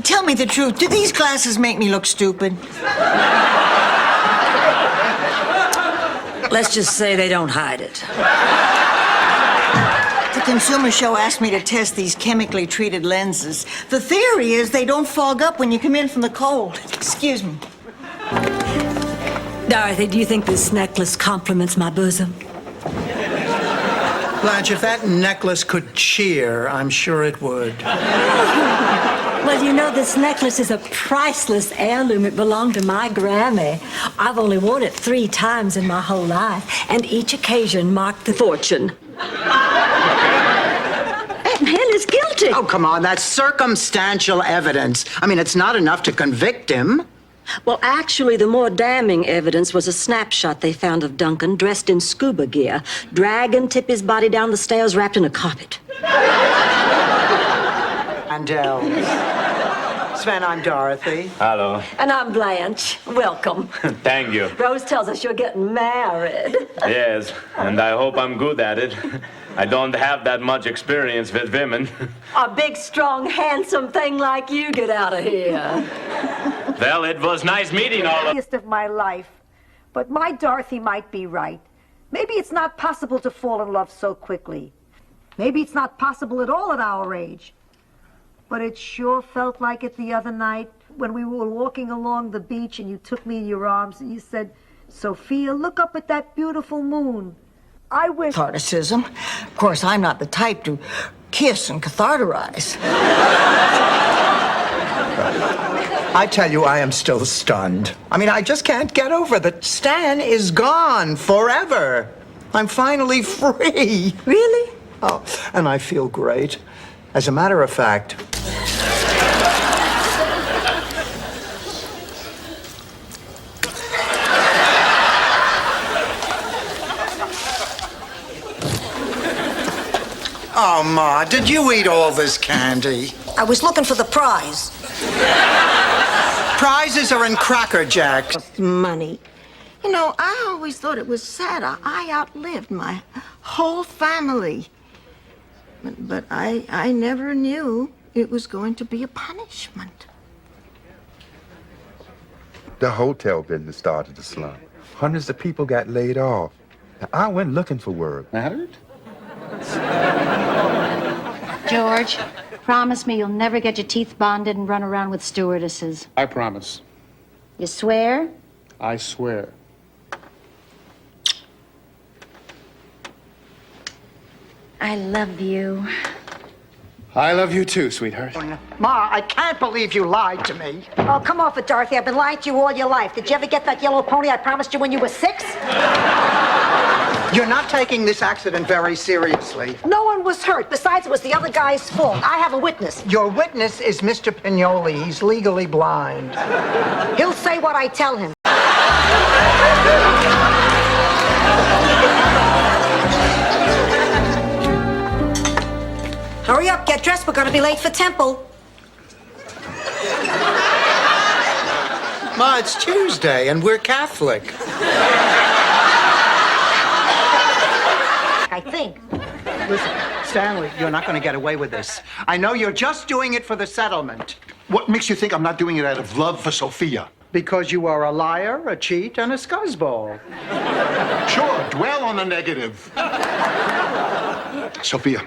Tell me the truth. Do these glasses make me look stupid? Let's just say they don't hide it. The consumer show asked me to test these chemically treated lenses. The theory is they don't fog up when you come in from the cold. Excuse me. Dorothy, do you think this necklace compliments my bosom? Blanche, if that necklace could cheer, I'm sure it would. Well, you know, this necklace is a priceless heirloom. It belonged to my Grammy. I've only worn it 3 times in my whole life, and each occasion marked the fortune. That man is guilty. Oh, come on, that's circumstantial evidence. I mean, it's not enough to convict him. Well, actually, the more damning evidence was a snapshot they found of Duncan dressed in scuba gear, dragging Tippy's body down the stairs wrapped in a carpet. Mandel. Sven, I'm Dorothy. Hello. And I'm Blanche. Welcome. Thank you. Rose tells us you're getting married. Yes, and I hope I'm good at it. I don't have that much experience with women. A big, strong, handsome thing like you get out of here. Well, it was nice meeting all of you. Of my life. But my Dorothy might be right. Maybe it's not possible to fall in love so quickly. Maybe it's not possible at all at our age. But it sure felt like it the other night when we were walking along the beach and you took me in your arms and you said, Sophia, look up at that beautiful moon. I wish... Catharticism. Of course, I'm not the type to kiss and catharterize. I tell you, I am still stunned. I mean, I just can't get over that Stan is gone forever. I'm finally free. Really? Oh, and I feel great. As a matter of fact... Oh, Ma, did you eat all this candy? I was looking for the prize. Prizes are in Cracker Jack. Money. You know, I always thought it was sad. I outlived my whole family. But I never knew it was going to be a punishment. The hotel business started to slump. Hundreds of people got laid off. I went looking for work. Mattered? George, promise me you'll never get your teeth bonded and run around with stewardesses. I promise. You swear? I swear. I love you. I love you too, sweetheart. Ma, I can't believe you lied to me. Oh, come off it, Dorothy. I've been lying to you all your life. Did you ever get that yellow pony I promised you when you were 6? You're not taking this accident very seriously. No one was hurt. Besides, it was the other guy's fault. I have a witness. Your witness is Mr. Pignoli. He's legally blind. He'll say what I tell him. Hurry up, get dressed. We're going to be late for temple. Ma, it's Tuesday, and we're Catholic. I think. Listen, Stanley, you're not going to get away with this. I know you're just doing it for the settlement. What makes you think I'm not doing it out of love for Sophia? Because you are a liar, a cheat, and a scuzzball. Sure, dwell on the negative. Sophia,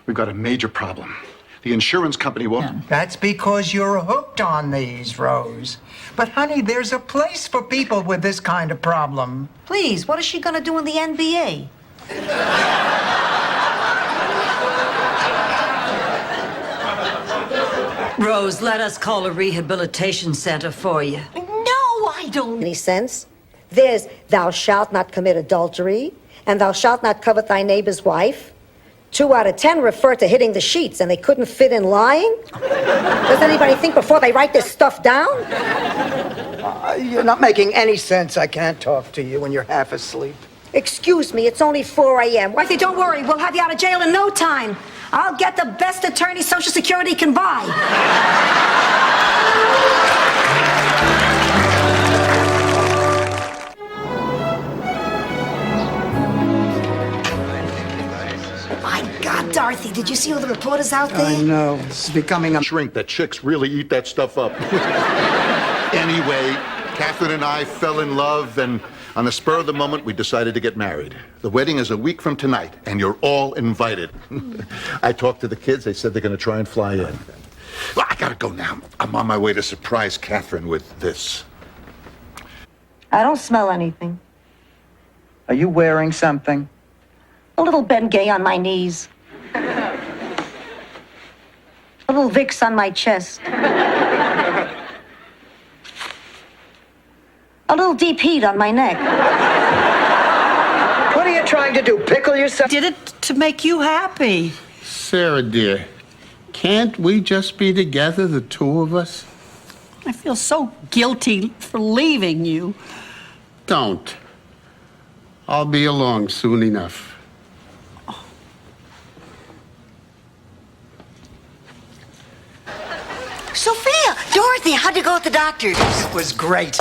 we've got a major problem. The insurance company won't... That's because you're hooked on these, Rose. But, honey, there's a place for people with this kind of problem. Please, what is she going to do in the NBA? Rose, let us call a rehabilitation center for you. No, I don't. Any sense? There's thou shalt not commit adultery, and thou shalt not covet thy neighbor's wife. 2 out of 10 refer to hitting the sheets, and they couldn't fit in lying? Does anybody think before they write this stuff down? You're not making any sense. I can't talk to you when you're half asleep. Excuse me, it's only 4 a.m. Wifey, don't worry. We'll have you out of jail in no time. I'll get the best attorney Social Security can buy. I got Dorothy, did you see all the reporters out there? I know. This is becoming a... Shrink that chicks really eat that stuff up. Anyway, Catherine and I fell in love, and on the spur of the moment, we decided to get married. The wedding is a week from tonight, and you're all invited. I talked to the kids. They said they're going to try and fly in. Well, I gotta go now. I'm on my way to surprise Catherine with this. I don't smell anything. Are you wearing something? A little Ben Gay on my knees. A little Vicks on my chest. A little deep heat on my neck. What are you trying to do? Pickle yourself? Did it to make you happy. Sarah, dear, can't we just be together, the two of us? I feel so guilty for leaving you. Don't. I'll be along soon enough. Sophia! Dorothy, how'd you go with the doctor? It was great.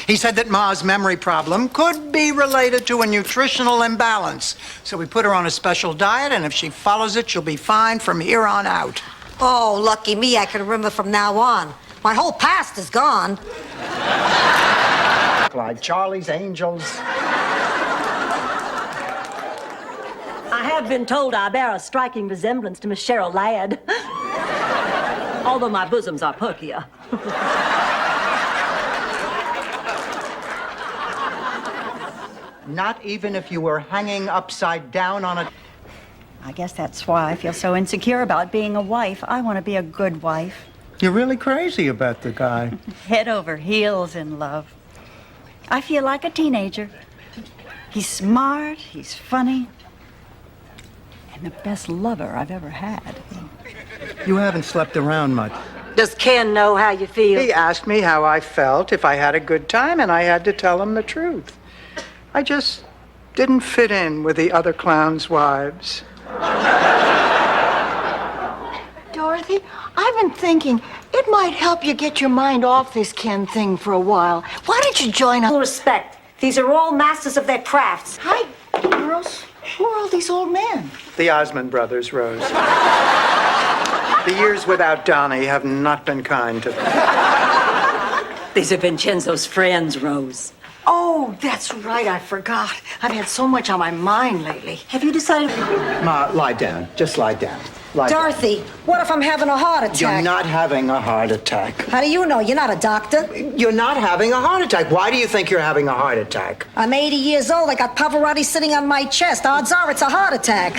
He said that Ma's memory problem could be related to a nutritional imbalance. So we put her on a special diet, and if she follows it, she'll be fine from here on out. Oh, lucky me, I can remember from now on. My whole past is gone. Like Charlie's Angels. I have been told I bear a striking resemblance to Miss Cheryl Ladd. Although my bosoms are perkier. Not even if you were hanging upside down on a... I guess that's why I feel so insecure about being a wife. I want to be a good wife. You're really crazy about the guy. Head over heels in love. I feel like a teenager. He's smart, he's funny, and the best lover I've ever had. You haven't slept around much. Does Ken know how you feel? He asked me how I felt, if I had a good time, and I had to tell him the truth. I just didn't fit in with the other clowns' wives. Dorothy, I've been thinking it might help you get your mind off this Ken thing for a while. Why don't you join All up? respect. These are all masters of their crafts. Hi, girls. Who are all these old men? The Osmond brothers, Rose. The years without Donnie have not been kind to them. These are Vincenzo's friends, Rose. Oh, that's right. I forgot. I've had so much on my mind lately. Have you decided? Ma, lie down. Just lie down. Lie down. Dorothy, what if I'm having a heart attack? You're not having a heart attack. How do you know? You're not a doctor. You're not having a heart attack. Why do you think you're having a heart attack? I'm 80 years old. I got Pavarotti sitting on my chest. Odds are it's a heart attack.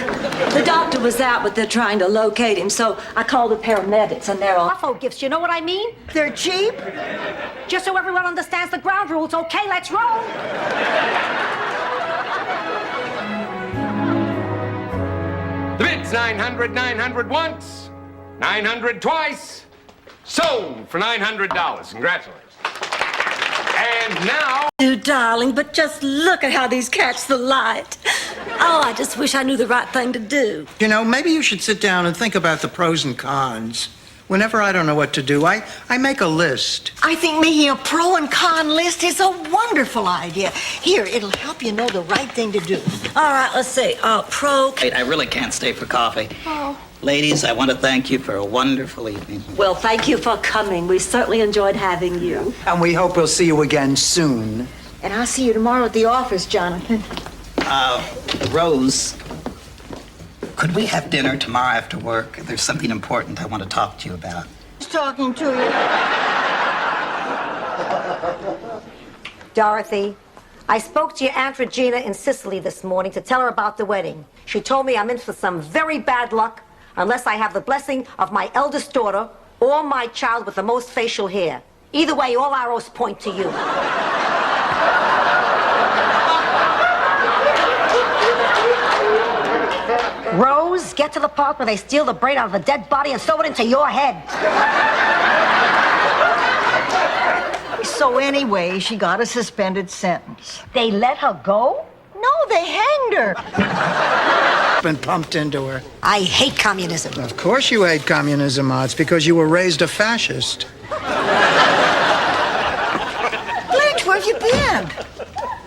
The doctor was out, but they're trying to locate him, so I called the paramedics, and they're all... Buffo gifts, you know what I mean? They're cheap? Just so everyone understands the ground rules. Okay, let's roll. The bid's 900, 900 once, 900 twice. Sold for $900. Congratulations. And now... You darling, but just look at how these catch the light. Oh, I just wish I knew the right thing to do. You know, maybe you should sit down and think about the pros and cons. Whenever I don't know what to do, I make a list. I think making a pro and con list is a wonderful idea. Here, it'll help you know the right thing to do. All right, let's see. Pro... Wait, I really can't stay for coffee. Oh. Ladies, I want to thank you for a wonderful evening. Well, thank you for coming. We certainly enjoyed having you. And we hope we'll see you again soon. And I'll see you tomorrow at the office, Jonathan. Rose, could we have dinner tomorrow after work? There's something important I want to talk to you about. Who's talking to you? Dorothy, I spoke to your Aunt Regina in Sicily this morning to tell her about the wedding. She told me I'm in for some very bad luck unless I have the blessing of my eldest daughter or my child with the most facial hair. Either way, all arrows point to you. Rose, get to the part where they steal the brain out of a dead body and throw it into your head. So anyway, she got a suspended sentence. They let her go? No, they hanged her. Been pumped into her. I hate communism. Of course you hate communism, Ma. It's because you were raised a fascist. Blanche, where have you been?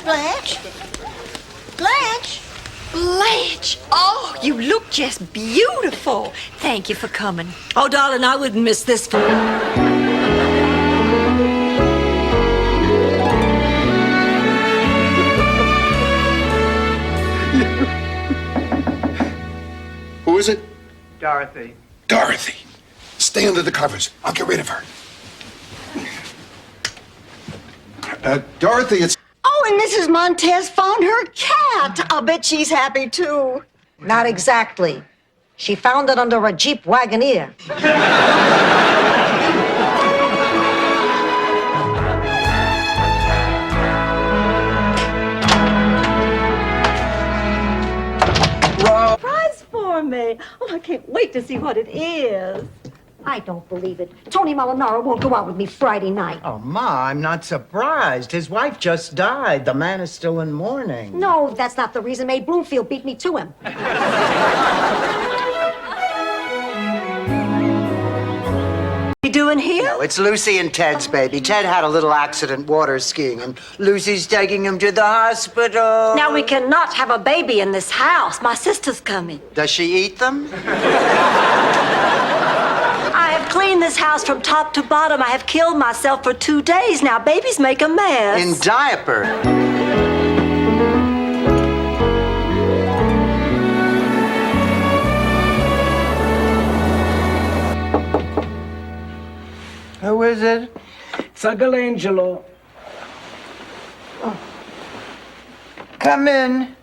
Blanche? Blanche? Blanche, oh, you look just beautiful. Thank you for coming. Oh, darling, I wouldn't miss this for... Who is it? Dorothy. Dorothy. Stay under the covers. I'll get rid of her. Dorothy, it's... Oh, and Mrs. Montez found her cat. I'll bet she's happy, too. Not exactly. She found it under a Jeep Wagoneer. Surprise for me. Oh, I can't wait to see what it is. I don't believe it. Tony Molinaro won't go out with me Friday night. Oh, Ma, I'm not surprised. His wife just died. The man is still in mourning. No, that's not the reason Mae Bloomfield beat me to him. You doing here? No, it's Lucy and Ted's baby. Ted had a little accident water skiing, and Lucy's taking him to the hospital. Now, we cannot have a baby in this house. My sister's coming. Does she eat them? I have cleaned this house from top to bottom. I have killed myself for 2 days now. Babies make a mess. In diaper. Who is it? It's Uncle Angelo. Come in.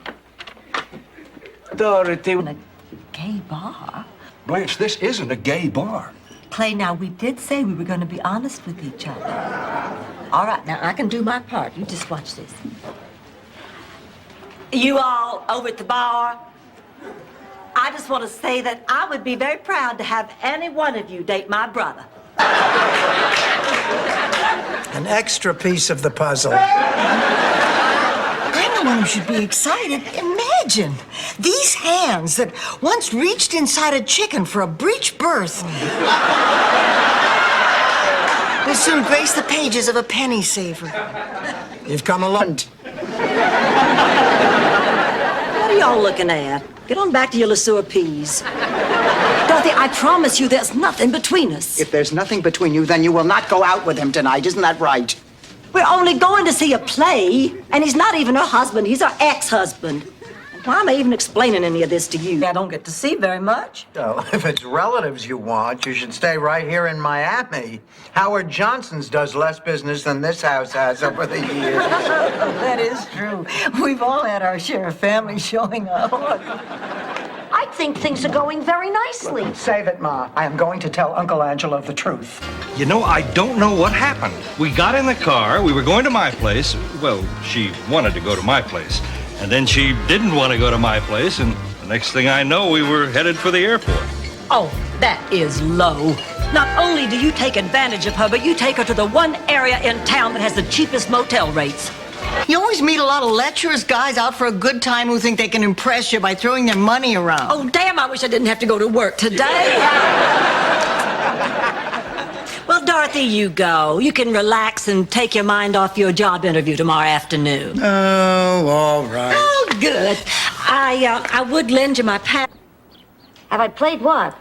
Dorothy. A gay bar? Blanche, this isn't a gay bar. Clay, now, we did say we were going to be honest with each other. All right, now, I can do my part. You just watch this. You all over at the bar? I just want to say that I would be very proud to have any one of you date my brother. An extra piece of the puzzle. I'm the one who should be excited. Imagine these hands that once reached inside a chicken for a breech birth will soon grace the pages of a penny saver. You've come along. What are y'all looking at? Get on back to your LeSueur peas. Dorothy, I promise you there's nothing between us. If there's nothing between you, then you will not go out with him tonight. Isn't that right? We're only going to see a play, and he's not even her husband. He's her ex-husband. And why am I even explaining any of this to you? I don't get to see very much. So, if it's relatives you want, you should stay right here in Miami. Howard Johnson's does less business than this house has over the years. That is true. We've all had our share of family showing up. I think things are going very nicely. Save it, Ma. I am going to tell Uncle Angelo the truth. You know, I don't know what happened. We got in the car, we were going to my place. Well, she wanted to go to my place. And then she didn't want to go to my place, and the next thing I know, we were headed for the airport. Oh, that is low. Not only do you take advantage of her, but you take her to the one area in town that has the cheapest motel rates. You always meet a lot of lecherous guys out for a good time who think they can impress you by throwing their money around. Oh, damn, I wish I didn't have to go to work today. Well, Dorothy, you go. You can relax and take your mind off your job interview tomorrow afternoon. Oh, all right. Oh, good. I would lend you my pad. Have I played what?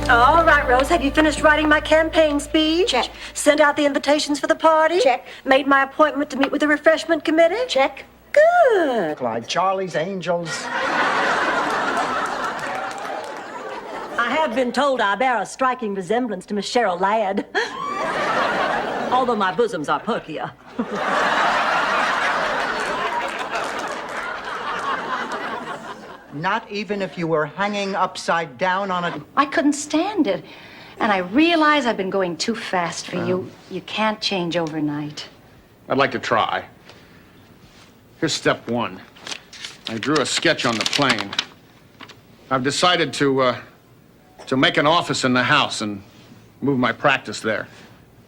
All right, Rose, have you finished writing my campaign speech? Check. Sent out the invitations for the party? Check. Made my appointment to meet with the refreshment committee? Check. Good. Like Charlie's Angels. I have been told I bear a striking resemblance to Miss Cheryl Ladd. Although my bosoms are perkier. Not even if you were hanging upside down on a... I couldn't stand it. And I realize I've been going too fast for you. You can't change overnight. I'd like to try. Here's step one. I drew a sketch on the plane. I've decided to make an office in the house and move my practice there.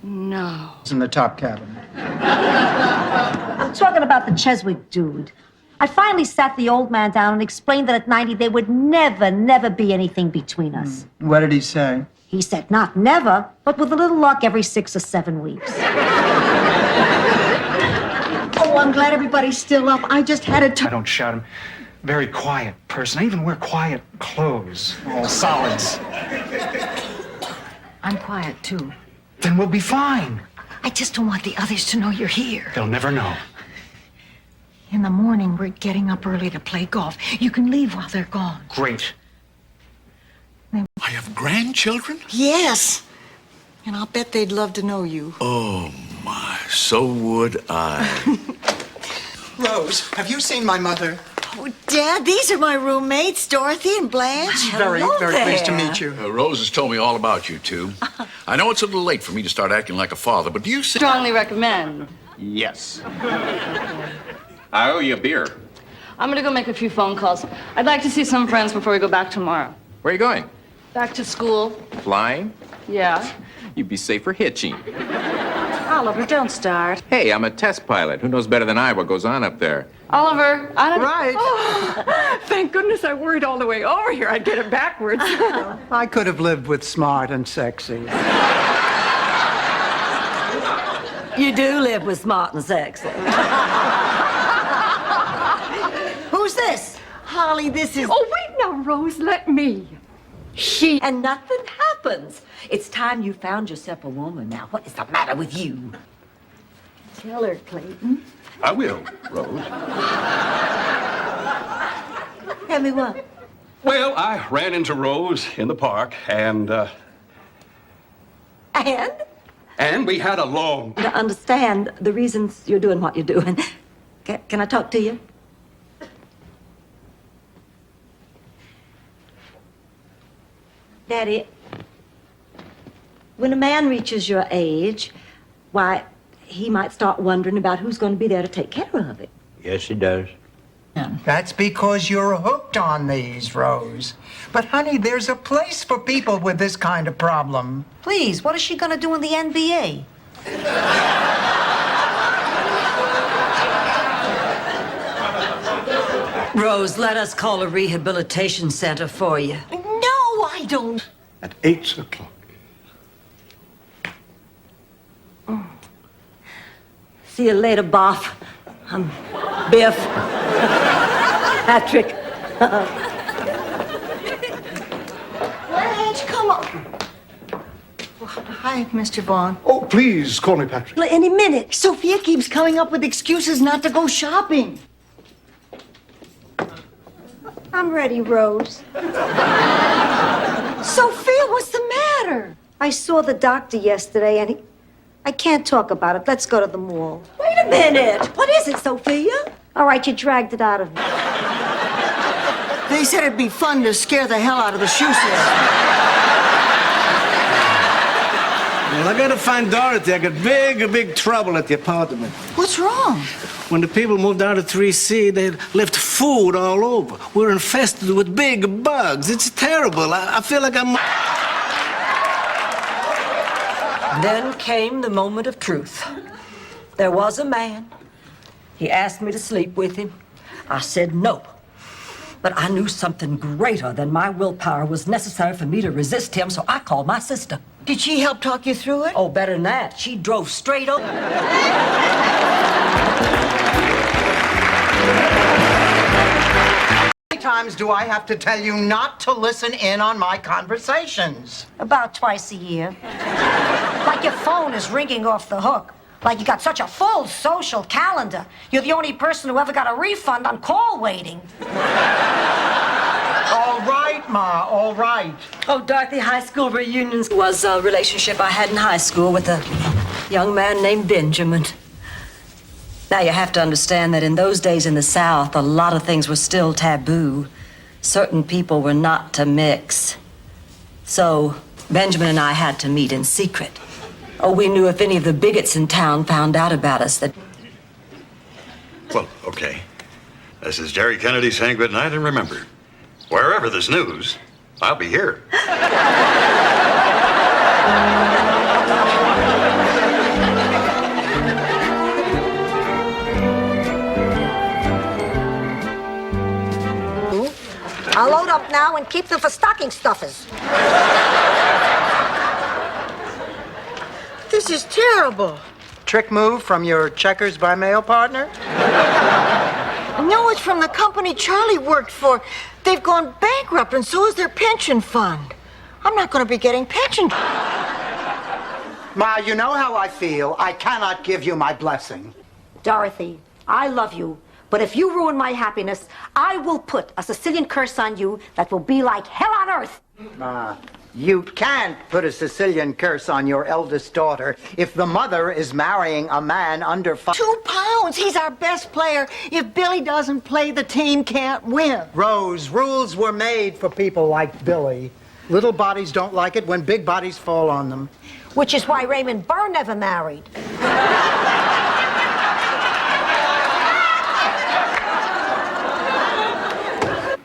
No. It's in the top cabin. I'm talking about the Cheswick dude. I finally sat the old man down and explained that at 90 there would never, never be anything between us. What did he say? He said not never, but with a little luck every 6 or 7 weeks. Oh, I'm glad everybody's still up. I just had a I don't shout. I'm a very quiet person. I even wear quiet clothes. All solids. I'm quiet, too. Then we'll be fine. I just don't want the others to know you're here. They'll never know. In the morning, we're getting up early to play golf. You can leave while they're gone. Great. I have grandchildren? Yes. And I'll bet they'd love to know you. Oh, my. So would I. Rose, have you seen my mother? Oh, Dad, these are my roommates, Dorothy and Blanche. Very pleased to meet you. Rose has told me all about you two. I know it's a little late for me to start acting like a father, but do you see... Strongly recommend. Yes. I owe you a beer. I'm gonna go make a few phone calls. I'd like to see some friends before we go back tomorrow. Where are you going? Back to school. Flying? Yeah. You'd be safer hitching. Oliver, don't start. Hey, I'm a test pilot. Who knows better than I what goes on up there? Oliver, I don't... Right. Oh, thank goodness I worried all the way over here. I'd get it backwards. I could have lived with smart and sexy. You do live with smart and sexy. Who's this? Holly, this is... Oh, wait now, Rose, let me. She... And nothing happens. It's time you found yourself a woman now. What is the matter with you? Tell her, Clayton. I will, Rose. Tell me what? Well, I ran into Rose in the park, and we had a long... To understand the reasons you're doing what you're doing. Can I talk to you? Daddy, when a man reaches your age, why, he might start wondering about who's going to be there to take care of it. Yes, he does. That's because you're hooked on these, Rose. But, honey, there's a place for people with this kind of problem. Please, what is she gonna do in the NBA? Rose, let us call a rehabilitation center for you. No, I don't. At 8 o'clock. See you later, Boff. I'm Biff. Patrick. Blanche, come on. Hi, Mr. Vaughn. Oh, please call me Patrick. Any minute. Sophia keeps coming up with excuses not to go shopping. I'm ready, Rose. Sophia, what's the matter? I saw the doctor yesterday and I can't talk about it. Let's go to the mall. Wait a minute. What is it, Sophia? All right, you dragged it out of me. They said it'd be fun to scare the hell out of the shoe salesman. Well, I gotta find Dorothy. I got big trouble at the apartment. What's wrong? When the people moved out of 3C, they left food all over. We're infested with big bugs. It's terrible. I feel like I'm... Then came the moment of truth. There was a man. He asked me to sleep with him. I said no. But I knew something greater than my willpower was necessary for me to resist him, so I called my sister. Did she help talk you through it? Oh, better than that. She drove straight up. How many times do I have to tell you not to listen in on my conversations? About twice a year. Like your phone is ringing off the hook. Like you got such a full social calendar. You're the only person who ever got a refund on call waiting. All right, Ma, all right. Oh, Dorothy, high school reunions was a relationship I had in high school with a young man named Benjamin. Now, you have to understand that in those days in the South, a lot of things were still taboo. Certain people were not to mix. So, Benjamin and I had to meet in secret. Oh, we knew if any of the bigots in town found out about us that... Well, okay. This is Jerry Kennedy saying good night, and remember, wherever there's news, I'll be here. I'll load up now and keep them for stocking stuffers. This is terrible. Trick move from your checkers by mail partner? No, it's from the company Charlie worked for. They've gone bankrupt, and so is their pension fund. I'm not going to be getting pension. Ma, you know how I feel. I cannot give you my blessing. Dorothy, I love you, but if you ruin my happiness, I will put a Sicilian curse on you that will be like hell on earth. Ma, you can't put a Sicilian curse on your eldest daughter if the mother is marrying a man under 5. £2. He's our best player. If Billy doesn't play, the team can't win. Rose, rules were made for people like Billy. Little bodies don't like it when big bodies fall on them. Which is why Raymond Burr never married.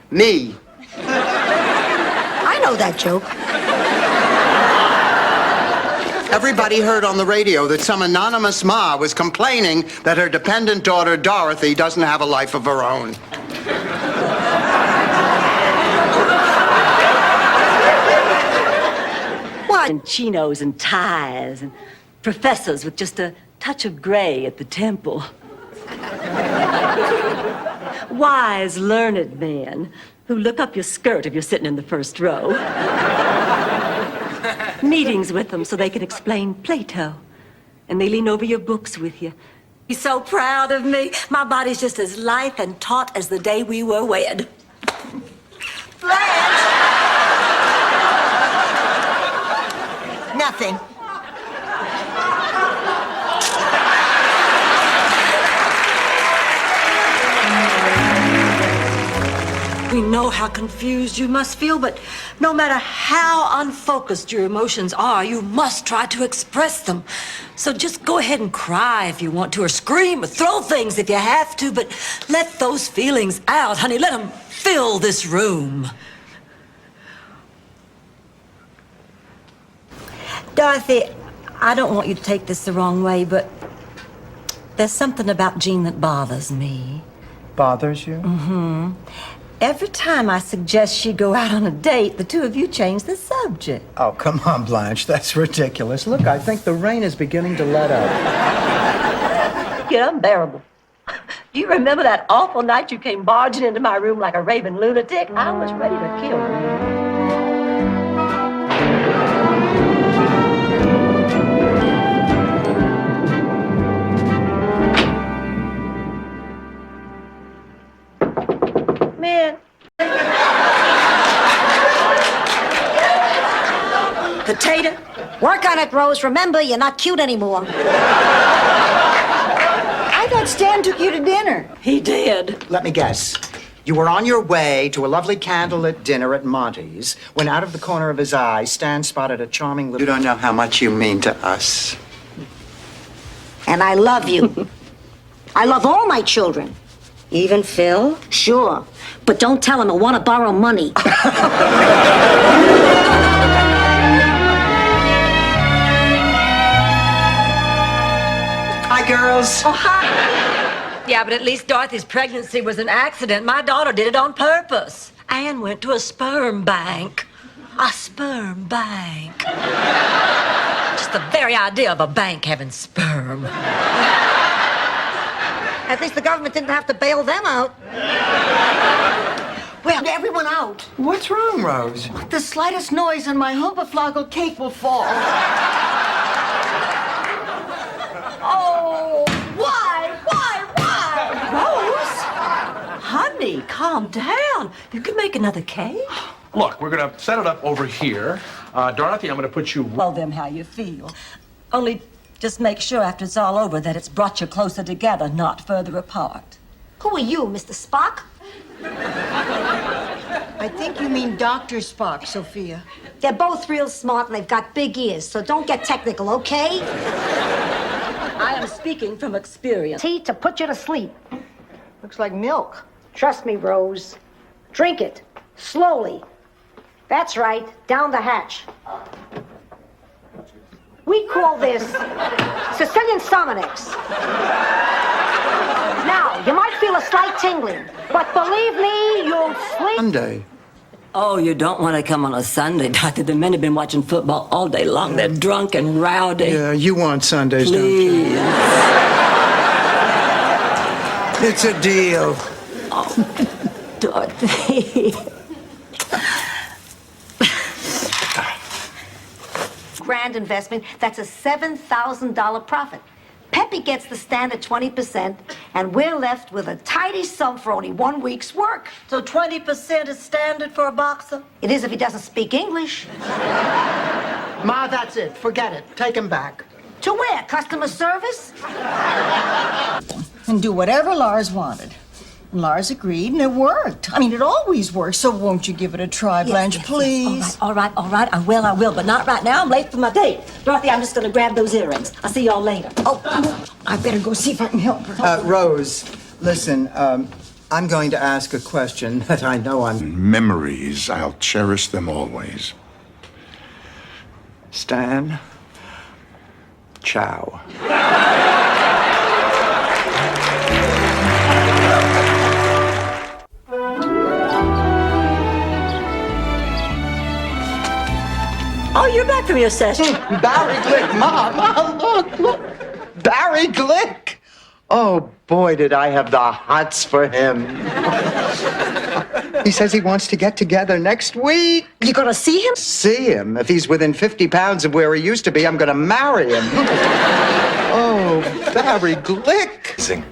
Me. I know that joke. Everybody heard on the radio that some anonymous ma was complaining that her dependent daughter, Dorothy, doesn't have a life of her own. What? And chinos and ties and professors with just a touch of gray at the temple. Wise, learned men who look up your skirt if you're sitting in the first row. Meetings with them so they can explain Plato. And they lean over your books with you. He's so proud of me. My body's just as lithe and taut as the day we were wed. Blanche! Nothing. We know how confused you must feel, but no matter how unfocused your emotions are, you must try to express them. So just go ahead and cry if you want to, or scream, or throw things if you have to, but let those feelings out, honey. Let them fill this room. Dorothy, I don't want you to take this the wrong way, but there's something about Jean that bothers me. Bothers you? Mm-hmm. Every time I suggest she go out on a date, the two of you change the subject. Oh, come on, Blanche. That's ridiculous. Look, I think the rain is beginning to let up. You're unbearable. Do you remember that awful night you came barging into my room like a raving lunatic? I was ready to kill you. Man. Potato? Work on it, Rose. Remember, you're not cute anymore. I thought Stan took you to dinner. He did. Let me guess. You were on your way to a lovely candlelit dinner at Monty's when out of the corner of his eye, Stan spotted a charming little... You don't know how much you mean to us. And I love you. I love all my children. Even Phil? Sure. But don't tell him I want to borrow money. Hi, girls. Oh, hi. Yeah, but at least Dorothy's pregnancy was an accident. My daughter did it on purpose. Anne went to a sperm bank. A sperm bank. Just the very idea of a bank having sperm. At least the government didn't have to bail them out. Well, everyone out. What's wrong, Rose? The slightest noise and my humperfloggle cake will fall. Oh, why? Rose? Honey, calm down. You can make another cake. Look, we're going to set it up over here. Dorothy, I'm going to put you... Tell them how you feel. Only just make sure after it's all over that it's brought you closer together, not further apart. Who are you, Mr. Spock? I think you mean Dr. Spock, Sophia. They're both real smart and they've got big ears, so don't get technical, okay? I am speaking from experience. Tea to put you to sleep. Looks like milk. Trust me, Rose. Drink it. Slowly. That's right. Down the hatch. We call this Sicilian Somonix. Now, you might feel a slight tingling, but believe me, you'll sleep. Monday. Oh, you don't want to come on a Sunday, Doctor. The men have been watching football all day long. They're drunk and rowdy. Yeah, you want Sundays, Please. don't you? It's a deal. Oh, Dorothy. Grand investment, that's a $7,000 profit. Peppy gets the standard 20%, and we're left with a tidy sum for only 1 week's work. So 20% is standard for a boxer? It is if he doesn't speak English. Ma, that's it. Forget it. Take him back. To where? Customer service? And do whatever Lars wanted. And Lars agreed, and it worked. I mean, it always works, so won't you give it a try, Blanche, please? Yes. All right. I will, but not right now. I'm late for my date. Dorothy, I'm just going to grab those earrings. I'll see y'all later. Oh, I better go see if I can help her. Rose, listen, I'm going to ask a question that I know Memories, I'll cherish them always. Stan, ciao. Oh, you're back from your session. Barry Glick, Mom. Look. Barry Glick. Oh, boy, did I have the hots for him. He says he wants to get together next week. You gonna see him? See him. If he's within 50 pounds of where he used to be, I'm gonna marry him. Oh, Barry Glick.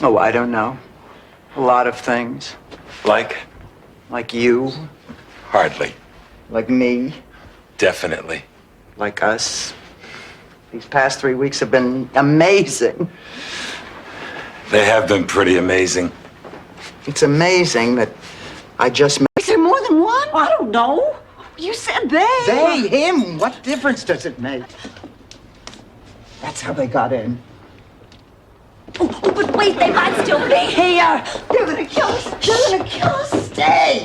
Oh, I don't know. A lot of things. Like? Like you. Hardly. Like me. Definitely. Like us. These past 3 weeks have been amazing. They have been pretty amazing. It's amazing that I just met. Is there more than one? I don't know. You said they. They, him. What difference does it make? That's how they got in. Oh, but wait, they might still be here. They're gonna kill us. They're gonna kill us. Stay.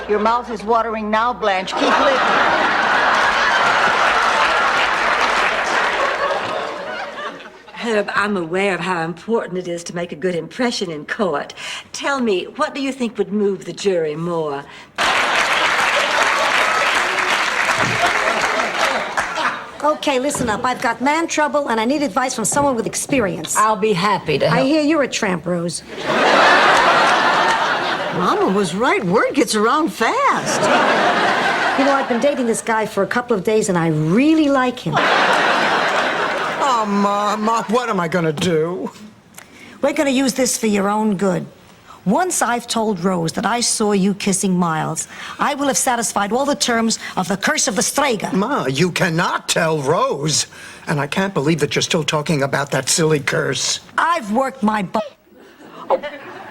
Your mouth is watering now, Blanche. Keep licking. Herb, I'm aware of how important it is to make a good impression in court. Tell me, what do you think would move the jury more? Okay, listen up. I've got man trouble, and I need advice from someone with experience. I'll be happy to help. I hear you're a tramp, Rose. Mama was right. Word gets around fast. You know, I've been dating this guy for a couple of days, and I really like him. Oh, Mom, what am I gonna do? We're gonna use this for your own good. Once I've told Rose that I saw you kissing Miles, I will have satisfied all the terms of the curse of the Strega. Ma, you cannot tell Rose. And I can't believe that you're still talking about that silly curse. I've worked my butt.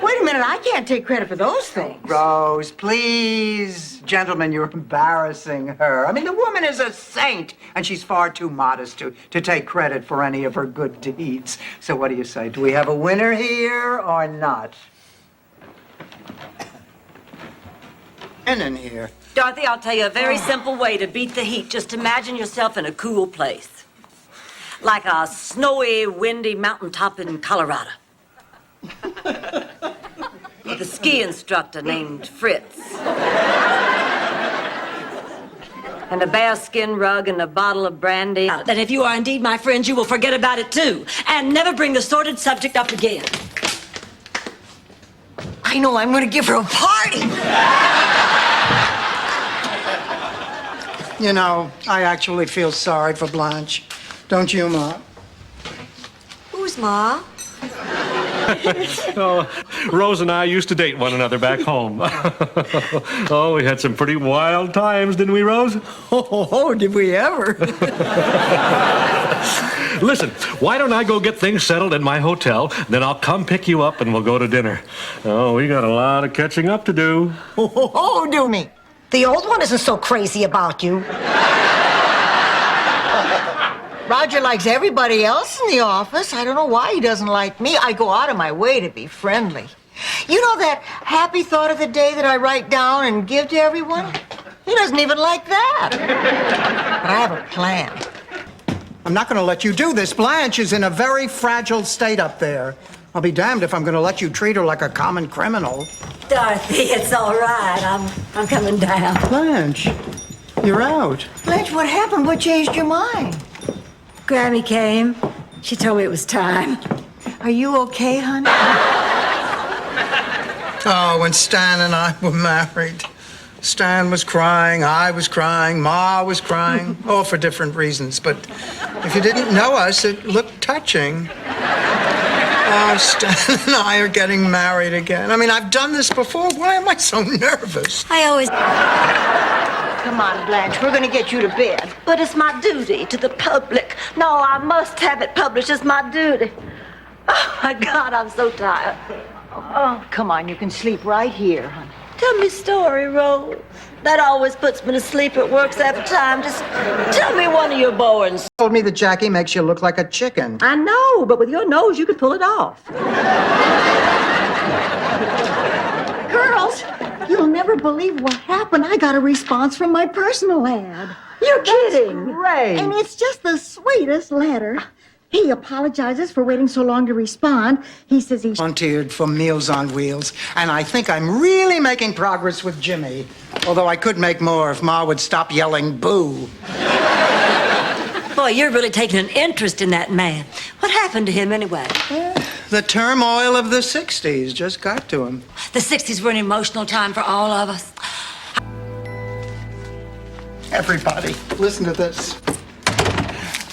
Wait a minute. I can't take credit for those things. Rose, please. Gentlemen, you're embarrassing her. I mean, the woman is a saint, and she's far too modest to take credit for any of her good deeds. So what do you say? Do we have a winner here or not? And in here. Dorothy, I'll tell you a very simple way to beat the heat. Just imagine yourself in a cool place. Like a snowy, windy mountaintop in Colorado. With a ski instructor named Fritz. And a bearskin rug and a bottle of brandy. And if you are indeed my friends, you will forget about it too. And never bring the sordid subject up again. I know. I'm going to give her a party. You know, I actually feel sorry for Blanche. Don't you, Ma? Who's Ma? Oh, Rose and I used to date one another back home. Oh, we had some pretty wild times, didn't we, Rose? Oh, did we ever? Listen, why don't I go get things settled in my hotel, then I'll come pick you up and we'll go to dinner. Oh, we got a lot of catching up to do. Oh, do me. The old one isn't so crazy about you. Roger likes everybody else in the office. I don't know why he doesn't like me. I go out of my way to be friendly. You know that happy thought of the day that I write down and give to everyone? He doesn't even like that. But I have a plan. I'm not going to let you do this. Blanche is in a very fragile state up there. I'll be damned if I'm going to let you treat her like a common criminal. Dorothy, it's all right. I'm coming down. Blanche, you're out. Blanche, what happened? What changed your mind? Grammy came. She told me it was time. Are you okay, honey? Oh, when Stan and I were married, Stan was crying, I was crying, Ma was crying, all for different reasons. But if you didn't know us, it looked touching. Oh, Stan and I are getting married again. I mean, I've done this before. Why am I so nervous? I always... Come on, Blanche. We're going to get you to bed. But it's my duty to the public. No, I must have it published. It's my duty. Oh, my God, I'm so tired. Oh, come on. You can sleep right here, honey. Tell me a story, Rose. That always puts me to sleep. It works every time. Just tell me one of your boring stories. Told me that Jackie makes you look like a chicken. I know, but with your nose, you could pull it off. Girls, you'll never believe what happened. I got a response from my personal ad. You're kidding. Great. And it's just the sweetest letter. He apologizes for waiting so long to respond. He says he Volunteered for Meals on Wheels, and I think I'm really making progress with Jimmy. Although I could make more if Ma would stop yelling boo. Boy, you're really taking an interest in that man. What happened to him anyway? The turmoil of the 60s just got to him. The 60s were an emotional time for all of us. Everybody, listen to this.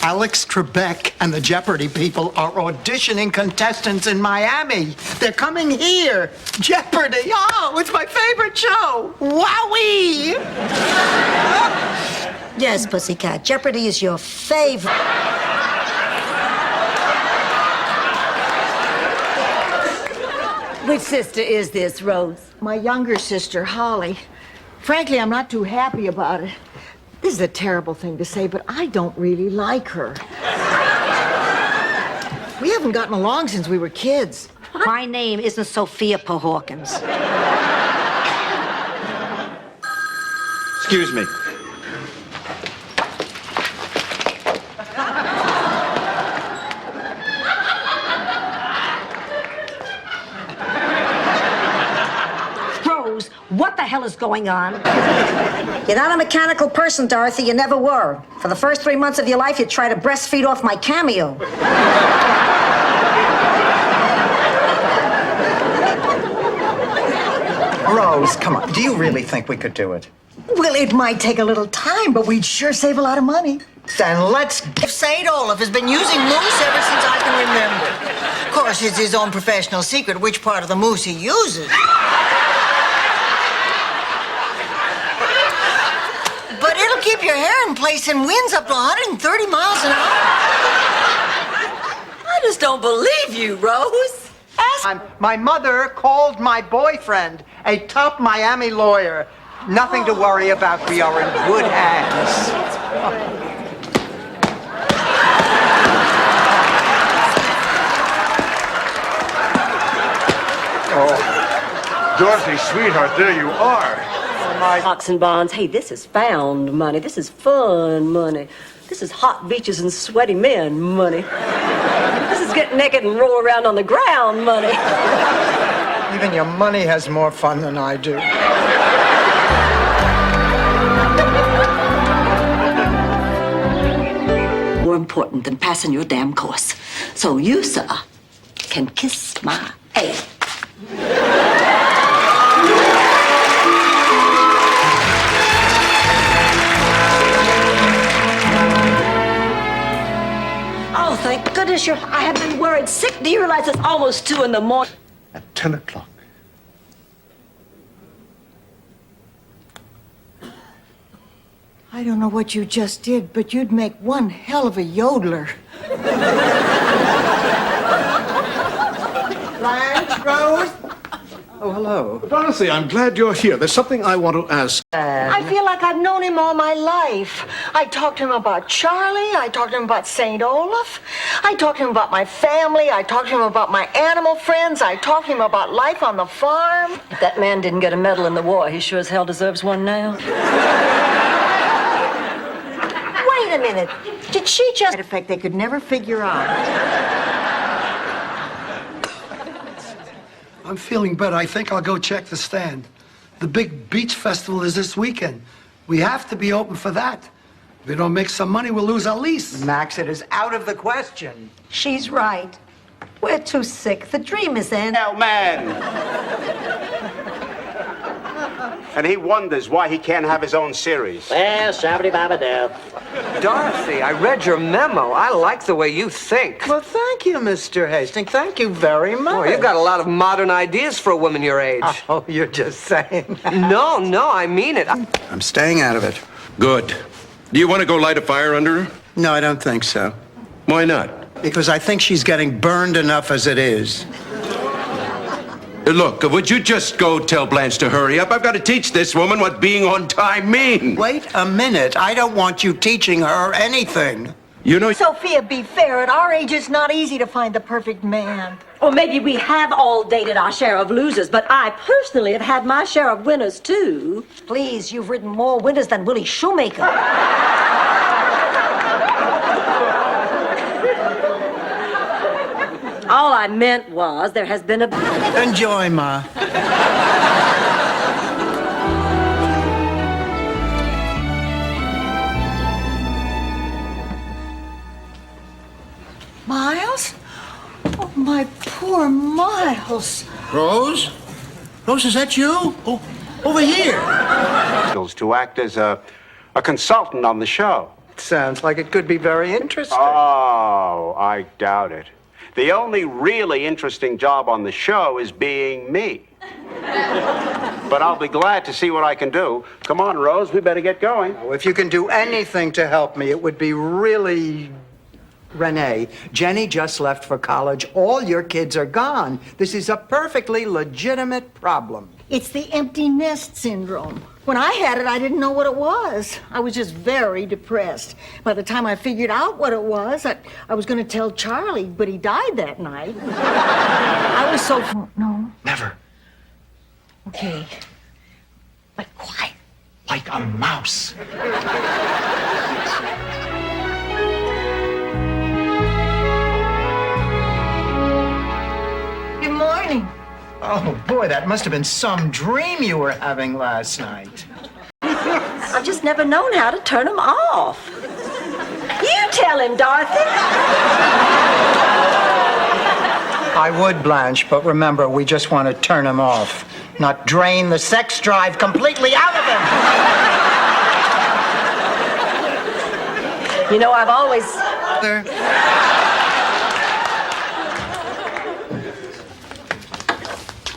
Alex Trebek and the Jeopardy people are auditioning contestants in Miami. They're coming here. Jeopardy! Oh, it's my favorite show! Wowee! Yes, Pussycat. Jeopardy is your favorite. Which sister is this, Rose? My younger sister, Holly. Frankly, I'm not too happy about it. This is a terrible thing to say, but I don't really like her. We haven't gotten along since we were kids. My name isn't Sophia Pahawkins. Excuse me. Rose, what the hell is going on? You're not a mechanical person, Dorothy. You never were. For the first 3 months of your life, you tried to breastfeed off my cameo. Rose, come on. Do you really think we could do it? Well, it might take a little time, but we'd sure save a lot of money. Then let's... If St. Olaf has been using moose ever since I can remember. Of course, it's his own professional secret which part of the moose he uses. But it'll keep your hair in place in winds up to 130 miles an hour. I just don't believe you, Rose. My mother called my boyfriend a top Miami lawyer. Nothing to worry about. We are in good hands. Oh, Dorothy, sweetheart, there you are. Stocks and bonds. Hey, this is found money. This is fun money. This is hot beaches and sweaty men money. This is get naked and roll around on the ground money. Even your money has more fun than I do. More important than passing your damn course. So you, sir, can kiss my ass. Oh, thank goodness I have been worried sick. Do you realize it's almost 2 in the morning? At 10 o'clock. I don't know what you just did, but you'd make one hell of a yodeler. Blanche, Rose? Oh, hello. Dorothy, I'm glad you're here. There's something I want to ask. I feel like I've known him all my life. I talked to him about Charlie. I talked to him about St. Olaf. I talked to him about my family. I talked to him about my animal friends. I talked to him about life on the farm. If that man didn't get a medal in the war, he sure as hell deserves one now. Wait a minute. Did she just... In effect, they could never figure out. I'm feeling better. I think I'll go check the stand. The big beach festival is this weekend. We have to be open for that. If we don't make some money, we'll lose our lease. Max, it is out of the question. She's right. We're too sick. The dream is in. Hell, man. And he wonders why he can't have his own series. Well, shabba-dabba-dab. Dorothy, I read your memo. I like the way you think. Well, thank you, Mr. Hastings. Thank you very much. Oh, you've got a lot of modern ideas for a woman your age. Oh, you're just saying. No, I mean it. I'm staying out of it. Good. Do you want to go light a fire under her? No, I don't think so. Why not? Because I think she's getting burned enough as it is. Look, would you just go tell Blanche to hurry up? I've got to teach this woman what being on time means. Wait a minute. I don't want you teaching her anything. You know... Sophia, be fair. At our age, it's not easy to find the perfect man. Or maybe we have all dated our share of losers, but I personally have had my share of winners, too. Please, you've written more winners than Willie Shoemaker. All I meant was there has been a... Enjoy, Ma. Miles? Oh, my poor Miles. Rose? Rose, is that you? Oh, over here. To act as a consultant on the show. Sounds like it could be very interesting. Oh, I doubt it. The only really interesting job on the show is being me. But I'll be glad to see what I can do. Come on, Rose, we better get going. Oh, if you can do anything to help me, it would be really... Renee, Jenny just left for college. All your kids are gone. This is a perfectly legitimate problem. It's the empty nest syndrome. When I had it, I didn't know what it was. I was just very depressed. By the time I figured out what it was, I was going to tell Charlie, but he died that night. I was so... No. Never. Okay. But quiet. Like a mouse. Good morning. Oh, boy, that must have been some dream you were having last night. I've just never known how to turn them off. You tell him, Dorothy. I would, Blanche, but remember, we just want to turn him off, not drain the sex drive completely out of him. You know, I've always...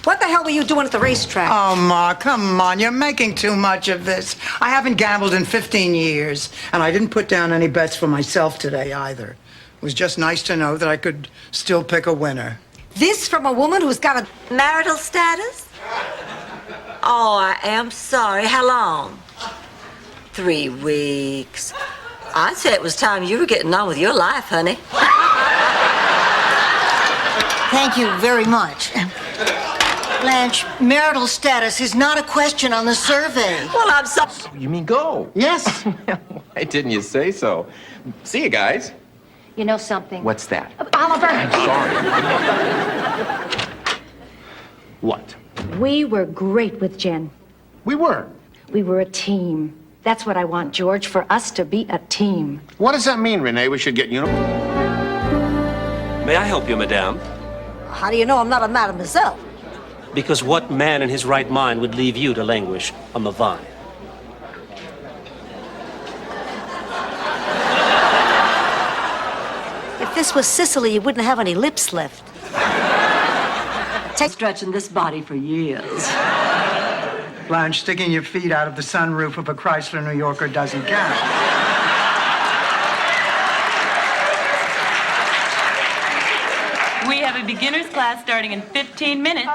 What the hell were you doing at the racetrack? Oh, Ma, come on. You're making too much of this. I haven't gambled in 15 years, and I didn't put down any bets for myself today either. It was just nice to know that I could still pick a winner. This from a woman who's got a Marital status? Oh, I am sorry. How long? 3 weeks. I'd say it was time you were getting on with your life, honey. Thank you very much. Blanche, marital status is not a question on the survey. Well, I'm sorry. You mean go? Yes. Why didn't you say so? See you guys. You know something? What's that? Oliver! Sorry. What? We were great with Jen. We were. We were a team. That's what I want, George, for us to be a team. What does that mean, Renee? We should get May I help you, madame? How do you know I'm not a mademoiselle? Because what man in his right mind would leave you to languish on the vine? If this was Sicily, you wouldn't have any lips left. Take stretching this body for years. Blanche, sticking your feet out of the sunroof of a Chrysler New Yorker doesn't count. We have a beginner's class starting in 15 minutes.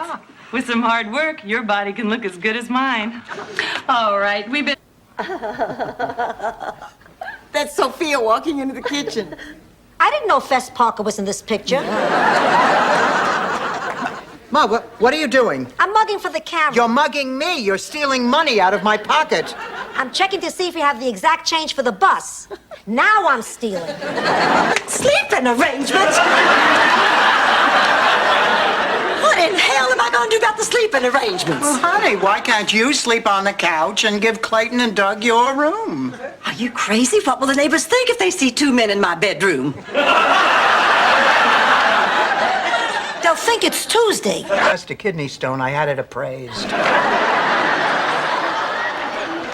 With some hard work, your body can look as good as mine. All right, we've been... That's Sophia walking into the kitchen. I didn't know Fess Parker was in this picture. Ma, what are you doing? I'm mugging for the camera. You're mugging me. You're stealing money out of my pocket. I'm checking to see if you have the exact change for the bus. Now I'm stealing. Sleeping arrangements? What in hell am I going to do about the sleeping arrangements? Well, honey, why can't you sleep on the couch and give Clayton and Doug your room? Are you crazy? What will the neighbors think if they see two men in my bedroom? They'll think it's Tuesday. Just a kidney stone. I had it appraised.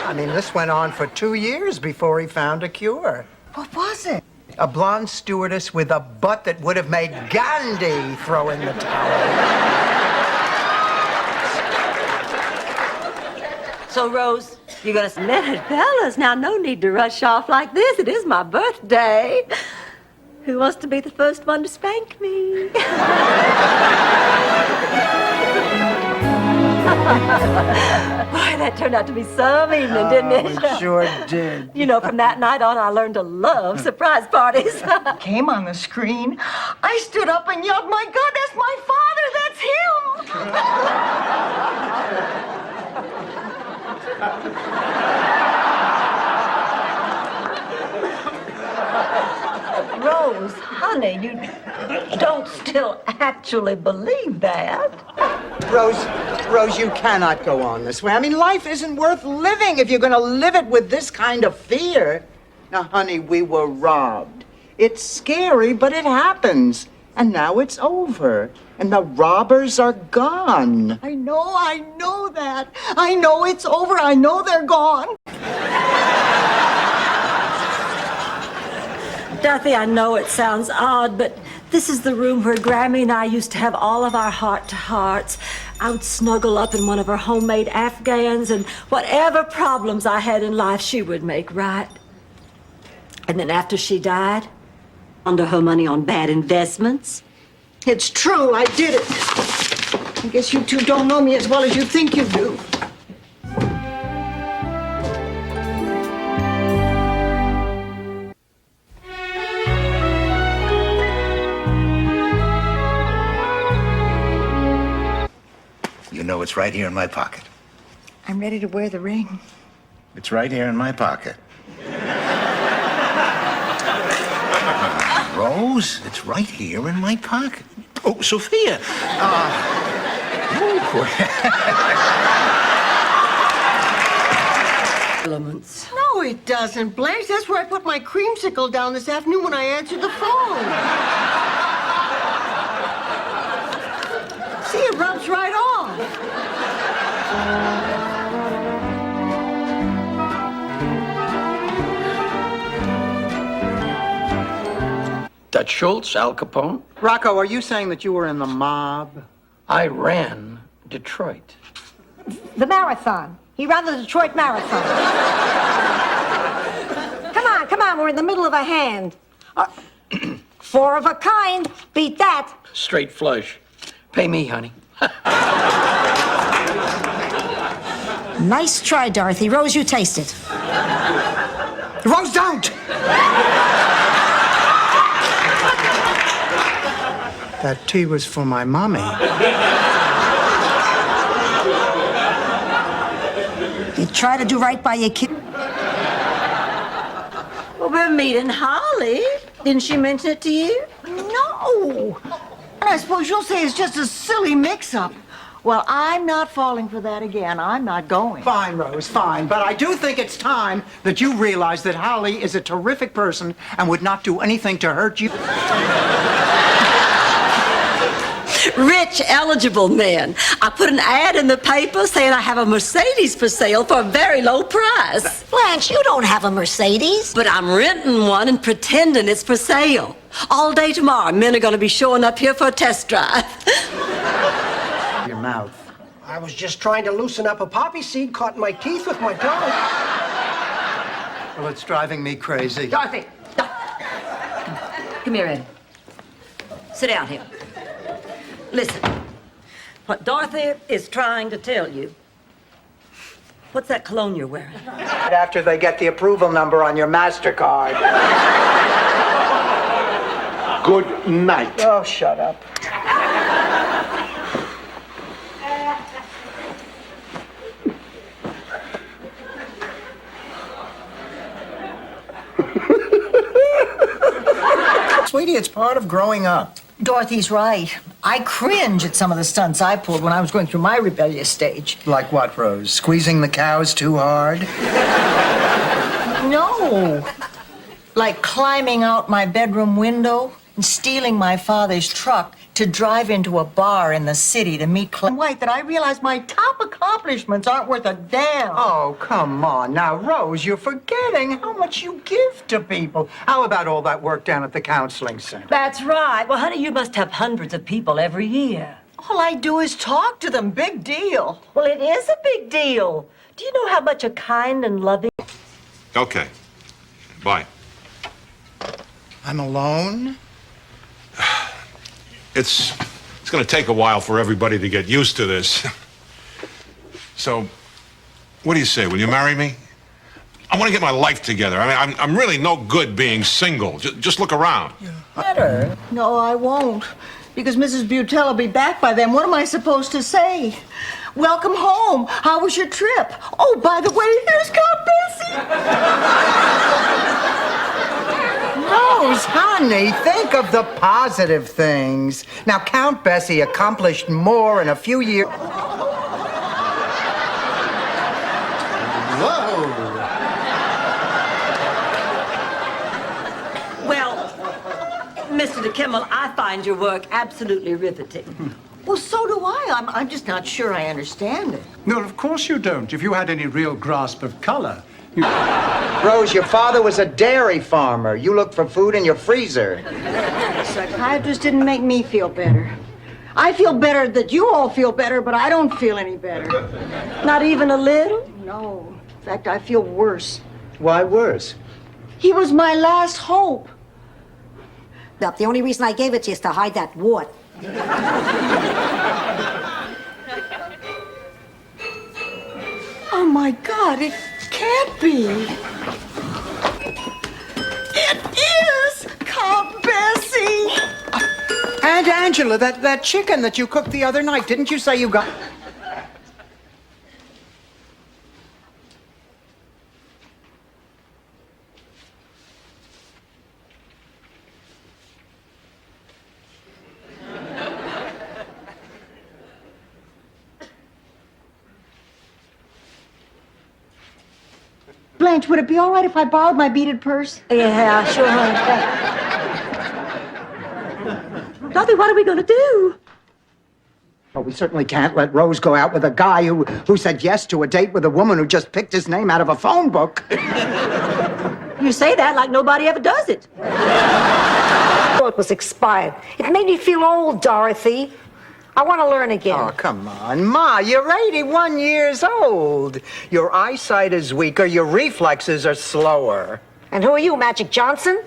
I mean, this went on for 2 years before he found a cure. What was it? A blonde stewardess with a butt that would have made Gandhi throw in the towel. So, Rose, you're going to let it, fellas. Now, no need to rush off like this. It is my birthday. Who wants to be the first one to spank me? Boy, that turned out to be some evening, didn't it? It sure did. You know, from that night on, I learned to love surprise parties. Came on the screen. I stood up and yelled, "My God, that's my father! That's him!" Rose, honey, you don't still actually believe that. Rose, you cannot go on this way. I mean, life isn't worth living if you're going to live it with this kind of fear. Now, honey, we were robbed. It's scary, but it happens. And now it's over. And the robbers are gone. I know that. I know it's over. I know they're gone. Dorothy, I know it sounds odd, but this is the room where Grammy and I used to have all of our heart-to-hearts. I would snuggle up in one of her homemade Afghans, and whatever problems I had in life, she would make right. And then after she died, under her money on bad investments. It's true. I did it. I guess you two don't know me as well as you think you do. You know it's right here in my pocket. I'm ready to wear the ring. It's right here in my pocket. Rose, it's right here in my pocket. Oh, Sophia. Elements. No, it doesn't, Blanche. That's where I put my creamsicle down this afternoon when I answered the phone. See, it rubs right off. Dutch Schultz, Al Capone. Rocco, are you saying that you were in the mob? I ran Detroit. The marathon. He ran the Detroit Marathon. Come on, we're in the middle of a hand. 4 of a kind. Beat that. Straight flush. Pay me, honey. Nice try, Dorothy. Rose, you taste it. Rose, don't! That tea was for my mommy. You try to do right by your kid. Well, we're meeting Holly. Didn't she mention it to you? No. And I suppose you'll say it's just a silly mix-up. Well, I'm not falling for that again. I'm not going. Fine, Rose, fine. But I do think it's time that you realize that Holly is a terrific person and would not do anything to hurt you. Rich, eligible men. I put an ad in the paper saying I have a Mercedes for sale for a very low price. Blanche, you don't have a Mercedes. But I'm renting one and pretending it's for sale. All day tomorrow, men are going to be showing up here for a test drive. Your mouth. I was just trying to loosen up a poppy seed caught in my teeth with my tongue. Well, it's driving me crazy. Dorothy, come here, Ed. Sit down here. Listen, what Dorothy is trying to tell you. What's that cologne you're wearing? After they get the approval number on your MasterCard. Good night. Oh, shut up. Sweetie, it's part of growing up. Dorothy's right. I cringe at some of the stunts I pulled when I was going through my rebellious stage. Like what, Rose? Squeezing the cows too hard? No. Like climbing out my bedroom window and stealing my father's truck to drive into a bar in the city to meet Clem White that I realized my top accomplishments aren't worth a damn. Oh, come on. Now, Rose, you're forgetting how much you give to people. How about all that work down at the counseling center? That's right. Well, honey, you must have hundreds of people every year. All I do is talk to them. Big deal. Well, it is a big deal. Do you know how much a kind and loving... Okay. Bye. I'm alone? It's going to take a while for everybody to get used to this. So, what do you say? Will you marry me? I want to get my life together. I mean, I'm really no good being single. Just look around. Better. No, I won't. Because Mrs. Butel will be back by then. What am I supposed to say? Welcome home. How was your trip? Oh, by the way, here's Count Bessie. Rose, honey, think of the positive things. Now, Count Bessie accomplished more in a few years. Whoa. Well, Mr. DeKimmel, I find your work absolutely riveting. Well, so do I. I'm just not sure I understand it. No, of course you don't. If you had any real grasp of color. Rose, your father was a dairy farmer. You look for food in your freezer. The psychiatrist didn't make me feel better. I feel better that you all feel better, but I don't feel any better. Not even a little? No. In fact, I feel worse. Why worse? He was my last hope. Well, the only reason I gave it to you is to hide that wart. Oh, my God, it can't be. It is Count Bessie. And Angela, that chicken that you cooked the other night, didn't you say you got... Blanche, would it be all right if I borrowed my beaded purse? Yeah, sure, honey. Dorothy, what are we going to do? Well, we certainly can't let Rose go out with a guy who said yes to a date with a woman who just picked his name out of a phone book. You say that like nobody ever does it. It was expired. It made me feel old, Dorothy. I want to learn again. Oh, come on, Ma, you're 81 years old. Your eyesight is weaker, your reflexes are slower. And who are you, Magic Johnson?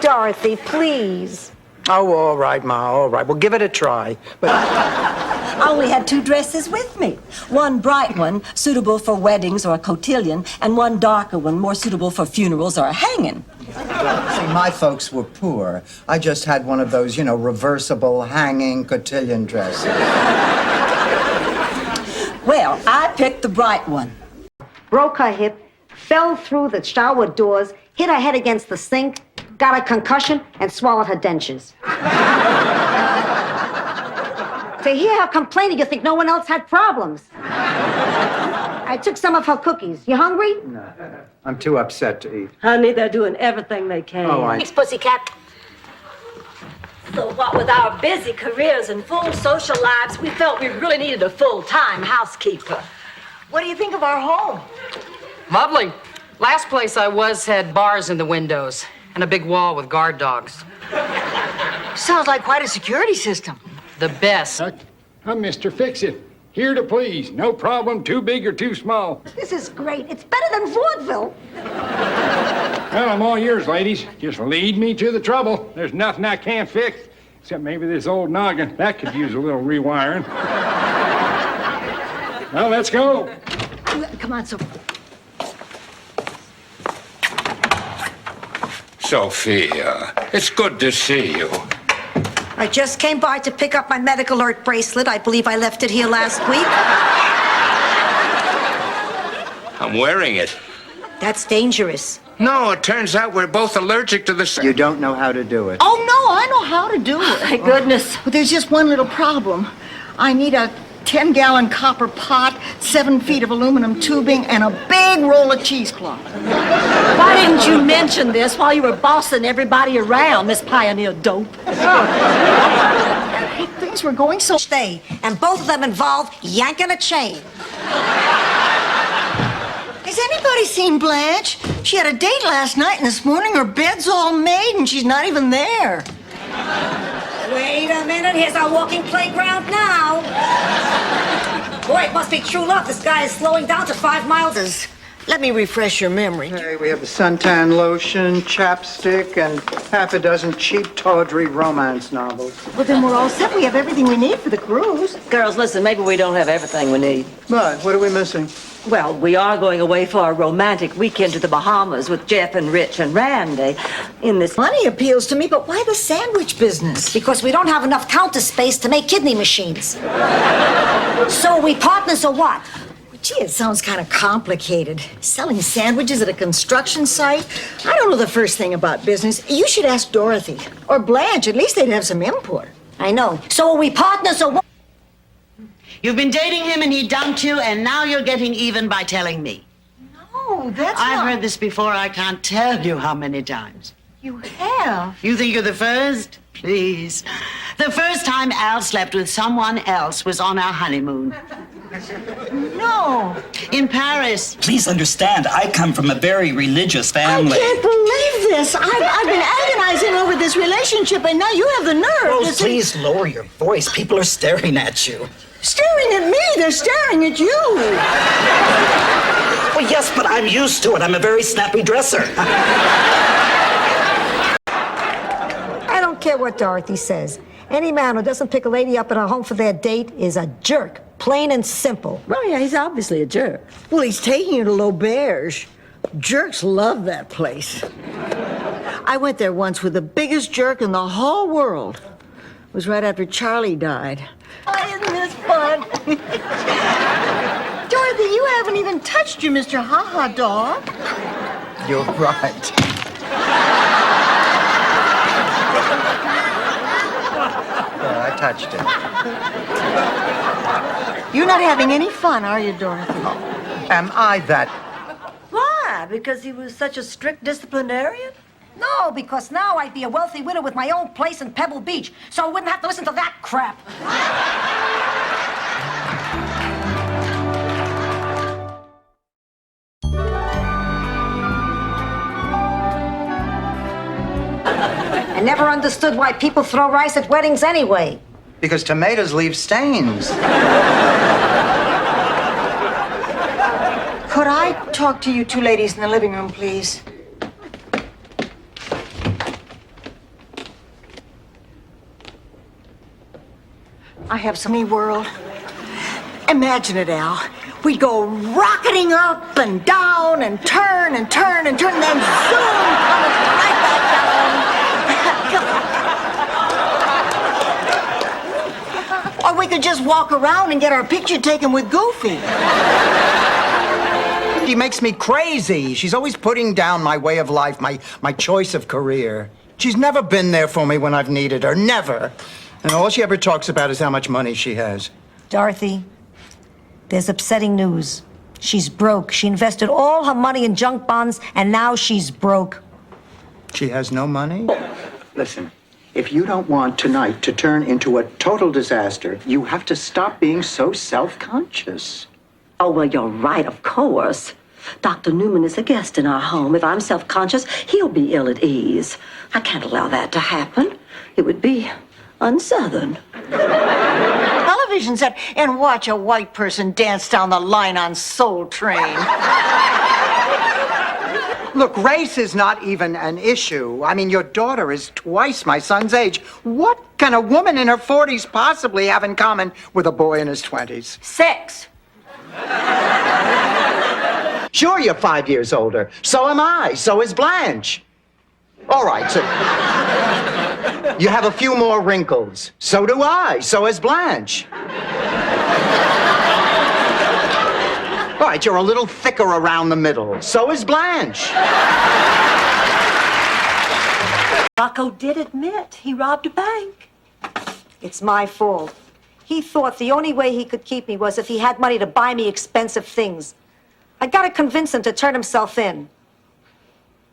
Dorothy, please. Oh, all right, Ma, all right. Well, give it a try. But I only had 2 dresses with me. One bright one, suitable for weddings or a cotillion, and one darker one, more suitable for funerals or a hanging. see, my folks were poor. I just had one of those, reversible hanging cotillion dresses. Well, I picked the bright one. Broke her hip, fell through the shower doors, hit her head against the sink, got a concussion, and swallowed her dentures. To hear her complaining, you think no one else had problems. I took some of her cookies. You hungry? No, I'm too upset to eat. Honey, they're doing everything they can. Oh, Thanks, pussycat. So what with our busy careers and full social lives, we felt we really needed a full-time housekeeper. What do you think of our home? Lovely. Last place I was had bars in the windows and a big wall with guard dogs. Sounds like quite a security system. The best. I'm Mr. Fix-It. Here to please. No problem, too big or too small. This is great. It's better than vaudeville. Well, I'm all yours, ladies. Just lead me to the trouble. There's nothing I can't fix, except maybe this old noggin. That could use a little rewiring. Well, let's go. Come on, Sophie. Sophia, it's good to see you. I just came by to pick up my medical alert bracelet. I believe I left it here last week. I'm wearing it. That's dangerous. No, it turns out we're both allergic to the same. You don't know how to do it. Oh, no, I know how to do it. My goodness. But there's just one little problem. I need a 10-gallon copper pot, 7 feet of aluminum tubing, and a big roll of cheesecloth. Why didn't you mention this while you were bossing everybody around, Miss Pioneer Dope? Things were going so... Stay, and both of them involved yanking a chain. Has anybody seen Blanche? She had a date last night, and this morning her bed's all made, and she's not even there. Wait a minute, here's our walking playground now. Boy, it must be true love. This guy is slowing down to 5 miles. Let me refresh your memory. Hey, we have the suntan lotion, chapstick, and half a dozen cheap, tawdry romance novels. Well, then we're all set. We have everything we need for the cruise. Girls, listen, maybe we don't have everything we need. But what are we missing? Well, we are going away for a romantic weekend to the Bahamas with Jeff and Rich and Randy in this... Money appeals to me, but why the sandwich business? Because we don't have enough counter space to make kidney machines. So we partners or what? Gee, it sounds kind of complicated. Selling sandwiches at a construction site? I don't know the first thing about business. You should ask Dorothy. Or Blanche. At least they'd have some input. I know. So are we partners or what? You've been dating him and he dumped you, and now you're getting even by telling me. No, that's I've heard this before. I can't tell you how many times. You have? You think you're the first? Please. The first time Al slept with someone else was on our honeymoon. No. In Paris. Please understand, I come from a very religious family. I can't believe this. I've been agonizing over this relationship, and now you have the nerve. Rose, please lower your voice. People are staring at you. Staring at me? They're staring at you. Well, yes, but I'm used to it. I'm a very snappy dresser. I don't care what Dorothy says. Any man who doesn't pick a lady up at her home for their date is a jerk. Plain and simple. Well, yeah, he's obviously a jerk. Well, he's taking you to L'Auberge. Jerks love that place. I went there once with the biggest jerk in the whole world. It was right after Charlie died. Oh, isn't this fun? Dorothy, you haven't even touched your Mr. Ha-Ha dog. You're right. Yeah, I touched it. You're not having any fun, are you, Dorothy? Am I that? Why? Because he was such a strict disciplinarian? No, because now I'd be a wealthy widow with my own place in Pebble Beach, so I wouldn't have to listen to that crap. I never understood why people throw rice at weddings anyway. Because tomatoes leave stains. Could I talk to you two ladies in the living room, please? I have some world. Imagine it, Al. We'd go rocketing up and down and turn and turn and turn and then zoom, coming right back down. Or we could just walk around and get our picture taken with Goofy. She makes me crazy. She's always putting down my way of life, my choice of career. She's never been there for me when I've needed her. Never. And all she ever talks about is how much money she has. Dorothy, there's upsetting news. She's broke. She invested all her money in junk bonds, and now she's broke. She has no money? Listen, if you don't want tonight to turn into a total disaster, you have to stop being so self-conscious. Oh, well, you're right, of course. Dr. Newman is a guest in our home. If I'm self-conscious, he'll be ill at ease. I can't allow that to happen. It would be un-Southern. Television set and watch a white person dance down the line on Soul Train. Look, race is not even an issue. I mean, your daughter is twice my son's age. What can a woman in her 40s possibly have in common with a boy in his 20s? Sex. Sure, you're 5 years older. So am I. So is Blanche. All right, so you have a few more wrinkles. So do I. So is Blanche. All right, you're a little thicker around the middle. So is Blanche. Rocco did admit he robbed a bank. It's my fault. He thought the only way he could keep me was if he had money to buy me expensive things. I gotta convince him to turn himself in.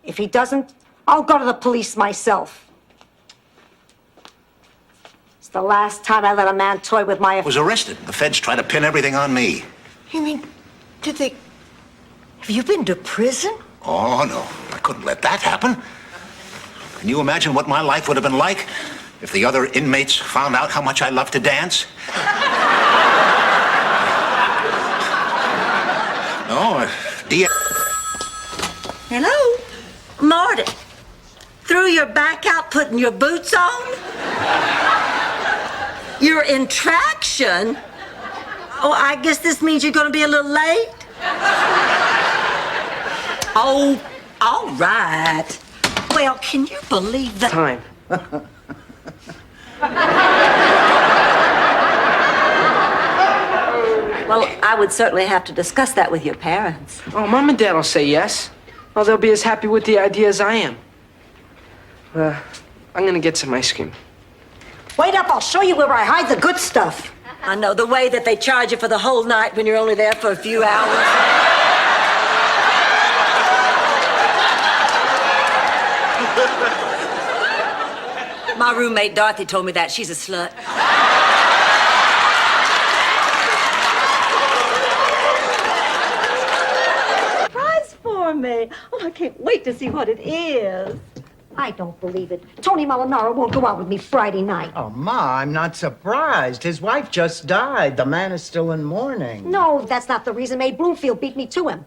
If he doesn't, I'll go to the police myself. It's the last time I let a man toy with my... Was arrested. The feds try to pin everything on me. You mean, did they... Have you been to prison? Oh, no. I couldn't let that happen. Can you imagine what my life would have been like if the other inmates found out how much I love to dance? No, Hello? Marty, threw your back out putting your boots on? You're in traction? Oh, I guess this means you're going to be a little late? Oh, all right. Well, can you believe that? Time. Well, I would certainly have to discuss that with your parents. Oh, Mom and Dad will say yes. Well, they'll be as happy with the idea as I am. I'm gonna get some ice cream. Wait up, I'll show you where I hide the good stuff. I know, the way that they charge you for the whole night when you're only there for a few hours. My roommate Dorothy told me that. She's a slut. Surprise for me. Oh, I can't wait to see what it is. I don't believe it. Tony Molinaro won't go out with me Friday night. Oh, Ma, I'm not surprised. His wife just died. The man is still in mourning. No, that's not the reason Mae Bloomfield beat me to him.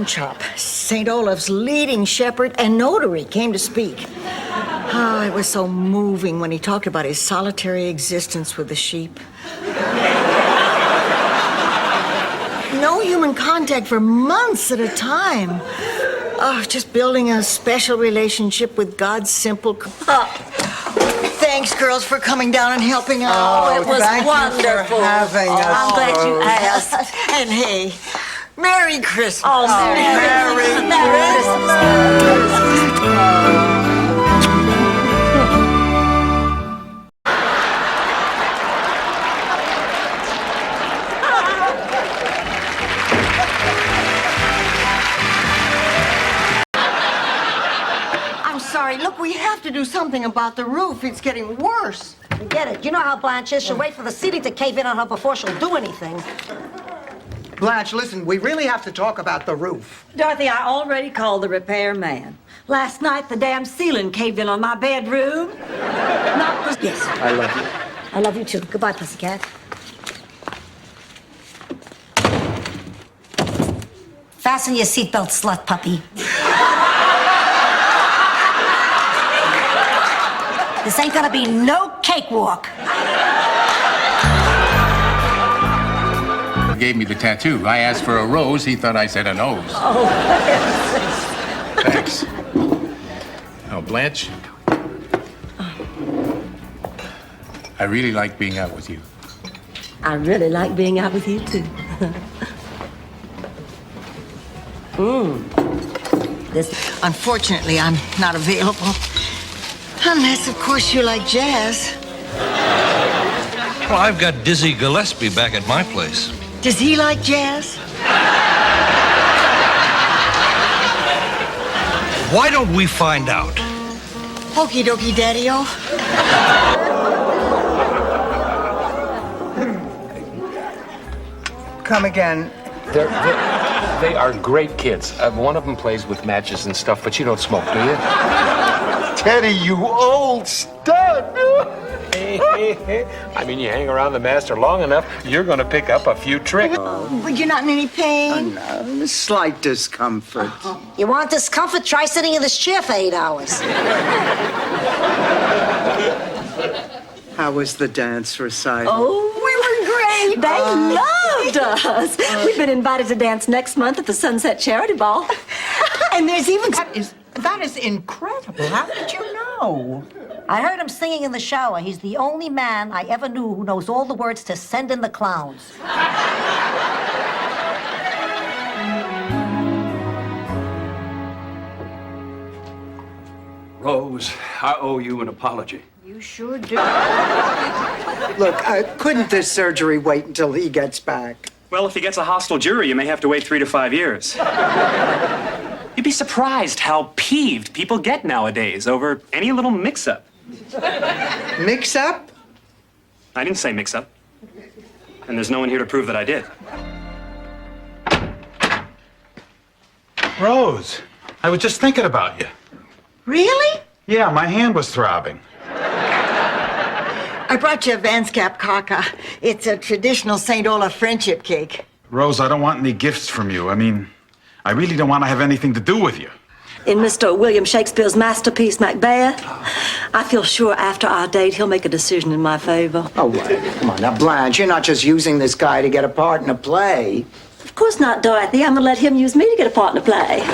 Chop, St. Olaf's leading shepherd and notary, came to speak. Oh, it was so moving when he talked about his solitary existence with the sheep. No human contact for months at a time. Oh, just building a special relationship with God's simple... Thanks, girls, for coming down and helping out. Oh, it was thank wonderful. You for having us. I'm glad you asked. And hey, Merry Christmas. Oh, Merry Christmas. I'm sorry. Look, we have to do something about the roof. It's getting worse. Forget it. You know how Blanche is. She'll wait for the ceiling to cave in on her before she'll do anything. Blanche, listen, we really have to talk about the roof. Dorothy, I already called the repair man. Last night, the damn ceiling caved in on my bedroom. Yes. I love you. I love you too. Goodbye, pussycat. Fasten your seatbelt, slut puppy. This ain't gonna be no cakewalk. Gave me the tattoo. I asked for a rose. He thought I said a nose. Oh, Thanks. Oh, Blanche. I really like being out with you. I really like being out with you, too. Unfortunately, I'm not available. Unless, of course, you like jazz. Well, I've got Dizzy Gillespie back at my place. Does he like jazz? Why don't we find out? Okie dokie, Daddy-o. Come again. They are great kids. One of them plays with matches and stuff, but you don't smoke, do you? Teddy, you old stud! I mean, you hang around the master long enough, you're going to pick up a few tricks. But you're not in any pain? No, slight discomfort. You want discomfort? Try sitting in this chair for 8 hours. How was the dance recital? Oh, we were great. They loved us. We've been invited to dance next month at the Sunset Charity Ball. And there's even... That is incredible. How did you know? I heard him singing in the shower. He's the only man I ever knew who knows all the words to Send in the Clowns. Rose, I owe you an apology. You sure do. Look, couldn't this surgery wait until he gets back? Well, if he gets a hostile jury, you may have to wait 3 to 5 years. You'd be surprised how peeved people get nowadays over any little mix-up. Mix-up? I didn't say mix-up. And there's no one here to prove that I did. Rose, I was just thinking about you. Really? Yeah, my hand was throbbing. I brought you a Vanskap kaka. It's a traditional St. Olaf friendship cake. Rose, I don't want any gifts from you. I mean, I really don't want to have anything to do with you. In Mr. William Shakespeare's masterpiece, Macbeth, I feel sure after our date he'll make a decision in my favor. Oh, wait. Come on. Now, Blanche, you're not just using this guy to get a part in a play. Of course not, Dorothy. I'm gonna let him use me to get a part in a play.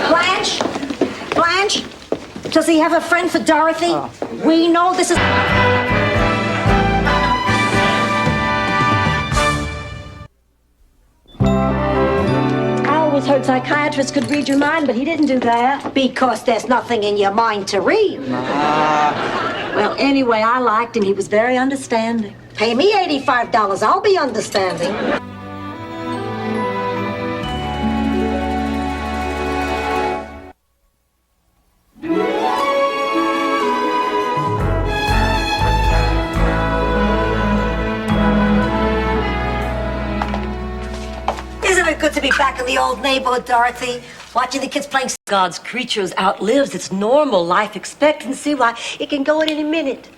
Blanche? Blanche? Does he have a friend for Dorothy? Oh. We know this is... I always heard psychiatrists could read your mind, but he didn't do that. Because there's nothing in your mind to read. Well, anyway, I liked him. He was very understanding. Pay me $85. I'll be understanding. Isn't it good to be back in the old neighborhood, Dorothy? Watching the kids playing... God's creatures outlives its normal life expectancy. Why, it can go at any minute.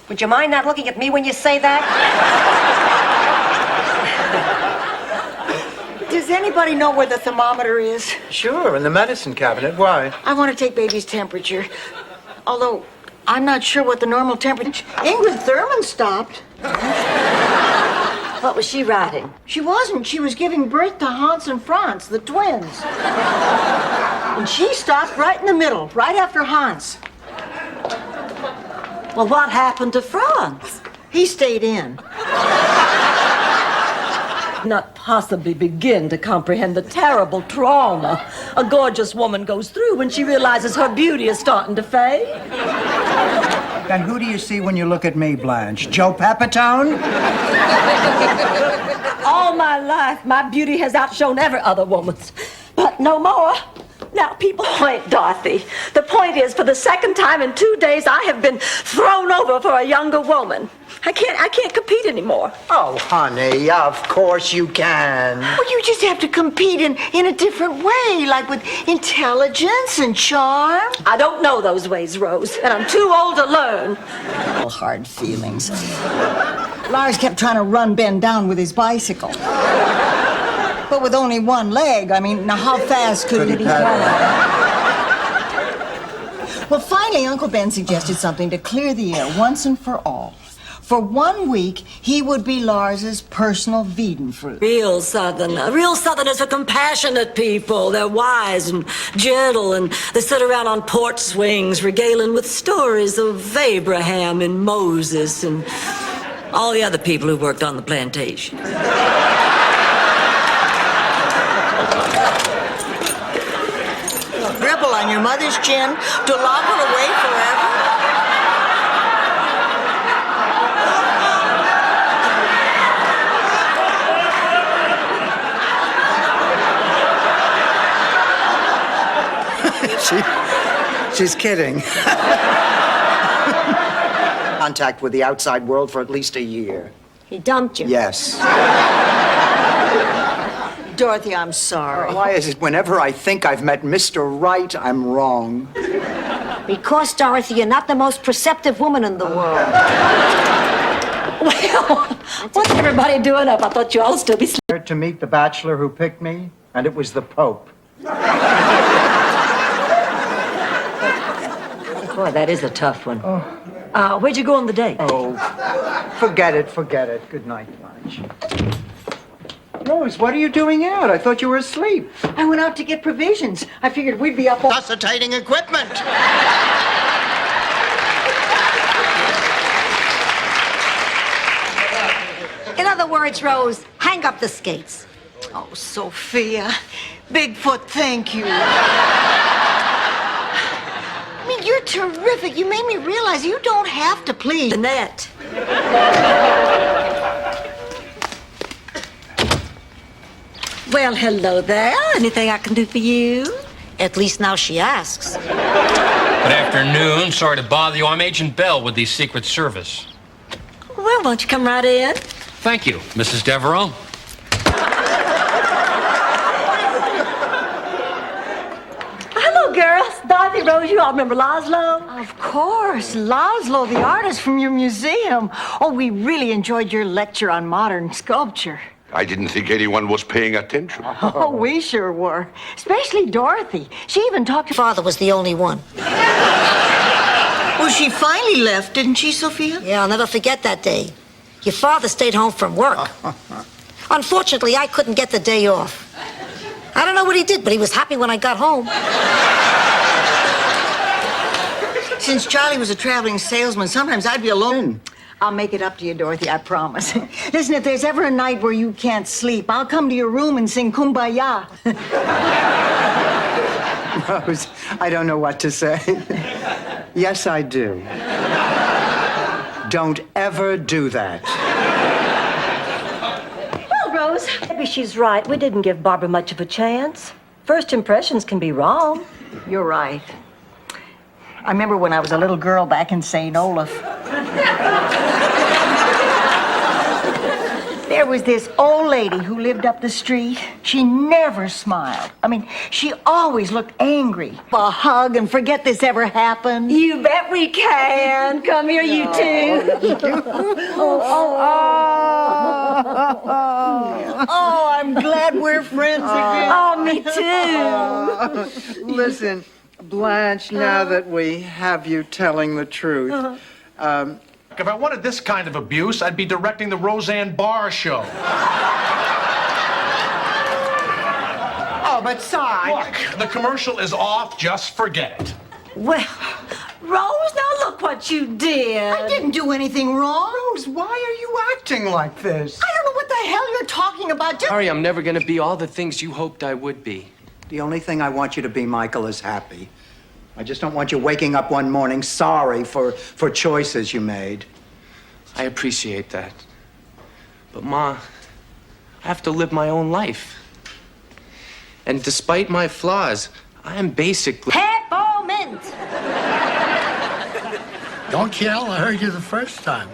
Would you mind not looking at me when you say that? Does anybody know where the thermometer is? Sure, in the medicine cabinet. Why? I want to take baby's temperature. Although, I'm not sure what the normal temperature... Ingrid Thurman stopped. What was she writing? She wasn't. She was giving birth to Hans and Franz, the twins. And she stopped right in the middle, right after Hans. Well, what happened to Franz? He stayed in. Not possibly begin to comprehend the terrible trauma a gorgeous woman goes through when she realizes her beauty is starting to fade. And who do you see when you look at me, Blanche? Joe Pepitone? All my life, my beauty has outshone every other woman's. But no more. Now, people point, Dorothy. The point is, for the second time in 2 days, I have been thrown over for a younger woman. I can't compete anymore. Oh, honey, of course you can. Well, you just have to compete in a different way, like with intelligence and charm. I don't know those ways, Rose, and I'm too old to learn. Hard feelings. Lars kept trying to run Ben down with his bicycle. But with only one leg, I mean, now how fast could he run? Well, finally, Uncle Ben suggested something to clear the air once and for all. For 1 week, he would be Lars's personal Wiedenfruit. Real Southerners are compassionate people. They're wise and gentle, and they sit around on porch swings regaling with stories of Abraham and Moses and all the other people who worked on the plantation. Dribble on your mother's chin to lock her away forever. She's kidding. Contact with the outside world for at least a year. He dumped you. Yes. Dorothy, I'm sorry. Why is it whenever I think I've met Mr. Right, I'm wrong? Because, Dorothy, you're not the most perceptive woman in the world. Well, what's everybody doing up? I thought you all still be sleeping. To meet the bachelor who picked me, and it was the Pope. Boy, that is a tough one. Where'd you go on the date? Oh, forget it. Good night, Blanche. Rose, what are you doing out? I thought you were asleep. I went out to get provisions. I figured we'd be up all... Resuscitating equipment. words, Rose. Hang up the skates. Oh, Sophia. Bigfoot, thank you. I mean, you're terrific. You made me realize you don't have to please. Annette. Well, hello there. Anything I can do for you? At least now she asks. Good afternoon. Sorry to bother you. I'm Agent Bell with the Secret Service. Well, won't you come right in? Thank you, Mrs. Devereaux. Hello, girls. Dorothy, Rose, you all remember Laszlo? Of course, Laszlo, the artist from your museum. Oh, we really enjoyed your lecture on modern sculpture. I didn't think anyone was paying attention. Oh, we sure were. Especially Dorothy. She even talked to... Father was the only one. Well, she finally left, didn't she, Sophia? Yeah, I'll never forget that day. Your father stayed home from work. Unfortunately, I couldn't get the day off. I don't know what he did, but he was happy when I got home. Since Charlie was a traveling salesman, sometimes I'd be alone. I'll make it up to you, Dorothy, I promise. Listen, if there's ever a night where you can't sleep, I'll come to your room and sing Kumbaya. Rose, I don't know what to say. Yes, I do. Don't ever do that. Well, Rose, maybe she's right. We didn't give Barbara much of a chance. First impressions can be wrong. You're right. I remember when I was a little girl back in St. Olaf. There was this old lady who lived up the street. She never smiled. I mean, she always looked angry. A hug and forget this ever happened. You bet we can. Come here, you two. Oh, I'm glad we're friends again. Oh, me too. Listen, Blanche, now that we have you telling the truth, If I wanted this kind of abuse, I'd be directing the Roseanne Barr show. Oh, but Si... Look, the commercial is off. Just forget it. Well, Rose, now look what you did. I didn't do anything wrong. Rose, why are you acting like this? I don't know what the hell you're talking about. Sorry, I'm never gonna be all the things you hoped I would be. The only thing I want you to be, Michael, is happy. I just don't want you waking up one morning sorry for choices you made. I appreciate that. But, Ma, I have to live my own life. And despite my flaws, I am basically... Peppermint! Don't yell. I heard you the first time.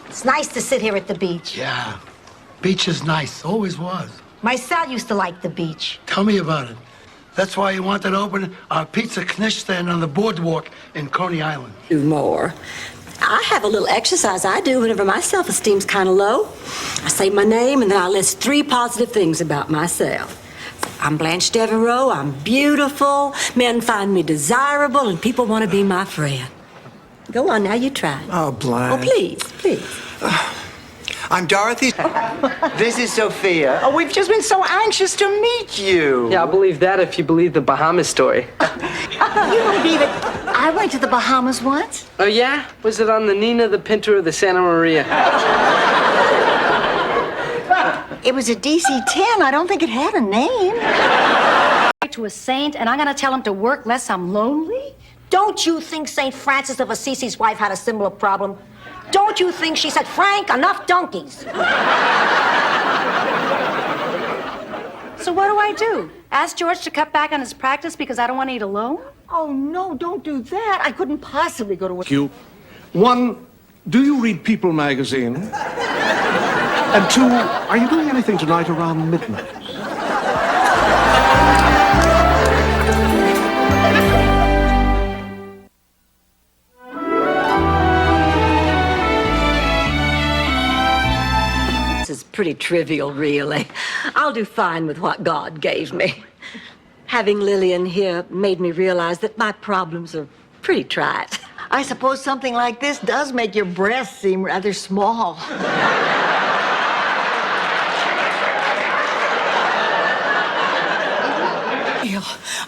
It's nice to sit here at the beach. Yeah. Beach is nice. Always was. My Sal used to like the beach. Tell me about it. That's why you wanted to open our pizza knish stand on the boardwalk in Coney Island. Do more. I have a little exercise I do whenever my self-esteem's kind of low. I say my name and then I list 3 positive things about myself. I'm Blanche Devereaux, I'm beautiful, men find me desirable, and people want to be my friend. Go on now, you try. Oh, Blanche. Oh, please, please. I'm Dorothy. This is Sophia. Oh, we've just been so anxious to meet you. Yeah, I'll believe that if you believe the Bahamas story. You believe it? I went to the Bahamas once. Oh, yeah? Was it on the Nina, the Pinta, or the Santa Maria? It was a DC-10. I don't think it had a name. To a saint, and I'm gonna tell him to work less I'm lonely? Don't you think St. Francis of Assisi's wife had a similar problem? Don't you think she said, Frank, enough donkeys? So what do? Ask George to cut back on his practice because I don't want to eat alone? Oh, no, don't do that. I couldn't possibly go to work. You. 1, do you read People magazine? And 2, are you doing anything tonight around midnight? This is pretty trivial, really. I'll do fine with what God gave me. Having Lillian here made me realize that my problems are pretty trite. I suppose something like this does make your breasts seem rather small.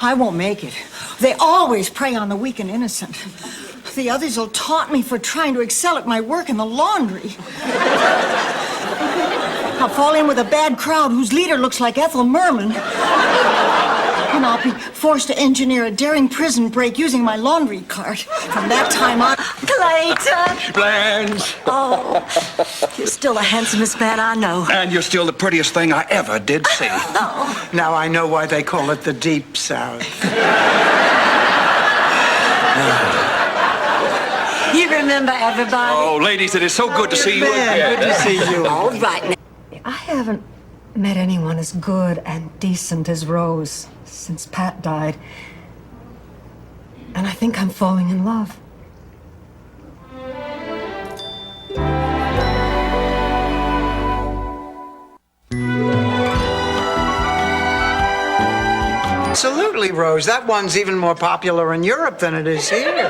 I won't make it. They always prey on the weak and innocent. The others will taunt me for trying to excel at my work in the laundry. I'll fall in with a bad crowd whose leader looks like Ethel Merman. And I'll be forced to engineer a daring prison break using my laundry cart. From that time on... Clayton! Blanche! Oh, you're still the handsomest man I know. And you're still the prettiest thing I ever did see. Oh. Now I know why they call it the Deep South. You remember everybody? Oh, ladies, it is so good to see you again. Good to see you. All right now. I haven't met anyone as good and decent as Rose since Pat died. And I think I'm falling in love. Absolutely, Rose. That one's even more popular in Europe than it is here.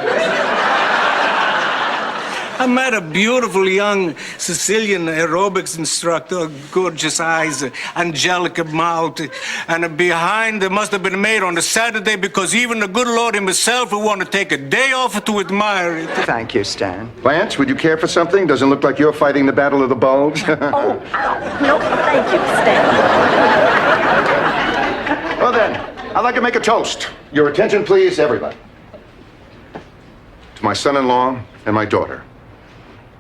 I met a beautiful young Sicilian aerobics instructor, gorgeous eyes, angelic mouth, and behind there must have been made on a Saturday because even the good Lord himself would want to take a day off to admire it. Thank you, Stan. Blanche, would you care for something? Doesn't look like you're fighting the battle of the bulge. Oh, ow. No, thank you, Stan. Well then, I'd like to make a toast. Your attention, please, everybody. To my son-in-law and my daughter.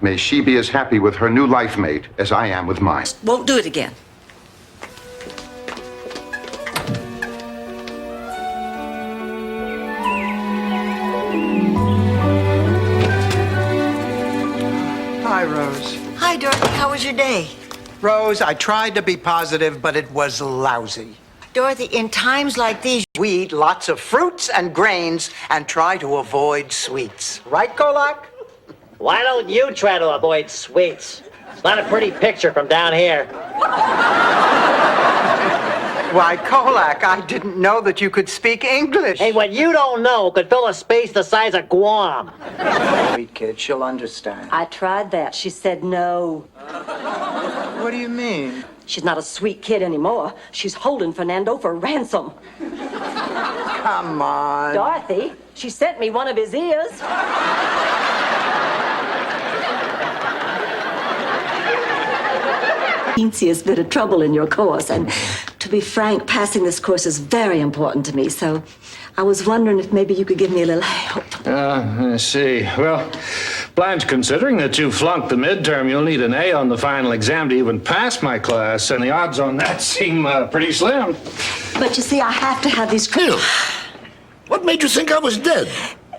May she be as happy with her new life mate as I am with mine. Won't do it again. Hi, Rose. Hi, Dorothy. How was your day? Rose, I tried to be positive, but it was lousy. Dorothy, in times like these... We eat lots of fruits and grains and try to avoid sweets. Right, Kolak? Why don't you try to avoid sweets? It's not a pretty picture from down here. Why, Kolak, I didn't know that you could speak English. Hey, what you don't know could fill a space the size of Guam. Sweet kid, she'll understand. I tried that. She said no. What do you mean? She's not a sweet kid anymore. She's holding Fernando for ransom. Come on. Dorothy, she sent me one of his ears. Teeniest bit of trouble in your course, and to be frank, passing this course is very important to me, so I was wondering if maybe you could give me a little help. I see. Well, Blanche, considering that you flunked the midterm, you'll need an A on the final exam to even pass my class, and the odds on that seem pretty slim. But you see, I have to have these... What made you think I was dead?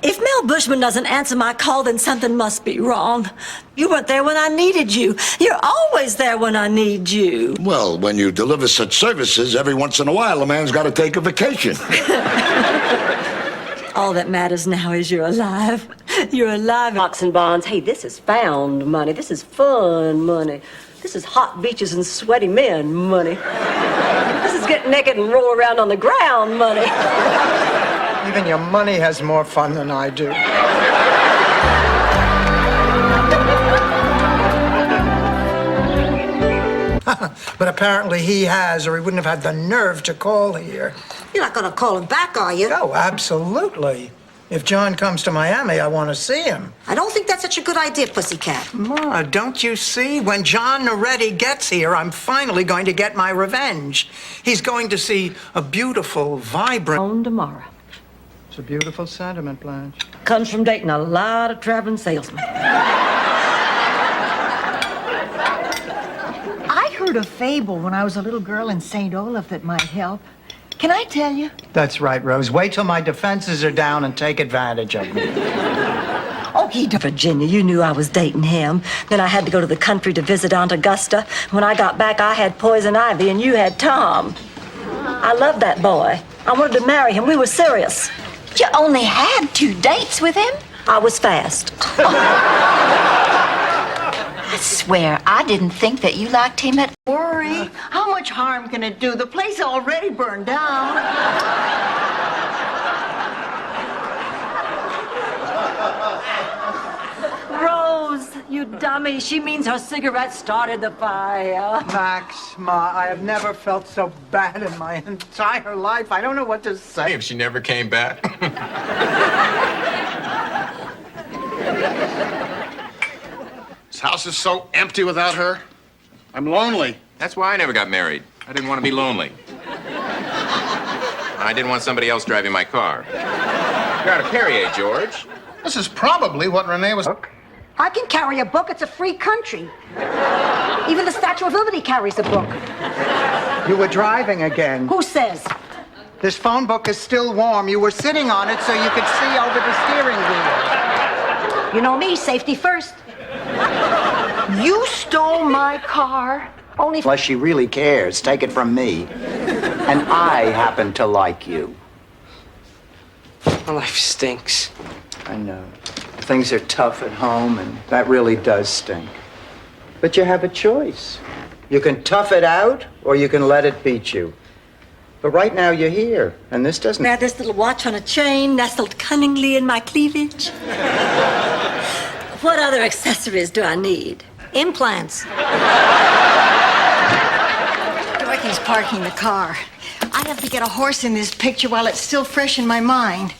If Mel Bushman doesn't answer my call, then something must be wrong. You weren't there when I needed you. You're always there when I need you. Well, when you deliver such services, every once in a while, a man's got to take a vacation. All that matters now is you're alive. You're alive. Stocks and bonds. Hey, this is found money. This is fun money. This is hot beaches and sweaty men money. This is get naked and roll around on the ground money. Even your money has more fun than I do. But apparently he has, or he wouldn't have had the nerve to call here. You're not going to call him back, are you? Oh, absolutely. If John comes to Miami, I want to see him. I don't think that's such a good idea, Pussycat. Ma, don't you see? When John Noretti gets here, I'm finally going to get my revenge. He's going to see a beautiful, vibrant... On tomorrow. It's a beautiful sentiment, Blanche. Comes from dating a lot of traveling salesmen. I heard a fable when I was a little girl in St. Olaf that might help. Can I tell you? That's right, Rose. Wait till my defenses are down and take advantage of me. Oh, Virginia, you knew I was dating him. Then I had to go to the country to visit Aunt Augusta. When I got back, I had Poison Ivy and you had Tom. I loved that boy. I wanted to marry him. We were serious. You only had 2 dates with him? I was fast. I swear, I didn't think that you liked him at... Worry. How much harm can it do? The place already burned down. Rose, you dummy. She means her cigarette started the fire. Max, Ma, I have never felt so bad in my entire life. I don't know what to say. If she never came back. house is so empty without her. I'm lonely. That's why I never got married. I didn't want to be lonely. I didn't want somebody else driving my car. You're out of Perrier, George. This is probably what Renee was... I can carry a book. It's a free country. Even the Statue of Liberty carries a book. You were driving again. Who says? This phone book is still warm. You were sitting on it so you could see over the steering wheel. You know me, safety first. You stole my car? Only Unless she really cares, take it from me. And I happen to like you. My life stinks. I know. Things are tough at home, and that really does stink. But you have a choice. You can tough it out, or you can let it beat you. But right now you're here, and this doesn't... Now, this little watch on a chain nestled cunningly in my cleavage. What other accessories do I need? Implants. Dorothy's parking the car. I have to get a horse in this picture while it's still fresh in my mind.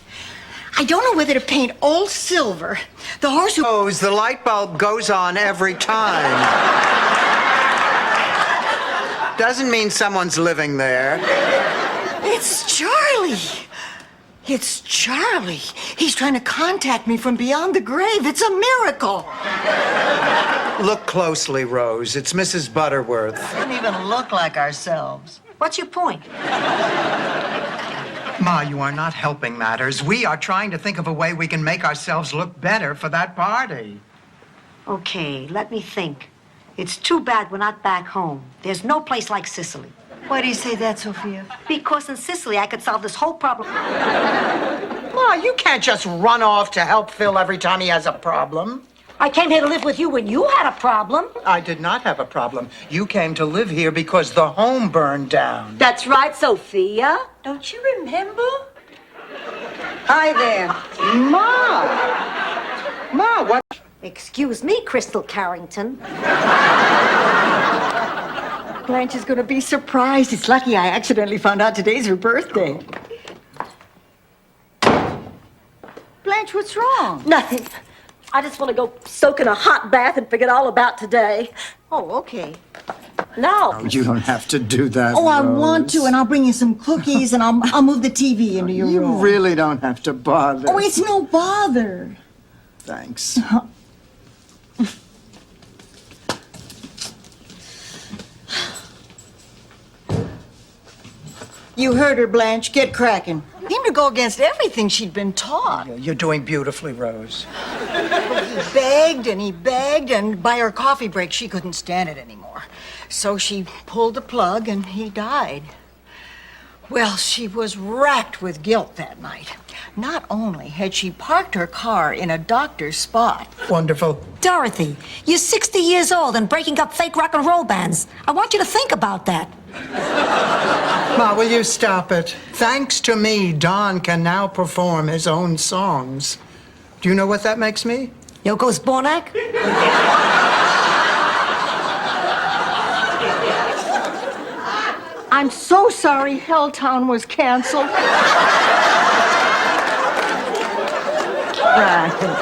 I don't know whether to paint all silver. The horse who... Oh, the light bulb goes on every time. Doesn't mean someone's living there. It's Charlie. It's Charlie. He's trying to contact me from beyond the grave. It's a miracle. Look closely, Rose. It's Mrs. Butterworth. We don't even look like ourselves. What's your point? Ma, you are not helping matters. We are trying to think of a way we can make ourselves look better for that party. Okay, let me think. It's too bad we're not back home. There's no place like Sicily. Why do you say that, Sophia? Because in Sicily, I could solve this whole problem. Ma, you can't just run off to help Phil every time he has a problem. I came here to live with you when you had a problem. I did not have a problem. You came to live here because the home burned down. That's right, Sophia. Don't you remember? Hi there. Ma, what? Excuse me, Crystal Carrington. Blanche is going to be surprised. It's lucky I accidentally found out today's her birthday. Blanche, what's wrong? Nothing. I just want to go soak in a hot bath and forget all about today. Oh, okay. No. You don't have to do that. Oh, I Rose. want to, and I'll bring you some cookies, and I'll move the TV into your room. You really don't have to bother. Oh, it's no bother. Thanks. You heard her, Blanche. Get cracking. Seemed to go against everything she'd been taught. You're doing beautifully, Rose. He begged, and by her coffee break, she couldn't stand it anymore. So she pulled the plug, and he died. Well, she was racked with guilt that night. Not only had she parked her car in a doctor's spot. Wonderful. Dorothy, you're 60 years old and breaking up fake rock and roll bands. I want you to think about that. Ma, will you stop it? Thanks to me, Don can now perform his own songs. Do you know what that makes me? Yoko's Bornak? I'm so sorry Helltown was canceled.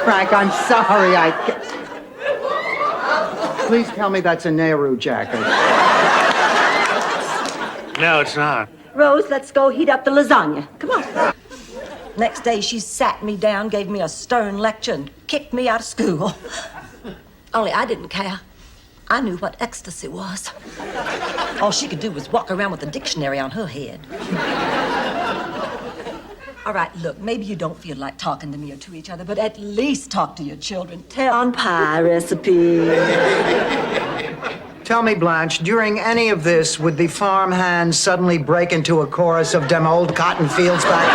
Frank, I'm sorry. Please tell me that's a Nehru jacket. No, it's not. Rose, let's go heat up the lasagna. Come on. Next day, she sat me down, gave me a stern lecture, and kicked me out of school. Only I didn't care. I knew what ecstasy was. All she could do was walk around with a dictionary on her head. All right, look, maybe you don't feel like talking to me or to each other, but at least talk to your children. Tell on pie recipe. Tell me, Blanche, during any of this, would the farm hands suddenly break into a chorus of dem old cotton fields back?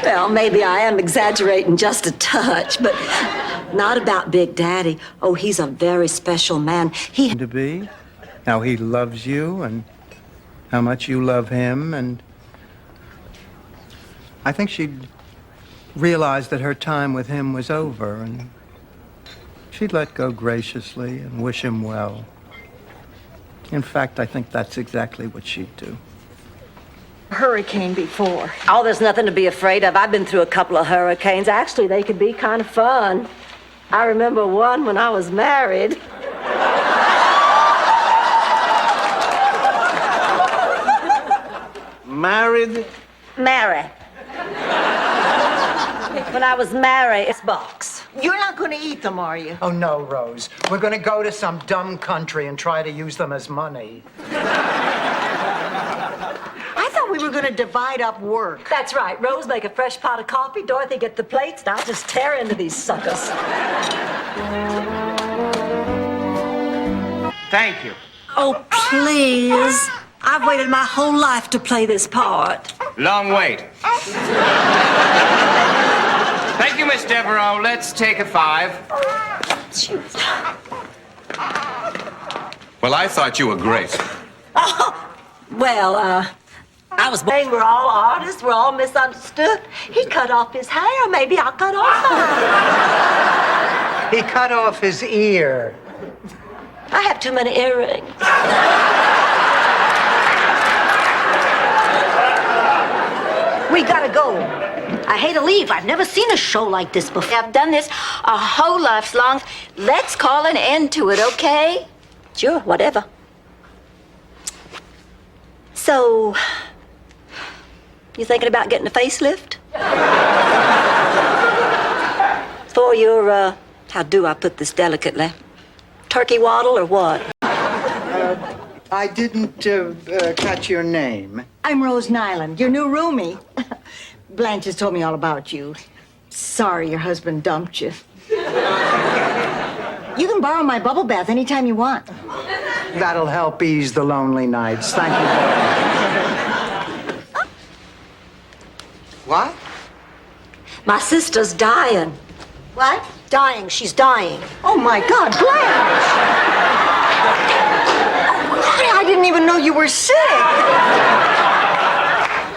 Well, maybe I am exaggerating just a touch, but not about Big Daddy. Oh, he's a very special man. He To be, how he loves you and how much you love him, and I think she'd realize that her time with him was over, and she'd let go graciously and wish him well. In fact, I think that's exactly what she'd do. Hurricane before. Oh, there's nothing to be afraid of. I've been through a couple of hurricanes. Actually, they could be kind of fun. I remember one when I was married. Married? Mary. When I was married, it's box. You're not going to eat them, are you? Oh, no, Rose. We're going to go to some dumb country and try to use them as money. I thought we were going to divide up work. That's right. Rose make a fresh pot of coffee, Dorothy get the plates, and I'll just tear into these suckers. Thank you. Oh, please. I've waited my whole life to play this part. Long wait. Thank you, Miss Devereaux. Let's take a 5. Well, I thought you were great. Well, I was saying we're all artists, we're all misunderstood. He cut off his hair, maybe I'll cut off mine. He cut off his ear. I have too many earrings. We gotta go. I hate to leave. I've never seen a show like this before. I've done this our whole lives long. Let's call an end to it, okay? Sure, whatever. So, you thinking about getting a facelift? For your, how do I put this delicately? Turkey waddle or what? I didn't catch your name. I'm Rose Nyland, your new roomie. Blanche has told me all about you. Sorry your husband dumped you. You can borrow my bubble bath anytime you want. That'll help ease the lonely nights. Thank you. What? My sister's dying. What? Dying. She's dying. Oh, my God, Blanche! I didn't even know you were sick.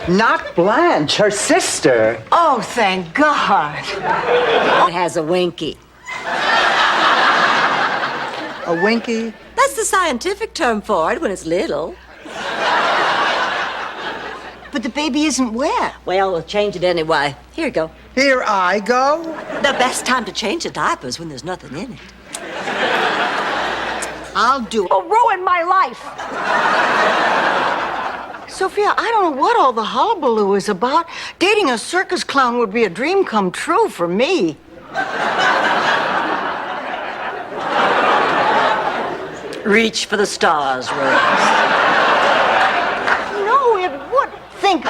Not Blanche, her sister. Oh, thank God. It has a winky. A winky? That's the scientific term for it when it's little. But the baby isn't wet. Well, we'll change it anyway. Here you go. Here I go. The best time to change the diapers when there's nothing in it. I'll do it. It'll ruin my life. Sophia, I don't know what all the hullabaloo is about. Dating a circus clown would be a dream come true for me. Reach for the stars, Rose. No, it would. Think.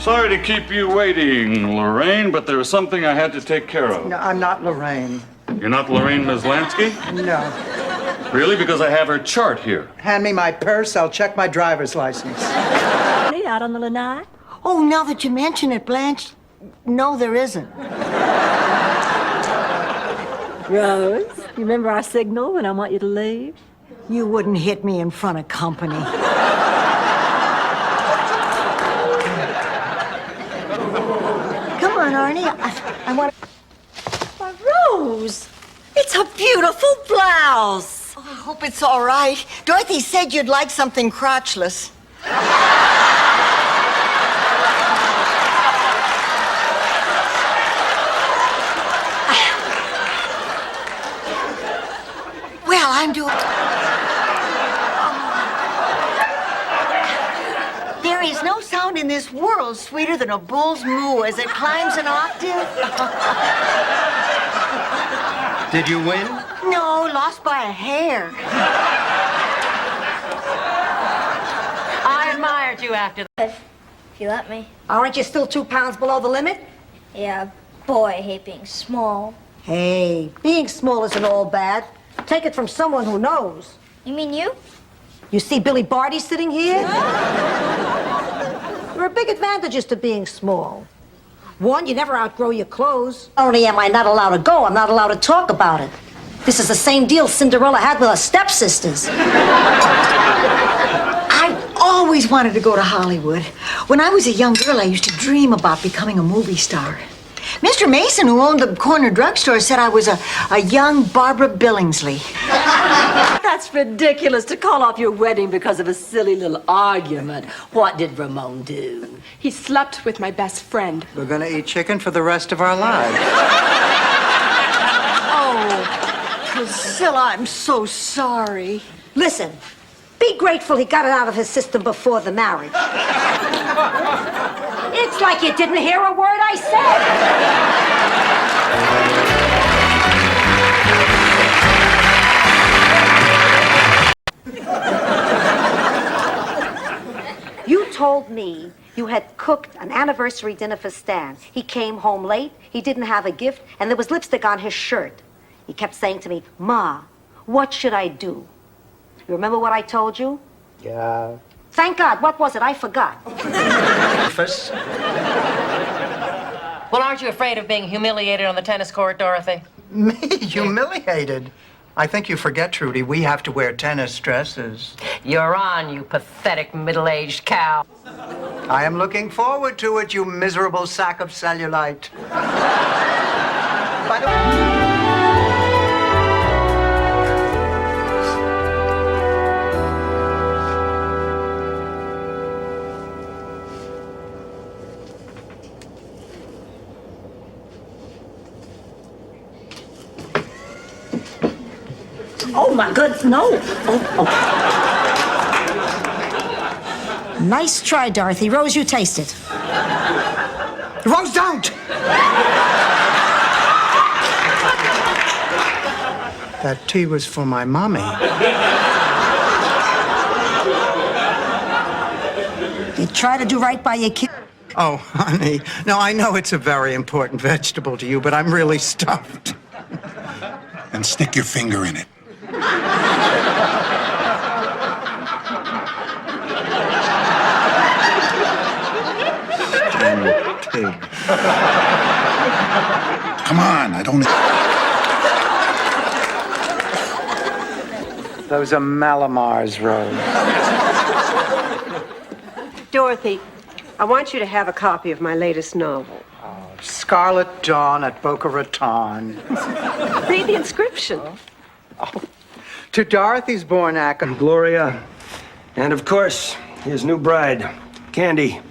Sorry to keep you waiting, Lorraine, but there was something I had to take care of. No, I'm not Lorraine. You're not Lorraine Maslansky? No. Really? Because I have her chart here. Hand me my purse. I'll check my driver's license. Out on the lanai? Oh, now that you mention it, Blanche, no, there isn't. Rose, you remember our signal when I want you to leave? You wouldn't hit me in front of company. Come on, Arnie. I want to... Why, Rose, it's a beautiful blouse. Oh, I hope it's all right. Dorothy said you'd like something crotchless. Well, I'm doing... There is no sound in this world sweeter than a bull's moo as it climbs an octave. Did you win? No, lost by a hair. I admired you after that. If you let me. Aren't you still 2 pounds below the limit? Yeah, boy, I hate being small. Hey, being small isn't all bad. Take it from someone who knows. You mean you? You see Billy Barty sitting here? There are big advantages to being small. One, you never outgrow your clothes. Not only am I not allowed to go, I'm not allowed to talk about it. This is the same deal Cinderella had with her stepsisters. I always wanted to go to Hollywood. When I was a young girl, I used to dream about becoming a movie star. Mr. Mason, who owned the corner drugstore, said I was a young Barbara Billingsley. That's ridiculous to call off your wedding because of a silly little argument. What did Ramon do? He slept with my best friend. We're going to eat chicken for the rest of our lives. Oh, Priscilla, I'm so sorry. Listen, be grateful he got it out of his system before the marriage. It's like you didn't hear a word I said. You told me you had cooked an anniversary dinner for Stan. He came home late, he didn't have a gift, and there was lipstick on his shirt. He kept saying to me, Ma, what should I do? You remember what I told you? Yeah. Thank God. What was it? I forgot. Well, aren't you afraid of being humiliated on the tennis court, Dorothy? Me? Humiliated? I think you forget, Trudy, we have to wear tennis dresses. You're on, you pathetic middle-aged cow. I am looking forward to it, you miserable sack of cellulite. By the way... Oh, my goodness, no. Nice try, Dorothy. Rose, you taste it. Rose, don't! That tea was for my mommy. You try to do right by your kid. Oh, honey. No, I know it's a very important vegetable to you, but I'm really stuffed. And stick your finger in it. Pig. Come on, I don't... Those are Malamars, Rose. Dorothy, I want you to have a copy of my latest novel. Scarlet Dawn at Boca Raton. Read the inscription. To Dorothy's Bornak. And Gloria. And of course, his new bride, Candy.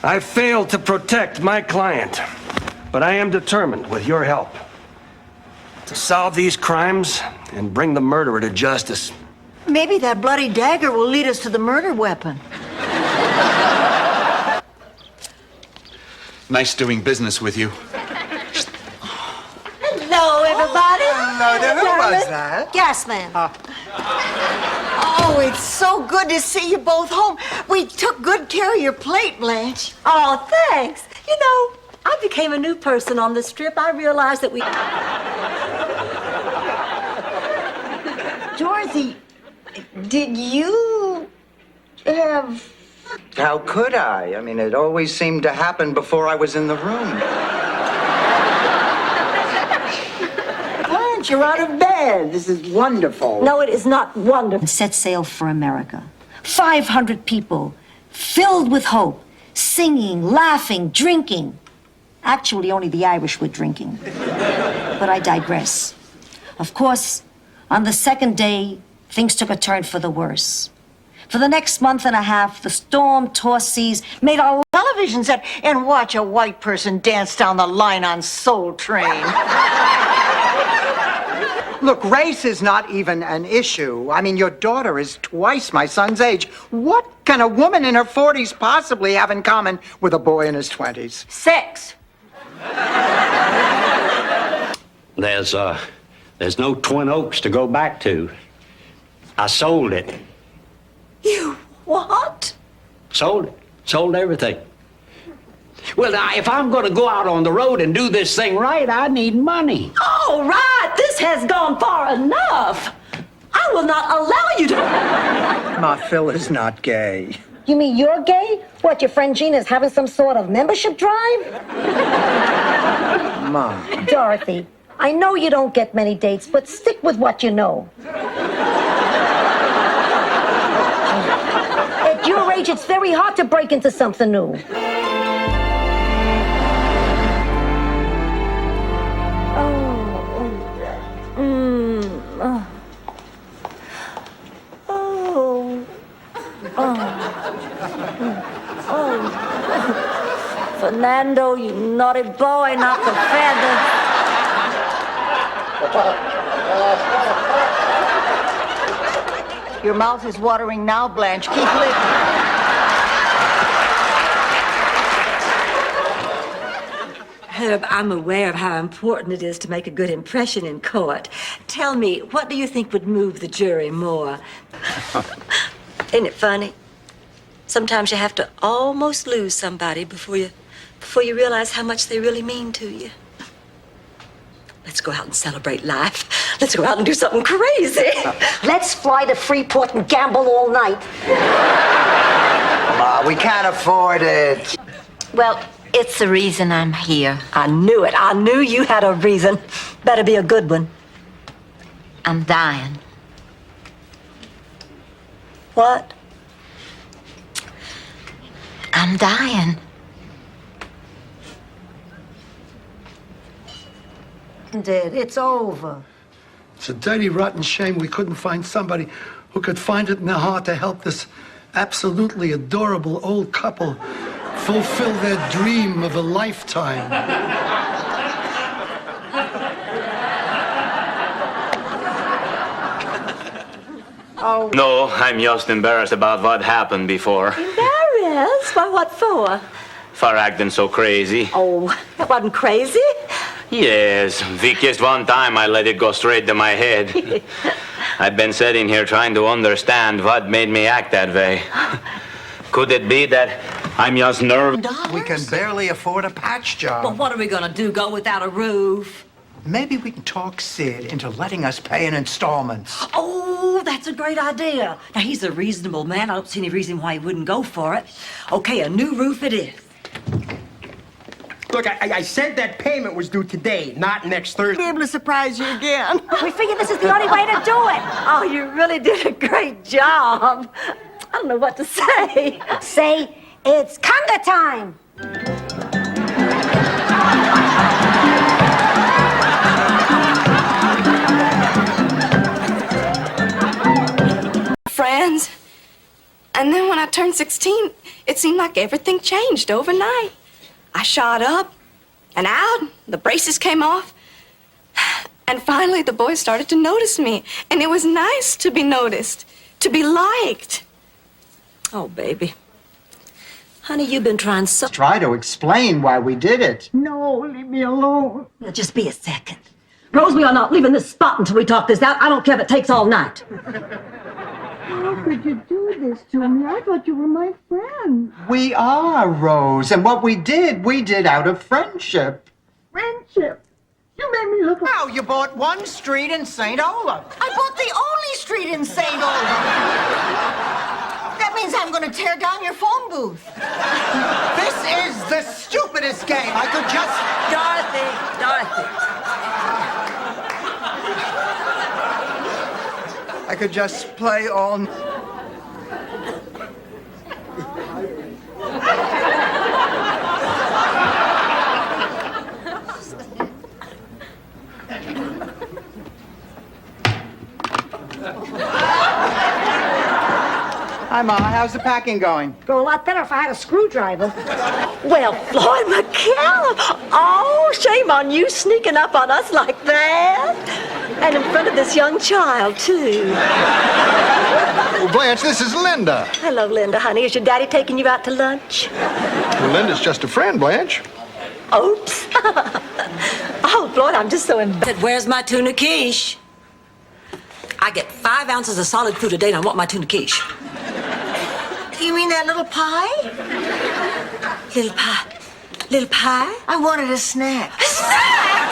I failed to protect my client, but I am determined, with your help, to solve these crimes and bring the murderer to justice. Maybe that bloody dagger will lead us to the murder weapon. Nice doing business with you. Hello, everybody. Hello there. Who was that? Gasman. Oh, it's so good to see you both home. We took good care of your plate, Blanche. Oh, thanks. You know, I became a new person on this trip. I realized that we... Dorothy, did you have... How could I? I mean, it always seemed to happen before I was in the room. Blanche, you're out of bed. This is wonderful. No, it is not wonderful. Set sail for America. 500 people, filled with hope, singing, laughing, drinking. Actually, only the Irish were drinking. But I digress. Of course, on the second day, things took a turn for the worse. For the next month and a half, the storm-tossed seas made our television set and watch a white person dance down the line on Soul Train. Look, race is not even an issue. I mean, your daughter is twice my son's age. What can a woman in her 40s possibly have in common with a boy in his 20s? sex. There's no Twin Oaks to go back to. I sold it. You what? Sold it. Sold everything. Well, now, if I'm going to go out on the road and do this thing right, I need money. All right, this has gone far enough. I will not allow you to... Ma, Phil is not gay. You mean you're gay? What, your friend Gina's having some sort of membership drive? Ma. Dorothy, I know you don't get many dates, but stick with what you know. At your age, it's very hard to break into something new. Fernando, you naughty boy, not the feather. Your mouth is watering now, Blanche. Keep licking. Herb, I'm aware of how important it is to make a good impression in court. Tell me, what do you think would move the jury more? Ain't it funny? Sometimes you have to almost lose somebody before you realize how much they really mean to you. Let's go out and celebrate life. Let's go out and do something crazy. Let's fly to Freeport and gamble all night. Ma, we can't afford it. Well, it's the reason I'm here. I knew it. I knew you had a reason. Better be a good one. I'm dying. What? I'm dying. It's over. It's a dirty, rotten shame we couldn't find somebody who could find it in their heart to help this absolutely adorable old couple fulfill their dream of a lifetime. Oh. No, I'm just embarrassed about what happened before. Embarrassed? Why, what for? For acting so crazy. Oh, that wasn't crazy. Yes, we kissed one time, I let it go straight to my head. I've been sitting here trying to understand what made me act that way. Could it be that I'm just nervous? We can barely afford a patch job. Well, what are we gonna do, go without a roof? Maybe we can talk Sid into letting us pay in installments. Oh, that's a great idea. Now, he's a reasonable man. I don't see any reason why he wouldn't go for it. Okay, a new roof it is. Look, I said that payment was due today, not next Thursday. Be able to surprise you again. We figured this is the only way to do it. Oh, you really did a great job. I don't know what to say. Say, it's conga time. Friends. And then when I turned 16, it seemed like everything changed overnight. I shot up and out, the braces came off, and finally the boys started to notice me, and it was nice to be noticed, to be liked. Oh, baby. Honey, you've been trying so... Try to explain why we did it. No, leave me alone. Now, just be a second. Rose, we are not leaving this spot until we talk this out. I don't care if it takes all night. How could you do this to me? I thought you were my friend. We are, Rose, and what we did out of friendship. Friendship? You made me look... Now, you bought one street in St. Olaf. I bought the only street in St. Olaf. That means I'm going to tear down your phone booth. This is the stupidest game. I could just... Dorothy. I could just play on. Hi, Ma. How's the packing going? Go a lot better if I had a screwdriver. Well, Floyd McCallum. Oh, shame on you sneaking up on us like that. And in front of this young child, too. Oh, Blanche, this is Linda. Hello, Linda, honey. Is your daddy taking you out to lunch? Well, Linda's just a friend, Blanche. Oops. Oh, Floyd, I'm just so embarrassed. Where's my tuna quiche? I get 5 ounces of solid food a day, and I want my tuna quiche. You mean that little pie? Little pie? Little pie? I wanted a snack. A snack?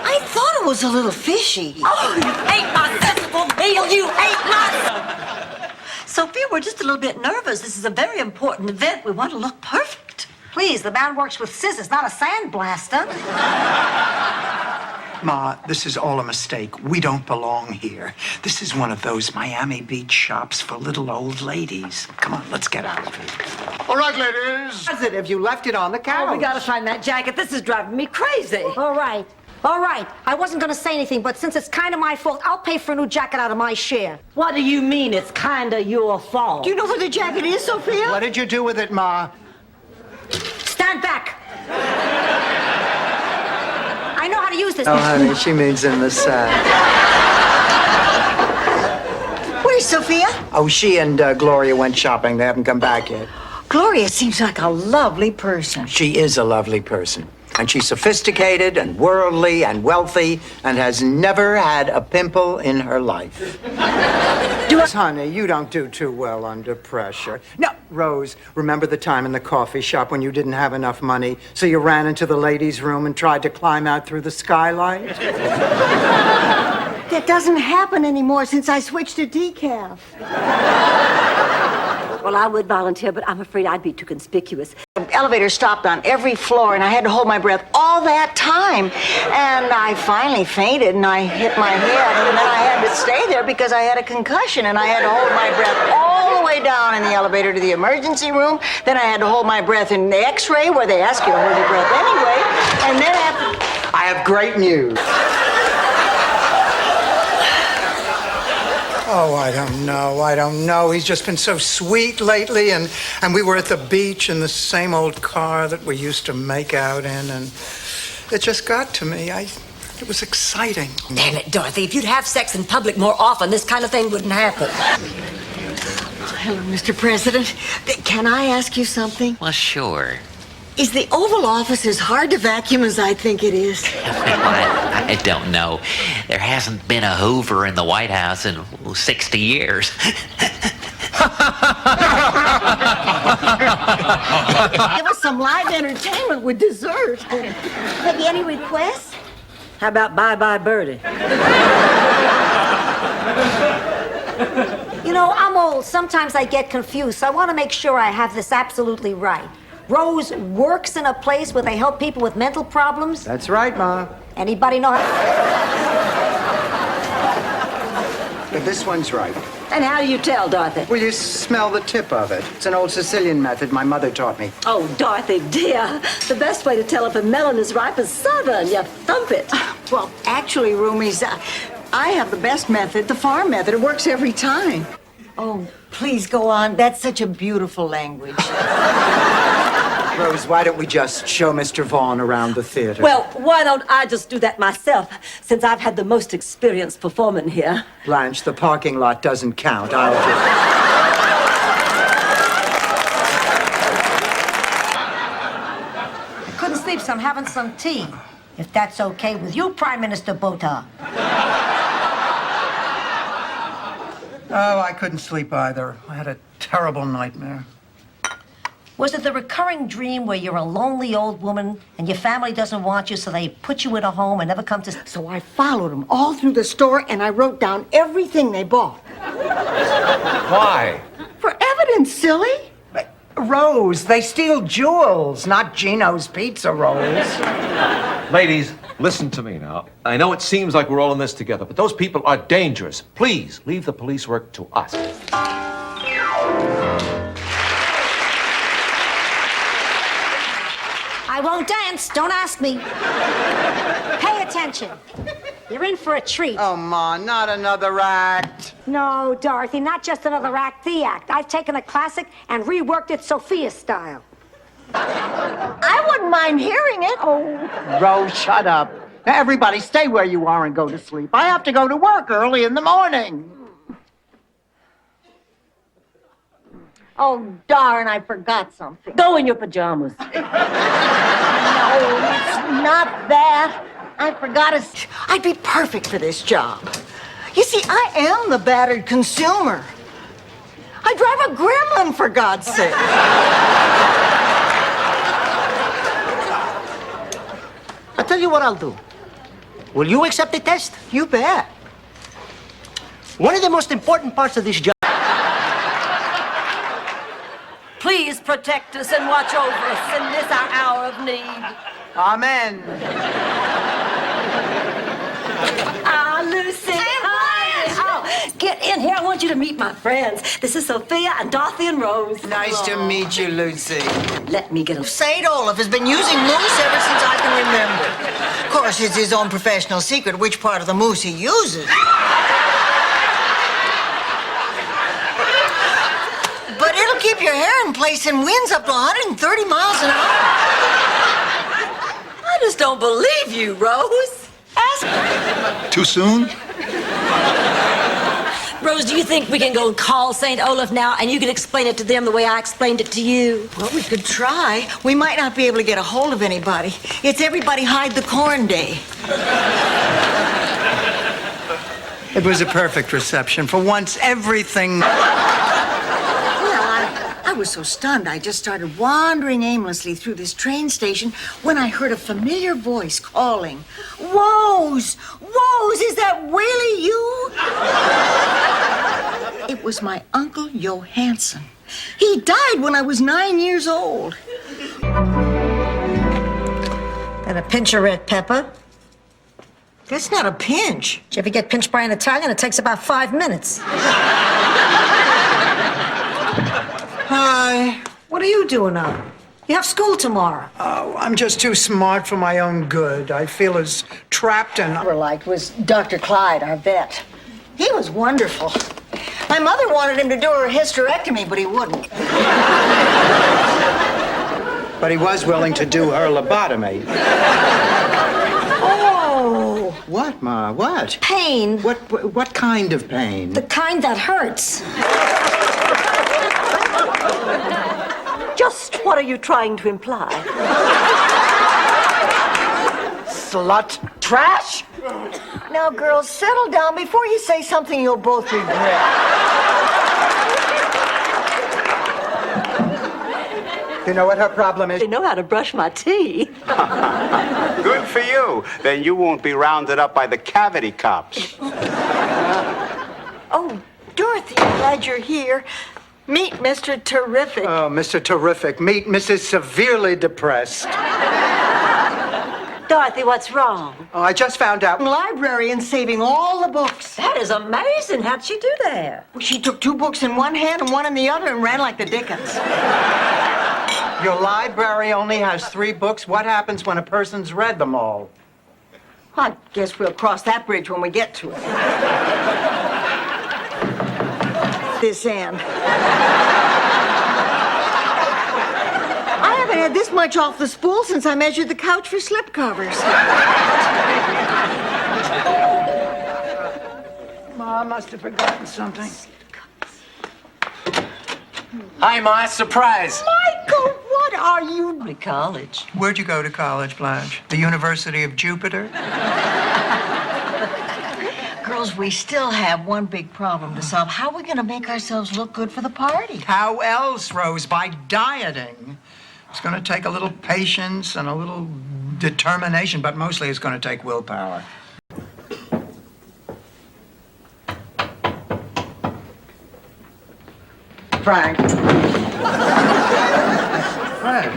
I thought it was a little fishy. Oh, you ate my sensible meal. You ate my... Sophia, we're just a little bit nervous. This is a very important event. We want to look perfect. Please, the man works with scissors, not a sandblaster. Ma, this is all a mistake. We don't belong here. This is one of those Miami Beach shops for little old ladies. Come on, let's get out of here. All right, ladies. Positive, you left it on the couch. Oh, we gotta find that jacket. This is driving me crazy. All right. I wasn't going to say anything, but since it's kind of my fault, I'll pay for a new jacket out of my share. What do you mean it's kind of your fault? Do you know where the jacket is, Sophia? What did you do with it, Ma? Stand Stand back. I know how to use this. Oh, honey, she means in the sack. Where's Sophia? Oh, she and Gloria went shopping. They haven't come back yet. Gloria seems like a lovely person. She is a lovely person. And she's sophisticated and worldly and wealthy and has never had a pimple in her life. Honey, you don't do too well under pressure. No, Rose, remember the time in the coffee shop when you didn't have enough money, so you ran into the ladies' room and tried to climb out through the skylight? That doesn't happen anymore since I switched to decaf. Well, I would volunteer, but I'm afraid I'd be too conspicuous. The elevator stopped on every floor, and I had to hold my breath all that time. And I finally fainted, and I hit my head, and then I had to stay there because I had a concussion, and I had to hold my breath all the way down in the elevator to the emergency room. Then I had to hold my breath in the X-ray, where they ask you to hold your breath anyway. And then I have great news. Oh, I don't know. He's just been so sweet lately, and we were at the beach in the same old car that we used to make out in, and it just got to me. It was exciting. Damn it, Dorothy. If you'd have sex in public more often, this kind of thing wouldn't happen. Hello, Mr. President. Can I ask you something? Well, sure. Is the Oval Office as hard to vacuum as I think it is? I don't know. There hasn't been a Hoover in the White House in 60 years. Give us some live entertainment with dessert. Maybe any requests? How about Bye-Bye Birdie? You know, I'm old. Sometimes I get confused, so I want to make sure I have this absolutely right. Rose works in a place where they help people with mental problems? That's right, Ma. Anybody know how... But this one's right. And how do you tell, Dorothy? Well, you smell the tip of it. It's an old Sicilian method my mother taught me. Oh, Dorothy, dear. The best way to tell if a melon is ripe is southern. You thump it. Well, actually, Roomies, I have the best method, the farm method. It works every time. Oh, please go on. That's such a beautiful language. Rose, why don't we just show Mr. Vaughn around the theater? Well, why don't I just do that myself, since I've had the most experience performing here? Blanche, the parking lot doesn't count. I'll just... I couldn't sleep, so I'm having some tea. If that's okay with you, Prime Minister Botha. Oh, I couldn't sleep either. I had a terrible nightmare. Was it the recurring dream where you're a lonely old woman and your family doesn't want you, so they put you in a home and never come to... So I followed them all through the store, and I wrote down everything they bought. Why? For evidence, silly. Rose, they steal jewels, not Gino's pizza rolls. Ladies, listen to me now. I know it seems like we're all in this together, but those people are dangerous. Please, leave the police work to us. I won't dance. Don't ask me. Pay attention. You're in for a treat. Oh, Ma, not another act. No, Dorothy, not just another act, the act. I've taken a classic and reworked it Sophia style. I wouldn't mind hearing it. Oh, Rose, shut up. Now, everybody stay where you are and go to sleep. I have to go to work early in the morning. Oh, darn, I forgot something. Go in your pajamas. No, it's not that. I forgot I'd be perfect for this job. You see, I am the battered consumer. I drive a gremlin, for God's sake. I'll tell you what I'll do. Will you accept the test? You bet. One of the most important parts of this job... Please protect us and watch over us in this our hour of need. Amen. Ah, Lucy. Hi. Oh, get in here. I want you to meet my friends. This is Sophia and Dorothy and Rose. Nice to meet you, Lucy. Let me get a... St. Olaf has been using moose ever since I can remember. Of course, it's his own professional secret which part of the moose he uses. But it'll keep you your hair in place and winds up to 130 miles an hour. I just don't believe you, Rose. Ask her. Too soon? Rose, do you think we can go and call St. Olaf now and you can explain it to them the way I explained it to you? Well, we could try. We might not be able to get a hold of anybody. It's everybody hide the corn day. It was a perfect reception. For once, everything... I was so stunned, I just started wandering aimlessly through this train station when I heard a familiar voice calling, "Rose! Rose, is that really you?" It was my Uncle Johansson. He died when I was 9 years old. And a pinch of red pepper. That's not a pinch. Did you ever get pinched by an Italian? It takes about 5 minutes. Hi. What are you doing up? You have school tomorrow. Oh, I'm just too smart for my own good. I feel as trapped and... Ever liked was Dr. Clyde, our vet. He was wonderful. My mother wanted him to do her hysterectomy, but he wouldn't. But he was willing to do her lobotomy. Oh! What, Ma? What? Pain. What kind of pain? The kind that hurts. Just what are you trying to imply? Slut. Trash? Now, girls, settle down before you say something you'll both regret. You know what her problem is? They know how to brush my teeth. Good for you. Then you won't be rounded up by the cavity cops. Oh, Dorothy, glad you're here. Meet Mr. Terrific. Oh, Mr. Terrific. Meet Mrs. Severely Depressed. Dorothy, what's wrong? Oh, I just found out. Librarian saving all the books. That is amazing. How'd she do that? She took 2 books in one hand and one in the other and ran like the Dickens. Your library only has 3 books. What happens when a person's read them all? I guess we'll cross that bridge when we get to it. This end. I haven't had this much off the spool since I measured the couch for slipcovers. Ma must have forgotten something. Hi, Ma. Surprise. Michael, what are you? To college. Where'd you go to college, Blanche? The University of Jupiter? Girls, we still have one big problem to solve. How are we going to make ourselves look good for the party? How else, Rose? By dieting. It's going to take a little patience and a little determination, but mostly it's going to take willpower. Frank. Frank,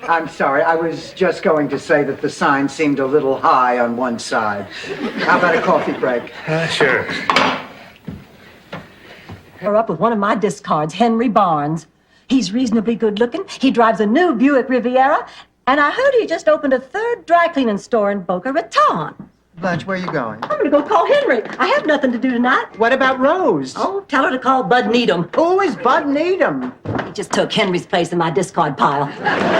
I'm sorry. I was just going to say that the sign seemed a little high on one side. How about a coffee break? Sure. Her up with one of my discards, Henry Barnes. He's reasonably good looking. He drives a new Buick Riviera. And I heard he just opened a 3rd dry cleaning store in Boca Raton. Blanche, where are you going? I'm going to go call Henry. I have nothing to do tonight. What about Rose? Oh, tell her to call Bud Needham. Who is Bud Needham? He just took Henry's place in my discard pile.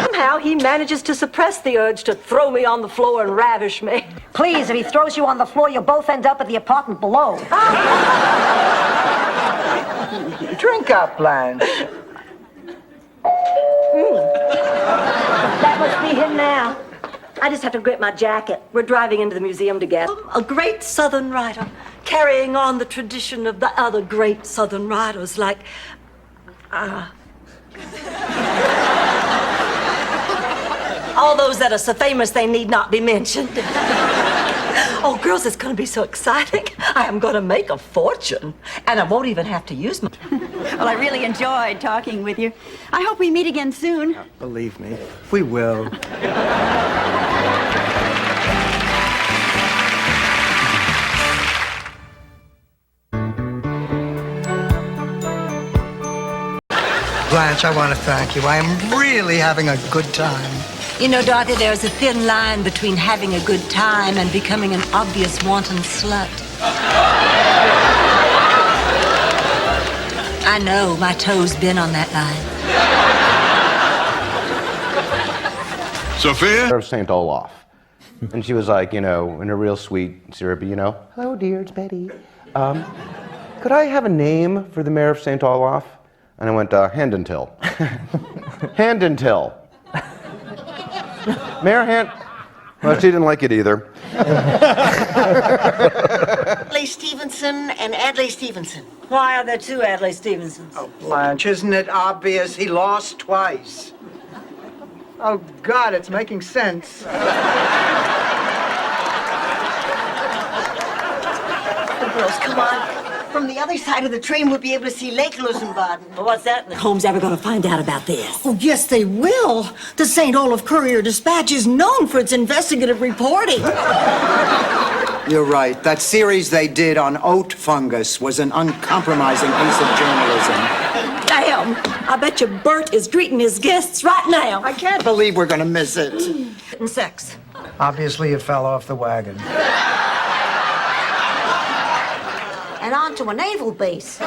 Somehow he manages to suppress the urge to throw me on the floor and ravish me. Please, if he throws you on the floor, you'll both end up at the apartment below. Drink up, Blanche. That must be him now. I just have to grip my jacket. We're driving into the museum together. A great Southern writer, carrying on the tradition of the other great Southern writers, like, all those that are so famous they need not be mentioned. Oh, girls, it's going to be so exciting. I am going to make a fortune, and I won't even have to use my... Well, I really enjoyed talking with you. I hope we meet again soon. Believe me, we will. Blanche, I want to thank you. I am really having a good time. You know, Dorothy, there's a thin line between having a good time and becoming an obvious wanton slut. I know my toe's been on that line. Sophia? Of St. Olaf. And she was like, in a real sweet, syrupy, hello, dear, it's Betty. Could I have a name for the mayor of St. Olaf? And I went, Handentil. Handentil. Mayor Hand... Well, she didn't like it either. Adlai Stevenson and Adlai Stevenson. Why are there two Adlai Stevensons? Oh, Blanche, isn't it obvious he lost twice? Oh, God, it's making sense. Girls, come on. From the other side of the train, we'll be able to see Lake Lusenbaden. Well, what's that? Holmes ever going to find out about this? Oh, yes, they will. The St. Olaf Courier-Dispatch is known for its investigative reporting. You're right. That series they did on oat fungus was an uncompromising piece of journalism. Damn! I bet you Bert is greeting his guests right now. I can't believe we're going to miss it. And sex. Obviously, it fell off the wagon. And on to a naval base.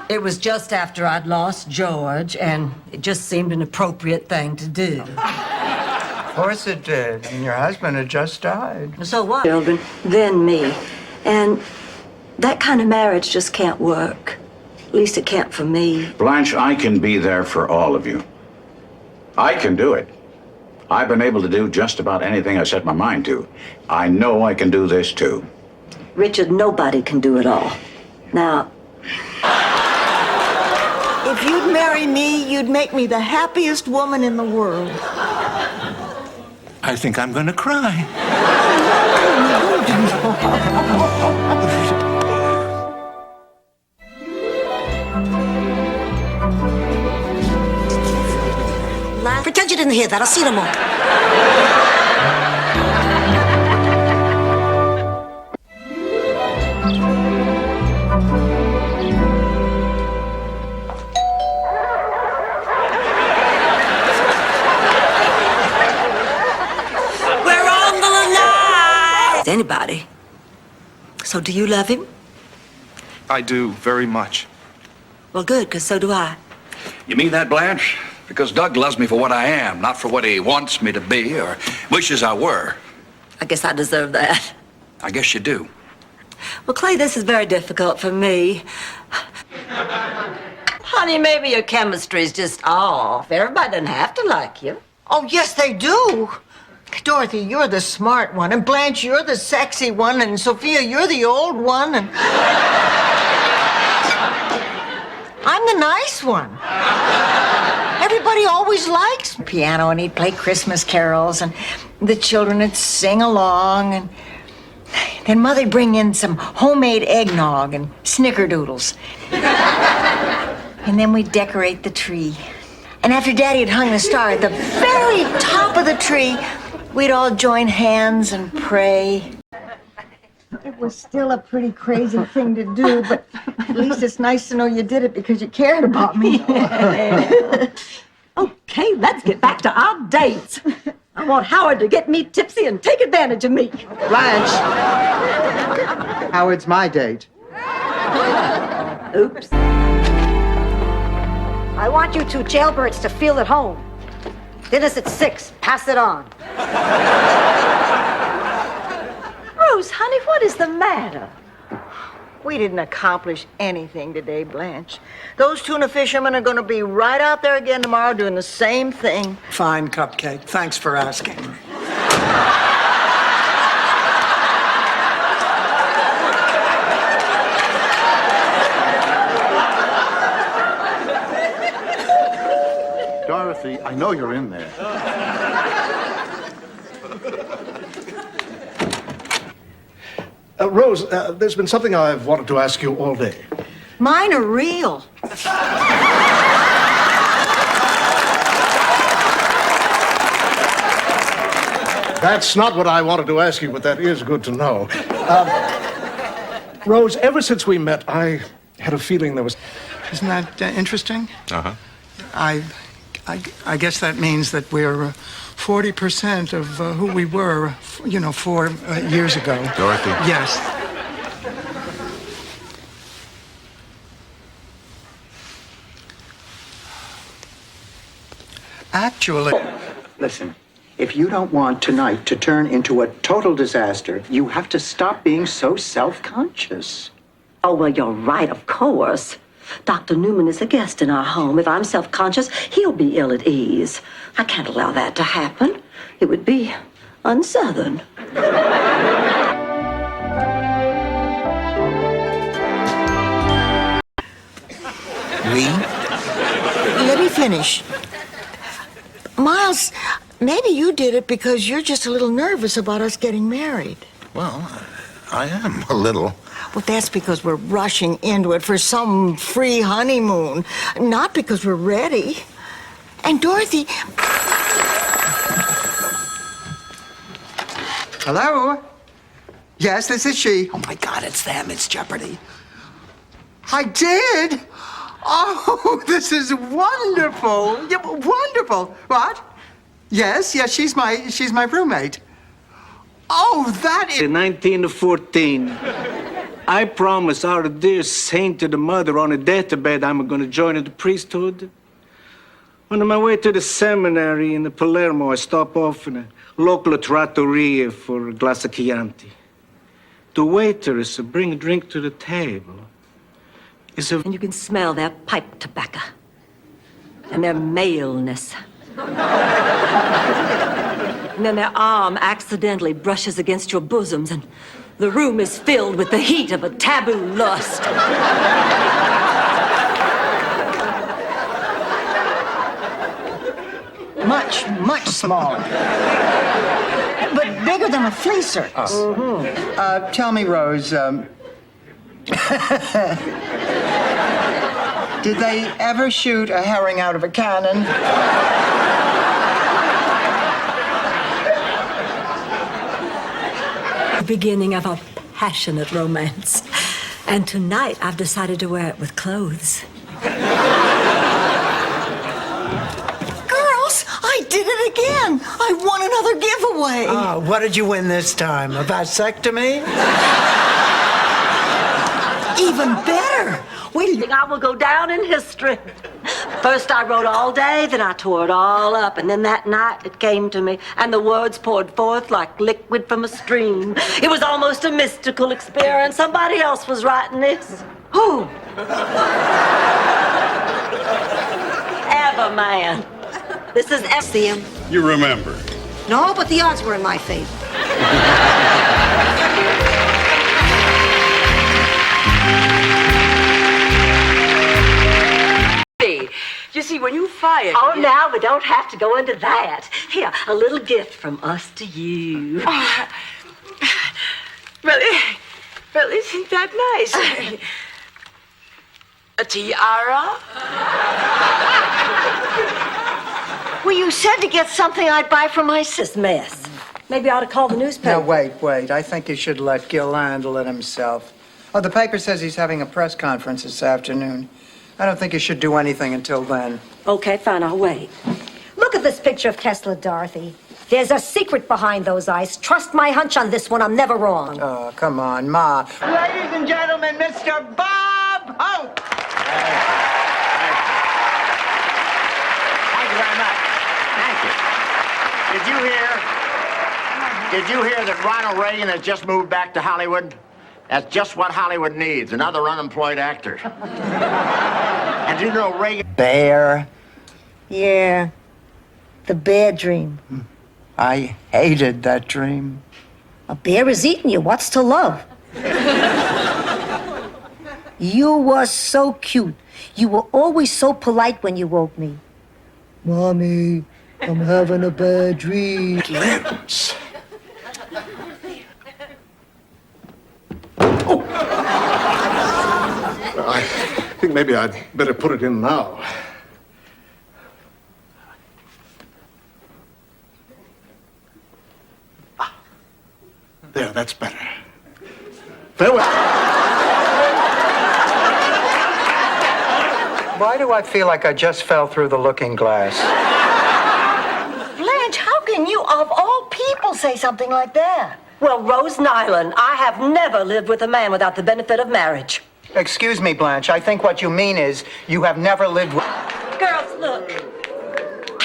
It was just after I'd lost George, and it just seemed an appropriate thing to do. Of course it did. And your husband had just died. So what? Children, then me. And that kind of marriage just can't work. At least it can't for me. Blanche, I can be there for all of you. I can do it. I've been able to do just about anything I set my mind to. I know I can do this too. Richard, nobody can do it all. Now, If you'd marry me, you'd make me the happiest woman in the world. I think I'm gonna cry. Pretend you didn't hear that. I'll see them all. we're on the line! Anybody. So do you love him? I do, very much. Well, good, because so do I. You mean that, Blanche? Because Doug loves me for what I am, not for what he wants me to be or wishes I were. I guess I deserve that. I guess you do. Well, Clay, this is very difficult for me. Honey, maybe your chemistry's just off. Everybody doesn't have to like you. Oh, yes, they do. Dorothy, you're the smart one, and Blanche, you're the sexy one, and Sophia, you're the old one, and I'm the nice one. Everybody always likes piano, and he'd play Christmas carols, and the children would sing along, and then Mother'd bring in some homemade eggnog and snickerdoodles. And then we'd decorate the tree. And after Daddy had hung the star at the very top of the tree, we'd all join hands and pray. It was still a pretty crazy thing to do, but at least it's nice to know you did it because you cared about me. Okay, let's get back to our dates. I want Howard to get me tipsy and take advantage of me. Blanche! Howard's my date. Oops. I want you two jailbirds to feel at home. Dinner's at 6. Pass it on. Rose, honey, what is the matter? We didn't accomplish anything today, Blanche. Those tuna fishermen are going to be right out there again tomorrow doing the same thing. Fine, Cupcake. Thanks for asking. Dorothy, I know you're in there. Rose, there's been something I've wanted to ask you all day. Mine are real. That's not what I wanted to ask you, but that is good to know. Rose, ever since we met, I had a feeling there was... Isn't that interesting? Uh-huh. I guess that means that we're 40% of who we were, 4 years ago. Dorothy. Yes. Actually... Listen, if you don't want tonight to turn into a total disaster, you have to stop being so self-conscious. Oh, well, you're right, of course. Dr. Newman is a guest in our home. If I'm self-conscious, he'll be ill at ease. I can't allow that to happen. It would be un-Southern. Let me finish. Miles, maybe you did it because you're just a little nervous about us getting married. Well, I am a little. Well, that's because we're rushing into it for some free honeymoon, not because we're ready. And Dorothy... Hello? Yes, this is she. Oh, my God, it's them. It's Jeopardy. I did? Oh, this is wonderful. Yeah, wonderful. What? Yes, she's my roommate. Oh, that is... In 1914, I promised our dear sainted mother on a deathbed I'm going to join the priesthood. On my way to the seminary in Palermo, I stopped off in a local trattoria for a glass of Chianti. The waiters bring a drink to the table. And you can smell their pipe tobacco and their maleness. And then their arm accidentally brushes against your bosoms, and the room is filled with the heat of a taboo lust. Much, much smaller. But bigger than a flea circus. Tell me, Rose, did they ever shoot a herring out of a cannon? The beginning of a passionate romance. And tonight I've decided to wear it with clothes. Girls, I did it again. I won another giveaway. Oh, what did you win this time? A vasectomy? Even better. Wait till you think I will go down in history. First I wrote all day, then I tore it all up, and then that night it came to me, and the words poured forth like liquid from a stream. It was almost a mystical experience. Somebody else was writing this. Who? Everman. This is FCM. You remember. No, but the odds were in my favor. You see, when you fire... Oh, now we don't have to go into that. Here, a little gift from us to you. Oh, well, isn't that nice? A tiara? Well, you said to get something I'd buy for my sis mess. Maybe I ought to call the newspaper. No, wait. I think you should let Gil handle it himself. Oh, the paper says he's having a press conference this afternoon. I don't think you should do anything until then. Okay, fine, I'll wait. Look at this picture of Kessler, Dorothy. There's a secret behind those eyes. Trust my hunch on this one. I'm never wrong. Oh, come on, Ma. Ladies and gentlemen, Mr. Bob Hope. Thank you very much. Thank you. Did you hear that Ronald Reagan has just moved back to Hollywood? That's just what Hollywood needs, another unemployed actor. And you know Reagan... Bear. Yeah. The bear dream. I hated that dream. A bear is eating you. What's to love? You were so cute. You were always so polite when you woke me. Mommy, I'm having a bad dream. Lens. I think maybe I'd better put it in now. There, that's better. Farewell. Why do I feel like I just fell through the looking glass? Blanche, how can you, of all people, say something like that? Well, Rose Nyland, I have never lived with a man without the benefit of marriage. Excuse me, Blanche. I think what you mean is you have never lived with... Girls, look.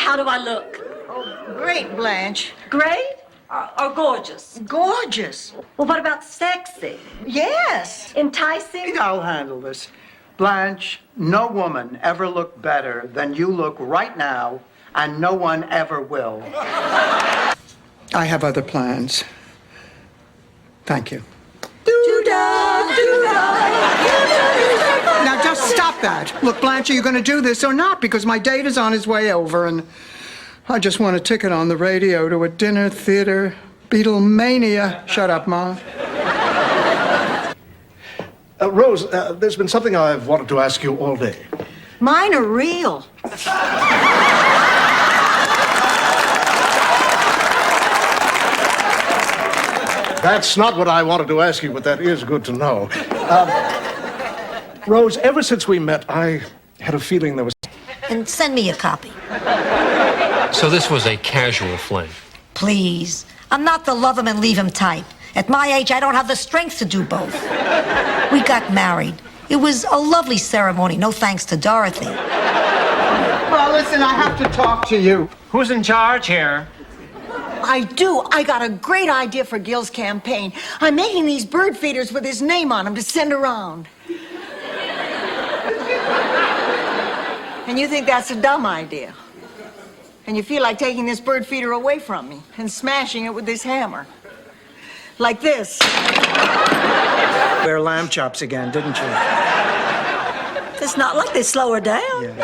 How do I look? Oh, great, Blanche. Great or gorgeous? Gorgeous. Well, what about sexy? Yes. Enticing? I'll handle this. Blanche, no woman ever looked better than you look right now, and no one ever will. I have other plans. Thank you. Now just stop that. Look, Blanche, are you going to do this or not? Because my date is on his way over, and I just want a ticket on the radio to a dinner theater. Beatlemania. Shut up, Ma. Rose, there's been something I've wanted to ask you all day. Mine are real. That's not what I wanted to ask you, but that is good to know. Rose, ever since we met, I had a feeling there was... And send me a copy. So this was a casual fling. Please. I'm not the love him and leave him type. At my age, I don't have the strength to do both. We got married. It was a lovely ceremony, no thanks to Dorothy. Well, listen, I have to talk to you. Who's in charge here? I do. I got a great idea for Gil's campaign. I'm making these bird feeders with his name on them to send around. And you think that's a dumb idea? And you feel like taking this bird feeder away from me and smashing it with this hammer. Like this. Wear lamb chops again, didn't you? It's not like they slow her down.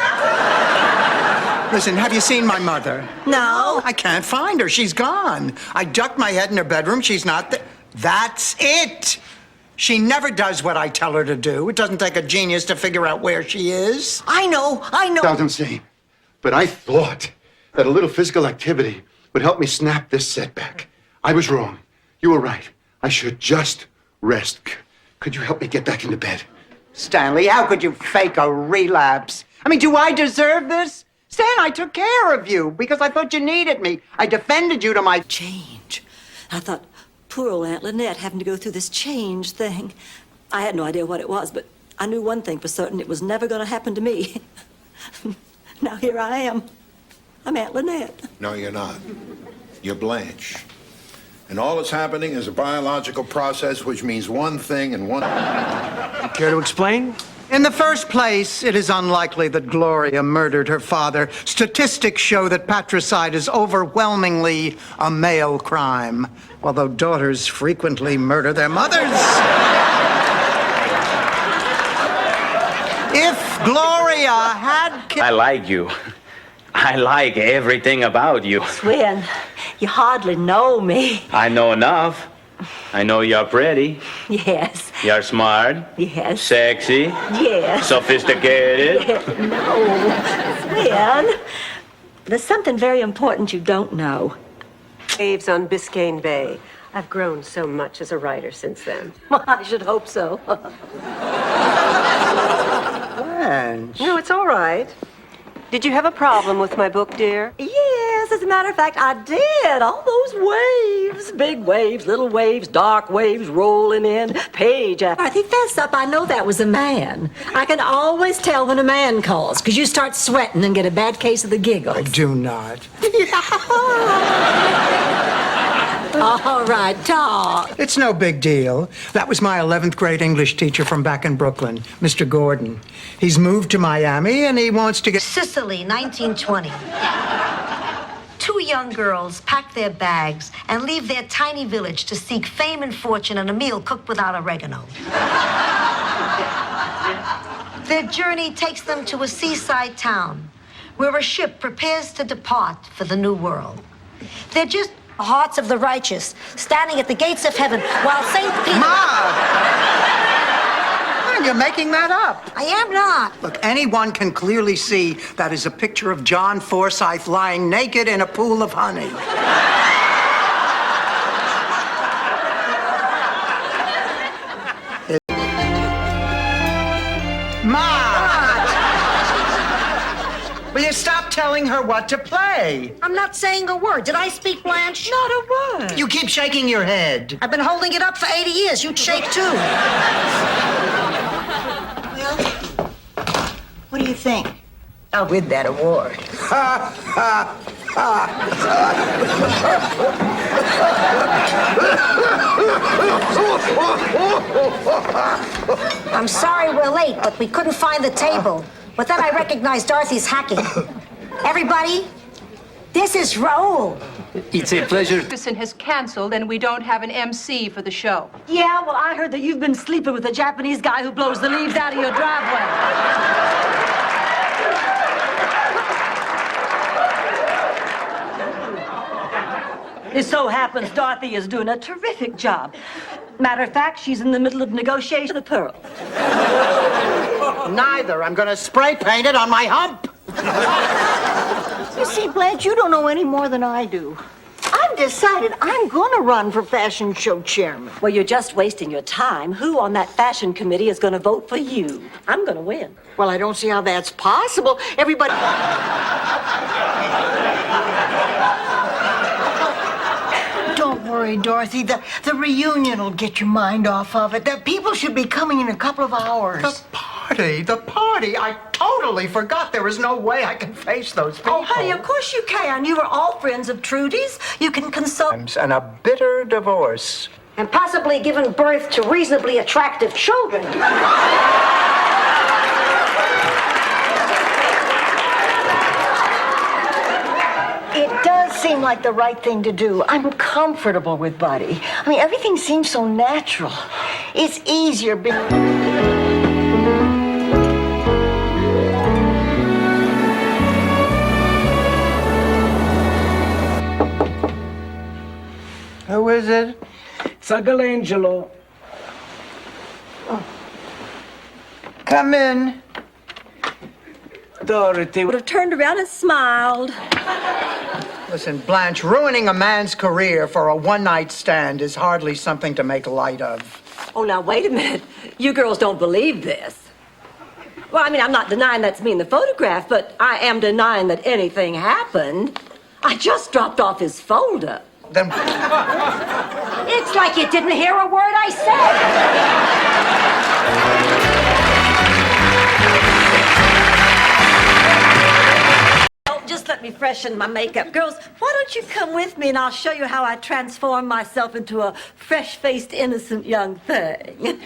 Listen, have you seen my mother? No. I can't find her. She's gone. I ducked my head in her bedroom. She's not there. That's it. She never does what I tell her to do. It doesn't take a genius to figure out where she is. I know. Sounds insane. But I thought that a little physical activity would help me snap this setback. I was wrong. You were right. I should just rest. Could you help me get back into bed? Stanley, how could you fake a relapse? I mean, do I deserve this? Stan, I took care of you because I thought you needed me. I defended you to my... Change. I thought, poor old Aunt Lynette having to go through this change thing. I had no idea what it was, but I knew one thing for certain. It was never going to happen to me. Now here I am. I'm Aunt Lynette. No, you're not. You're Blanche. And all that's happening is a biological process which means one thing and one... Care to explain? In the first place, it is unlikely that Gloria murdered her father. Statistics show that patricide is overwhelmingly a male crime, although daughters frequently murder their mothers. If Gloria had I like you. I like everything about you. Swin, you hardly know me. I know enough. I know you're pretty. Yes. You're smart. Yes. Sexy. Yes. Sophisticated. No. Swin, there's something very important you don't know. Waves on Biscayne Bay. I've grown so much as a writer since then. Well, I should hope so. Blanche. No, it's all right. Did you have a problem with my book, dear? Yes, as a matter of fact, I did. All those waves. Big waves, little waves, dark waves rolling in. Page after... Dorothy, fess up, I know that was a man. I can always tell when a man calls, because you start sweating and get a bad case of the giggles. I do not. All right, talk. It's no big deal. That was my 11th grade English teacher from back in Brooklyn, Mr. Gordon. He's moved to Miami and he wants to get... Sicily, 1920. Two young girls pack their bags and leave their tiny village to seek fame and fortune and a meal cooked without oregano. Their journey takes them to a seaside town where a ship prepares to depart for the new world. They're just the hearts of the righteous standing at the gates of heaven while St. Peter... You're making that up. I am not. Look, anyone can clearly see that is a picture of John Forsythe lying naked in a pool of honey. Will you stop telling her what to play? I'm not saying a word. Did I speak, Blanche? Not a word. You keep shaking your head. I've been holding it up for 80 years. You'd shake, too. Well, what do you think? I'll win that award. I'm sorry we're late, but we couldn't find the table. But then I recognized Dorothy's hacking. Everybody, this is Raoul. It's a pleasure. Ferguson has canceled, and we don't have an MC for the show. Yeah, well, I heard that you've been sleeping with a Japanese guy who blows the leaves out of your driveway. It so happens Dorothy is doing a terrific job. Matter of fact, she's in the middle of negotiation with Pearl. Neither. I'm going to spray paint it on my hump. You see, Blanche, you don't know any more than I do. I've decided I'm gonna run for fashion show chairman. Well, you're just wasting your time. Who on that fashion committee is going to vote for you? I'm going to win. Well, I don't see how that's possible. Everybody... Don't worry, Dorothy. The reunion will get your mind off of it. The people should be coming in a couple of hours. The party. I totally forgot there was no way I could face those people. Oh, honey, of course you can. You were all friends of Trudy's. You can consult. And a bitter divorce. And possibly given birth to reasonably attractive children. It does seem like the right thing to do. I'm comfortable with Buddy. I mean, everything seems so natural. It's easier being... Who is it? It's Uncle Angelo. Come in. Dorothy would have turned around and smiled. Listen, Blanche, ruining a man's career for a one-night stand is hardly something to make light of. Oh, now, wait a minute. You girls don't believe this. Well, I mean, I'm not denying that's me in the photograph, but I am denying that anything happened. I just dropped off his folder. Then... It's like you didn't hear a word I said. Oh, just let me freshen my makeup. Girls, why don't you come with me and I'll show you how I transform myself into a fresh-faced, innocent young thing.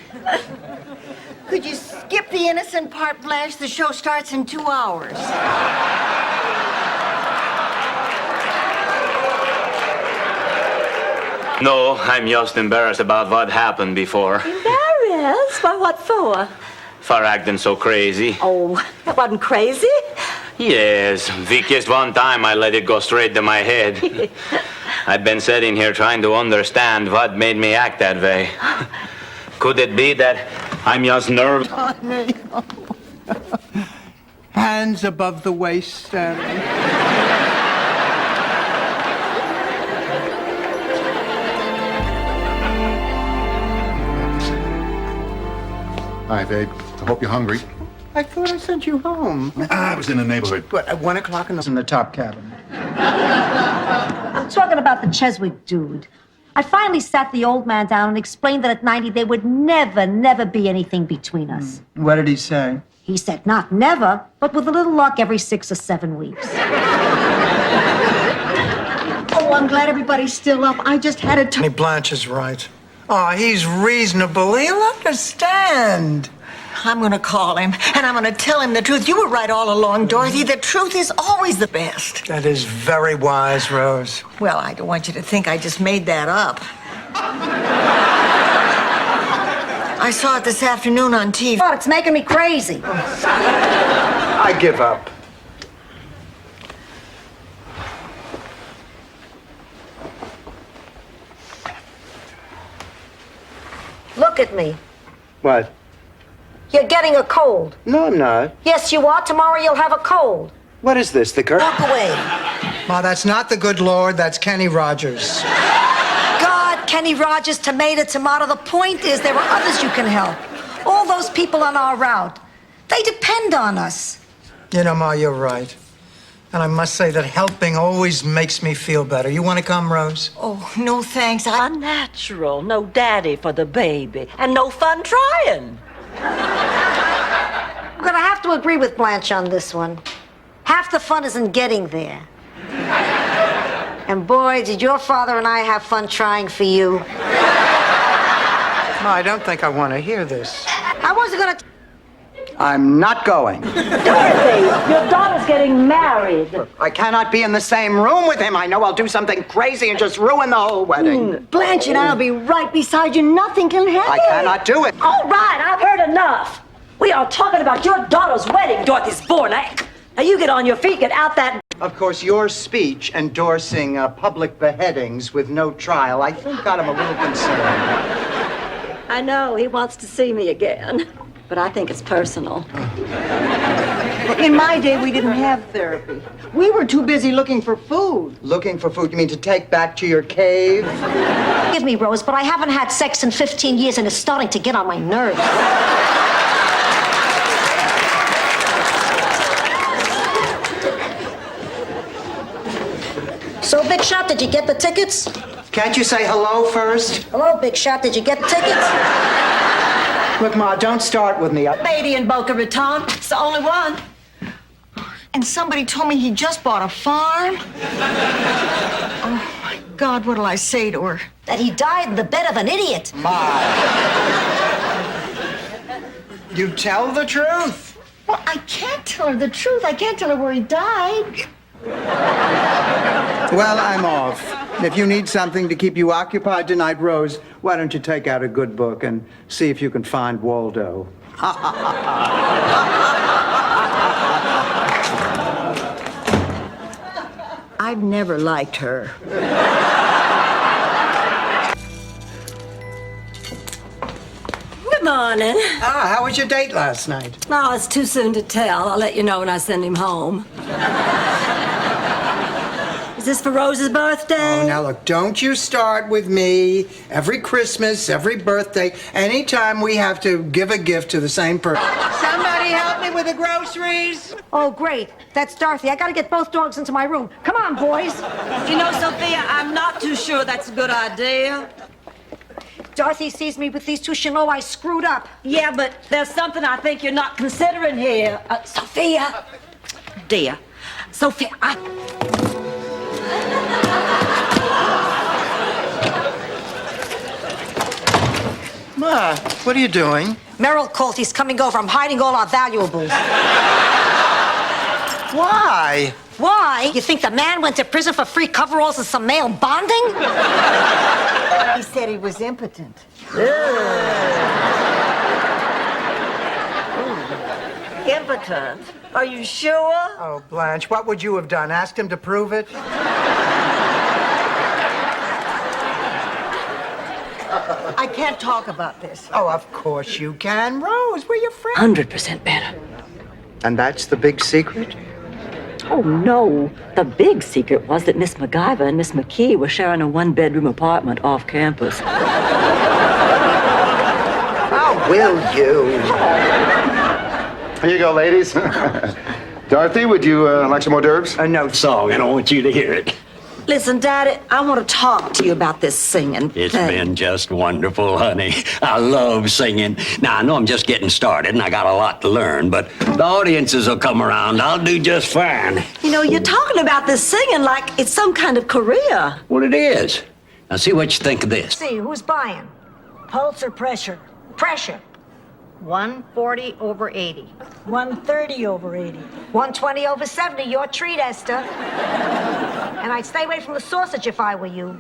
Could you skip the innocent part, Blanche? The show starts in 2 hours. No, I'm just embarrassed about what happened before. Embarrassed? Why, what for? For acting so crazy. Oh, that wasn't crazy? Yes, the just one time I let it go straight to my head. I've been sitting here trying to understand what made me act that way. Could it be that I'm just nervous? Honey. Hands above the waist, Stanley. Hi, babe. I hope you're hungry. I thought I sent you home. I was in the neighborhood. What, at 1 o'clock in the top cabin? I'm talking about the Cheswick dude. I finally sat the old man down and explained that at 90 there would never be anything between us. What did he say? He said not never, but with a little luck every 6 or 7 weeks. Oh, I'm glad everybody's still up. I just had a Honey, Blanche is right. Oh, he's reasonable. He'll understand. I'm gonna call him, and I'm gonna tell him the truth. You were right all along, Dorothy. The truth is always the best. That is very wise, Rose. Well, I don't want you to think I just made that up. I saw it this afternoon on TV. Oh, it's making me crazy. I give up. Look at me. What? You're getting a cold. No, I'm not. Yes, you are. Tomorrow you'll have a cold. What is this, the curse? Walk away. Ma, that's not the good Lord. That's Kenny Rogers. God, Kenny Rogers, tomato. The point is there are others you can help. All those people on our route. They depend on us. You know, Ma, you're right. And I must say that helping always makes me feel better. You want to come, Rose? Oh, no thanks. Unnatural. No daddy for the baby. And no fun trying. I'm gonna have to agree with Blanche on this one. Half the fun is in getting there. And boy, did your father and I have fun trying for you. Ma, I don't think I want to hear this. I wasn't gonna... I'm not going. Dorothy, your daughter's getting married. I cannot be in the same room with him. I know I'll do something crazy and just ruin the whole wedding. Blanche and I'll be right beside you. Nothing can happen. I cannot do it. All right, I've heard enough. We are talking about your daughter's wedding, Dorothy Zbornak. Now you get on your feet, get out that... Of course, your speech endorsing public beheadings with no trial, I think got him a little concerned. I know, he wants to see me again. But I think it's personal. In my day, we didn't have therapy. We were too busy looking for food. Looking for food? You mean to take back to your cave? Forgive me, Rose, but I haven't had sex in 15 years and it's starting to get on my nerves. So, Big Shot, did you get the tickets? Can't you say hello first? Hello, Big Shot, did you get the tickets? Look, Ma, don't start with me. Lady in Boca Raton, it's the only one. And somebody told me he just bought a farm. Oh, my God, what'll I say to her? That he died in the bed of an idiot. Ma. You tell the truth. Well, I can't tell her the truth. I can't tell her where he died. Well, I'm off. If you need something to keep you occupied tonight, Rose, why don't you take out a good book and see if you can find Waldo? I've never liked her. Good morning. Ah, how was your date last night? No, it's too soon to tell. I'll let you know when I send him home. Is this for Rose's birthday? Oh, now look, don't you start with me. Every Christmas, every birthday, anytime we have to give a gift to the same person. Somebody help me with the groceries. Oh, great. That's Dorothy. I gotta get both dogs into my room. Come on, boys. You know, Sophia, I'm not too sure that's a good idea. Dorothy sees me with these two. She'll know I screwed up. Yeah, but there's something I think you're not considering here. Sophia. Dear. Sophia, Ma, what are you doing? Merrill called. He's coming over. I'm hiding all our valuables. Why? Why? You think the man went to prison for free coveralls and some male bonding? He said he was impotent. impotent. Are you sure? Oh, Blanche, what would you have done? Asked him to prove it? I can't talk about this. Oh, of course you can. Rose, we're your friends. 100% better. And that's the big secret? Oh, no. The big secret was that Miss MacGyver and Miss McKee were sharing a one-bedroom apartment off campus. How will you? Here you go, ladies. Dorothy, would you like some hors d'oeuvres? No song, and I want you to hear it. Listen, Daddy, I want to talk to you about this singing It's thing. been just wonderful, honey. I love singing. Now, I know I'm just getting started and I got a lot to learn, but the audiences will come around. I'll do just fine. You know, you're talking about this singing like it's some kind of career. What it is. Now, see what you think of this. See, who's buying? Pulse or pressure? Pressure. 140 over 80. 130 over 80. 120 over 70. Your treat, Esther. And I'd stay away from the sausage if I were you.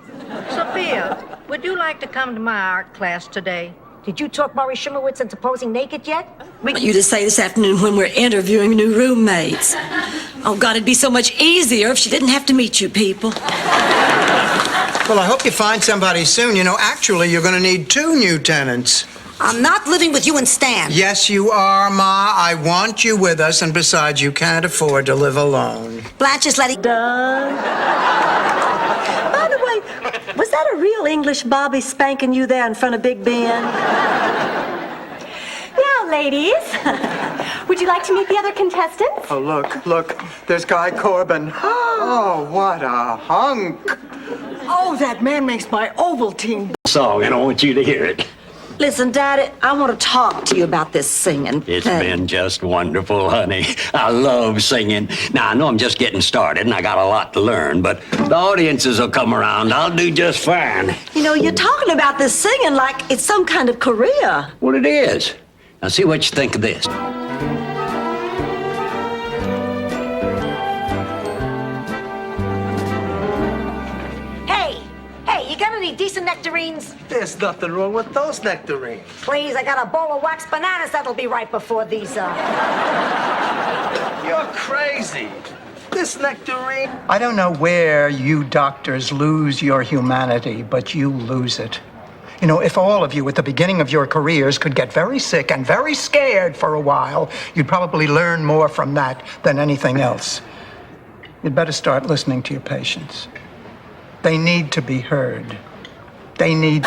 Sophia, would you like to come to my art class today? Did you talk Murray Shumowitz into posing naked yet? I want you to say this afternoon when we're interviewing new roommates. Oh, God, it'd be so much easier if she didn't have to meet you people. Well, I hope you find somebody soon. You know, actually, you're going to need 2 new tenants. I'm not living with you and Stan. Yes, you are, Ma. I want you with us, and besides, you can't afford to live alone. Blanche is letting... Done. By the way, was that a real English Bobby spanking you there in front of Big Ben? Now, ladies, would you like to meet the other contestants? Oh, look. There's Guy Corbin. Oh, what a hunk. Oh, that man makes my Ovaltine. Song, and I want you to hear it. Listen, Daddy, I want to talk to you about this singing It's thing. been just wonderful, honey. I love singing. Now, I know I'm just getting started and I got a lot to learn, but the audiences will come around. I'll do just fine. You know, you're talking about this singing like it's some kind of career. Well, it is. Now, see what you think of this. Hey, you got any decent nectarines? There's nothing wrong with those nectarines. Please, I got a bowl of wax bananas that'll be right before these, You're crazy. This nectarine. I don't know where you doctors lose your humanity, but you lose it. You know, if all of you at the beginning of your careers could get very sick and very scared for a while, you'd probably learn more from that than anything else. You'd better start listening to your patients. They need to be heard. They need...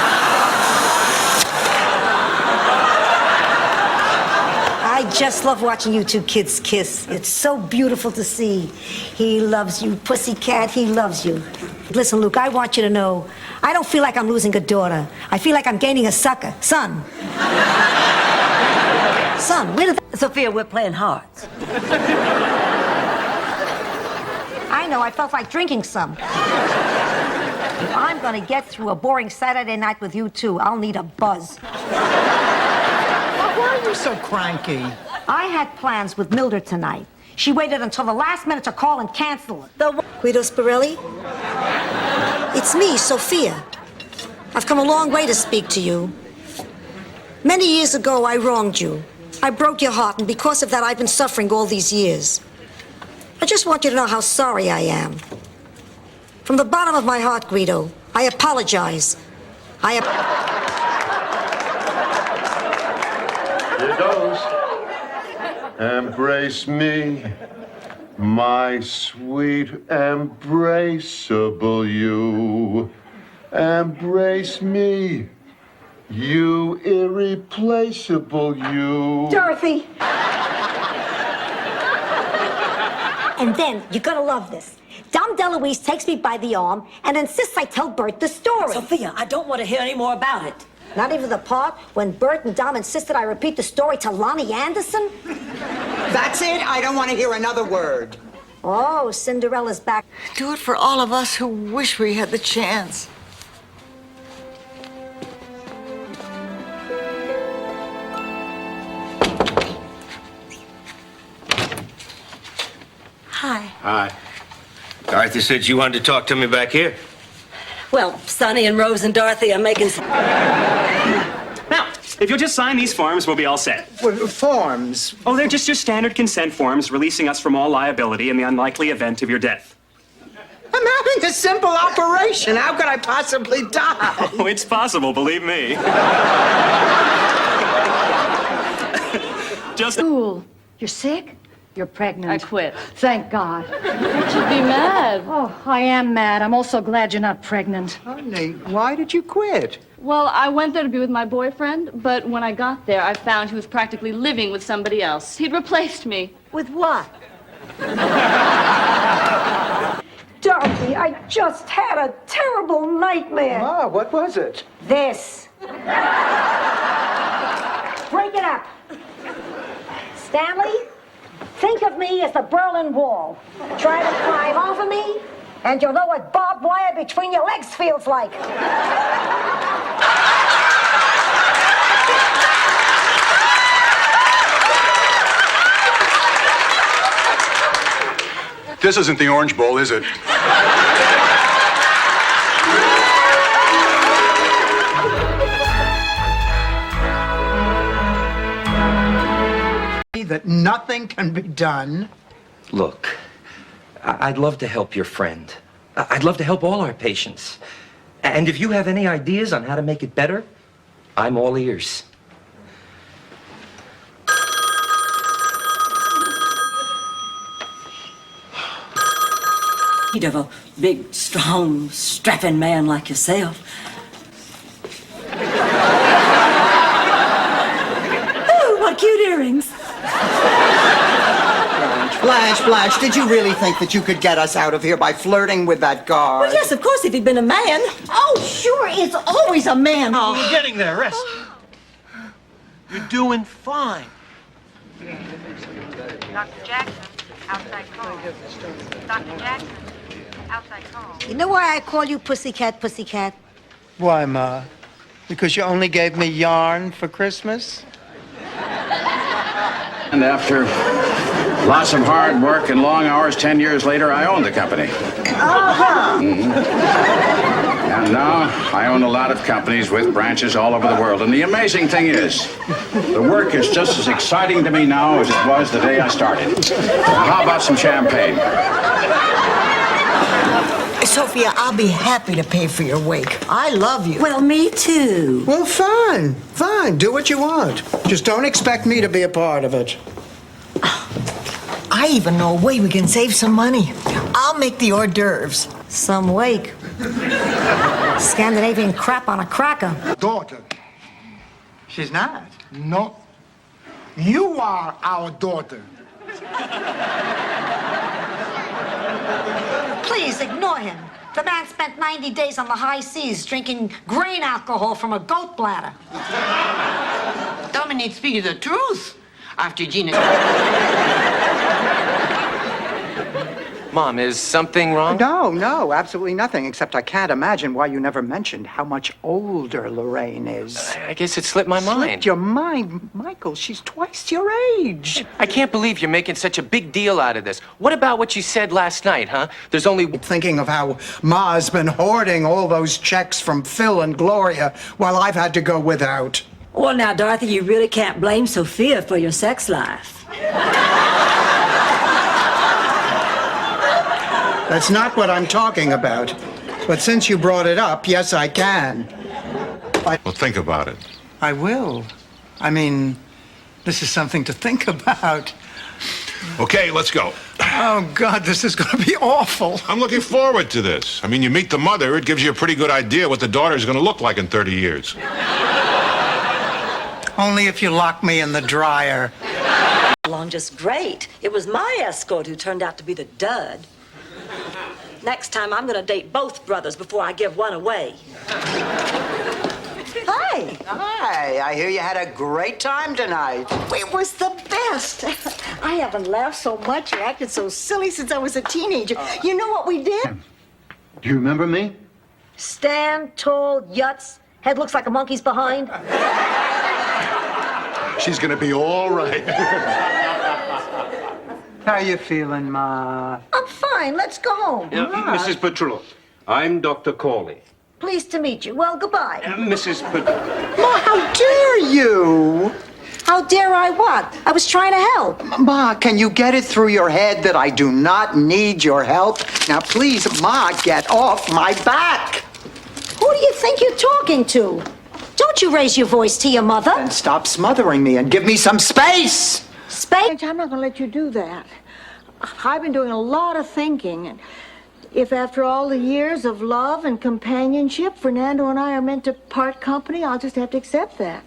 I just love watching you two kids kiss. It's so beautiful to see. He loves you, pussycat, he loves you. Listen, Luke, I want you to know, I don't feel like I'm losing a daughter. I feel like I'm gaining a sucker. Son. Son, where did Sophia, we're playing hearts. I know, I felt like drinking some. If I'm gonna get through a boring Saturday night with you two, I'll need a buzz. Why are you so cranky? I had plans with Mildred tonight. She waited until the last minute to call and cancel it. Guido Spirelli? It's me, Sophia. I've come a long way to speak to you. Many years ago, I wronged you. I broke your heart, and because of that, I've been suffering all these years. I just want you to know how sorry I am. From the bottom of my heart, Guido, I apologize. Here goes. Embrace me, my sweet embraceable you. Embrace me, you irreplaceable you. Dorothy! And then, you're gonna love this. Dom DeLuise takes me by the arm and insists I tell Bert the story. Sophia, I don't want to hear any more about it. Not even the part when Bert and Dom insisted I repeat the story to Lonnie Anderson? That's it? I don't want to hear another word. Oh, Cinderella's back. Do it for all of us who wish we had the chance. Hi. Hi. Dorothy said you wanted to talk to me back here. Well, Sonny and Rose and Dorothy are making some... Now, if you'll just sign these forms, we'll be all set. Forms? Oh, they're just your standard consent forms releasing us from all liability in the unlikely event of your death. I'm having a simple operation. How could I possibly die? Oh, it's possible, believe me. Just... Cool. You're sick? You're pregnant. I quit. Thank God. You should be mad. Oh, I am mad. I'm also glad you're not pregnant. Honey, why did you quit? Well, I went there to be with my boyfriend, but when I got there, I found he was practically living with somebody else. He'd replaced me. With what? Dorothy, I just had a terrible nightmare. Ma, what was it? This. Break it up. Stanley, think of me as the Berlin Wall. Try to climb over me, and you'll know what barbed wire between your legs feels like. This isn't the Orange Bowl, is it? That nothing can be done. Look, I'd love to help your friend. I'd love to help all our patients. And if you have any ideas on how to make it better, I'm all ears. Need of a big, strong, strapping man like yourself. Oh, what cute earrings. Blanche, did you really think that you could get us out of here by flirting with that guard? Well, yes, of course, if he'd been a man. Oh, sure, it's always a man. You're getting there, rest. You're doing fine. Dr. Jackson, outside call. Dr. Jackson, outside call. You know why I call you Pussycat, Pussycat? Why, Ma? Because you only gave me yarn for Christmas? And after lots of hard work and long hours, 10 years later, I own the company. And now I own a lot of companies with branches all over the world. And the amazing thing is, the work is just as exciting to me now as it was the day I started. Now, how about some champagne? Sophia, I'll be happy to pay for your wake. I love you. Well, me too. Well, fine. Fine. Do what you want. Just don't expect me to be a part of it. I even know a way we can save some money. I'll make the hors d'oeuvres. Some wake. Scandinavian crap on a cracker. Daughter. She's not. No. You are our daughter. Please ignore him. The man spent 90 days on the high seas drinking grain alcohol from a goat bladder. Dominique speaking the truth after Gina. Mom, is something wrong? No, absolutely nothing, except I can't imagine why you never mentioned how much older Lorraine is. I guess it slipped my mind. Slipped your mind? Michael, she's twice your age. I can't believe you're making such a big deal out of this. What about what you said last night, huh? There's only... Thinking of how Ma's been hoarding all those checks from Phil and Gloria while I've had to go without. Well, now, Dorothy, you really can't blame Sophia for your sex life. That's not what I'm talking about. But since you brought it up, yes, I can. Well, think about it. I will. I mean, this is something to think about. Okay, let's go. Oh, God, this is going to be awful. I'm looking forward to this. I mean, you meet the mother, it gives you a pretty good idea what the daughter's going to look like in 30 years. Only if you lock me in the dryer. Along just great. It was my escort who turned out to be the dud. Next time, I'm going to date both brothers before I give one away. Hi. Hi, I hear you had a great time tonight. It was the best. I haven't laughed so much or acted so silly since I was a teenager. You know what we did? Do you remember me? Stand tall, yuts. Head looks like a monkey's behind. She's gonna be all right. How you feeling, Ma? I'm fine. Let's go home. Mrs. Petrulo, I'm Dr. Corley. Pleased to meet you. Well, goodbye. Mrs. Petrulo. Ma, how dare you? How dare I what? I was trying to help. Ma, can you get it through your head that I do not need your help? Now, please, Ma, get off my back. Who do you think you're talking to? Don't you raise your voice to your mother. And stop smothering me and give me some space. Space? I'm not going to let you do that. I've been doing a lot of thinking. And if after all the years of love and companionship, Fernando and I are meant to part company, I'll just have to accept that.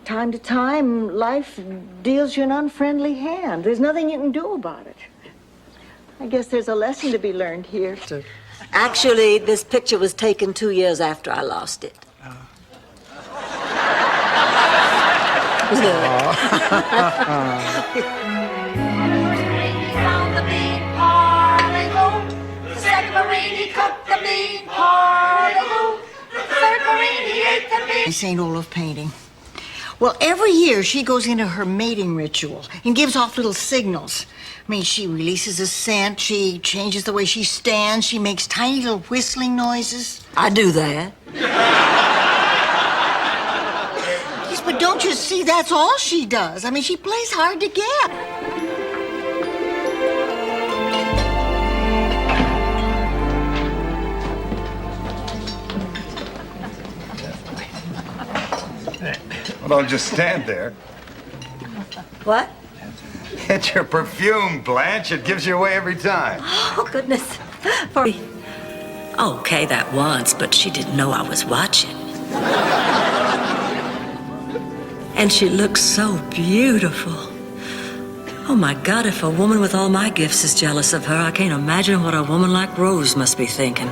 Time to time, life deals you an unfriendly hand. There's nothing you can do about it. I guess there's a lesson to be learned here. Actually, this picture was taken 2 years after I lost it. St. Olaf painting. Well, every year she goes into her mating ritual and gives off little signals. I mean, she releases a scent, she changes the way she stands, she makes tiny little whistling noises. I do that. Yes, but don't you see, that's all she does. I mean, she plays hard to get. Well, don't just stand there. What? It's your perfume, Blanche. It gives you away every time. Oh, goodness. Okay, that once, but she didn't know I was watching. And she looks so beautiful. Oh, my God, if a woman with all my gifts is jealous of her, I can't imagine what a woman like Rose must be thinking.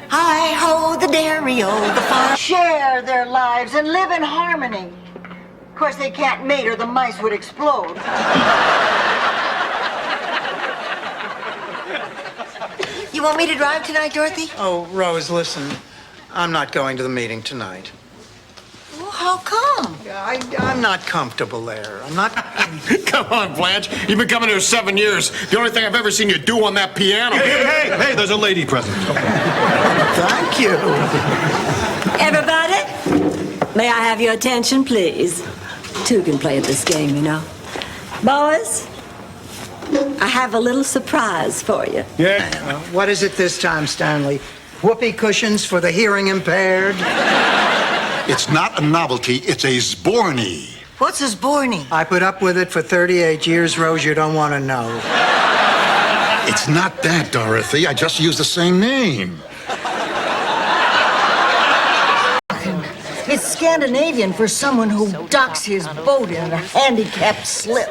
Hi, Oh, the dairy, oh, the farm. Share their lives and live in harmony. Of course, they can't mate or the mice would explode. You want me to drive tonight, Dorothy? Oh, Rose, listen. I'm not going to the meeting tonight. Well, how come? I'm not comfortable there. I'm not. Come on, Blanche. You've been coming here 7 years. The only thing I've ever seen you do on that piano. Hey, there's a lady present. Thank you. Everybody, may I have your attention, please? Two can play at this game, you know. Boys, I have a little surprise for you. Yeah. What is it this time, Stanley? Whoopee cushions for the hearing impaired? It's not a novelty, it's a Zborny. What's a Zborny? I put up with it for 38 years, Rose. You don't want to know. It's not that, Dorothy. I just used the same name. It's Scandinavian for someone who docks his boat in a handicapped slip.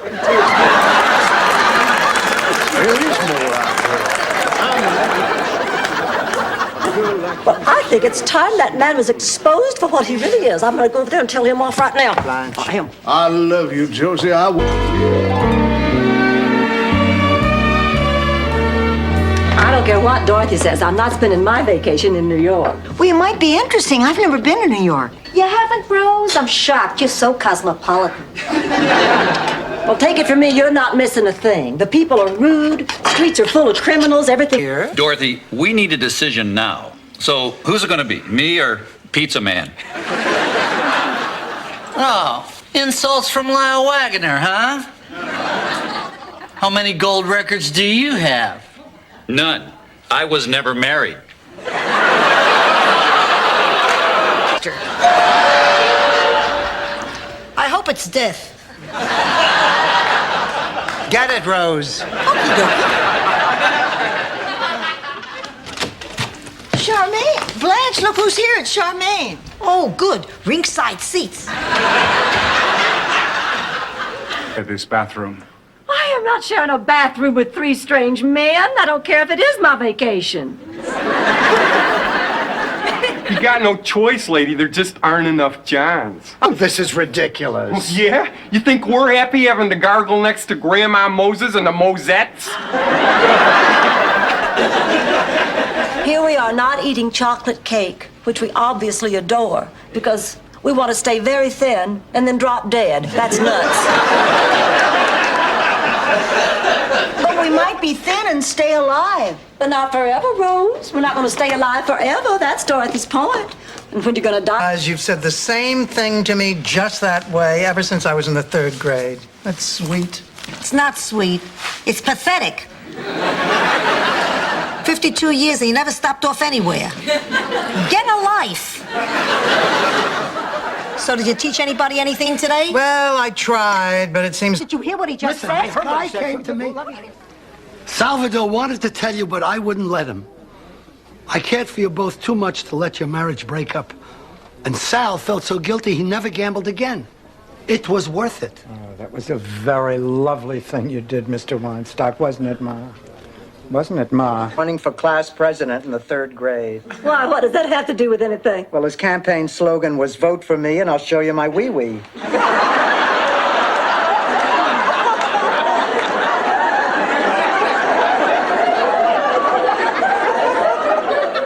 Well, I think it's time that man was exposed for what he really is. I'm going to go over there and tell him off right now. Blanche. I love you, Josie. I don't care what Dorothy says. I'm not spending my vacation in New York. Well, it might be interesting. I've never been to New York. You haven't, Rose? I'm shocked. You're so cosmopolitan. Well, take it from me, you're not missing a thing. The people are rude, streets are full of criminals, everything. Here. Dorothy, we need a decision now. So, who's it going to be, me or Pizza Man? Oh, insults from Lyle Waggoner, huh? How many gold records do you have? None. I was never married. I hope it's death. Get it, Rose. Charmaine! Blanche, look who's here. It's Charmaine. Oh, good. Ringside seats. At this bathroom. I am not sharing a bathroom with three strange men. I don't care if it is my vacation. You got no choice, lady. There just aren't enough Johns. Oh, this is ridiculous. Yeah? You think we're happy having to gargle next to Grandma Moses and the Mosettes? Here we are not eating chocolate cake, which we obviously adore, because we want to stay very thin and then drop dead. That's nuts. But we might be thin and stay alive. But not forever, Rose. We're not going to stay alive forever. That's Dorothy's point. And when you're going to die... As you've said the same thing to me just that way ever since I was in the 3rd grade. That's sweet. It's not sweet. It's pathetic. 52 years and you never stopped off anywhere. Get a life. So did you teach anybody anything today? Well, I tried, but it seems... Did you hear what he just said? This guy came to me. Salvador wanted to tell you, but I wouldn't let him. I cared for you both too much to let your marriage break up. And Sal felt so guilty he never gambled again. It was worth it. Oh, that was a very lovely thing you did, Mr. Weinstock, wasn't it, Ma? Wasn't it, Ma? Running for class president in the 3rd grade. Why, what does that have to do with anything? Well, his campaign slogan was vote for me and I'll show you my wee-wee.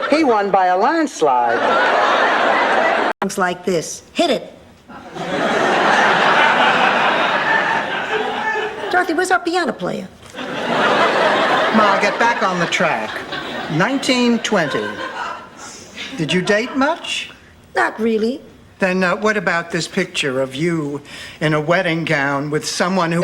He won by a landslide. Songs like this. Hit it. Dorothy, where's our piano player? Ma, get back on the track. 1920. Did you date much? Not really. Then what about this picture of you in a wedding gown with someone who...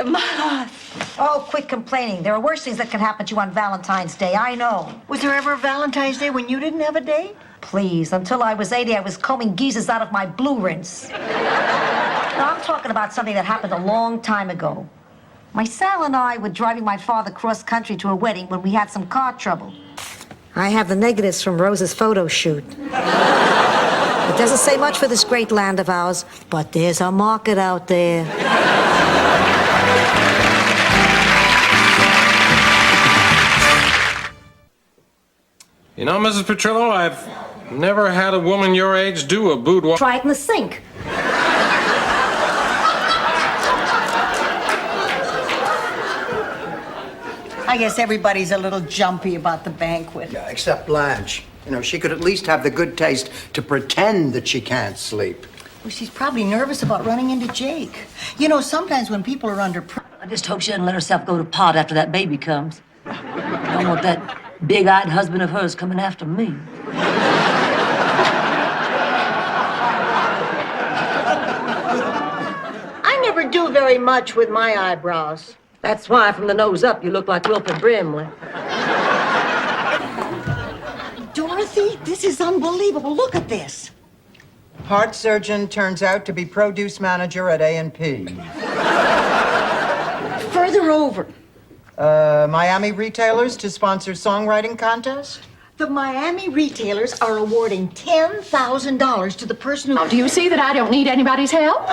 Oh, quit complaining. There are worse things that can happen to you on Valentine's Day. I know. Was there ever a Valentine's Day when you didn't have a date? Please, until I was 80, I was combing geezers out of my blue rinse. Now, I'm talking about something that happened a long time ago. My Sal and I were driving my father cross country to a wedding when we had some car trouble. I have the negatives from Rose's photo shoot. It doesn't say much for this great land of ours, but there's a market out there. You know, Mrs. Petrillo, Never had a woman your age do a boudoir. Try it in the sink. I guess everybody's a little jumpy about the banquet. Yeah, except Blanche. You know, she could at least have the good taste to pretend that she can't sleep. Well, she's probably nervous about running into Jake. You know, sometimes when people are under pressure. I just hope she doesn't let herself go to pot after that baby comes. I don't want that big-eyed husband of hers coming after me. I never do very much with my eyebrows. That's why, from the nose up, you look like Wilford Brimley. Dorothy, this is unbelievable. Look at this. Heart surgeon turns out to be produce manager at A&P. Further over. Miami retailers to sponsor songwriting contest? The Miami retailers are awarding $10,000 to the person who... Do you see that I don't need anybody's help?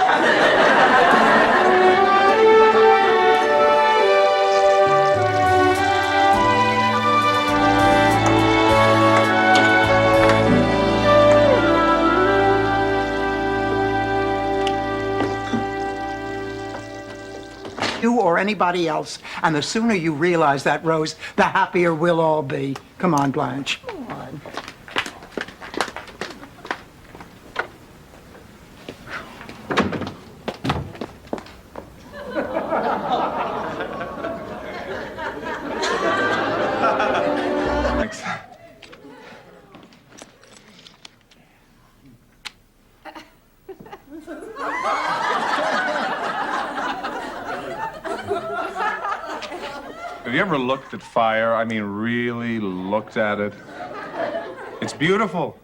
You or anybody else. And the sooner you realize that, Rose, the happier we'll all be. Come on, Blanche. Come on. Thanks. Have you ever looked at fire? I mean, really looked at it? It's beautiful.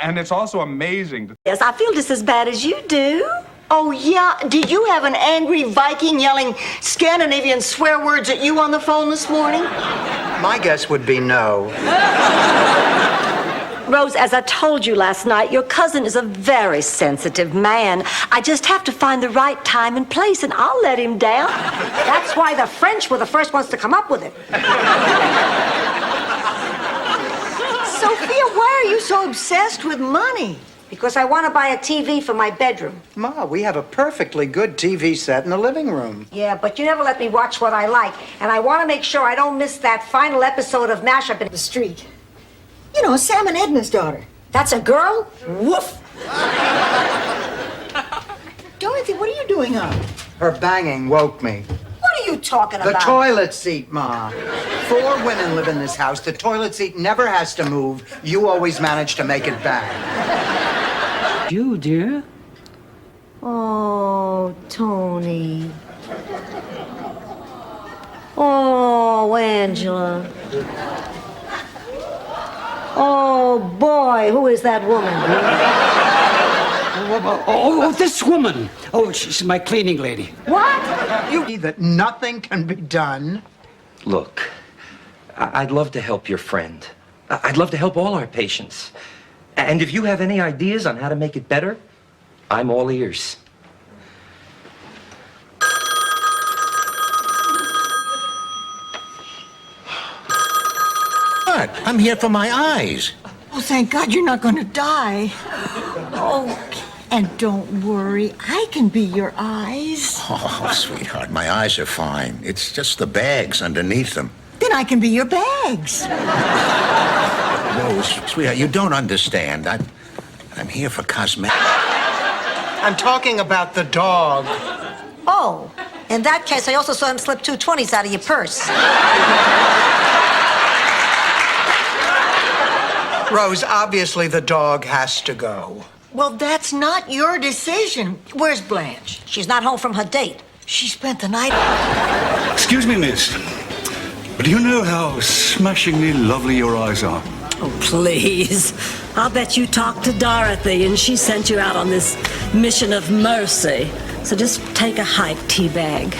And it's also amazing. Yes, I feel just as bad as you do. Oh, yeah? Did you have an angry Viking yelling Scandinavian swear words at you on the phone this morning? My guess would be no. Rose, as I told you last night, your cousin is a very sensitive man. I just have to find the right time and place, and I'll let him down. That's why the French were the first ones to come up with it. Sophia, why are you so obsessed with money? Because I want to buy a TV for my bedroom. Ma, we have a perfectly good TV set in the living room. Yeah, but you never let me watch what I like. And I want to make sure I don't miss that final episode of Mashup in the Street. You know, Sam and Edna's daughter. That's a girl? Woof! Dorothy, what are you doing up? Her banging woke me. What are you talking The about? toilet seat, Ma. 4 women live in this house. The toilet seat never has to move. You always manage to make it bang. You, dear? Oh, Tony. Oh, Angela. Oh, boy, who is that woman? Oh, this woman. Oh, she's my cleaning lady. What? You see that nothing can be done. Look, I'd love to help your friend. I'd love to help all our patients. And if you have any ideas on how to make it better, I'm all ears. What? I'm here for my eyes. Oh, thank God you're not going to die. Oh, and don't worry, I can be your eyes. Oh, sweetheart, my eyes are fine. It's just the bags underneath them. Then I can be your bags. Rose, sweetheart, you don't understand. I'm here for cosmetics. I'm talking about the dog. Oh, in that case, I also saw him slip 2 20s out of your purse. Rose, obviously the dog has to go. Well, that's not your decision. Where's Blanche? She's not home from her date. She spent the night. Excuse me, miss. But do you know how smashingly lovely your eyes are? Oh, please. I'll bet you talked to Dorothy and she sent you out on this mission of mercy. So just take a hike, Teabag.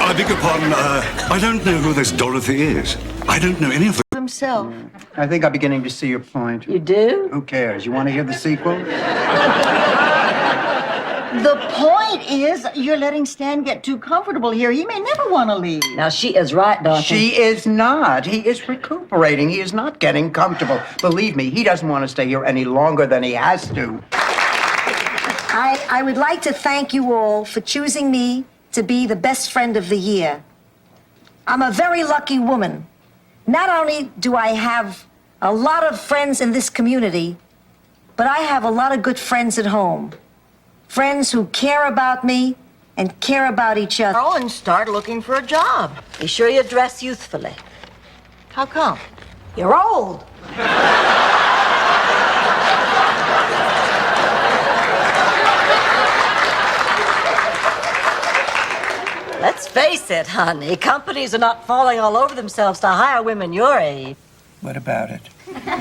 I beg your pardon, I don't know who this Dorothy is. I don't know any of them. Himself. I think I'm beginning to see your point. You do? Who cares? You want to hear the sequel? The point is, you're letting Stan get too comfortable here. He may never want to leave. Now, she is right, Dorothy. She is not. He is recuperating. He is not getting comfortable. Believe me, he doesn't want to stay here any longer than he has to. I would like to thank you all for choosing me to be the best friend of the year. I'm a very lucky woman. Not only do I have a lot of friends in this community, but I have a lot of good friends at home. Friends who care about me and care about each other. Oh, and start looking for a job. Be sure you dress youthfully. How come? You're old. Let's face it, honey. Companies are not falling all over themselves to hire women your age. What about it?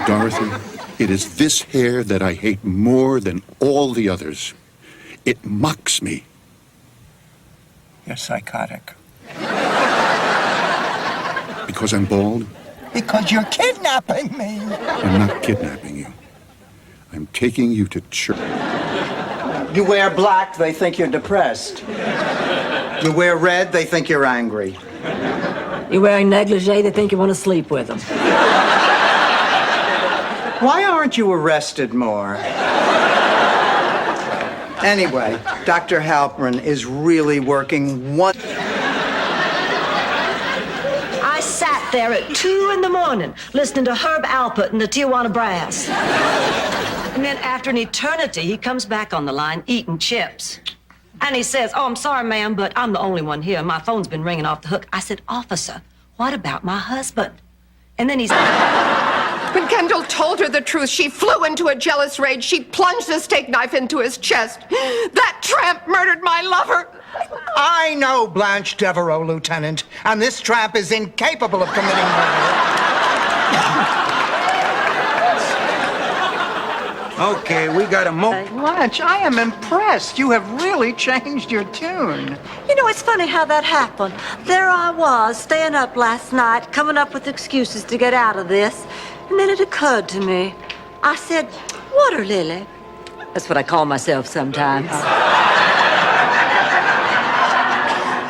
Dorothy, it is this hair that I hate more than all the others. It mocks me. You're psychotic. Because I'm bald? Because you're kidnapping me. I'm not kidnapping you. I'm taking you to church. You wear black, they think you're depressed. You wear red, they think you're angry. You're wearing negligee, they think you want to sleep with them. Why aren't you arrested more? Anyway, Dr. Halperin is really working one... I sat there at 2 in the morning listening to Herb Alpert and the Tijuana Brass. And then after an eternity, he comes back on the line eating chips. And he says, "Oh, I'm sorry, ma'am, but I'm the only one here. My phone's been ringing off the hook." I said, "Officer, what about my husband?" And then he's... When Kendall told her the truth, she flew into a jealous rage. She plunged the steak knife into his chest. That tramp murdered my lover. I know Blanche Devereaux, Lieutenant, and this tramp is incapable of committing murder. Okay, we got a Blanche, I am impressed. You have really changed your tune. You know, it's funny how that happened. There I was, staying up last night, coming up with excuses to get out of this. And then it occurred to me. I said, "Water lily." That's what I call myself sometimes.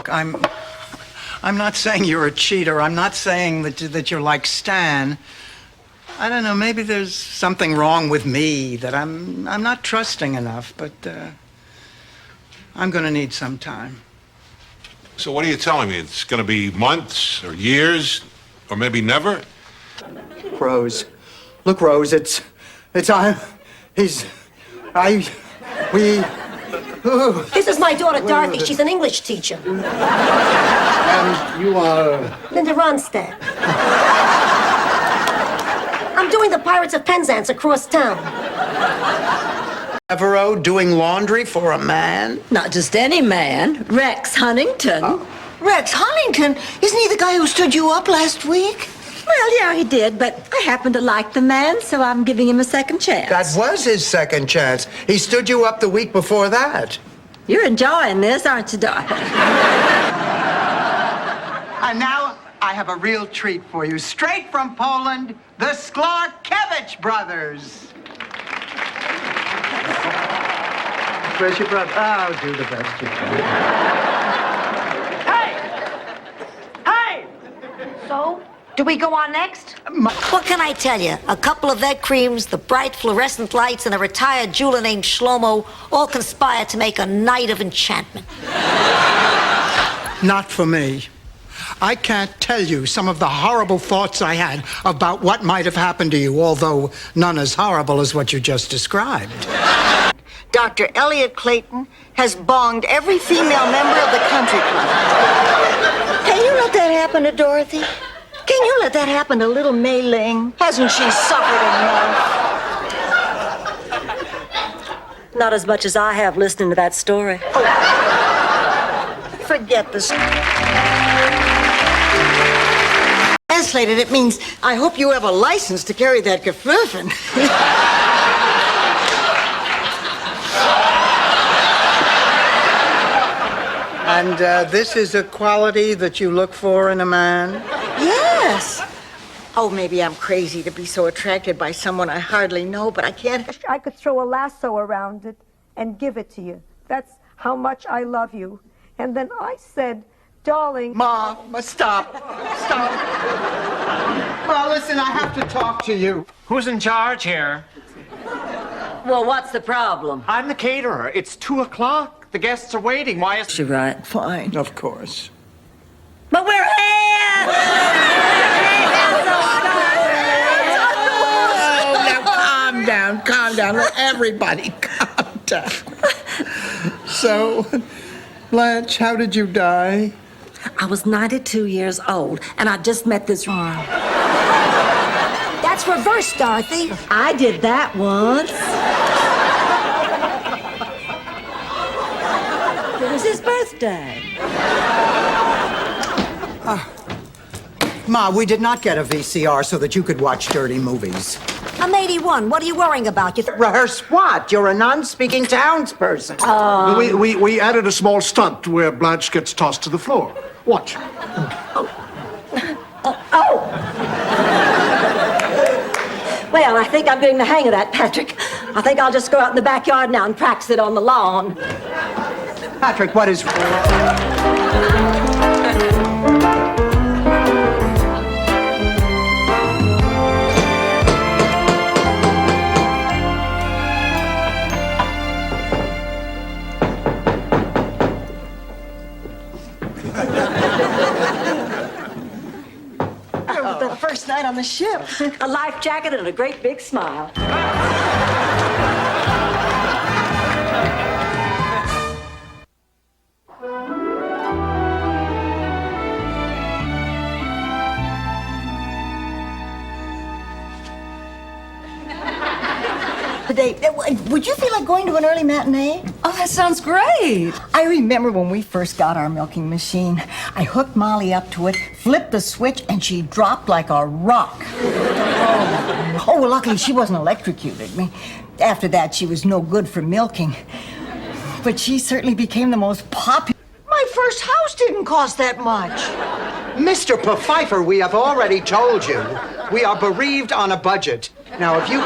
I'm not saying you're a cheater. I'm not saying that you're like Stan. I don't know, maybe there's something wrong with me that I'm not trusting enough, but I'm going to need some time. So what are you telling me? It's going to be months or years or maybe never? Rose. Look, Rose, This is my daughter, Dorothy. She's an English teacher. And you are... Linda Ronstadt. I'm doing the Pirates of Penzance across town. Devereaux doing laundry for a man? Not just any man. Rex Huntington. Rex Huntington? Isn't he the guy who stood you up last week? Well, yeah, he did, but I happen to like the man, so I'm giving him a second chance. That was his second chance. He stood you up the week before that. You're enjoying this, aren't you, Dorothy? And now I have a real treat for you. Straight from Poland, the Sklarkiewicz brothers. Where's your brother? Oh, do the best you can. Hey! So, do we go on next? What can I tell you? A couple of egg creams, the bright fluorescent lights, and a retired jeweler named Shlomo all conspire to make a night of enchantment. Not for me. I can't tell you some of the horrible thoughts I had about what might have happened to you, although none as horrible as what you just described. Dr. Elliot Clayton has bonged every female member of the country club. Can you let that happen to Dorothy? Can you let that happen to little Mei Ling? Hasn't she suffered enough? Not as much as I have listening to that story. Forget this. Translated, it means, I hope you have a license to carry that Gefürfen. And this is a quality that you look for in a man? Yes. Oh, maybe I'm crazy to be so attracted by someone I hardly know, but I can't. I could throw a lasso around it and give it to you. That's how much I love you. And then I said, darling... Ma, stop. Stop. Ma, listen, I have to talk to you. Who's in charge here? Well, what's the problem? I'm the caterer. It's 2 o'clock. The guests are waiting. Why is She right? Fine, of course. But we're here! Oh, now calm down. Let everybody calm down. So, Blanche, how did you die? I was 92 years old, and I just met this wrong. That's reverse, Dorothy. I did that once. It was his birthday. Ma, we did not get a VCR so that you could watch dirty movies. I'm 81. What are you worrying about? Rehearse what? You're a non-speaking townsperson. We added a small stunt where Blanche gets tossed to the floor. Watch. Well, I think I'm getting the hang of that, Patrick. I think I'll just go out in the backyard now and practice it on the lawn. Patrick, what is... The first night on the ship. A life jacket and a great big smile. Today, would you feel like going to an early matinee? Oh, that sounds great. I remember when we first got our milking machine. I hooked Molly up to it, flipped the switch, and she dropped like a rock. Oh, well, luckily she wasn't electrocuted. After that, she was no good for milking. But she certainly became the most popular. My first house didn't cost that much. Mr. Pfeiffer, we have already told you. We are bereaved on a budget. Now, if you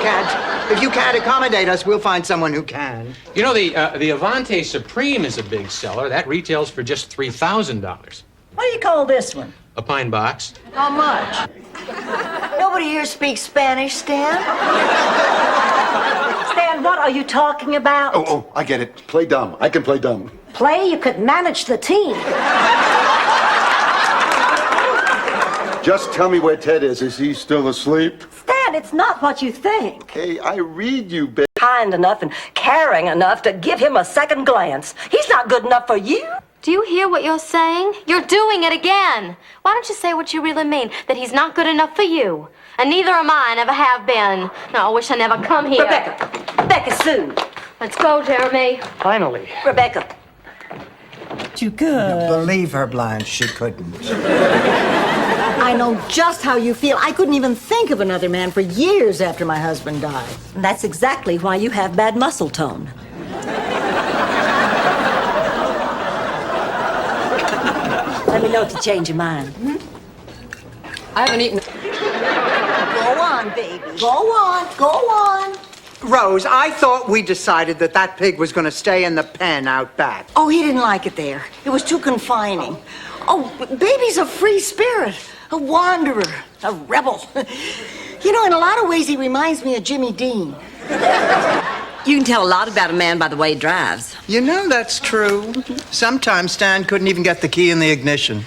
can't accommodate us, we'll find someone who can. You know, the Avante Supreme is a big seller. That retails for just $3,000. What do you call this one? A pine box. How much? Nobody here speaks Spanish, Stan. Stan, what are you talking about? Oh, I get it. Play dumb. I can play dumb. Play, you could manage the team. Just tell me where Ted is. Is he still asleep? Stan, it's not what you think. Hey, I read you, babe. Kind enough and caring enough to give him a second glance. He's not good enough for you. Do you hear what you're saying? You're doing it again. Why don't you say what you really mean? That he's not good enough for you. And neither am I, never have been. No, I wish I never come here. Rebecca Sue. Let's go, Jeremy. Finally. Rebecca. You could. Believe her, Blanche, she couldn't. I know just how you feel. I couldn't even think of another man for years after my husband died. And that's exactly why you have bad muscle tone. Let me know if you change your mind. I haven't eaten. Go on, baby. Go on. Go on. Rose, I thought we decided that pig was going to stay in the pen out back. Oh, he didn't like it there. It was too confining. Oh, baby's a free spirit, a wanderer, a rebel. You know, in a lot of ways, he reminds me of Jimmy Dean. You can tell a lot about a man by the way he drives. You know, that's true. Sometimes Stan couldn't even get the key in the ignition.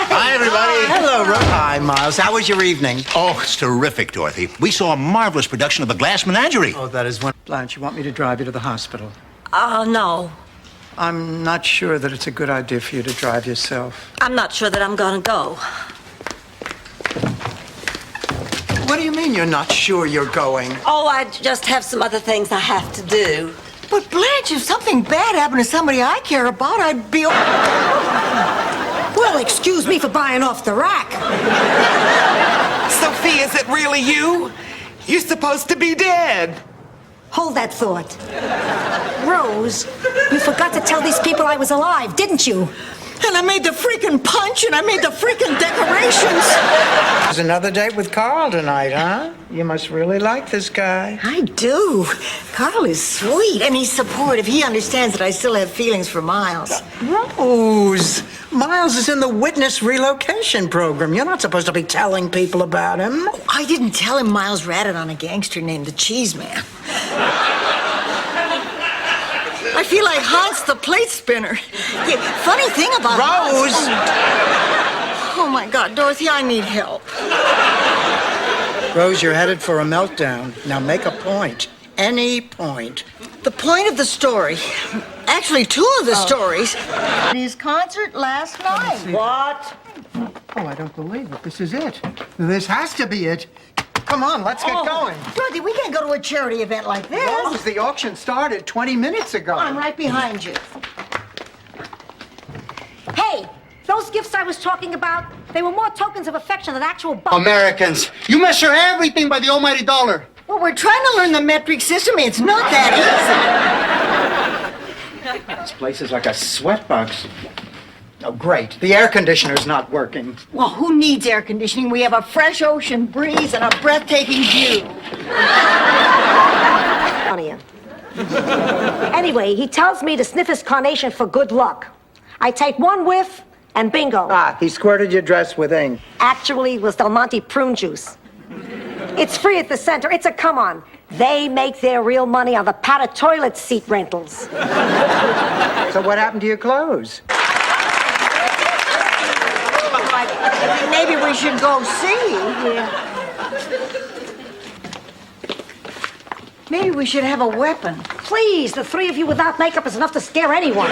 Hi, everybody. Hello, Rose. Hi, Miles. How was your evening? Oh, it's terrific, Dorothy. We saw a marvelous production of The Glass Menagerie. Oh, that is one. Blanche, you want me to drive you to the hospital? No. I'm not sure that it's a good idea for you to drive yourself. I'm not sure that I'm gonna go. What do you mean you're not sure you're going? Oh, I just have some other things I have to do. But Blanche, if something bad happened to somebody I care about, I'd be... Well, excuse me for buying off the rack. Sophie, is it really you? You're supposed to be dead. Hold that thought. Rose, you forgot to tell these people I was alive, didn't you? And I made the freaking punch, and I made the freaking decorations. There's another date with Carl tonight, huh? You must really like this guy. I do. Carl is sweet, and he's supportive. He understands that I still have feelings for Miles. Rose, Miles is in the witness relocation program. You're not supposed to be telling people about him. Oh, I didn't tell him Miles ratted on a gangster named the Cheese Man. I feel like Hans the plate spinner. Yeah, funny thing about Rose! Oh my God, Dorothy, I need help. Rose, you're headed for a meltdown. Now make a point. Any point. The point of the story, actually two of the stories, his concert last night. What? Oh, I don't believe it. This is it. This has to be it. Come on, let's get going. Dorothy, we can't go to a charity event like this. Rose, the auction started 20 minutes ago. I'm right behind you. Hey, those gifts I was talking about, they were more tokens of affection than actual Americans, you measure everything by the almighty dollar. Well, we're trying to learn the metric system. It's not that easy. This place is like a sweatbox. Oh, great. The air conditioner's not working. Well, who needs air conditioning? We have a fresh ocean breeze and a breathtaking view. Anyway, he tells me to sniff his carnation for good luck. I take one whiff, and bingo. Ah, he squirted your dress with ink. Actually, it was Del Monte prune juice. It's free at the center. It's a come-on. They make their real money on the padded toilet seat rentals. So what happened to your clothes? Maybe we should go see. Yeah. Maybe we should have a weapon. Please, the three of you without makeup is enough to scare anyone.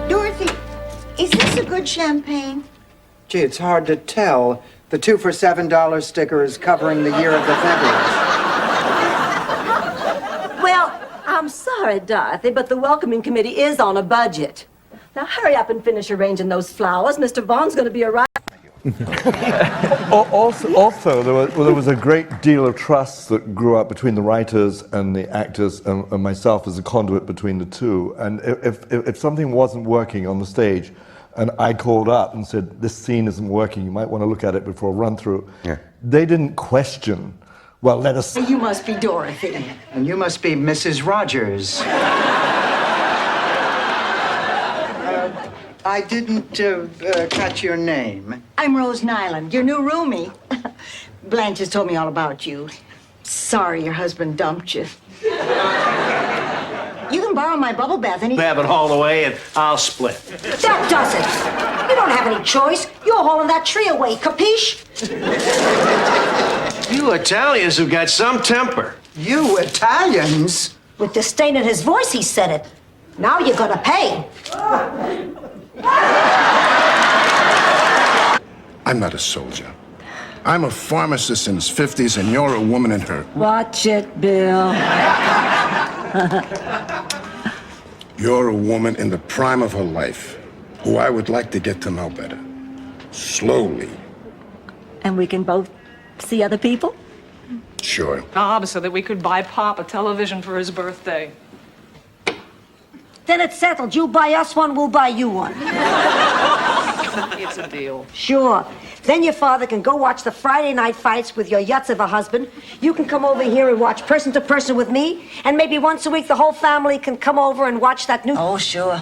Dorothy, is this a good champagne? Gee, it's hard to tell. The 2 for $7 sticker is covering the year of the February. Well, I'm sorry, Dorothy, but the welcoming committee is on a budget. Now hurry up and finish arranging those flowers. Mr. Vaughn's going to be arriving. Also, there was a great deal of trust that grew up between the writers and the actors and myself as a conduit between the two. And if something wasn't working on the stage, and I called up and said, this scene isn't working, you might want to look at it before a run-through, they didn't question, well, let us... You must be Dorothy. And you must be Mrs. Rogers. I didn't catch your name. I'm Rose Nyland, your new roomie. Blanche has told me all about you. Sorry your husband dumped you. You can borrow my bubble bath any... Have it hauled away and I'll split. That does it. You don't have any choice. You're hauling that tree away, capiche? You Italians have got some temper. You Italians? With disdain in his voice, he said it. Now you're gonna pay. I'm not a soldier. I'm a pharmacist in his 50s, and you're a woman in her. Watch it, Bill. You're a woman in the prime of her life, who I would like to get to know better. Slowly. And we can both see other people? Sure. So that we could buy Pop a television for his birthday. Then it's settled. You buy us one, we'll buy you one. It's a deal. Sure. Then your father can go watch the Friday night fights with your yutz of a husband. You can come over here and watch Person to Person with me. And maybe once a week the whole family can come over and watch that new... Oh, sure.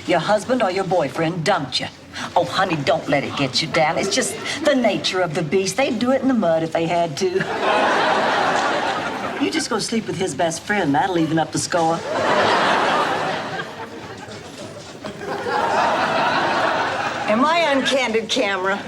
Your husband or your boyfriend dumped you. Oh, honey, don't let it get you down. It's just the nature of the beast. They'd do it in the mud if they had to. You just go sleep with his best friend. That'll even up the score. Am I on candid camera?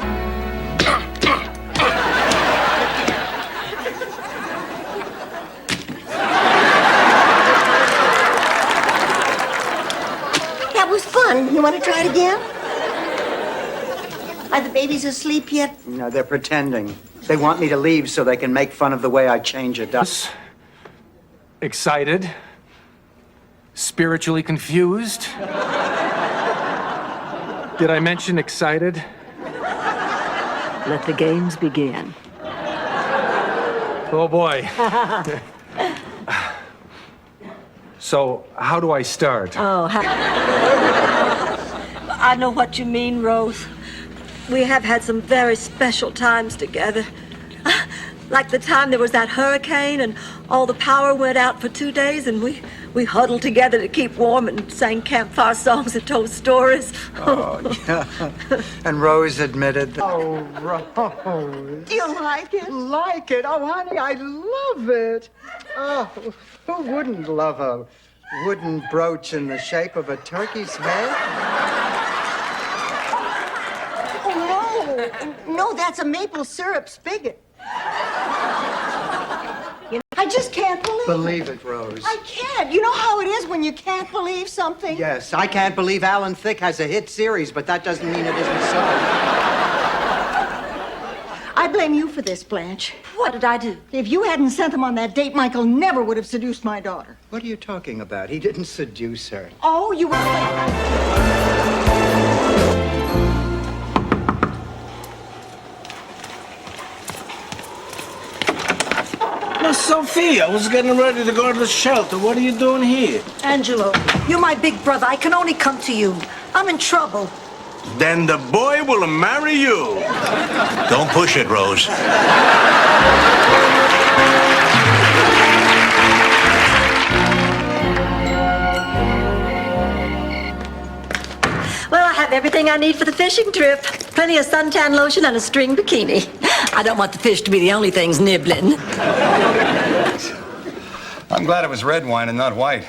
That was fun. You want to try it again? Are the babies asleep yet? No, they're pretending. They want me to leave so they can make fun of the way I change a duck. Excited. Spiritually confused. Did I mention excited? Let the games begin. Oh, boy. So, how do I start? Oh, I know what you mean, Rose. We have had some very special times together. Like the time there was that hurricane and all the power went out for 2 days and we huddled together to keep warm and sang campfire songs and told stories. Oh, yeah. And Rose admitted that. Oh, Rose. Do you like it? Like it? Oh, honey, I love it. Oh, who wouldn't love a wooden brooch in the shape of a turkey's head? Oh, no. No, that's a maple syrup spigot. I just can't Believe it, Rose. I can't. You know how it is when you can't believe something? Yes, I can't believe Alan Thicke has a hit series, but that doesn't mean it isn't so. I blame you for this, Blanche. What did I do? If you hadn't sent them on that date, Michael never would have seduced my daughter. What are you talking about? He didn't seduce her. Oh, you were... Now, Sophia, I was getting ready to go to the shelter. What are you doing here? Angelo, you're my big brother. I can only come to you. I'm in trouble. Then the boy will marry you. Don't push it, Rose. Well, I have everything I need for the fishing trip. Plenty of suntan lotion and a string bikini. I don't want the fish to be the only things nibbling. I'm glad it was red wine and not white.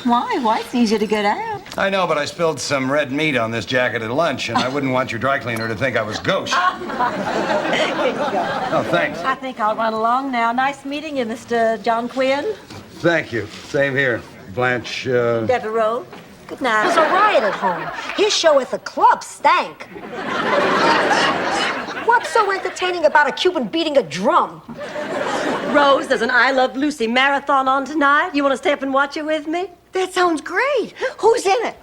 Why? White's easier to get out. I know, but I spilled some red meat on this jacket at lunch, and I wouldn't want your dry cleaner to think I was gauche. Here you go. Oh, thanks. I think I'll run along now. Nice meeting you, Mr. John Quinn. Thank you. Same here. Blanche, Devereaux. Good night. It was a riot at home. His show at the club stank. What's so entertaining about a Cuban beating a drum? Rose, there's an I Love Lucy marathon on tonight. You want to stay up and watch it with me? That sounds great. Who's in it?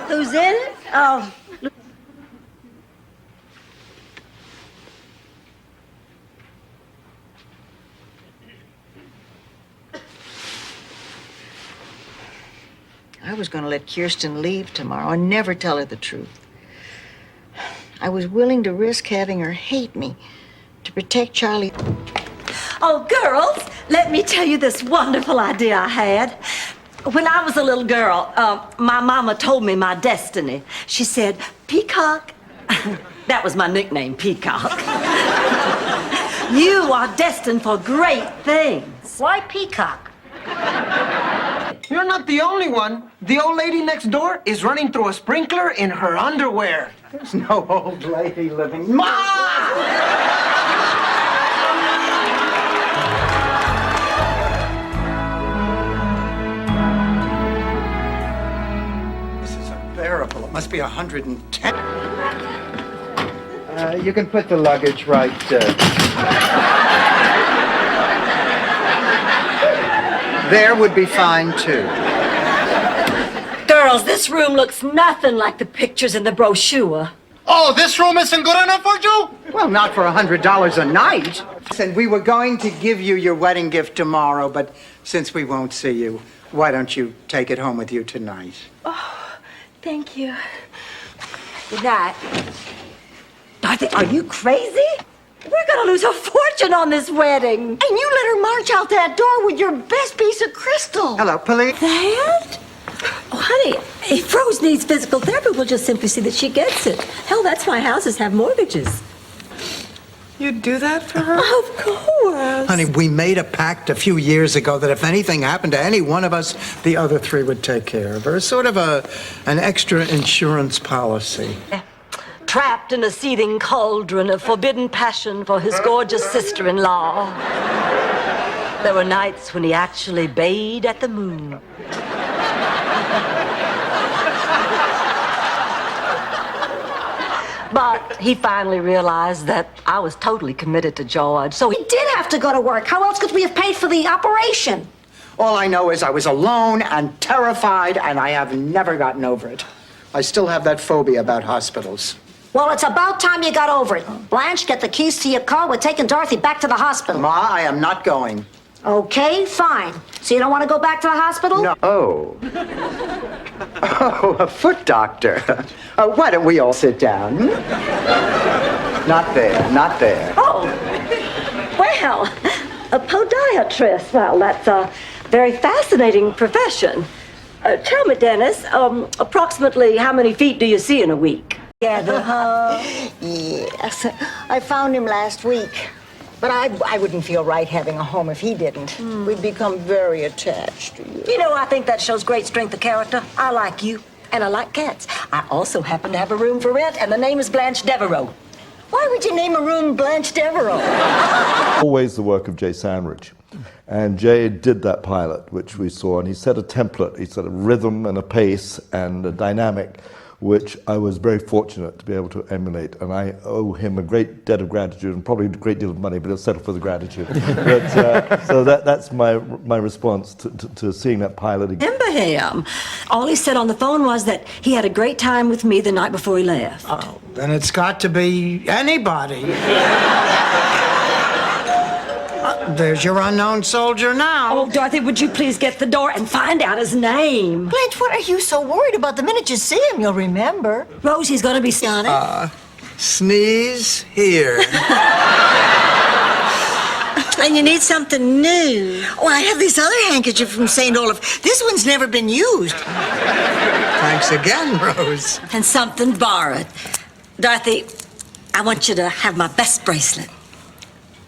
Who's in it? Oh. I was going to let Kirsten leave tomorrow and never tell her the truth. I was willing to risk having her hate me to protect Charlie. Oh, girls, let me tell you this wonderful idea I had. When I was a little girl, my mama told me my destiny. She said, Peacock. That was my nickname, Peacock. You are destined for great things. Why Peacock? You're not the only one. The old lady next door is running through a sprinkler in her underwear. There's no old lady living. Ma! This is unbearable. It must be 110. You can put the luggage right. There would be fine, too. Girls, this room looks nothing like the pictures in the brochure. Oh, this room isn't good enough for you? Well, not for $100 a night. And we were going to give you your wedding gift tomorrow, but since we won't see you, why don't you take it home with you tonight? Oh, thank you. Good night. Dorothy, are you crazy? We're gonna lose a fortune on this wedding. And you let her march out that door with your best piece of crystal. Hello, police. That? Oh, honey, if Rose needs physical therapy, we'll just simply see that she gets it. Hell, that's why houses have mortgages. You'd do that for her? Of course. Honey, we made a pact a few years ago that if anything happened to any one of us, the other three would take care of her. Sort of an extra insurance policy. Trapped in a seething cauldron of forbidden passion for his gorgeous sister-in-law. There were nights when he actually bayed at the moon. But he finally realized that I was totally committed to George, so We did have to go to work. How else could we have paid for the operation? All I know is I was alone and terrified, and I have never gotten over it. I still have that phobia about hospitals. Well, it's about time you got over it. Blanche, get the keys to your car. We're taking Dorothy back to the hospital. Ma, I am not going. Okay, fine. So you don't want to go back to the hospital? No. Oh. Oh, a foot doctor. Why don't we all sit down? Not there, not there. Oh, well, a podiatrist. Well, that's a very fascinating profession. Tell me, Dennis, approximately how many feet do you see in a week? Yes, I found him last week. But I wouldn't feel right having a home if he didn't. We'd become very attached to you. You know, I think that shows great strength of character. I like you, and I like cats. I also happen to have a room for rent, and the name is Blanche Devereaux. Why would you name a room Blanche Devereaux? Always the work of Jay Sandridge. And Jay did that pilot, which we saw, and he set a template. He set a rhythm and a pace and a dynamic, which I was very fortunate to be able to emulate. And I owe him a great debt of gratitude and probably a great deal of money, but I'll settle for the gratitude. But, so that's my response to seeing that pilot again. Remember him. All he said on the phone was that he had a great time with me the night before he left. Oh, then it's got to be anybody. There's your unknown soldier now. Oh, Dorothy, would you please get the door and find out his name? Blanche, what are you so worried about? The minute you see him, you'll remember. Rosie's gonna be on it. Sneeze here. And you need something new. Oh, I have this other handkerchief from St. Olaf. This one's never been used. Thanks again, Rose. And something borrowed. Dorothy, I want you to have my best bracelet.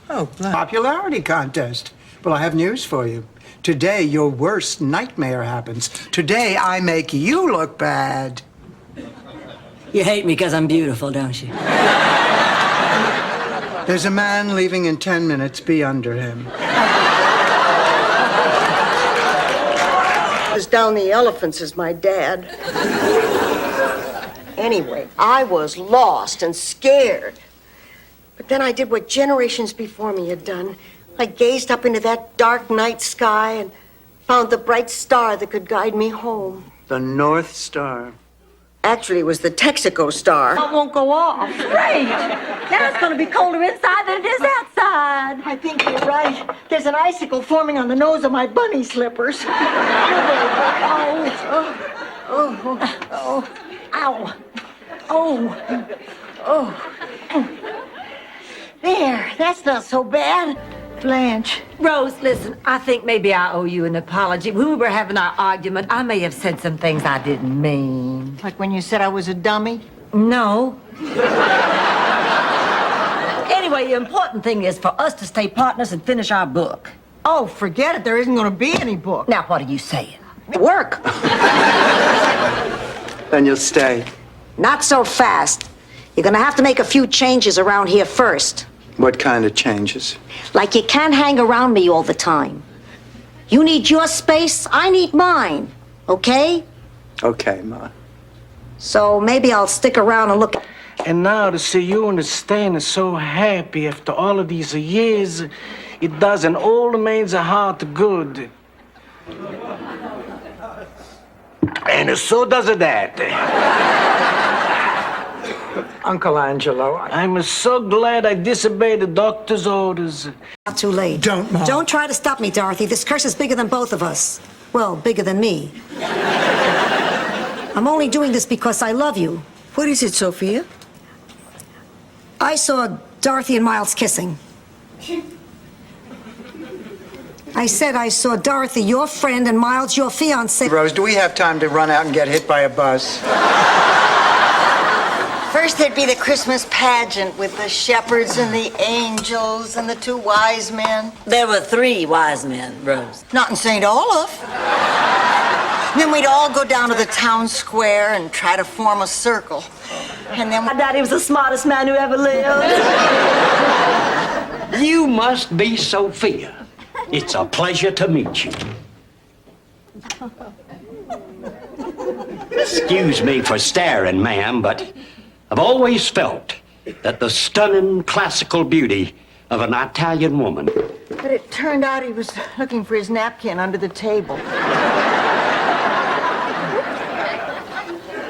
Oh, popularity contest. Well, I have news for you. Today, your worst nightmare happens. Today, I make you look bad. You hate me because I'm beautiful, don't you? There's a man leaving in 10 minutes. Be under him. As down the elephants as my dad. Anyway, I was lost and scared. But then I did what generations before me had done. I gazed up into that dark night sky and found the bright star that could guide me home. The North Star. Actually, it was the Texaco star. It won't go off. Great! Now it's gonna be colder inside than it is outside. I think you're right. There's an icicle forming on the nose of my bunny slippers. Ow. Oh. There, that's not so bad. Blanche. Rose, listen, I think maybe I owe you an apology. When we were having our argument, I may have said some things I didn't mean. Like when you said I was a dummy? No. Anyway, the important thing is for us to stay partners and finish our book. Oh, forget it. There isn't going to be any book. Now, what are you saying? Work. Then you'll stay. Not so fast. You're gonna have to make a few changes around here first. What kind of changes? Like you can't hang around me all the time. You need your space, I need mine. Okay? Okay, Ma. So maybe I'll stick around and look. And now to see you and Stan is so happy after all of these years, it does an old man's heart good. And so does that. Uncle Angelo, I'm so glad I disobeyed the doctor's orders. Not too late. Don't, Mom. Don't try to stop me, Dorothy. This curse is bigger than both of us. Well, bigger than me. I'm only doing this because I love you. What is it, Sophia? I saw Dorothy and Miles kissing. I said I saw Dorothy, your friend, and Miles, your fiancé. Rose, do we have time to run out and get hit by a bus? First there'd be the Christmas pageant with the shepherds and the angels and the two wise men. There were 3 wise men, Rose. Not in St. Olaf. Then we'd all go down to the town square and try to form a circle. And then My daddy was the smartest man who ever lived. You must be Sophia. It's a pleasure to meet you. Excuse me for staring, ma'am, but I've always felt that the stunning classical beauty of an Italian woman. But it turned out he was looking for his napkin under the table.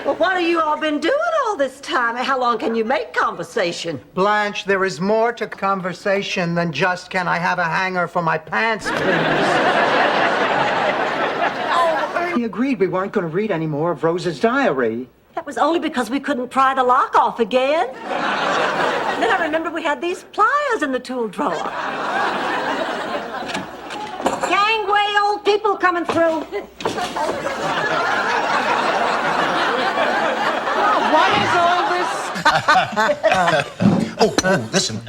Well, what have you all been doing all all this time? How long can you make conversation? Blanche, there is more to conversation than just, can I have a hanger for my pants, please? We agreed we weren't going to read any more of Rose's diary. That was only because we couldn't pry the lock off again. Then I remember we had these pliers in the tool drawer. Gangway, old people coming through. What is all this? Listen,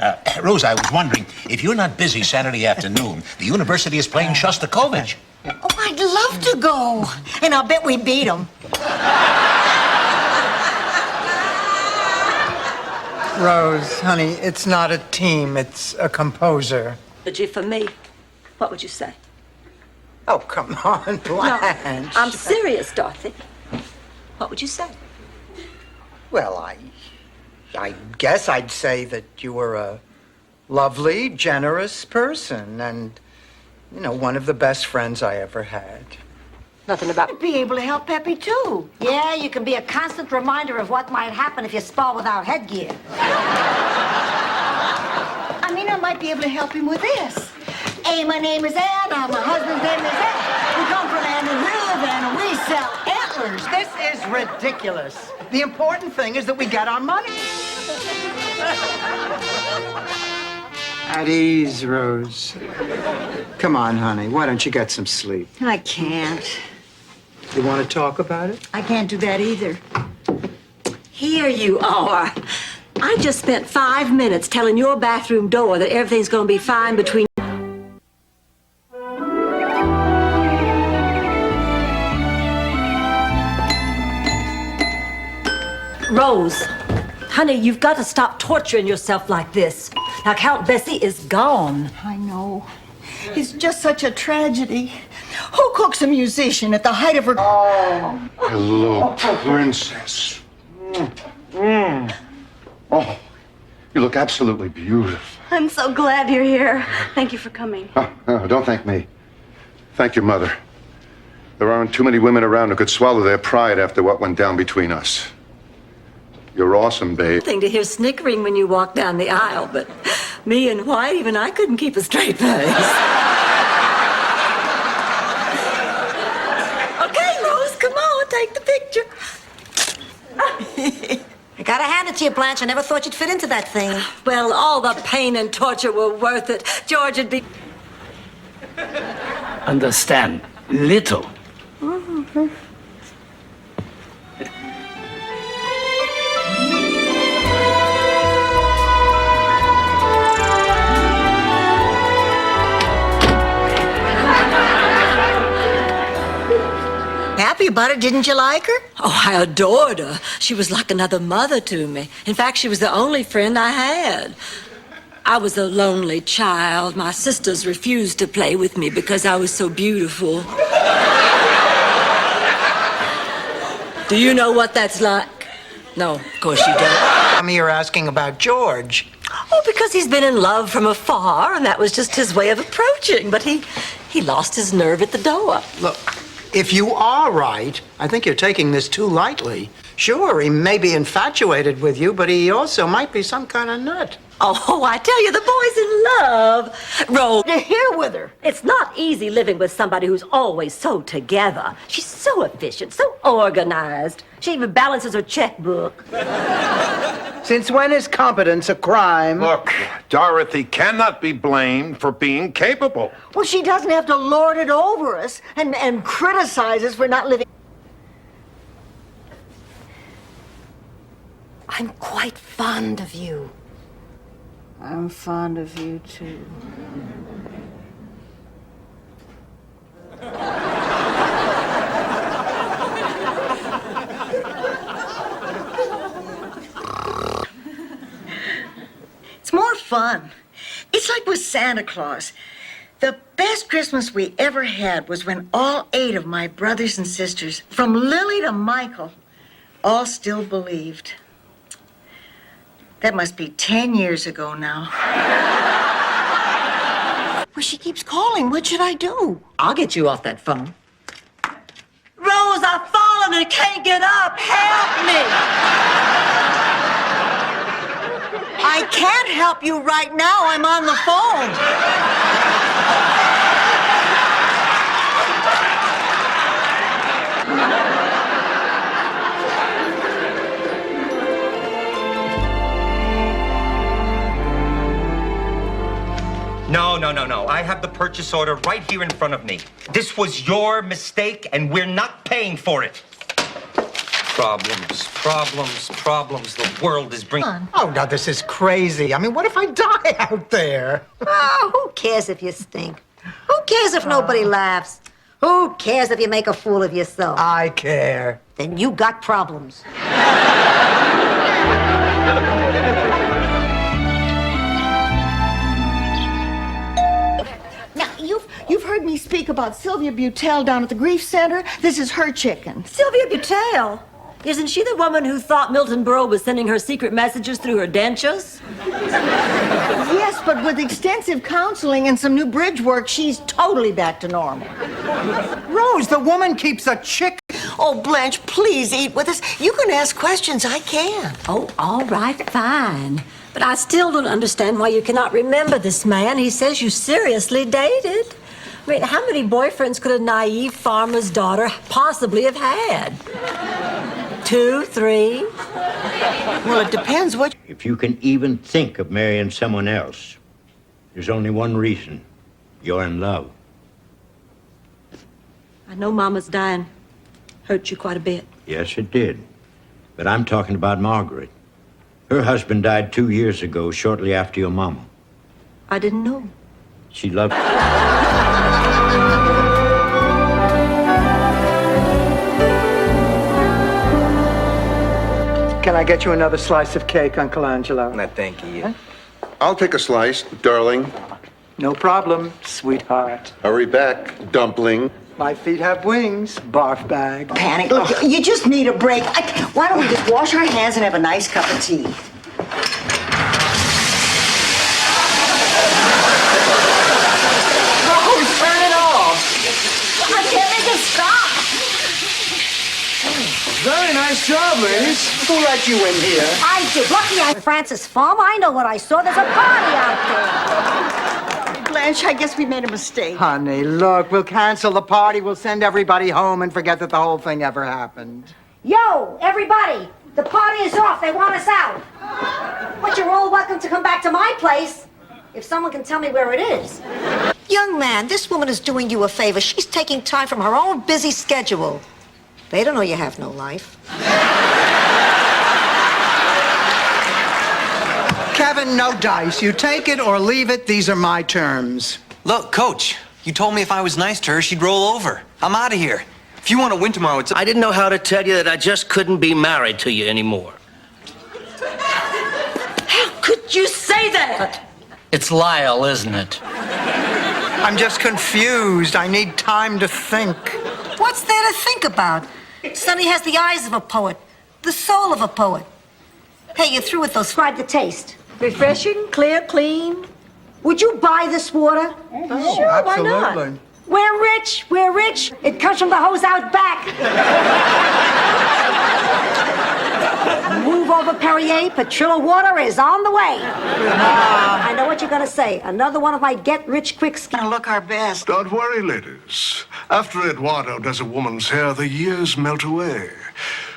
Rose, I was wondering, if you're not busy Saturday afternoon, the university is playing Shostakovich. Oh, I'd love to go. And I'll bet we beat them. Rose, honey, it's not a team, it's a composer. For me, what would you say? Oh, come on, Blanche. No, I'm serious, Dorothy. What would you say? Well, I guess I'd say that you were a lovely, generous person and, you know, one of the best friends I ever had. Nothing about... I'd be able to help Peppy, too. Yeah, you can be a constant reminder of what might happen if you spar without headgear. I mean, I might be able to help him with this. Hey, my name is Ann. My husband's name is Ed. We come from Ann and Riv, and we sell antlers. This is ridiculous. The important thing is that we get our money. At ease, Rose. Come on, honey. Why don't you get some sleep? I can't. You want to talk about it? I can't do that either. Here you are. I just spent 5 minutes telling your bathroom door that everything's going to be fine between... Rose, honey, you've got to stop torturing yourself like this. Now, Count Bessie is gone. I know. It's just such a tragedy. Who cooks a musician at the height of her... Oh, hello, princess. Oh, you look absolutely beautiful. I'm so glad you're here. Thank you for coming. Oh, don't thank me. Thank your mother. There aren't too many women around who could swallow their pride after what went down between us. You're awesome, babe. Thing to hear snickering when you walk down the aisle, but me and White, even I couldn't keep a straight face. Okay, Rose, come on, take the picture. I gotta hand it to you, Blanche. I never thought you'd fit into that thing. Well, all the pain and torture were worth it. George would be... Understand, little. Happy about it, didn't you like her? Oh, I adored her. She was like another mother to me. In fact, she was the only friend I had. I was a lonely child. My sisters refused to play with me because I was so beautiful. Do you know what that's like? No, of course you don't. I'm here asking about George. Oh, because he's been in love from afar, and that was just his way of approaching. But he lost his nerve at the door. Look, if you are right, I think you're taking this too lightly. Sure, he may be infatuated with you, but he also might be some kind of nut. Oh, I tell you, the boy's in love. Rose, You're here with her. it's not easy living with somebody who's always so together. She's so efficient, so organized. She even balances her checkbook. Since when is competence a crime? Look, Dorothy cannot be blamed for being capable. Well, she doesn't have to lord it over us and criticize us for not living. I'm quite fond of you. I'm fond of you, too. It's more fun. It's like with Santa Claus. The best Christmas we ever had was when all 8 of my brothers and sisters, from Lily to Michael, all still believed. That must be 10 years ago now. Well, she keeps calling. What should I do? I'll get you off that phone. Rose, I've fallen and can't get up. Help me! I can't help you right now. I'm on the phone. No. I have the purchase order right here in front of me. This was your mistake, and we're not paying for it. Problems. The world is bringing... Oh, now this is crazy. I mean, what if I die out there? Oh, who cares if you stink? Who cares if nobody laughs? Who cares if you make a fool of yourself? I care. Then you got problems. Now, you've heard me speak about Sylvia Butel down at the Grief Center. This is her chicken. Sylvia Butel? Isn't she the woman who thought Milton Berle was sending her secret messages through her dentures? Yes, but with extensive counseling and some new bridge work, she's totally back to normal. Rose, the woman keeps a chick. Oh, Blanche, please eat with us. You can ask questions. I can't. Oh, all right, fine. But I still don't understand why you cannot remember this man. He says you seriously dated. I mean, how many boyfriends could a naive farmer's daughter possibly have had? 2, 3? Well, it depends what... If you can even think of marrying someone else, there's only one reason. You're in love. I know Mama's dying. Hurt you quite a bit. Yes, it did. But I'm talking about Margaret. Her husband died 2 years ago, shortly after your mama. I didn't know. She loved... Can I get you another slice of cake, Uncle Angelo? No, thank you. I'll take a slice, darling. No problem, sweetheart. Hurry back, dumpling. My feet have wings, barf bag. Panic. Look, you just need a break. Why don't we just wash our hands and have a nice cup of tea? Rose, turn it off. I can't make it stop. Very nice job, ladies. Who let you in here? I did. Lucky I'm Francis Farmer. I know what I saw. There's a party out there. Blanche, I guess we made a mistake. Honey, look, we'll cancel the party. We'll send everybody home and forget that the whole thing ever happened. Yo, everybody, the party is off. They want us out. But you're all welcome to come back to my place if someone can tell me where it is. Young man, this woman is doing you a favor. She's taking time from her own busy schedule. They don't know you have no life. Kevin, no dice. You take it or leave it. These are my terms. Look, Coach, you told me if I was nice to her, she'd roll over. I'm out of here. If you want to win tomorrow, it's... I didn't know how to tell you that I just couldn't be married to you anymore. How could you say that? It's Lyle, isn't it? I'm just confused. I need time to think. What's there to think about? Sonny has the eyes of a poet, the soul of a poet. Hey, you're through with those. Describe the taste. Refreshing, clear, clean. Would you buy this water? Sure, why not? Absolutely. We're rich. We're rich. It comes from the hose out back. Move over, Perrier. Petrillo water is on the way. I know what you're going to say. Another one of my get-rich-quick schemes. Gonna look our best. Don't worry, ladies. After Eduardo does a woman's hair, the years melt away.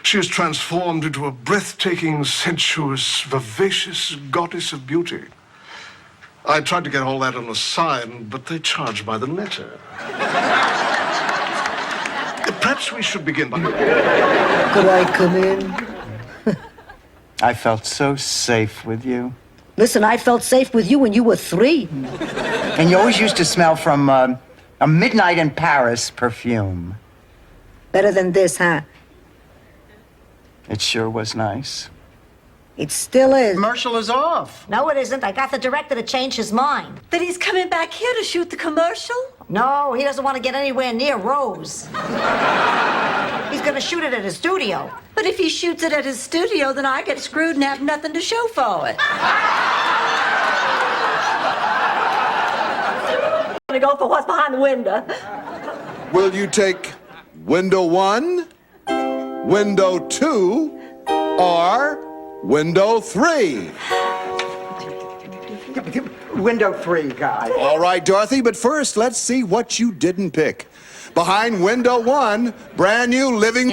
She is transformed into a breathtaking, sensuous, vivacious goddess of beauty. I tried to get all that on a sign, but they charge by the letter. Perhaps we should begin by... Could I come in? I felt so safe with you. Listen, I felt safe with you when you were 3. And you always used to smell from a Midnight in Paris perfume. Better than this, huh? It sure was nice. It still is. Commercial is off. No, it isn't. I got the director to change his mind. Then he's coming back here to shoot the commercial? No, he doesn't want to get anywhere near Rose. He's going to shoot it at his studio. But if he shoots it at his studio, then I get screwed and have nothing to show for it. I'm going to go for what's behind the window. Will you take window 1, window 2, or window 3? Window 3, guy. All right, Dorothy, but first, let's see what you didn't pick. Behind window 1, brand new living...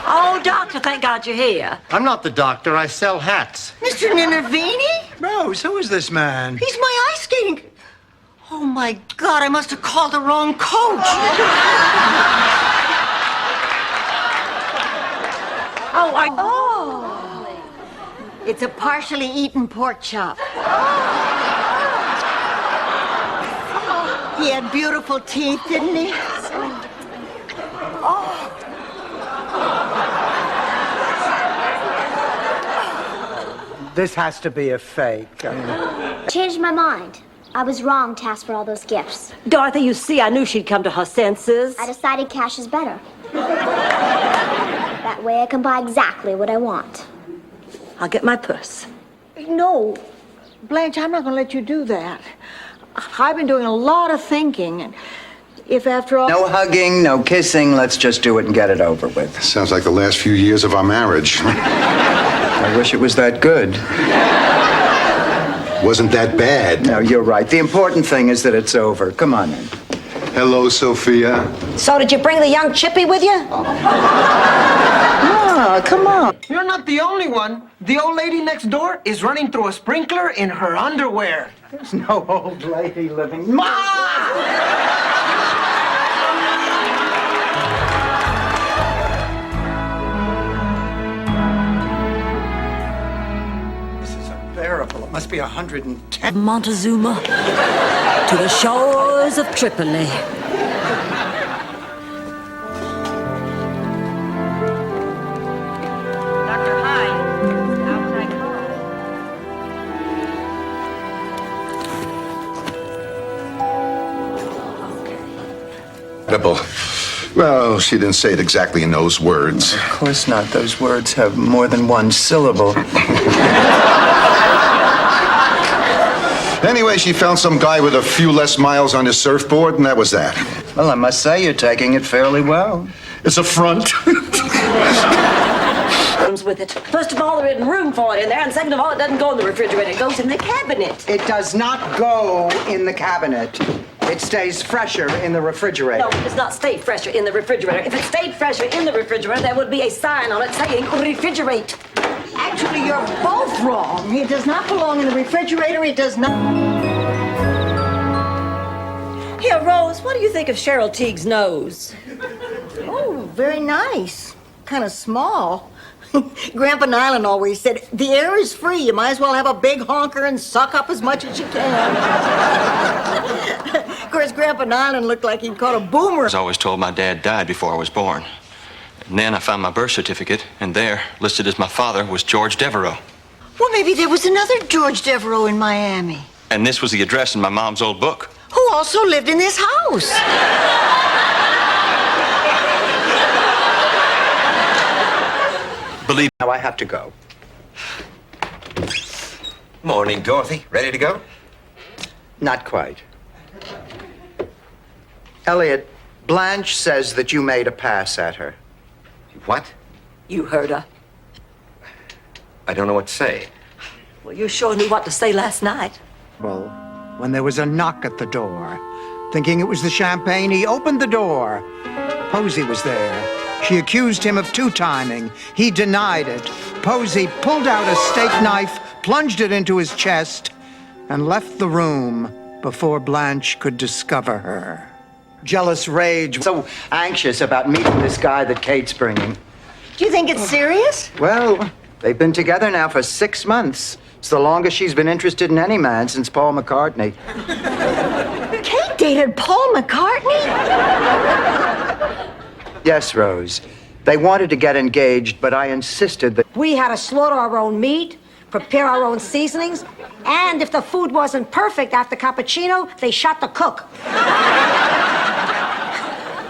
Oh, doctor, thank God you're here. I'm not the doctor. I sell hats. Mr. Ninnervini? Rose, who is this man? He's my ice skating... Oh, my God, I must have called the wrong coach. Oh, it's a partially eaten pork chop. He had beautiful teeth, didn't he? This has to be a fake. Changed my mind. I was wrong to ask for all those gifts. Dorothy, you see, I knew she'd come to her senses. I decided cash is better. That way I can buy exactly what I want. I'll get my purse. No, Blanche, I'm not going to let you do that. I've been doing a lot of thinking, and if after all... No hugging, no kissing. Let's just do it and get it over with. Sounds like the last few years of our marriage. I wish it was that good. Wasn't that bad. No, you're right. The important thing is that it's over. Come on in. Hello, Sophia. So did you bring the young chippy with you? Ah, come on. You're not the only one. The old lady next door is running through a sprinkler in her underwear. There's no old lady living. This is unbearable. It must be 110. Montezuma to the shores of Tripoli. Well, she didn't say it exactly in those words. Of course not. Those words have more than one syllable. Anyway, she found some guy with a few less miles on his surfboard, and that was that. Well, I must say you're taking it fairly well. It's a front. With it. First of all, there isn't room for it in there, and second of all, it doesn't go in the refrigerator. It goes in the cabinet. It does not go in the cabinet. It stays fresher in the refrigerator. No, it does not stay fresher in the refrigerator. If it stayed fresher in the refrigerator, there would be a sign on it saying refrigerate. Actually, you're both wrong. It does not belong in the refrigerator. It does not... Here, Rose, what do you think of Cheryl Teague's nose? Oh, very nice. Kind of small. Grandpa Nyland always said, the air is free. You might as well have a big honker and suck up as much as you can. Of course, Grandpa Nyland looked like he'd caught a boomer. I was always told my dad died before I was born. And then I found my birth certificate, and there, listed as my father, was George Devereaux. Well, maybe there was another George Devereaux in Miami. And this was the address in my mom's old book. Who also lived in this house. Believe Now I have to go. Morning, Dorothy. Ready to go? Not quite. Elliot, Blanche says that you made a pass at her. What? You heard her. I don't know what to say. Well, you sure knew what to say last night. Well, when there was a knock at the door, thinking it was the champagne, he opened the door. Posey was there. She accused him of two-timing. He denied it. Posey pulled out a steak knife, plunged it into his chest, and left the room before Blanche could discover her. Jealous rage, so anxious about meeting this guy that Kate's bringing. Do you think it's serious? Well, they've been together now for 6 months. It's the longest she's been interested in any man since Paul McCartney. Kate dated Paul McCartney? Yes, Rose. They wanted to get engaged, but I insisted that... We had to slaughter our own meat, prepare our own seasonings, and if the food wasn't perfect after cappuccino, they shot the cook.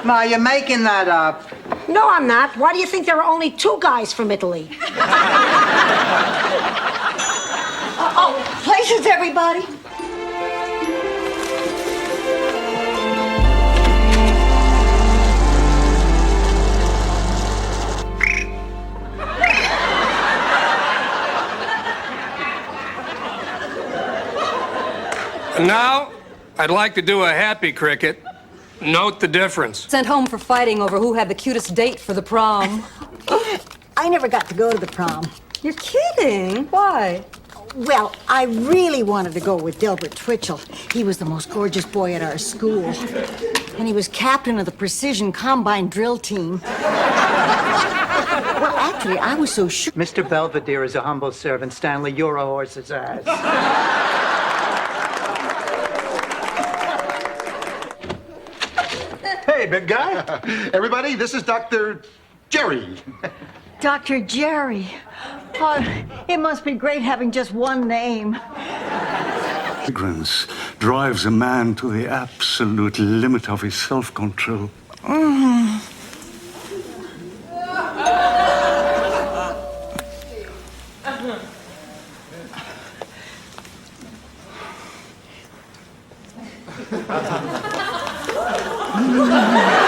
Ma, you're making that up. No, I'm not. Why do you think there are only 2 guys from Italy? Oh, places, everybody. I'd like to do a happy cricket. Note the difference. Sent home for fighting over who had the cutest date for the prom. I never got to go to the prom. You're kidding. Why? Well, I really wanted to go with Delbert Twitchell. He was the most gorgeous boy at our school. And he was captain of the Precision Combine drill team. Well, actually, I was so sure. Mr. Belvedere is a humble servant. Stanley, you're a horse's ass. Hey, big guy. Everybody, this is Dr. Jerry. Dr. Jerry. Oh, it must be great having just one name. Ignorance drives a man to the absolute limit of his self-control.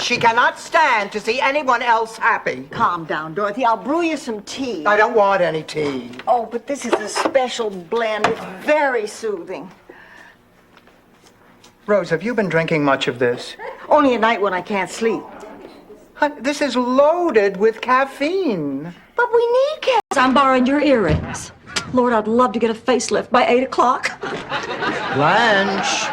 She cannot stand to see anyone else happy. Calm down, Dorothy. I'll brew you some tea. I don't want any tea. Oh, but this is a special blend. It's very soothing. Rose, have you been drinking much of this? Only at night when I can't sleep. This is loaded with caffeine. But we need caffeine. I'm borrowing your earrings. Lord, I'd love to get a facelift by 8 o'clock. Blanche,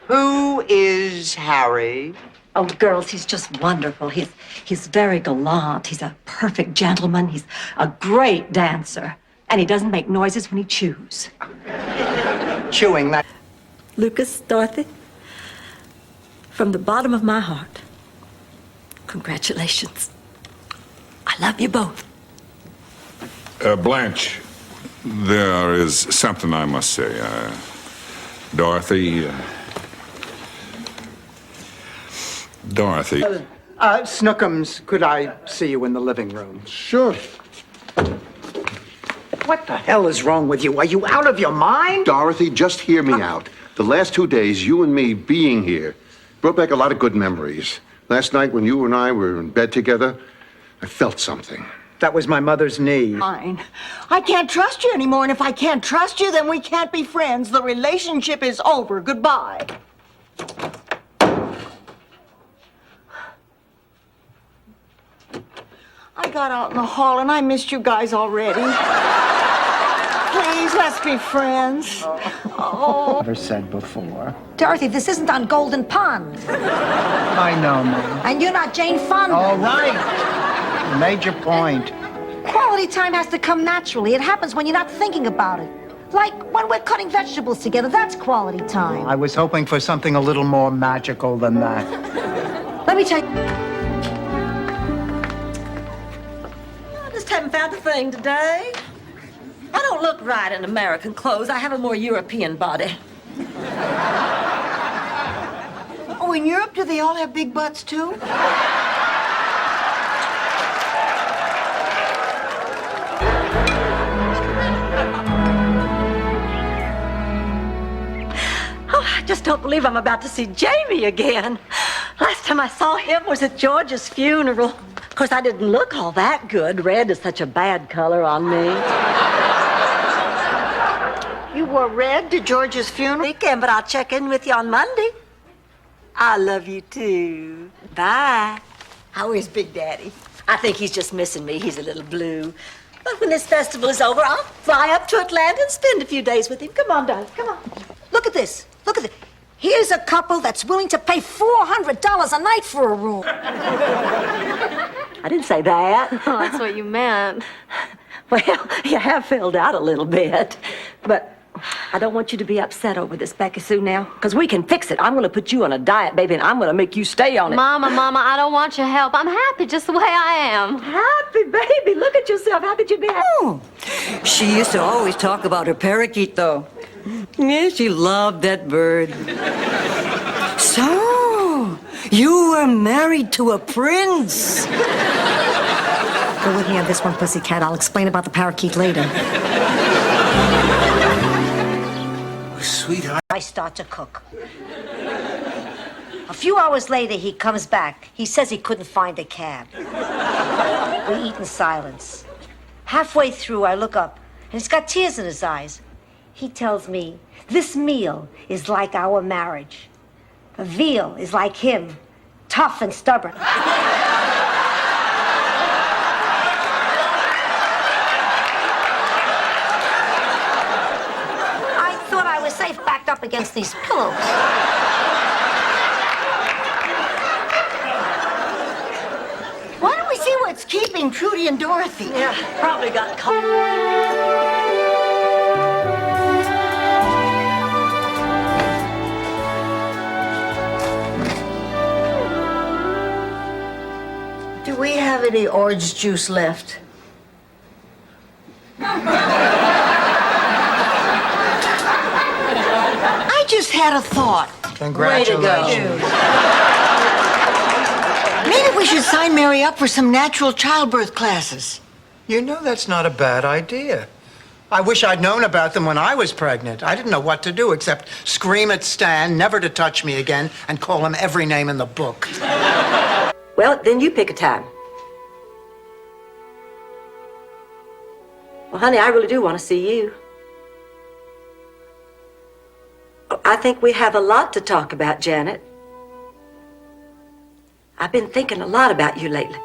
who is Harry? Oh, girls, he's just wonderful. He's very gallant. He's a perfect gentleman. He's a great dancer. And he doesn't make noises when he chews. Chewing that. Lucas, Dorothy, from the bottom of my heart, congratulations. I love you both. Blanche, there is something I must say. Dorothy. Snookums, could I see you in the living room? Sure. What the hell is wrong with you? Are you out of your mind? Dorothy, just hear me out. The last 2 days, you and me being here brought back a lot of good memories. Last night, when you and I were in bed together, I felt something. That was my mother's knee. Fine. I can't trust you anymore, and if I can't trust you, then we can't be friends. The relationship is over. Goodbye. I got out in the hall, and I missed you guys already. Please, let's be friends. Oh. Never said before. Dorothy, this isn't on Golden Pond. I know, Mom. And you're not Jane Fonda. All right. You made your point. Quality time has to come naturally. It happens when you're not thinking about it. Like when we're cutting vegetables together, that's quality time. I was hoping for something a little more magical than that. Let me tell you. I just haven't found a thing today. I don't look right in American clothes. I have a more European body. Oh, in Europe, do they all have big butts, too? Oh, I just don't believe I'm about to see Jamie again. Last time I saw him was at George's funeral. Of course, I didn't look all that good. Red is such a bad color on me. You wore red to George's funeral? Weekend, but I'll check in with you on Monday. I love you too. Bye. How is Big Daddy? I think he's just missing me. He's a little blue. But when this festival is over, I'll fly up to Atlanta and spend a few days with him. Come on, darling, come on. Look at this. Look at this. Here's a couple that's willing to pay $400 a night for a room. I didn't say that. Oh, that's what you meant. Well, you have filled out a little bit. But I don't want you to be upset over this, Becky Sue, now. Because we can fix it. I'm going to put you on a diet, baby, and I'm going to make you stay on it. Mama, I don't want your help. I'm happy just the way I am. Happy, baby. Look at yourself. How could you be happy? Oh, she used to always talk about her parakeet, though. Yeah, she loved that bird. So, you were married to a prince. Go with me on this one, pussycat. I'll explain about the parakeet later. Sweetheart. I start to cook. A few hours later, he comes back. He says he couldn't find a cab. We eat in silence. Halfway through, I look up, and he's got tears in his eyes. He tells me This meal is like our marriage. The veal is like him, tough and stubborn. I thought I was safe backed up against these pillows. Why don't we see what's keeping Trudy and Dorothy? Yeah, probably got caught. Do we have any orange juice left? I just had a thought. Congratulations. Maybe we should sign Mary up for some natural childbirth classes. You know that's not a bad idea. I wish I'd known about them when I was pregnant. I didn't know what to do except scream at Stan never to touch me again and call him every name in the book. Well, then you pick a time. Well, honey, I really do want to see you. I think we have a lot to talk about, Janet. I've been thinking a lot about you lately.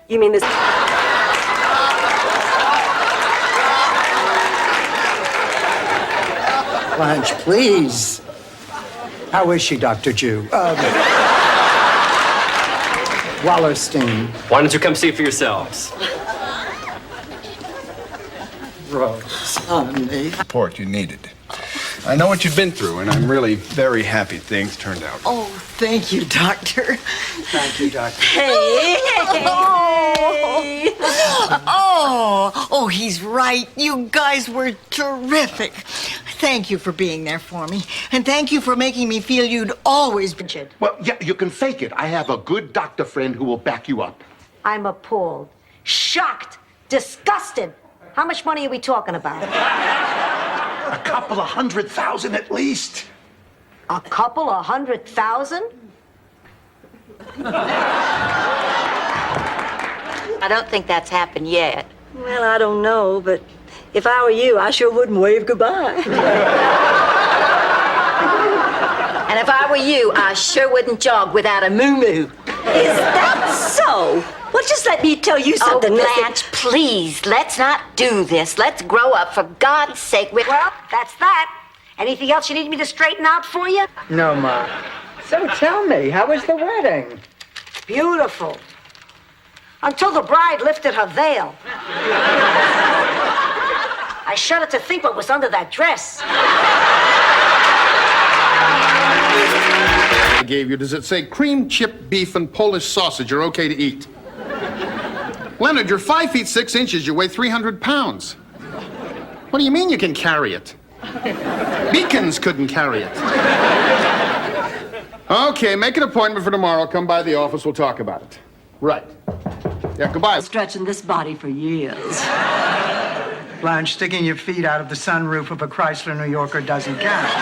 You mean this? Blanche, please. How is she, Dr. Jew? Wallerstein. Why don't you come see for yourselves? Rose, honey. Support you needed. I know what you've been through, and I'm really very happy things turned out. Oh, thank you, Doctor. Thank you, Doctor. Hey! Oh, he's right. You guys were terrific. Thank you for being there for me. And thank you for making me feel you'd always been. Well, yeah, you can fake it. I have a good doctor friend who will back you up. I'm appalled, shocked, disgusted. How much money are we talking about? A couple of $100,000 at least. A couple of $100,000? I don't think that's happened yet. Well, I don't know, but if I were you, I sure wouldn't wave goodbye. And if I were you, I sure wouldn't jog without a moo-moo. Is that so? Well, just let me tell you something, Blanche, please, let's not do this. Let's grow up, for God's sake. Well, that's that. Anything else you need me to straighten out for you? No, Ma. So tell me, how was the wedding? Beautiful. Until the bride lifted her veil. I shudder to think what was under that dress. I gave you, does it say cream chip beef and Polish sausage are okay to eat? Leonard, you're 5 feet 6 inches. You weigh 300 pounds. What do you mean you can carry it? Beacons couldn't carry it. Okay, make an appointment for tomorrow. Come by the office. We'll talk about it. Right. Yeah, goodbye. Stretching this body for years. Blanche, sticking your feet out of the sunroof of a Chrysler New Yorker doesn't count.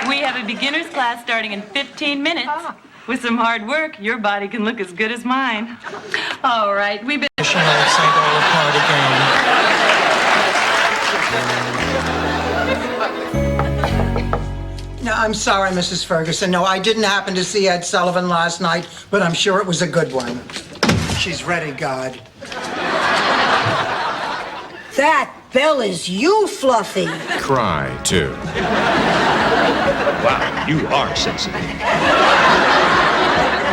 We have a beginner's class starting in 15 minutes. With some hard work, your body can look as good as mine. All right, we've been... St. Olaf part again. No, I'm sorry, Mrs. Ferguson. No, I didn't happen to see Ed Sullivan last night, but I'm sure it was a good one. She's ready, God. That bell is you, Fluffy. Cry, too. Wow, you are sensitive.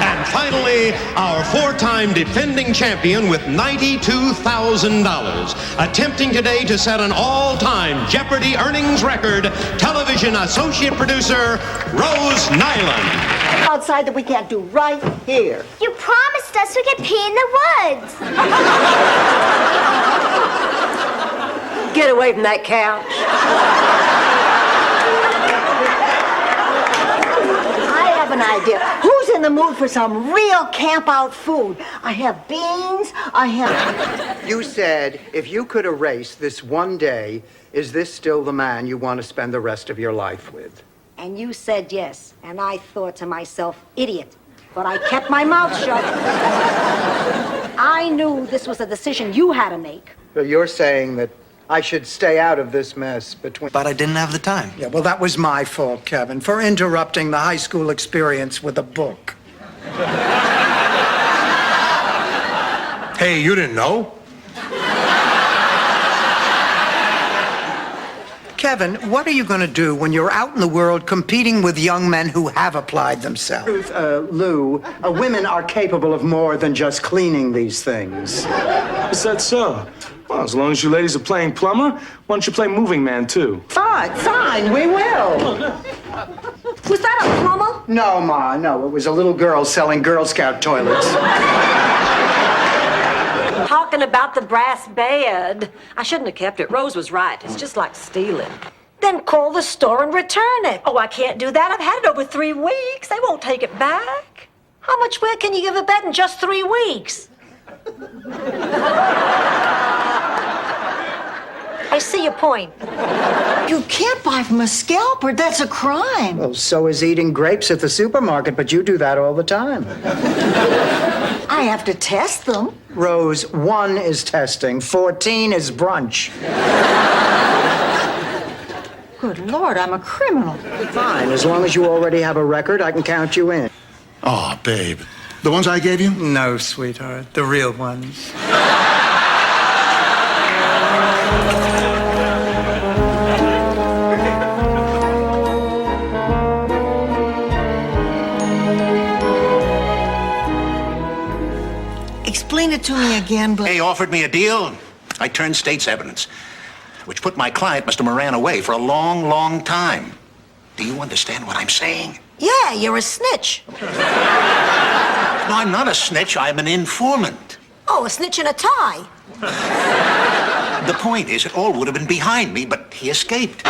And finally, our four-time defending champion with $92,000. Attempting today to set an all-time Jeopardy earnings record, television associate producer, Rose Nyland. Outside that we can't do right here. You promised us we could pee in the woods. Get away from that couch. I have an idea. Who's in the mood for some real camp-out food? I have beans, I have... You said, if you could erase this one day, is this still the man you want to spend the rest of your life with? And you said yes. And I thought to myself, idiot. But I kept my mouth shut. I knew this was a decision you had to make. So you're saying that I should stay out of this mess between... But I didn't have the time. Yeah, well, that was my fault, Kevin, for interrupting the high school experience with a book. Hey, you didn't know? Kevin, what are you going to do when you're out in the world competing with young men who have applied themselves? Lou, women are capable of more than just cleaning these things. Is that so? Well, as long as you ladies are playing plumber, why don't you play moving man, too? Fine, we will. Was that a plumber? No, Ma, no. It was a little girl selling Girl Scout toilets. Talking about the brass bed. I shouldn't have kept it. Rose was right. It's just like stealing. Then call the store and return it. Oh, I can't do that. I've had it over 3 weeks. They won't take it back. How much wear can you give a bed in just 3 weeks? I see your point. You can't buy from a scalper. That's a crime. Well, so is eating grapes at the supermarket, but you do that all the time. I have to test them. Rose, 1 is testing, 14 is brunch. Good Lord, I'm a criminal. Fine, as long as you already have a record, I can count you in. Oh, babe. The ones I gave you? No, sweetheart, the real ones. Explain it to me again, but... They offered me a deal. I turned state's evidence, which put my client, Mr. Moran, away for a long, long time. Do you understand what I'm saying? Yeah, you're a snitch. No, I'm not a snitch. I'm an informant. Oh, a snitch in a tie. The point is, it all would have been behind me, but he escaped.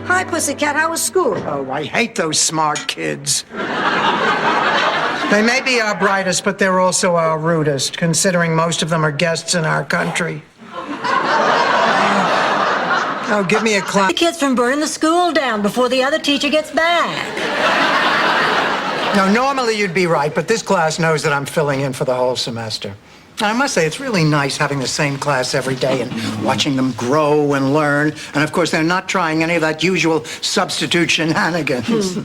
Hi, Pussycat. How was school? Oh, I hate those smart kids. They may be our brightest, but they're also our rudest, considering most of them are guests in our country. Oh, give me a clap. The kids from burning the school down before the other teacher gets back. No, normally you'd be right, but this class knows that I'm filling in for the whole semester. And I must say, it's really nice having the same class every day and watching them grow and learn. And of course, they're not trying any of that usual substitute shenanigans.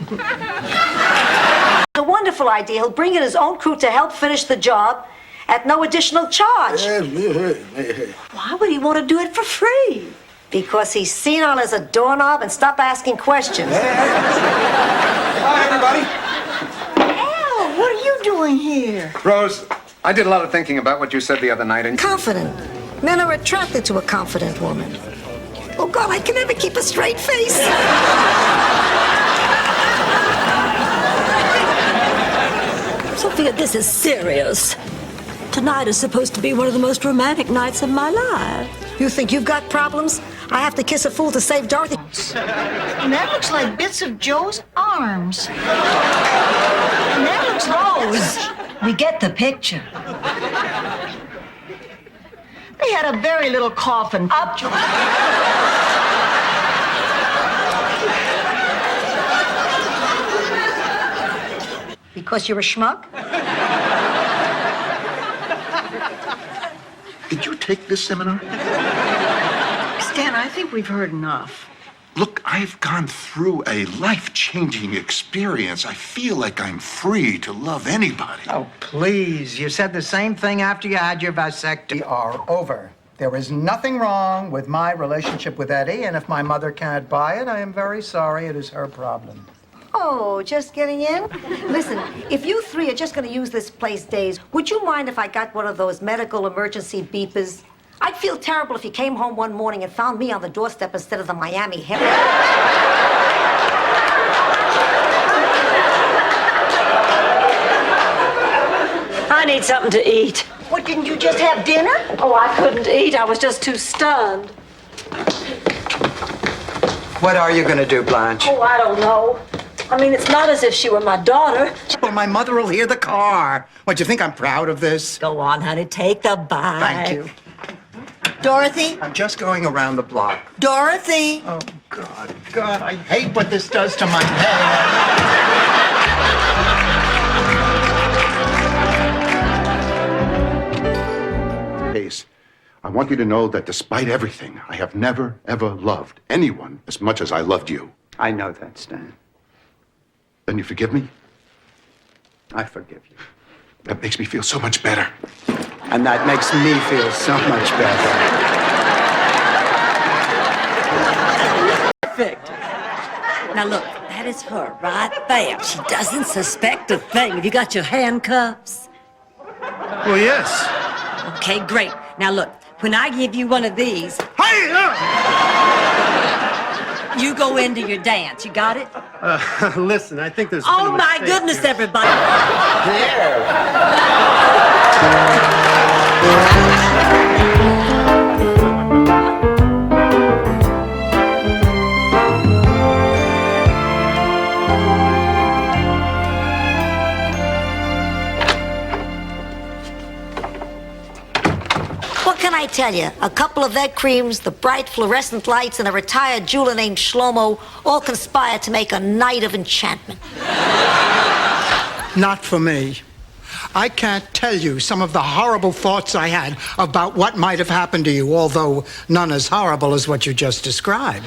A wonderful idea. He'll bring in his own crew to help finish the job at no additional charge. Why would he want to do it for free? Because he's senile as a doorknob and stop asking questions. Hi, everybody. Al, what are you doing here? Rose, I did a lot of thinking about what you said the other night, and... Confident. Men are attracted to a confident woman. Oh, God, I can never keep a straight face. Sophia, this is serious. Tonight is supposed to be one of the most romantic nights of my life. You think you've got problems? I have to kiss a fool to save Dorothy. And that looks like bits of Joe's arms. And that looks Rose, we get the picture. They had a very little coffin. Up. Because you're a schmuck? Did you take this seminar? Stan, I think we've heard enough. Look, I've gone through a life-changing experience. I feel like I'm free to love anybody. Oh, please. You said the same thing after you had your vasectomy. Are over. There is nothing wrong with my relationship with Eddie, and if my mother can't buy it, I am very sorry. It is her problem. Oh, just getting in? Listen, if you 3 are just going to use this place days, would you mind if I got one of those medical emergency beepers? I'd feel terrible if you came home one morning and found me on the doorstep instead of the Miami Herald. I need something to eat. What, didn't you just have dinner? Oh, I couldn't eat. I was just too stunned. What are you going to do, Blanche? Oh, I don't know. I mean, it's not as if she were my daughter. Well, my mother will hear the car. What, do you think I'm proud of this? Go on, honey. Take the bite. Thank you. Dorothy? I'm just going around the block. Dorothy? Oh, God, I hate what this does to my head. Hayes, I want you to know that despite everything, I have never, ever loved anyone as much as I loved you. I know that, Stan. Then you forgive me? I forgive you. That makes me feel so much better. And that makes me feel so much better. Perfect. Now look, that is her right there. She doesn't suspect a thing. Have you got your handcuffs? Well, yes. Okay, great. Now look, when I give you one of these, you go into your dance. You got it? Listen, I think there's. Oh my goodness, everybody! What can I tell you? A couple of egg creams, the bright fluorescent lights, and a retired jeweler named Shlomo all conspire to make a night of enchantment. Not for me. I can't tell you some of the horrible thoughts I had about what might have happened to you, although none as horrible as what you just described.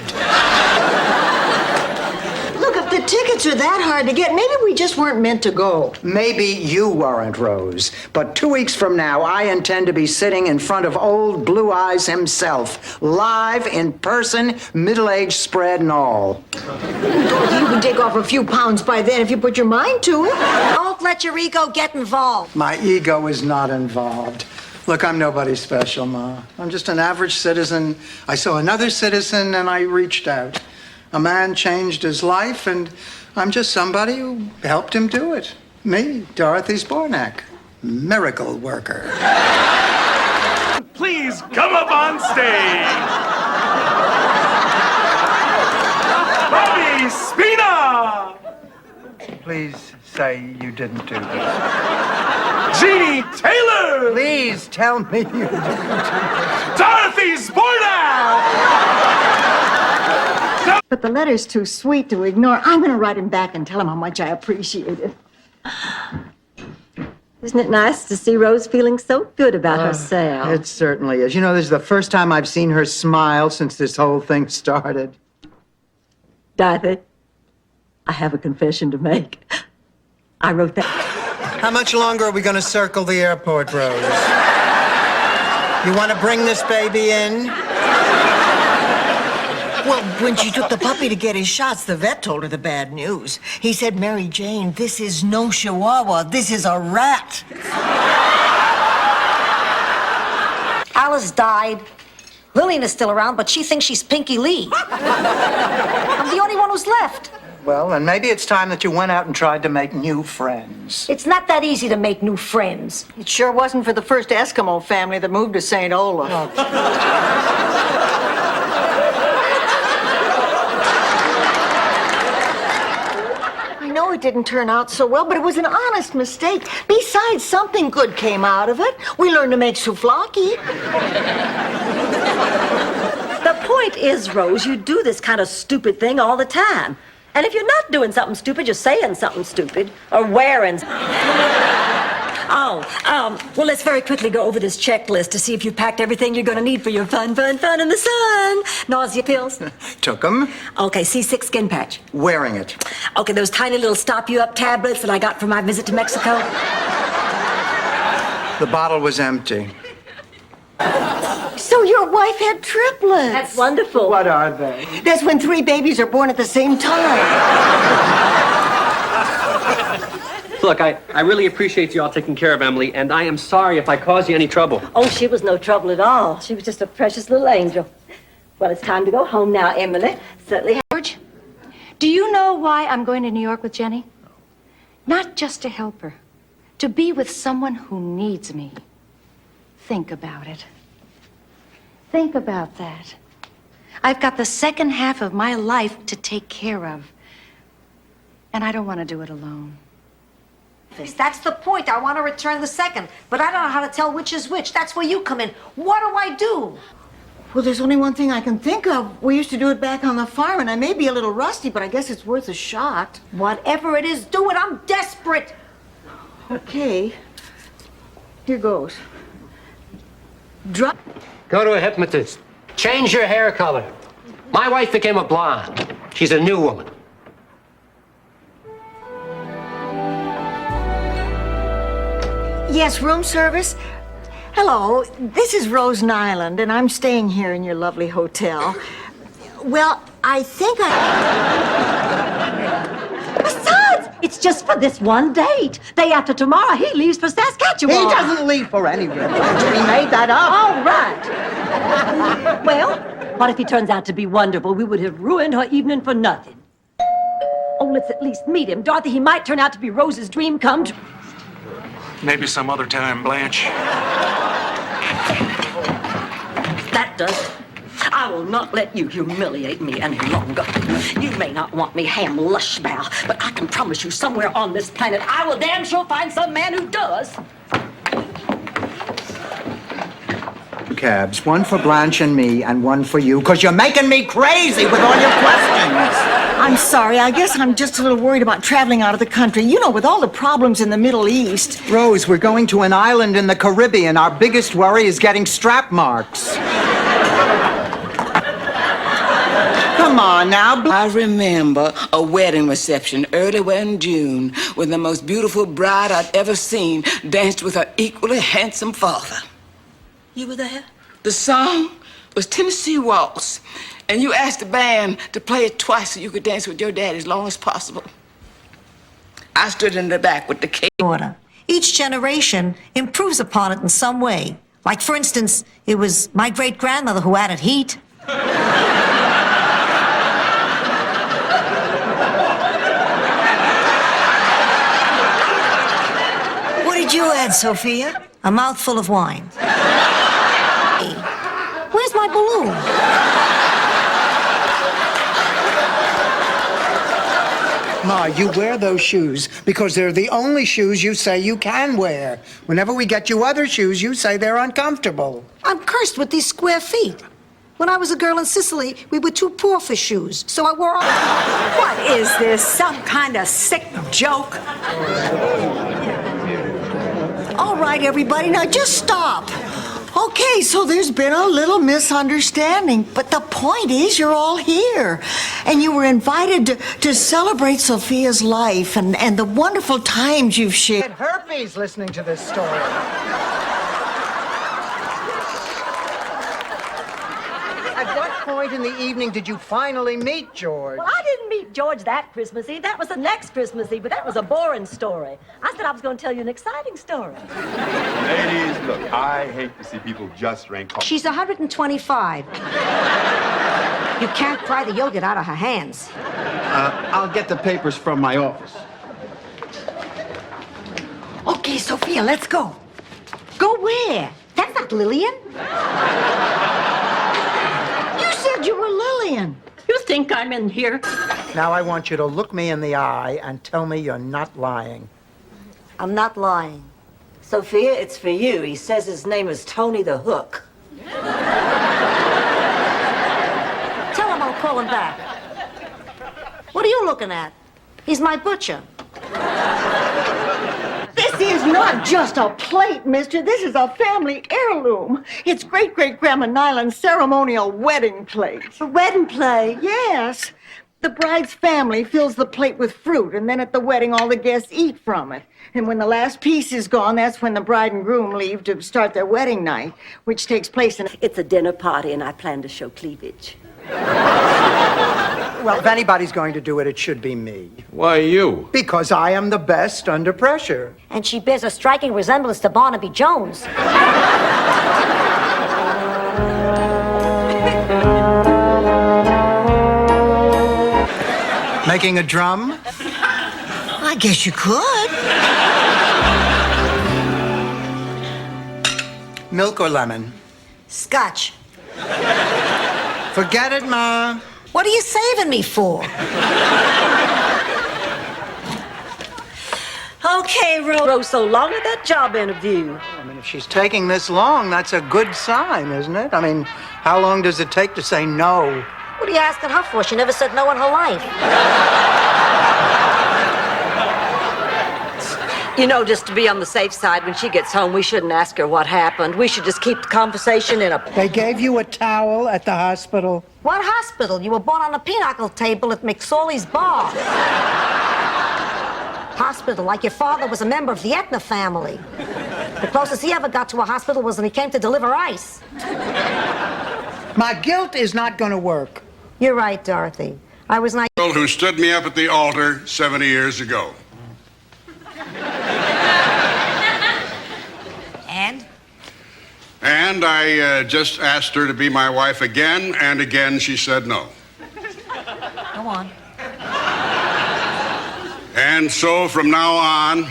Look, if the tickets are that hard to get, maybe we just weren't meant to go. Maybe you weren't, Rose, but 2 weeks from now, I intend to be sitting in front of old Blue Eyes himself, live, in person, middle-aged spread and all. Dorothy, you can take off a few pounds by then if you put your mind to it. Don't let your ego get involved. My ego is not involved. Look, I'm nobody special, Ma. I'm just an average citizen. I saw another citizen and I reached out. A man changed his life, and I'm just somebody who helped him do it. Me, Dorothy Zbornak, miracle worker. Please come up on stage. Bobby Spina. Please say you didn't do this. Jeannie Taylor. Please tell me you didn't do this. Dorothy Zbornak. But the letter's too sweet to ignore. I'm going to write him back and tell him how much I appreciate it. Isn't it nice to see Rose feeling so good about herself? It certainly is. You know, this is the first time I've seen her smile since this whole thing started. Dorothy, I have a confession to make. I wrote that. How much longer are we going to circle the airport, Rose? You want to bring this baby in? Well, when she took the puppy to get his shots, the vet told her the bad news. He said, Mary Jane, this is no chihuahua. This is a rat. Alice died. Lillian is still around, but she thinks she's Pinky Lee. I'm the only one who's left. Well, then maybe it's time that you went out and tried to make new friends. It's not that easy to make new friends. It sure wasn't for the first Eskimo family that moved to St. Olaf. I know it didn't turn out so well, but it was an honest mistake. Besides, something good came out of it. We learned to make souvlaki. The point is, Rose, you do this kind of stupid thing all the time. And if you're not doing something stupid, you're saying something stupid or wearing. Well, let's very quickly go over this checklist to see if you've packed everything you're going to need for your fun in the sun. Nausea pills? Took them. Okay, C6 skin patch. Wearing it. Okay, those tiny little stop-you-up tablets that I got for my visit to Mexico. The bottle was empty. So your wife had triplets. That's wonderful. What are they? That's when 3 babies are born at the same time. Look, I really appreciate you all taking care of Emily, and I am sorry if I caused you any trouble. Oh, she was no trouble at all. She was just a precious little angel. Well, it's time to go home now, Emily. Certainly. George, do you know why I'm going to New York with Jenny? Not just to help her, to be with someone who needs me. Think about it. Think about that. I've got the second half of my life to take care of, and I don't want to do it alone. That's the point. I want to return the second, but I don't know how to tell which is which. That's where you come in. What do I do? Well, there's only one thing I can think of. We used to do it back on the farm, and I may be a little rusty, but I guess it's worth a shot. Whatever it is, do it. I'm desperate. Okay. Here goes. Drop. Go to a hypnotist. Change your hair color. My wife became a blonde. She's a new woman. Yes, room service. Hello, this is Rose Nyland, and I'm staying here in your lovely hotel. Well, I think Besides, it's just for this one date. Day after tomorrow, he leaves for Saskatchewan. He doesn't leave for anywhere. We made that up. All right. Well, what if he turns out to be wonderful? We would have ruined her evening for nothing. Oh, let's at least meet him. Dorothy, he might turn out to be Rose's dream come true. Maybe some other time, Blanche. That does it. I will not let you humiliate me any longer. You may not want me ham lushbow, but I can promise you somewhere on this planet I will damn sure find some man who does. Cabs, one for Blanche and me, and one for you, because you're making me crazy with all your questions. I'm sorry. I guess I'm just a little worried about traveling out of the country. You know, with all the problems in the Middle East. Rose, we're going to an island in the Caribbean. Our biggest worry is getting strap marks. Come on now. I remember a wedding reception early in June when the most beautiful bride I'd ever seen danced with her equally handsome father. You were there? The song was Tennessee Waltz, and you asked the band to play it twice so you could dance with your dad as long as possible. I stood in the back with the cake. Order. Each generation improves upon it in some way. Like, for instance, it was my great-grandmother who added heat. What did you add, Sophia? A mouthful of wine. Where's my balloon? Ma, you wear those shoes because they're the only shoes you say you can wear. Whenever we get you other shoes, you say they're uncomfortable. I'm cursed with these square feet. When I was a girl in Sicily, we were too poor for shoes, so I wore... What is this? Some kind of sick joke? All right, everybody, now just stop. Okay, so there's been a little misunderstanding, but the point is you're all here. And you were invited to celebrate Sophia's life and the wonderful times you've shared. Get herpes listening to this story. At what point in the evening did you finally meet George? Well, I didn't meet George that Christmas Eve. That was the next Christmas Eve, but that was a boring story. I said I was going to tell you an exciting story. Ladies, look, I hate to see people just drink coffee. She's 125. You can't pry the yogurt out of her hands. I'll get the papers from my office. Okay, Sophia, let's go. Go where? That's not Lillian. You said you were Lillian. You think I'm in here? Now I want you to look me in the eye and tell me you're not lying. I'm not lying. Sophia, it's for you. He says his name is Tony the Hook. Tell him I'll call him back. What are you looking at? He's my butcher. This is not just a plate, mister. This is a family heirloom. It's great-great-grandma Nyland's ceremonial wedding plate. A wedding plate? Yes. The bride's family fills the plate with fruit, and then at the wedding, all the guests eat from it. And when the last piece is gone, that's when the bride and groom leave to start their wedding night, which takes place in... It's a dinner party, and I plan to show cleavage. Well, if anybody's going to do it, it should be me. Why you? Because I am the best under pressure. And she bears a striking resemblance to Barnaby Jones. Making a drum? I guess you could. Milk or lemon? Scotch. Forget it, Ma. What are you saving me for? Okay, Rose, so long at that job interview. I mean, if she's taking this long, that's a good sign, isn't it? I mean, how long does it take to say no? What are you asking her for? She never said no in her life. You know, just to be on the safe side, when she gets home, we shouldn't ask her what happened. We should just keep the conversation in a... They gave you a towel at the hospital? What hospital? You were born on a pinochle table at McSorley's bar. Hospital, like your father was a member of the Etna family. The closest he ever got to a hospital was when he came to deliver ice. My guilt is not going to work. You're right, Dorothy. I was not... Who stood me up at the altar 70 years ago. And? And I just asked her to be my wife again, and again she said no. Go on. And so from now on...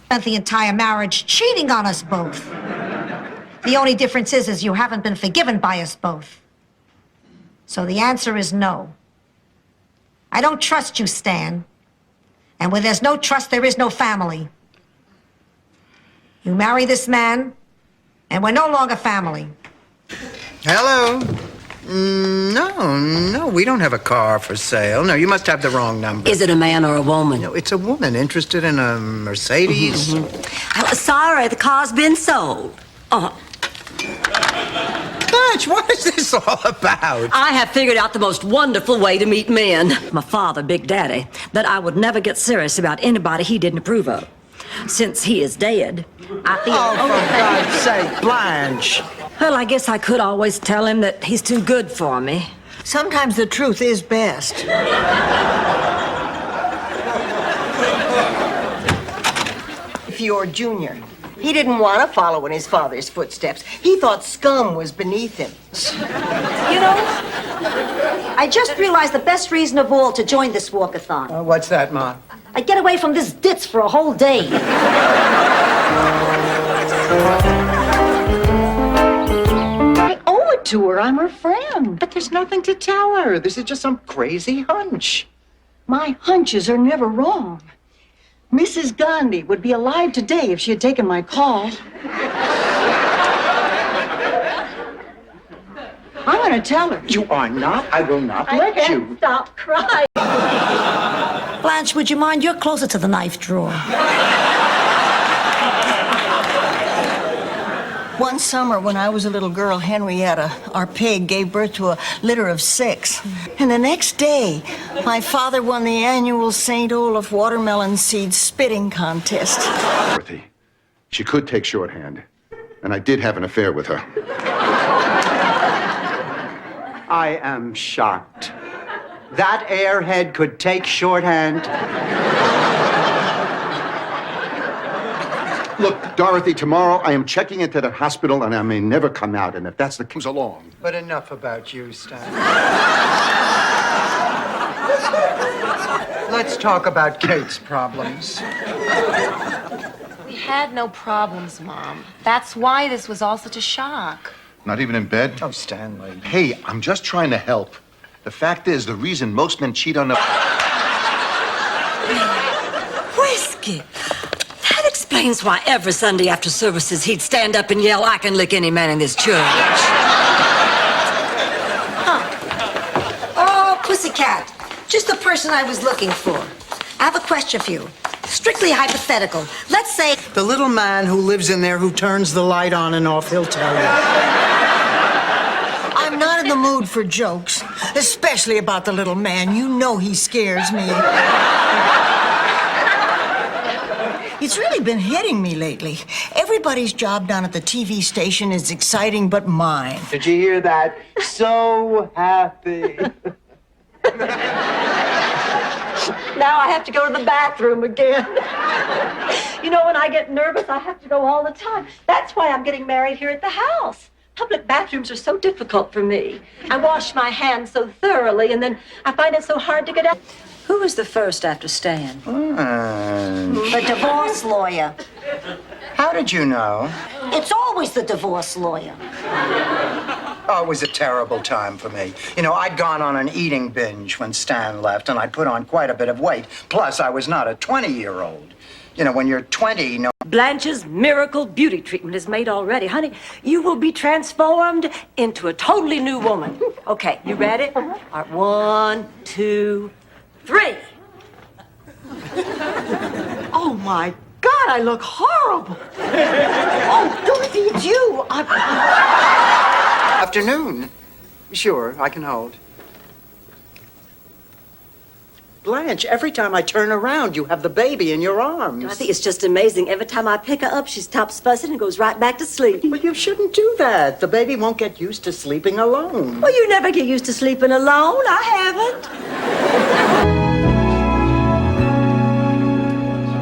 Spent the entire marriage cheating on us both. The only difference is you haven't been forgiven by us both. So the answer is no. I don't trust you, Stan. And where there's no trust, there is no family. You marry this man, and we're no longer family. Hello? No, we don't have a car for sale. No, you must have the wrong number. Is it a man or a woman? No, it's a woman interested in a Mercedes. Sorry, the car's been sold. Blanche, what is this all about? I have figured out the most wonderful way to meet men. My father, Big Daddy, that I would never get serious about anybody he didn't approve of. Since he is dead, I feel... Oh, for God's sake, Blanche. Well, I guess I could always tell him that he's too good for me. Sometimes the truth is best. Fiore Jr. He didn't want to follow in his father's footsteps. He thought scum was beneath him. You know, I just realized the best reason of all to join this walkathon. What's that, Ma? I get away from this ditz for a whole day. I owe it to her. I'm her friend. But there's nothing to tell her. This is just some crazy hunch. My hunches are never wrong. Mrs. Gandhi would be alive today if she had taken my call. I'm going to tell her. You are not. I will not let you. Stop crying. Blanche, would you mind? You're closer to the knife drawer. One summer when I was a little girl, Henrietta, our pig, gave birth to a litter of 6. And the next day, my father won the annual St. Olaf watermelon seed spitting contest. Dorothy, she could take shorthand, and I did have an affair with her. I am shocked. That airhead could take shorthand. Look, Dorothy, tomorrow I am checking into the hospital, and I may never come out, and if that's the case, along. But enough about you, Stan. Let's talk about Kate's problems. We had no problems, Mom. That's why this was all such a shock. Not even in bed? Oh, Stanley. Hey, I'm just trying to help. The fact is, the reason most men cheat on the... Whiskey. That explains why every Sunday after services he'd stand up and yell, "I can lick any man in this church." Oh, pussycat. Just the person I was looking for. I have a question for you. Strictly hypothetical. Let's say... The little man who lives in there who turns the light on and off, he'll tell you. I'm not in the mood for jokes, especially about the little man. You know he scares me. It's really been hitting me lately. Everybody's job down at the TV station is exciting but mine. Did you hear that? So happy. Now I have to go to the bathroom again. You know, when I get nervous, I have to go all the time. That's why I'm getting married here at the house. Public bathrooms are so difficult for me. I wash my hands so thoroughly, and then I find it so hard to get out. Who was the first after Stan? The divorce lawyer. How did you know? It's always the divorce lawyer. Oh, it was a terrible time for me. You know, I'd gone on an eating binge when Stan left, and I'd put on quite a bit of weight. Plus, I was not a 20-year-old. You know, when you're 20, no. Blanche's miracle beauty treatment is made already. Honey, you will be transformed into a totally new woman. Okay, you ready? All right, 1, 2, 3. Oh, my God, I look horrible. Oh, Dorothy, it's you. Afternoon. Sure, I can hold. Blanche, every time I turn around, you have the baby in your arms. Dorothy, it's just amazing. Every time I pick her up, she stops fussing and goes right back to sleep. Well, you shouldn't do that. The baby won't get used to sleeping alone. Well, you never get used to sleeping alone. I haven't.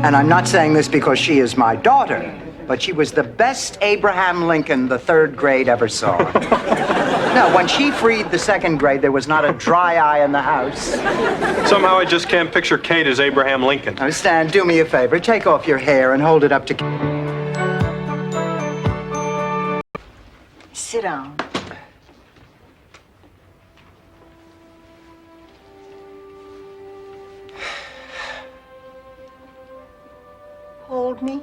And I'm not saying this because she is my daughter, but she was the best Abraham Lincoln the third grade ever saw. No, when she freed the second grade, there was not a dry eye in the house. Somehow I just can't picture Kate as Abraham Lincoln. Now, Stan, do me a favor. Take off your hair and hold it up to... Sit down. Hold me.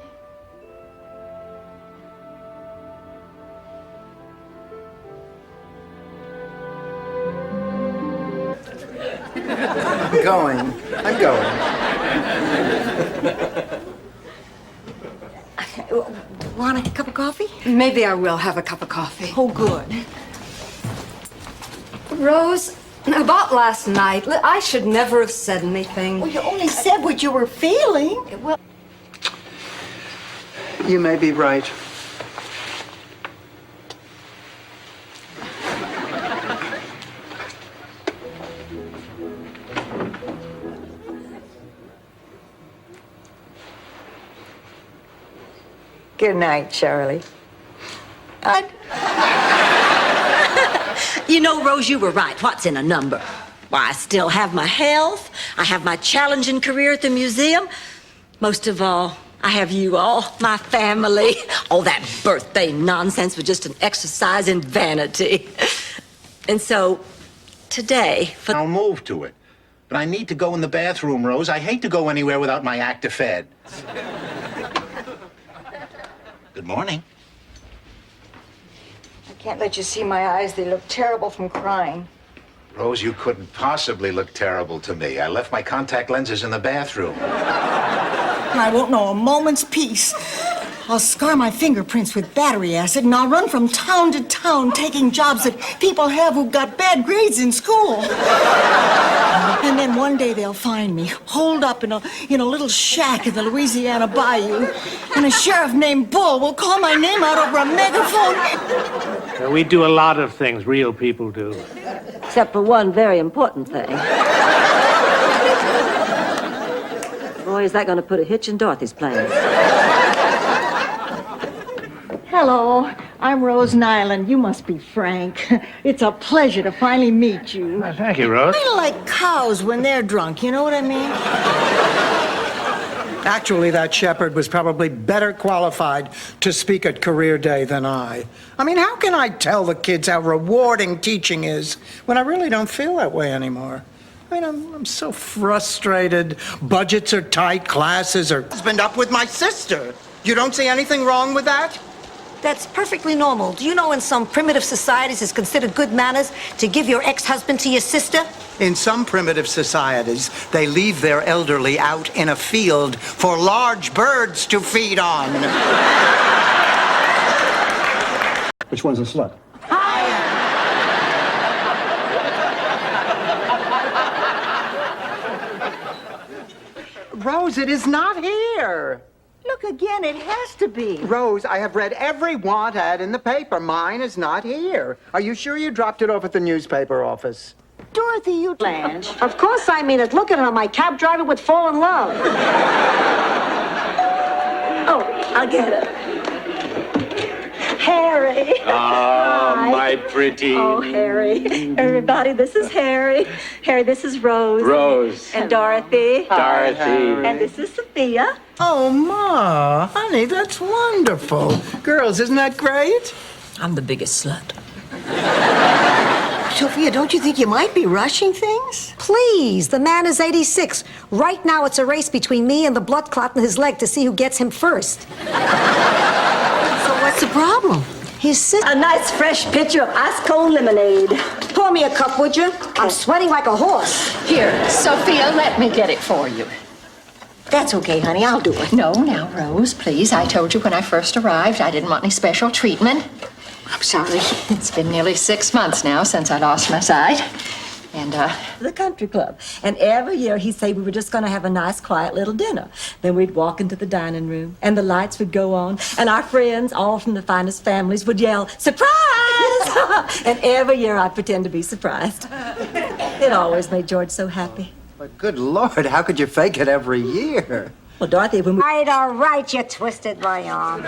I'm going. Want a cup of coffee? Maybe I will have a cup of coffee. Oh, good. Rose, about last night, I should never have said anything. Well, you only said what you were feeling. Well, You may be right. Good night, Charlie. you know, Rose, you were right. What's in a number? Why, I still have my health. I have my challenging career at the museum. Most of all, I have you all, my family. All that birthday nonsense was just an exercise in vanity. And so, today... I'll move to it. But I need to go in the bathroom, Rose. I hate to go anywhere without my Actifed. Good morning. I can't let you see my eyes. They look terrible from crying. Rose, you couldn't possibly look terrible to me. I left my contact lenses in the bathroom. I won't know a moment's peace. I'll scar my fingerprints with battery acid, and I'll run from town to town taking jobs that people have who got bad grades in school. And then one day they'll find me, holed up in a little shack in the Louisiana bayou, and a sheriff named Bull will call my name out over a megaphone. We do a lot of things real people do. Except for one very important thing. Boy, is that going to put a hitch in Dorothy's plans. Hello, I'm Rose Nyland. You must be Frank. It's a pleasure to finally meet you. Thank you, Rose. Kind of like cows when they're drunk, you know what I mean? Actually, that shepherd was probably better qualified to speak at career day than I. I mean, how can I tell the kids how rewarding teaching is when I really don't feel that way anymore? I mean, I'm so frustrated. Budgets are tight, classes are... Husband up with my sister. You don't see anything wrong with that? That's perfectly normal. Do you know in some primitive societies it's considered good manners to give your ex-husband to your sister? In some primitive societies, they leave their elderly out in a field for large birds to feed on. Which one's a slut? Rose, it is not here. Look again, it has to be. Rose, I have read every want ad in the paper. Mine is not here. Are you sure you dropped it off at the newspaper office? Dorothy, you... Blanche. Of course I mean it. Look at her. My cab driver would fall in love. Oh, I'll get it. Harry. Oh, Hi. my pretty. Oh, Harry. Everybody, this is Harry. Harry, this is Rose. Rose. And Dorothy. Dorothy. And this is Sophia. Oh, Ma, honey, that's wonderful. Girls, isn't that great? I'm the biggest slut. Sophia, don't you think you might be rushing things? Please, the man is 86. Right now, it's a race between me and the blood clot in his leg to see who gets him first. So what's the problem? He's sick. A nice fresh pitcher of ice cold lemonade. Pour me a cup, would you? I'm sweating like a horse. Here, Sophia, let me get it for you. That's okay, honey. I'll do it. No, now, Rose, please. I told you when I first arrived I didn't want any special treatment. I'm sorry. It's been nearly 6 months now since I lost my sight. And, The country club. And every year he'd say we were just going to have a nice, quiet little dinner. Then we'd walk into the dining room, and the lights would go on, and our friends, all from the finest families, would yell, "Surprise!" And every year I'd pretend to be surprised. It always made George so happy. But good Lord, how could you fake it every year? Well, Dorothy, when we... All right, you twisted my arm.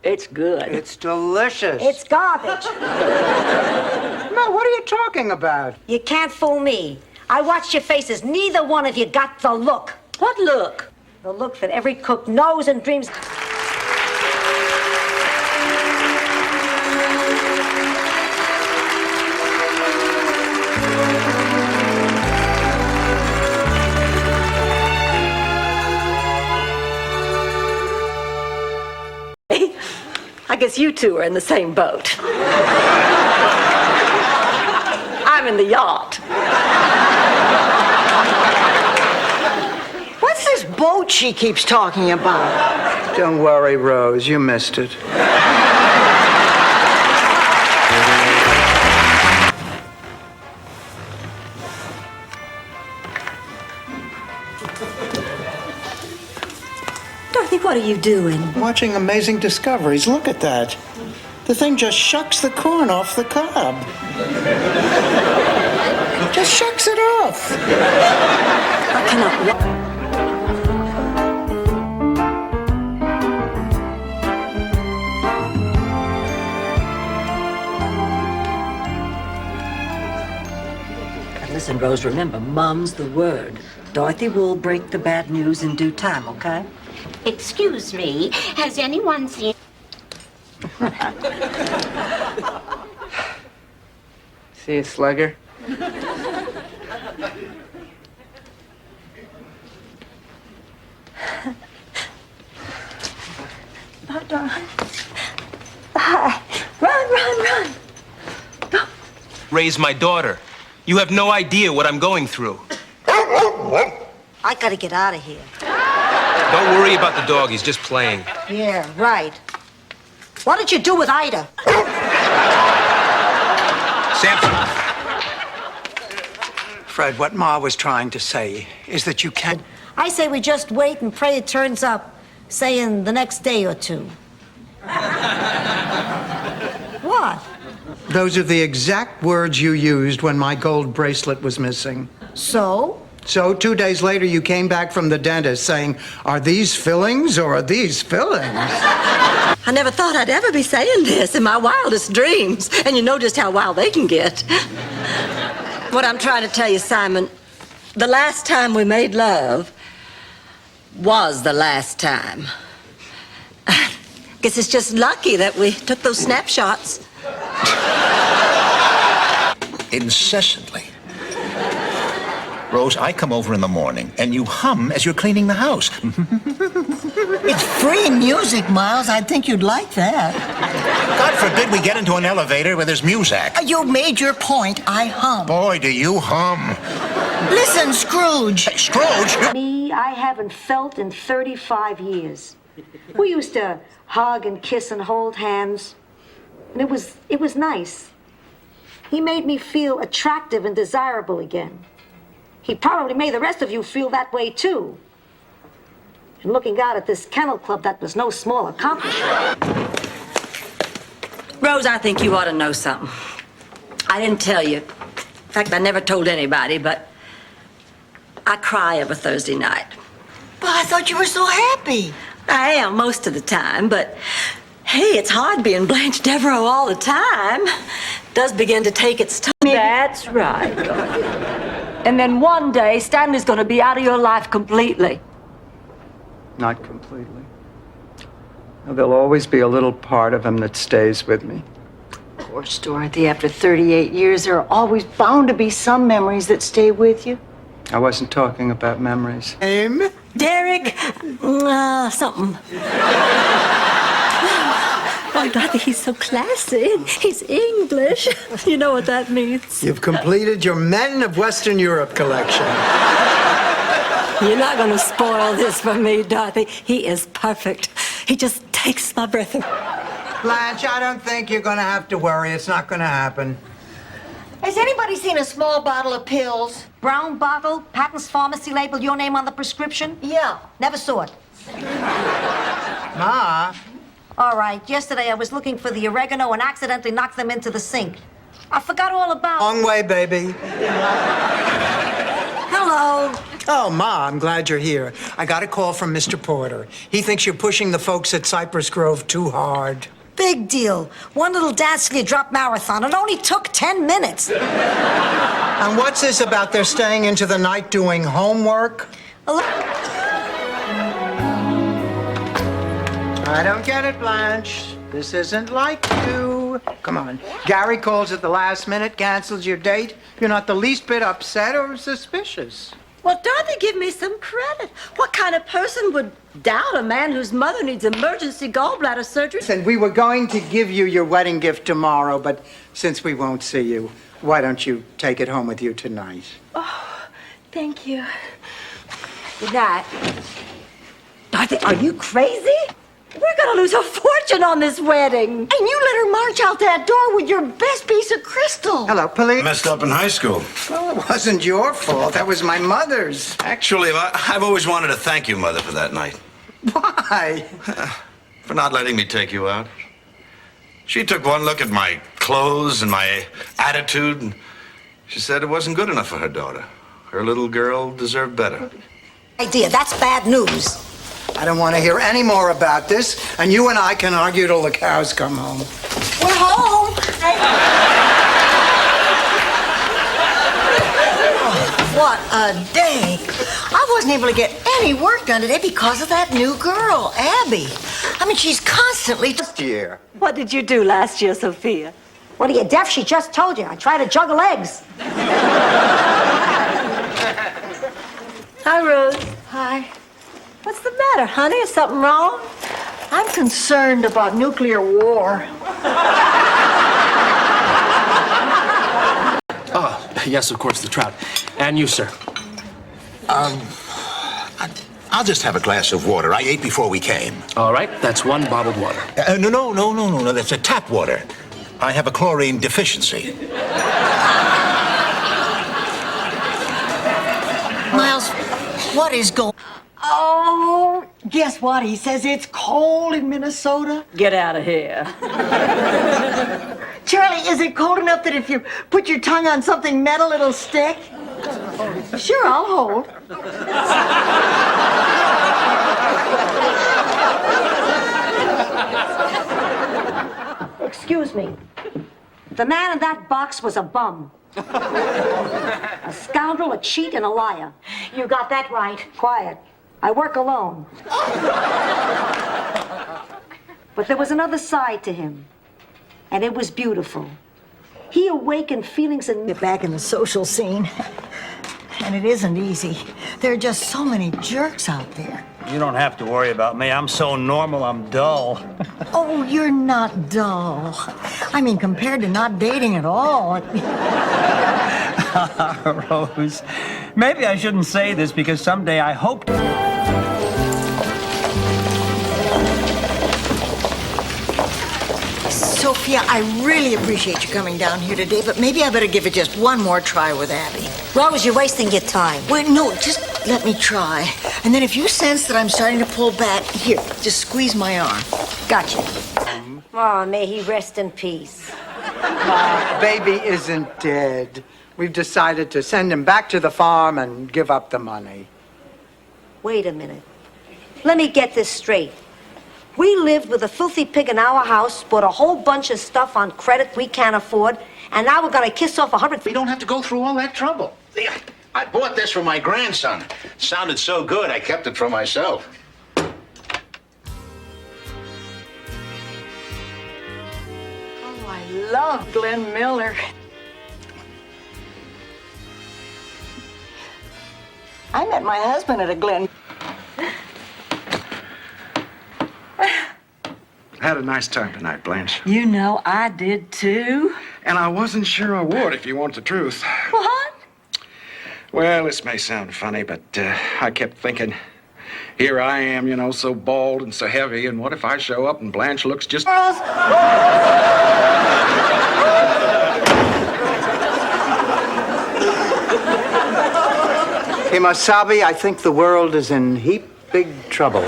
It's good. It's delicious. It's garbage. No, what are you talking about? You can't fool me. I watched your faces. Neither one of you got the look. What look? The look that every cook knows and dreams. I guess you two are in the same boat. I'm in the yacht. What's this boat she keeps talking about? Don't worry, Rose, you missed it. Dorothy, what are you doing? Watching Amazing Discoveries. Look at that. The thing just shucks the corn off the cob. Just shucks it off. I cannot... Listen, Rose, remember, mum's the word. Dorothy will break the bad news in due time, okay? Excuse me, has anyone seen... See a slugger? Oh, darling. Hi. Run. Raise my daughter. You have no idea what I'm going through. I gotta get out of here. Don't worry about the dog. He's just playing. Yeah, right. What did you do with Ida? Samson. Fred, what Ma was trying to say is that you can't... I say we just wait and pray it turns up, say in the next day or two. What? Those are the exact words you used when my gold bracelet was missing. So? So 2 days later, you came back from the dentist saying, "Are these fillings or are these fillings?" I never thought I'd ever be saying this in my wildest dreams. And you know just how wild they can get. What I'm trying to tell you, Simon, the last time we made love was the last time. Guess it's just lucky that we took those snapshots. Incessantly. Rose, I come over in the morning, and you hum as you're cleaning the house. It's free music, Miles. I think you'd like that. God forbid we get into an elevator where there's music. You made your point. I hum. Boy, do you hum. Listen, Scrooge. Hey, Scrooge? Me, I haven't felt in 35 years. We used to hug and kiss and hold hands. And it was nice. He made me feel attractive and desirable again. He probably made the rest of you feel that way, too. And looking out at this kennel club, that was no small accomplishment. Rose, I think you ought to know something. I didn't tell you. In fact, I never told anybody, but I cry every Thursday night. But I thought you were so happy. I am most of the time, but hey, it's hard being Blanche Devereaux all the time. It does begin to take its toll. That's right. And then one day, Stanley's going to be out of your life completely. Not completely. There'll always be a little part of him that stays with me. Of course, Dorothy, after 38 years, there are always bound to be some memories that stay with you. I wasn't talking about memories. Derek, something. Oh, Dorothy, he's so classy. He's English. You know what that means. You've completed your Men of Western Europe collection. You're not going to spoil this for me, Dorothy. He is perfect. He just takes my breath away. Blanche, I don't think you're going to have to worry. It's not going to happen. Has anybody seen a small bottle of pills? Brown bottle, Patton's Pharmacy label, your name on the prescription? Yeah. Never saw it. Ma? All right, yesterday I was looking for the oregano and accidentally knocked them into the sink. I forgot all about... Long way, baby. Hello. Oh, Ma, I'm glad you're here. I got a call from Mr. Porter. He thinks you're pushing the folks at Cypress Grove too hard. Big deal. One little dastardly drop marathon. It only took 10 minutes. And what's this about their staying into the night doing homework? I don't get it, Blanche. This isn't like you. Come on. Gary calls at the last minute, cancels your date. You're not the least bit upset or suspicious. Well, Dorothy, give me some credit. What kind of person would doubt a man whose mother needs emergency gallbladder surgery? And we were going to give you your wedding gift tomorrow, but since we won't see you, why don't you take it home with you tonight? Oh, thank you. Good night. Dorothy, are you crazy? We're gonna lose a fortune on this wedding. And you let her march out that door with your best piece of crystal. Hello, police. Messed up in high school. Well, it wasn't your fault. That was my mother's. Actually, I've always wanted to thank you, Mother, for that night. Why? For not letting me take you out. She took one look at my clothes and my attitude, and she said it wasn't good enough for her daughter. Her little girl deserved better. Idea, that's bad news. I don't want to hear any more about this, and you and I can argue till the cows come home. We're home. What a day. I wasn't able to get any work done today because of that new girl, Abby. I mean, she's constantly... Last year. What did you do last year, Sophia? What are you, deaf? She just told you. I try to juggle eggs. Hi, Ruth. Hi. What's the matter, honey? Is something wrong? I'm concerned about nuclear war. Oh, yes, of course, the trout. And you, sir. I'll just have a glass of water. I ate before we came. All right, that's one bottled water. No. That's a tap water. I have a chlorine deficiency. Miles, what is going... Oh, guess what? He says it's cold in Minnesota. Get out of here. Charlie, is it cold enough that if you put your tongue on something metal, it'll stick? Sure, I'll hold. Excuse me. The man in that box was a bum. A scoundrel, a cheat, and a liar. You got that right. Quiet. I work alone. But there was another side to him, and it was beautiful. He awakened feelings in me. Back in the social scene. And it isn't easy. There are just so many jerks out there. You don't have to worry about me. I'm so normal, I'm dull. Oh, you're not dull. I mean, compared to not dating at all. Rose, maybe I shouldn't say this because someday I hope to... Sophia, I really appreciate you coming down here today, but maybe I better give it just one more try with Abby. Rose, you're wasting your time. Wait, no, just let me try. And then if you sense that I'm starting to pull back, here, just squeeze my arm. Gotcha. Oh, may he rest in peace. Baby isn't dead. We've decided to send him back to the farm and give up the money. Wait a minute. Let me get this straight. We lived with a filthy pig in our house, bought a whole bunch of stuff on credit we can't afford, and now we're gonna kiss off 100... We don't have to go through all that trouble. I bought this for my grandson. It sounded so good, I kept it for myself. love Glenn Miller. I met my husband at a Glen. I had a nice time tonight, Blanche. You know, I did too. And I wasn't sure I would, if you want the truth. What? Well, this may sound funny, but I kept thinking, here I am, you know, so bald and so heavy, and what if I show up and Blanche looks just... Kemosabe, I think the world is in heap big trouble.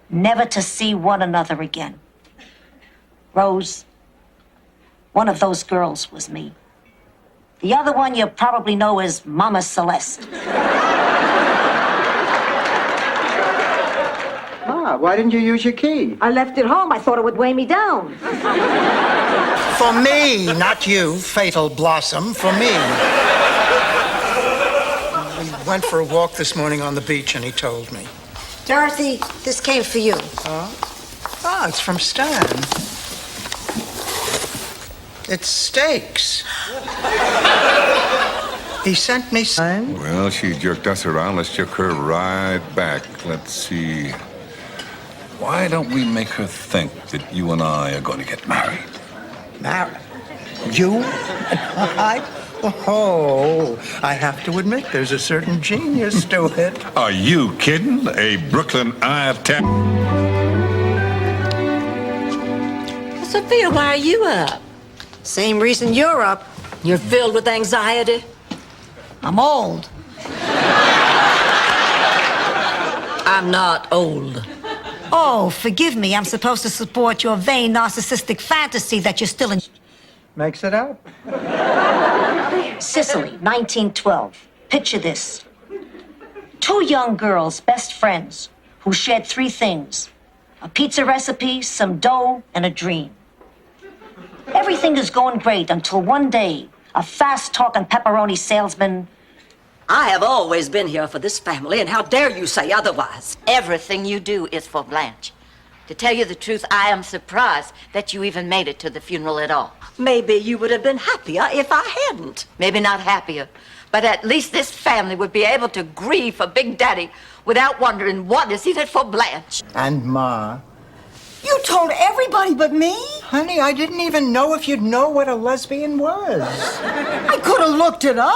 Never to see one another again. Rose, one of those girls was me. The other one you probably know as Mama Celeste. Why didn't you use your key? I left it home. I thought it would weigh me down. For me, not you, fatal blossom, for me. We went for a walk this morning on the beach and he told me. Dorothy, this came for you. Oh, it's from Stan. It's steaks. He sent me some. Well, she jerked us around. Let's jerk her right back. Let's see. Why don't we make her think that you and I are going to get married? Married? You and I? Oh, I have to admit, there's a certain genius to it. Are you kidding? A Brooklyn eye of talent. Sophia, why are you up? Same reason you're up. You're filled with anxiety? I'm old. I'm not old. Oh, forgive me. I'm supposed to support your vain narcissistic fantasy that you're still in. Makes it up. Sicily, 1912. Picture this. Two young girls, best friends, who shared three things: a pizza recipe, some dough, and a dream. Everything is going great until one day, a fast-talking pepperoni salesman. I have always been here for this family, and how dare you say otherwise? Everything you do is for Blanche. To tell you the truth, I am surprised that you even made it to the funeral at all. Maybe you would have been happier if I hadn't. Maybe not happier, but at least this family would be able to grieve for Big Daddy without wondering what is in it for Blanche. And Ma. You told everybody but me? Honey, I didn't even know if you'd know what a lesbian was. I could have looked it up.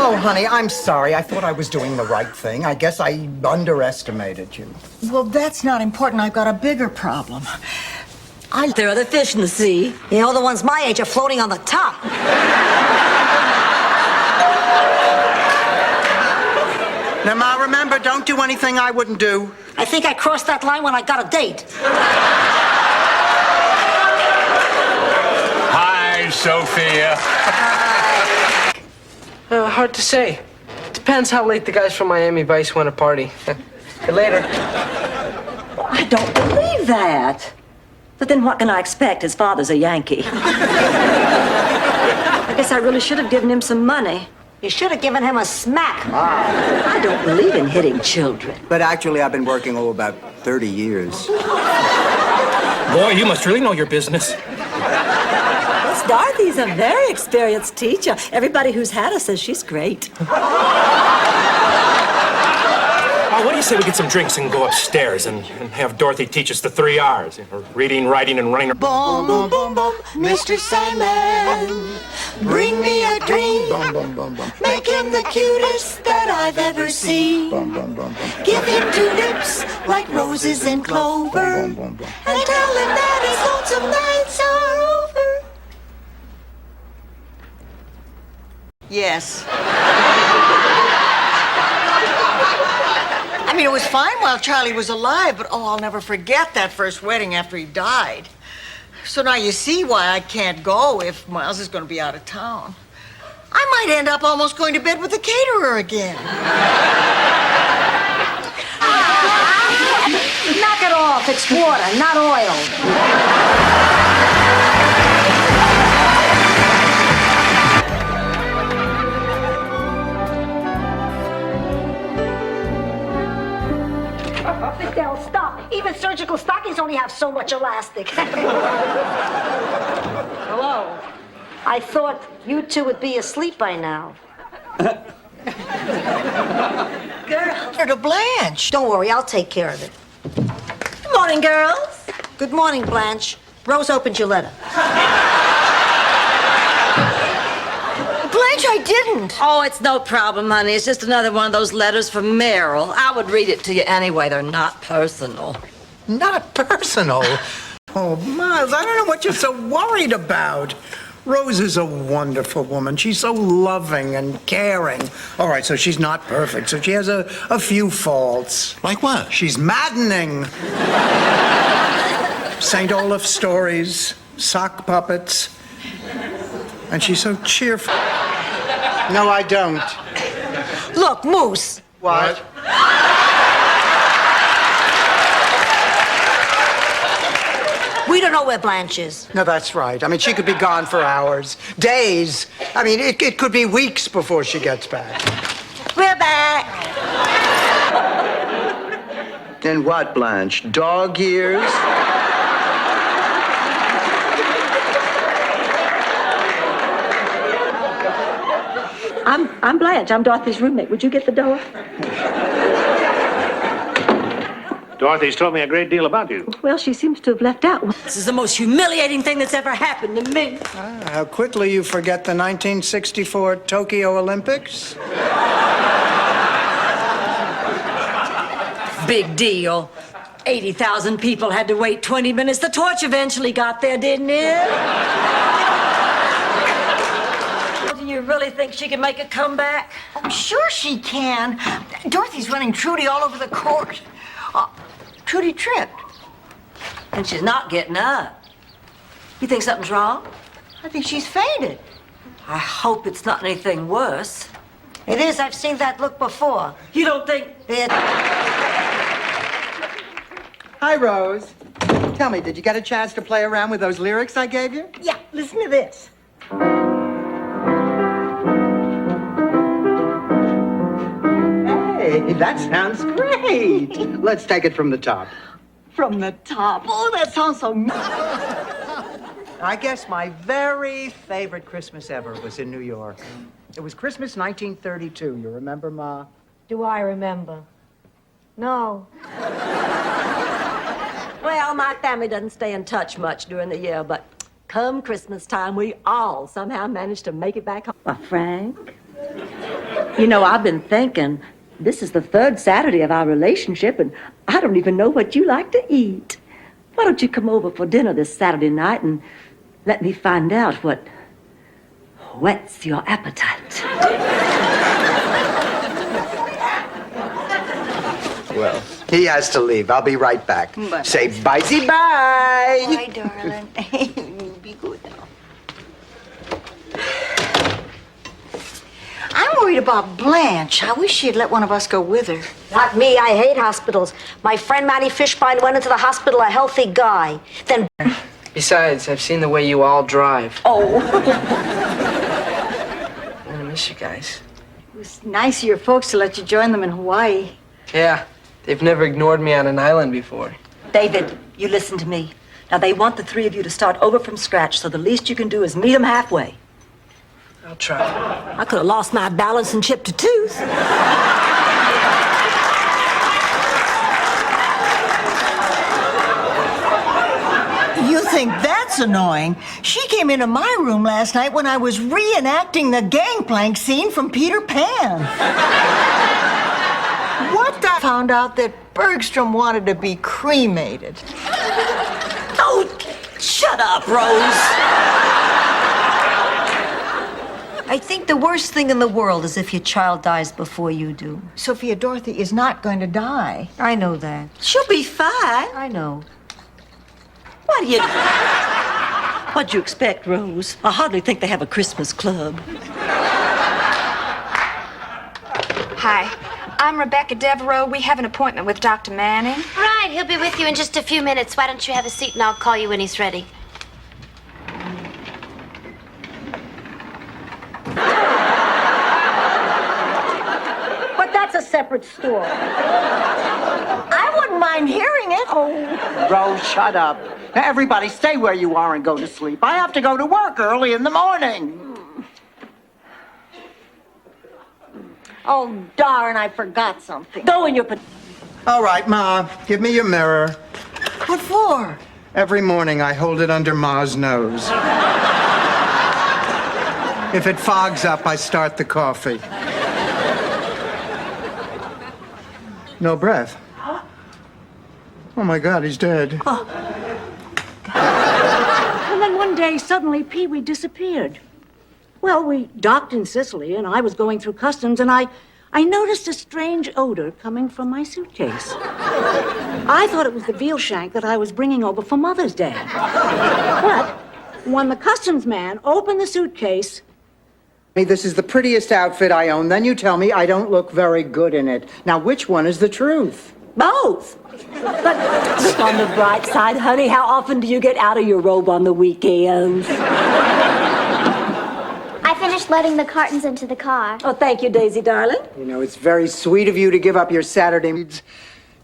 Oh, honey, I'm sorry. I thought I was doing the right thing. I guess I underestimated you. Well, that's not important. I've got a bigger problem. There are the fish in the sea. You know, the ones my age are floating on the top. Now, Ma, remember, don't do anything I wouldn't do. I think I crossed that line when I got a date. Hi, Sophia. Hard to say. Depends how late the guys from Miami Vice want to party. Later. I don't believe that. But then what can I expect? His father's a Yankee. I guess I really should have given him some money. You should have given him a smack. I don't believe in hitting children. But actually, I've been working, about 30 years. Boy, you must really know your business. Miss Dorothy's a very experienced teacher. Everybody who's had her says she's great. Oh, what do you say we get some drinks and go upstairs and have Dorothy teach us the 3 R's? Reading, writing, and running. Boom, boom, boom, boom, Mr. Sandman, bring me a dream. Bum, bum, bum, bum. Make him the cutest that I've ever seen. Bum, bum, bum, bum. Give him 2 lips like roses and clover. Bum, bum, bum. And tell him that his lonesome nights are over. Yes. I mean, it was fine while Charlie was alive, but oh, I'll never forget that first wedding after he died. So now you see why I can't go if Miles is going to be out of town. I might end up almost going to bed with the caterer again. Knock it off. It's water, not oil. so much elastic. Hello. I thought you two would be asleep by now. Girl. To Blanche. Don't worry, I'll take care of it. Good morning, girls. Good morning, Blanche. Rose opened your letter. Blanche, I didn't. Oh, it's no problem, honey. It's just another one of those letters from Meryl. I would read it to you anyway. They're not personal. Not personal. Oh, Miles, I don't know what you're so worried about. Rose is a wonderful woman. She's so loving and caring. All right, so she's not perfect, so she has a few faults. Like what? She's maddening. St. Olaf stories, sock puppets. And she's so cheerful. No, I don't. Look, Moose. What? We don't know where Blanche is. No, that's right. I mean, she could be gone for hours, days. I mean, it could be weeks before she gets back. We're back. And what, Blanche? Dog ears? I'm Blanche. I'm Dorothy's roommate. Would you get the door? Dorothy's told me a great deal about you. Well, she seems to have left out. This is the most humiliating thing that's ever happened to me. How quickly you forget the 1964 Tokyo Olympics. Big deal. 80,000 people had to wait 20 minutes. The torch eventually got there, didn't it? Do you really think she can make a comeback? Oh, sure she can. Dorothy's running Trudy all over the court. Trudy tripped. And she's not getting up. You think something's wrong? I think she's fainted. I hope it's not anything worse. It is. I've seen that look before. You don't think it? Hi, Rose. Tell me, did you get a chance to play around with those lyrics I gave you? Yeah, listen to this. Hey, that sounds great. Let's take it from the top. From the top. Oh, that sounds so... I guess my very favorite Christmas ever was in New York. It was Christmas 1932. You remember, Ma? Do I remember? No. Well, my family doesn't stay in touch much during the year, but come Christmas time, we all somehow manage to make it back home. Well, Frank, you know, I've been thinking, this is the third Saturday of our relationship, and I don't even know what you like to eat. Why don't you come over for dinner this Saturday night and let me find out what whets your appetite? Well, he has to leave. I'll be right back. Bye. Say bye-zy-bye. Bye, darling. Be good now. I'm worried about Blanche. I wish she'd let one of us go with her. Not me. I hate hospitals. My friend Matty Fishbein went into the hospital a healthy guy. Then... Besides, I've seen the way you all drive. Oh. I'm gonna miss you guys. It was nice of your folks to let you join them in Hawaii. Yeah, they've never ignored me on an island before. David, you listen to me. Now, they want the three of you to start over from scratch, so the least you can do is meet them halfway. I'll try. I could have lost my balance and chipped a tooth. You think that's annoying? She came into my room last night when I was reenacting the gangplank scene from Peter Pan. What the... Found out that Bergstrom wanted to be cremated. Oh, shut up, Rose. I think the worst thing in the world is if your child dies before you do. Sophia, Dorothy is not going to die. I know that. She'll be fine. I know. What do you... What'd you expect, Rose? I hardly think they have a Christmas club. Hi, I'm Rebecca Devereaux. We have an appointment with Dr. Manning. Right, he'll be with you in just a few minutes. Why don't you have a seat and I'll call you when he's ready. But that's a separate story. I I wouldn't mind hearing it. Oh, Rose, shut up. Now, everybody stay where you are and go to sleep. I have to go to work early in the morning. Oh, darn, I forgot something. Go in your... All right, Ma, give me your mirror. What for? Every morning I hold it under Ma's nose. If it fogs up, I start the coffee. No breath. Oh my God, he's dead. And then one day, suddenly, Pee-wee disappeared. Well, we docked in Sicily, and I was going through customs, and I noticed a strange odor coming from my suitcase. I thought it was the veal shank that I was bringing over for Mother's Day. But when the customs man opened the suitcase... This is the prettiest outfit I own. Then you tell me I don't look very good in it. Now, which one is the truth? Both. But look on the bright side, honey. How often do you get out of your robe on the weekends? I finished loading the cartons into the car. Oh, thank you, Daisy, darling. You know, it's very sweet of you to give up your Saturday.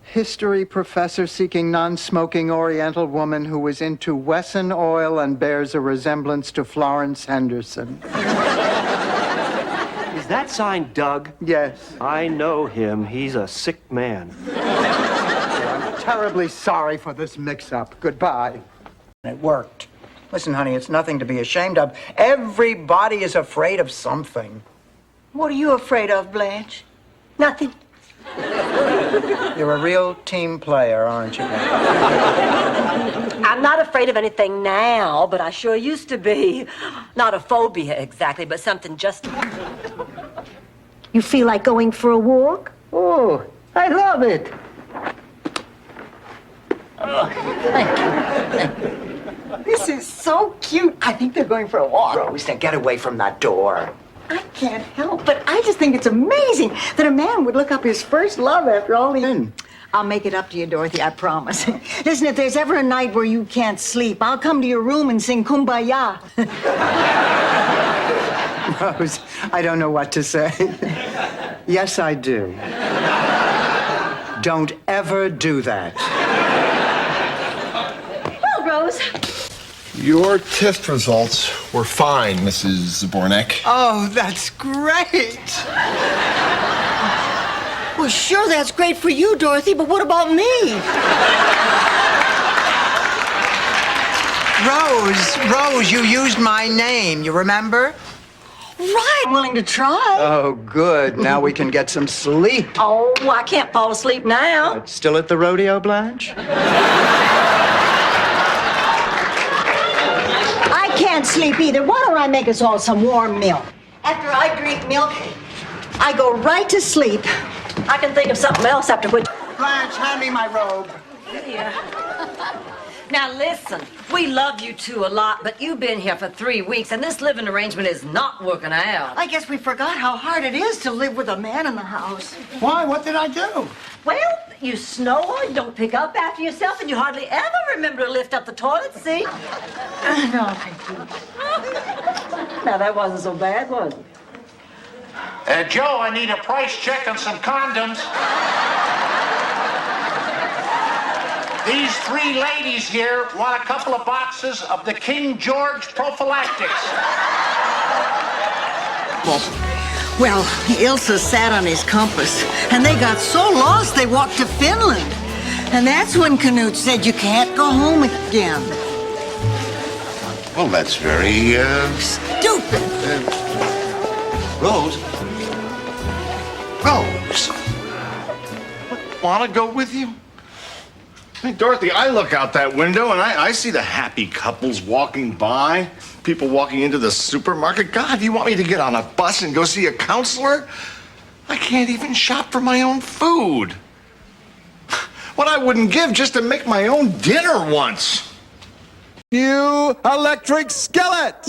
History professor seeking non-smoking Oriental woman who was into Wesson oil and bears a resemblance to Florence Henderson. Is that signed Doug? Yes. I know him. He's a sick man. I'm terribly sorry for this mix-up. Goodbye. It worked. Listen, honey, it's nothing to be ashamed of. Everybody is afraid of something. What are you afraid of, Blanche? Nothing. You're a real team player, aren't you? I'm not afraid of anything now, but I sure used to be. Not a phobia exactly, but something just... You feel like going for a walk? Oh, I love it. This is so cute. I think they're going for a walk. Rose, now get away from that door. I can't help, but I just think it's amazing that a man would look up his first love after all the... I'll make it up to you, Dorothy, I promise. Listen, if there's ever a night where you can't sleep, I'll come to your room and sing Kumbaya. Rose, I don't know what to say. Yes, I do. Don't ever do that. Well, Rose. Your test results were fine, Mrs. Zabornik. Oh, that's great. Well, sure, that's great for you, Dorothy, but what about me? Rose, you used my name, you remember? Right, I'm willing to try. Oh, good. Now we can get some sleep. Oh, I can't fall asleep now. Still at the rodeo, Blanche? I can't sleep either. Why don't I make us all some warm milk? After I drink milk, I go right to sleep. I can think of something else after which... Blanche, hand me my robe. Here. Now listen, we love you two a lot, but you've been here for 3 weeks, and this living arrangement is not working out. I guess we forgot how hard it is to live with a man in the house. Why? What did I do? Well, you snore, you don't pick up after yourself, and you hardly ever remember to lift up the toilet seat. No, thank you. Now, that wasn't so bad, was it? Joe, I need a price check on some condoms. These 3 ladies here want a couple of boxes of the King George prophylactics. Well, Ilsa sat on his compass, and they got so lost they walked to Finland. And that's when Canute said you can't go home again. Well, that's very, Stupid! Rose? Rose? Want to go with you? Hey, Dorothy, I look out that window and I see the happy couples walking by, people walking into the supermarket. God, you want me to get on a bus and go see a counselor? I can't even shop for my own food. What I wouldn't give just to make my own dinner once. New electric skillet!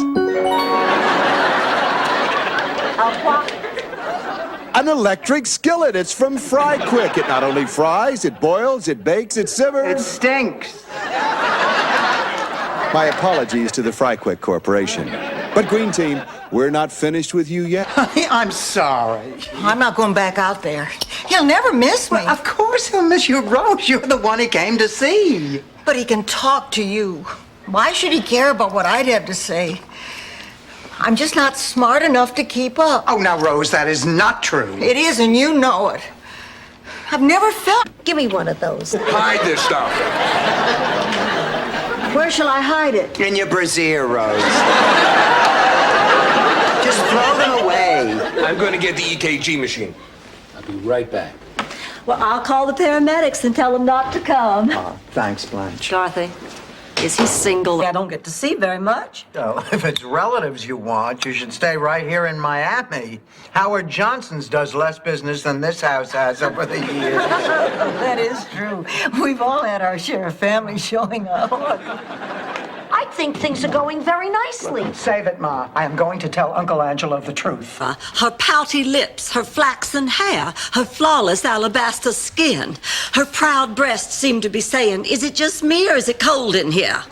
An electric skillet. It's from Fry Quick. It not only fries, it boils, it bakes, it simmers. It stinks. My apologies to the Fry Quick Corporation. But Green Team, we're not finished with you yet. I'm sorry. I'm not going back out there. He'll never miss me. Well, of course he'll miss you, Rose. You're the one he came to see. But he can talk to you. Why should he care about what I'd have to say? I'm just not smart enough to keep up. Oh, now, Rose, that is not true. It is, and you know it. I've never felt... Give me one of those. Hide this stuff. Where shall I hide it? In your brassiere, Rose. Just throw them away. I'm going to get the EKG machine. I'll be right back. Well, I'll call the paramedics and tell them not to come. Oh, thanks, Blanche. Dorothy, is he single? I don't get to see very much. Oh, if it's relatives you want, you should stay right here in Miami. Howard Johnson's does less business than this house has over the years. That is true. We've all had our share of family showing up. I think things are going very nicely. Save it, Ma. I am going to tell Uncle Angelo the truth. Her pouty lips, her flaxen hair, her flawless alabaster skin. Her proud breasts seem to be saying, is it just me or is it cold in here?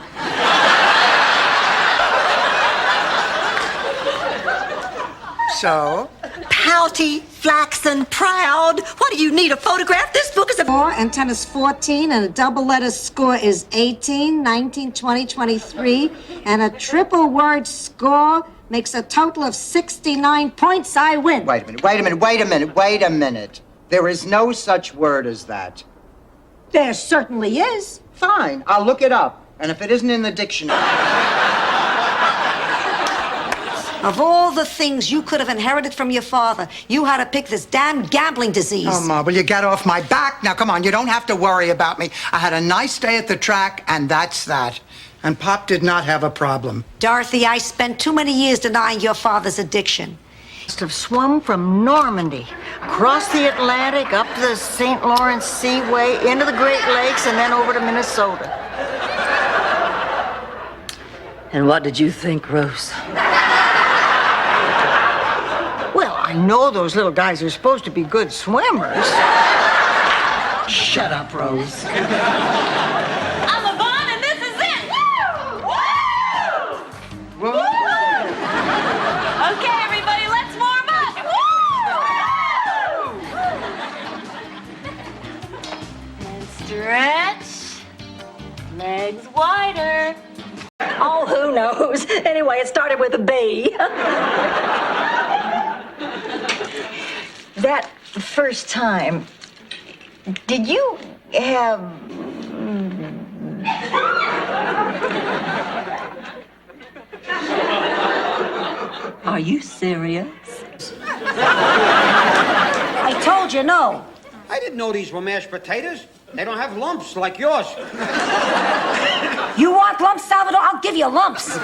So? Pouty, flaxen, proud. What do you need, a photograph? This book is a... 4 and 10 is 14, and a double letter score is 18, 19, 20, 23, and a triple word score makes a total of 69 points. I win. Wait a minute. There is no such word as that. There certainly is. Fine, I'll look it up. And if it isn't in the dictionary... Of all the things you could have inherited from your father, you had to pick this damn gambling disease. Oh, Ma, will you get off my back? Now, come on, you don't have to worry about me. I had a nice day at the track, and that's that. And Pop did not have a problem. Dorothy, I spent too many years denying your father's addiction. Must have swum from Normandy, across the Atlantic, up to the St. Lawrence Seaway, into the Great Lakes, and then over to Minnesota. And what did you think, Rose? Well, I know those little guys are supposed to be good swimmers. Shut up, Rose. I'm Yvonne, and this is it. Woo! Woo! Okay, everybody, let's warm up. Woo! And stretch. Legs wider. Oh, who knows? Anyway, it started with a B. That first time, did you have... Are you serious? I told you no. I didn't know these were mashed potatoes. They don't have lumps like yours. You want lumps, Salvador? I'll give you lumps.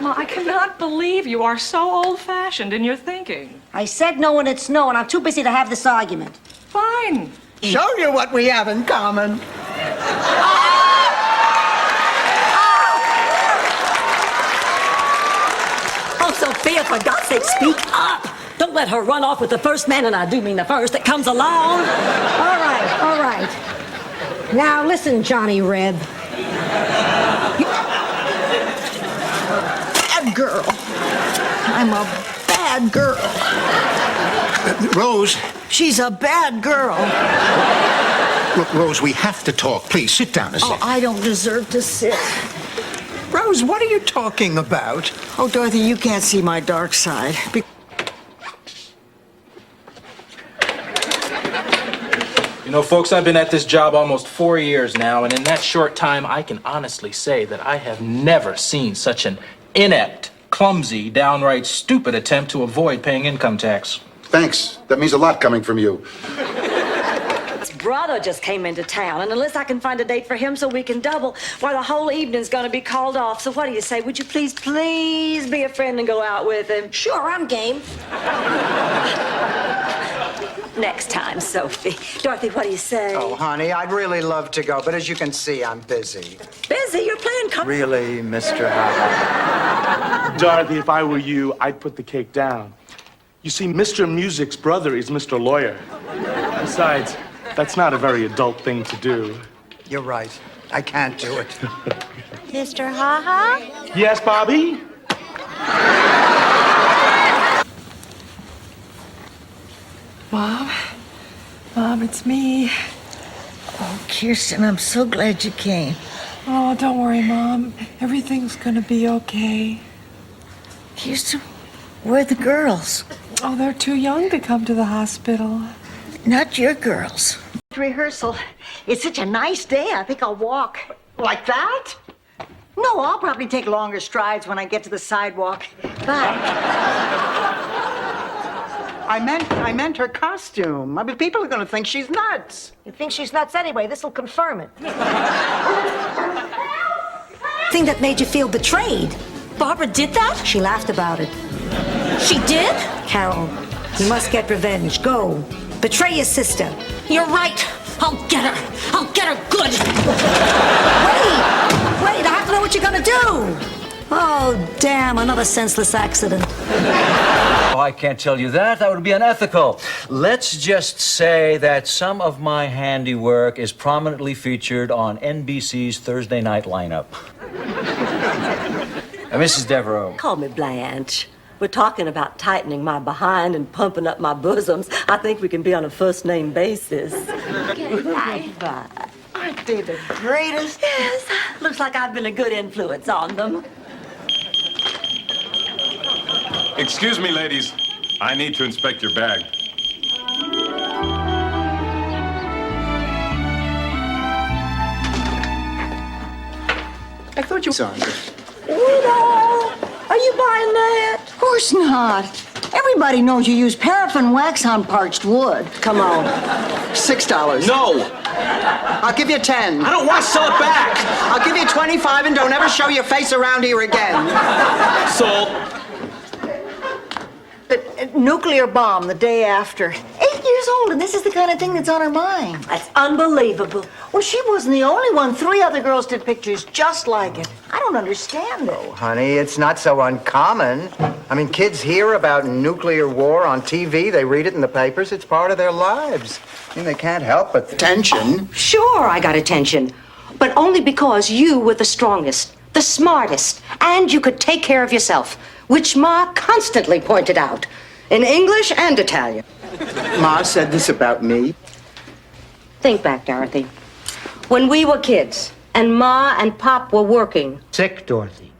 Well, I cannot believe you are so old-fashioned in your thinking. I said no and it's no, and I'm too busy to have this argument. Fine. Show you what we have in common. Oh, Sophia, for God's sake, speak up. Don't let her run off with the first man, and I do mean the first, that comes along. All right. Now listen, Johnny Reb. Bad girl. I'm a bad girl. Rose. She's a bad girl. Look, Rose, we have to talk. Please, sit down a second. Oh, I don't deserve to sit. Rose, what are you talking about? Oh, Dorothy, you can't see my dark side. You know, folks, I've been at this job almost 4 years now, and in that short time, I can honestly say that I have never seen such an inept, clumsy, downright stupid attempt to avoid paying income tax. Thanks. That means a lot coming from you. His brother just came into town, and unless I can find a date for him so we can double, why, the whole evening's gonna be called off. So what do you say? Would you please be a friend and go out with him? Sure, I'm game. Next time, Sophie. Dorothy, what do you say? Oh, honey, I'd really love to go, but as you can see, I'm busy. Busy? You're playing Really, Mr. Howard? Dorothy, if I were you, I'd put the cake down. You see, Mr. Music's brother is Mr. Lawyer. Besides, that's not a very adult thing to do. You're right. I can't do it. Mr. Ha-Ha? Yes, Bobby? Mom? Mom, it's me. Oh, Kirsten, I'm so glad you came. Oh, don't worry, Mom. Everything's gonna be okay. Kirsten, where are the girls? Oh, they're too young to come to the hospital. Not your girls. Rehearsal. It's such a nice day. I think I'll walk. Like that? No, I'll probably take longer strides when I get to the sidewalk. But I meant her costume. I mean, people are going to think she's nuts. You think she's nuts anyway? This'll confirm it. Thing that made you feel betrayed. Barbara did that? She laughed about it. She did? Carol, you must get revenge. Go. Betray your sister. You're right. I'll get her. I'll get her good. Wait, I have to know what you're gonna do. Oh, damn, another senseless accident. Oh, I can't tell you that. That would be unethical. Let's just say that some of my handiwork is prominently featured on NBC's Thursday night lineup. Mrs. Devereaux. Call me Blanche. We're talking about tightening my behind and pumping up my bosoms. I think we can be on a first-name basis. Bye. Aren't they the greatest? Yes. Looks like I've been a good influence on them. Excuse me, ladies. I need to inspect your bag. I thought you... Sandra. Udo, are you buying that? Of course not. Everybody knows you use paraffin wax on parched wood. Come on. $6. No! I'll give you 10. I don't want to sell it back! I'll give you 25 and don't ever show your face around here again. Sold. Nuclear bomb the day after. 8 years old, and this is the kind of thing that's on her mind. That's unbelievable. Well, she wasn't the only one. 3 other girls did pictures just like it. I don't understand it. Oh, honey, it's not so uncommon. I mean, kids hear about nuclear war on TV. They read it in the papers. It's part of their lives. I mean, they can't help but tension. Sure, I got attention, but only because you were the strongest, the smartest, and you could take care of yourself, which Ma constantly pointed out, in English and Italian. Ma said this about me. Think back, Dorothy. When we were kids, and Ma and Pop were working. Sick, Dorothy.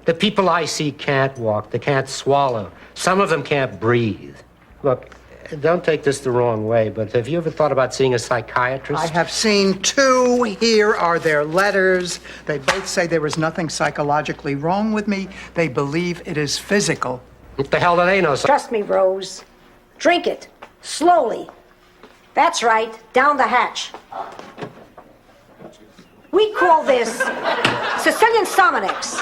The people I see can't walk. They can't swallow. Some of them can't breathe. Look, don't take this the wrong way, but have you ever thought about seeing a psychiatrist? I have seen 2. Here are their letters. They both say there is nothing psychologically wrong with me. They believe it is physical. What the hell do they know? Trust me, Rose. Drink it. Slowly. That's right. Down the hatch. We call this Sicilian Sominex.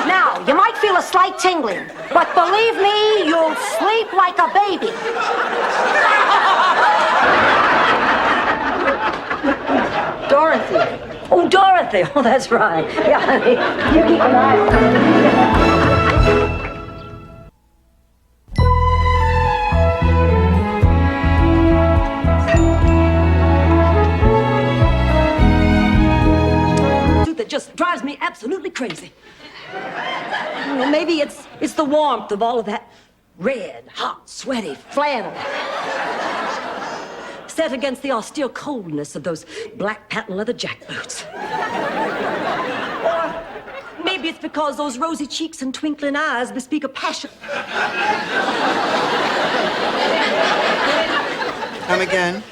Now, you might feel a slight tingling, but believe me, you'll sleep like a baby. Dorothy. Oh, Dorothy. Oh, that's right. Yeah, honey. You keep an eye on her. That just drives me absolutely crazy. Well, maybe it's the warmth of all of that red, hot, sweaty flannel set against the austere coldness of those black patent leather jackboots. Or maybe it's because those rosy cheeks and twinkling eyes bespeak a passion. Come again?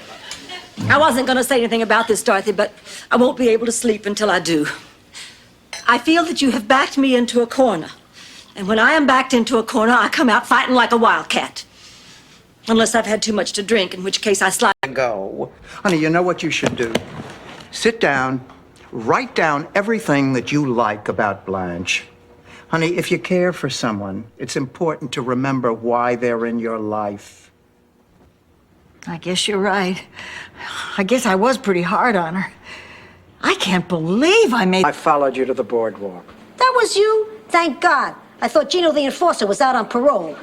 I wasn't going to say anything about this, Dorothy, but I won't be able to sleep until I do. I feel that you have backed me into a corner. And when I am backed into a corner, I come out fighting like a wildcat. Unless I've had too much to drink, in which case I slide. Go. Honey, you know what you should do? Sit down, write down everything that you like about Blanche. Honey, if you care for someone, it's important to remember why they're in your life. I guess you're right. I guess I was pretty hard on her. I can't believe I followed you to the boardwalk. That was you? Thank God. I thought Gino the Enforcer was out on parole.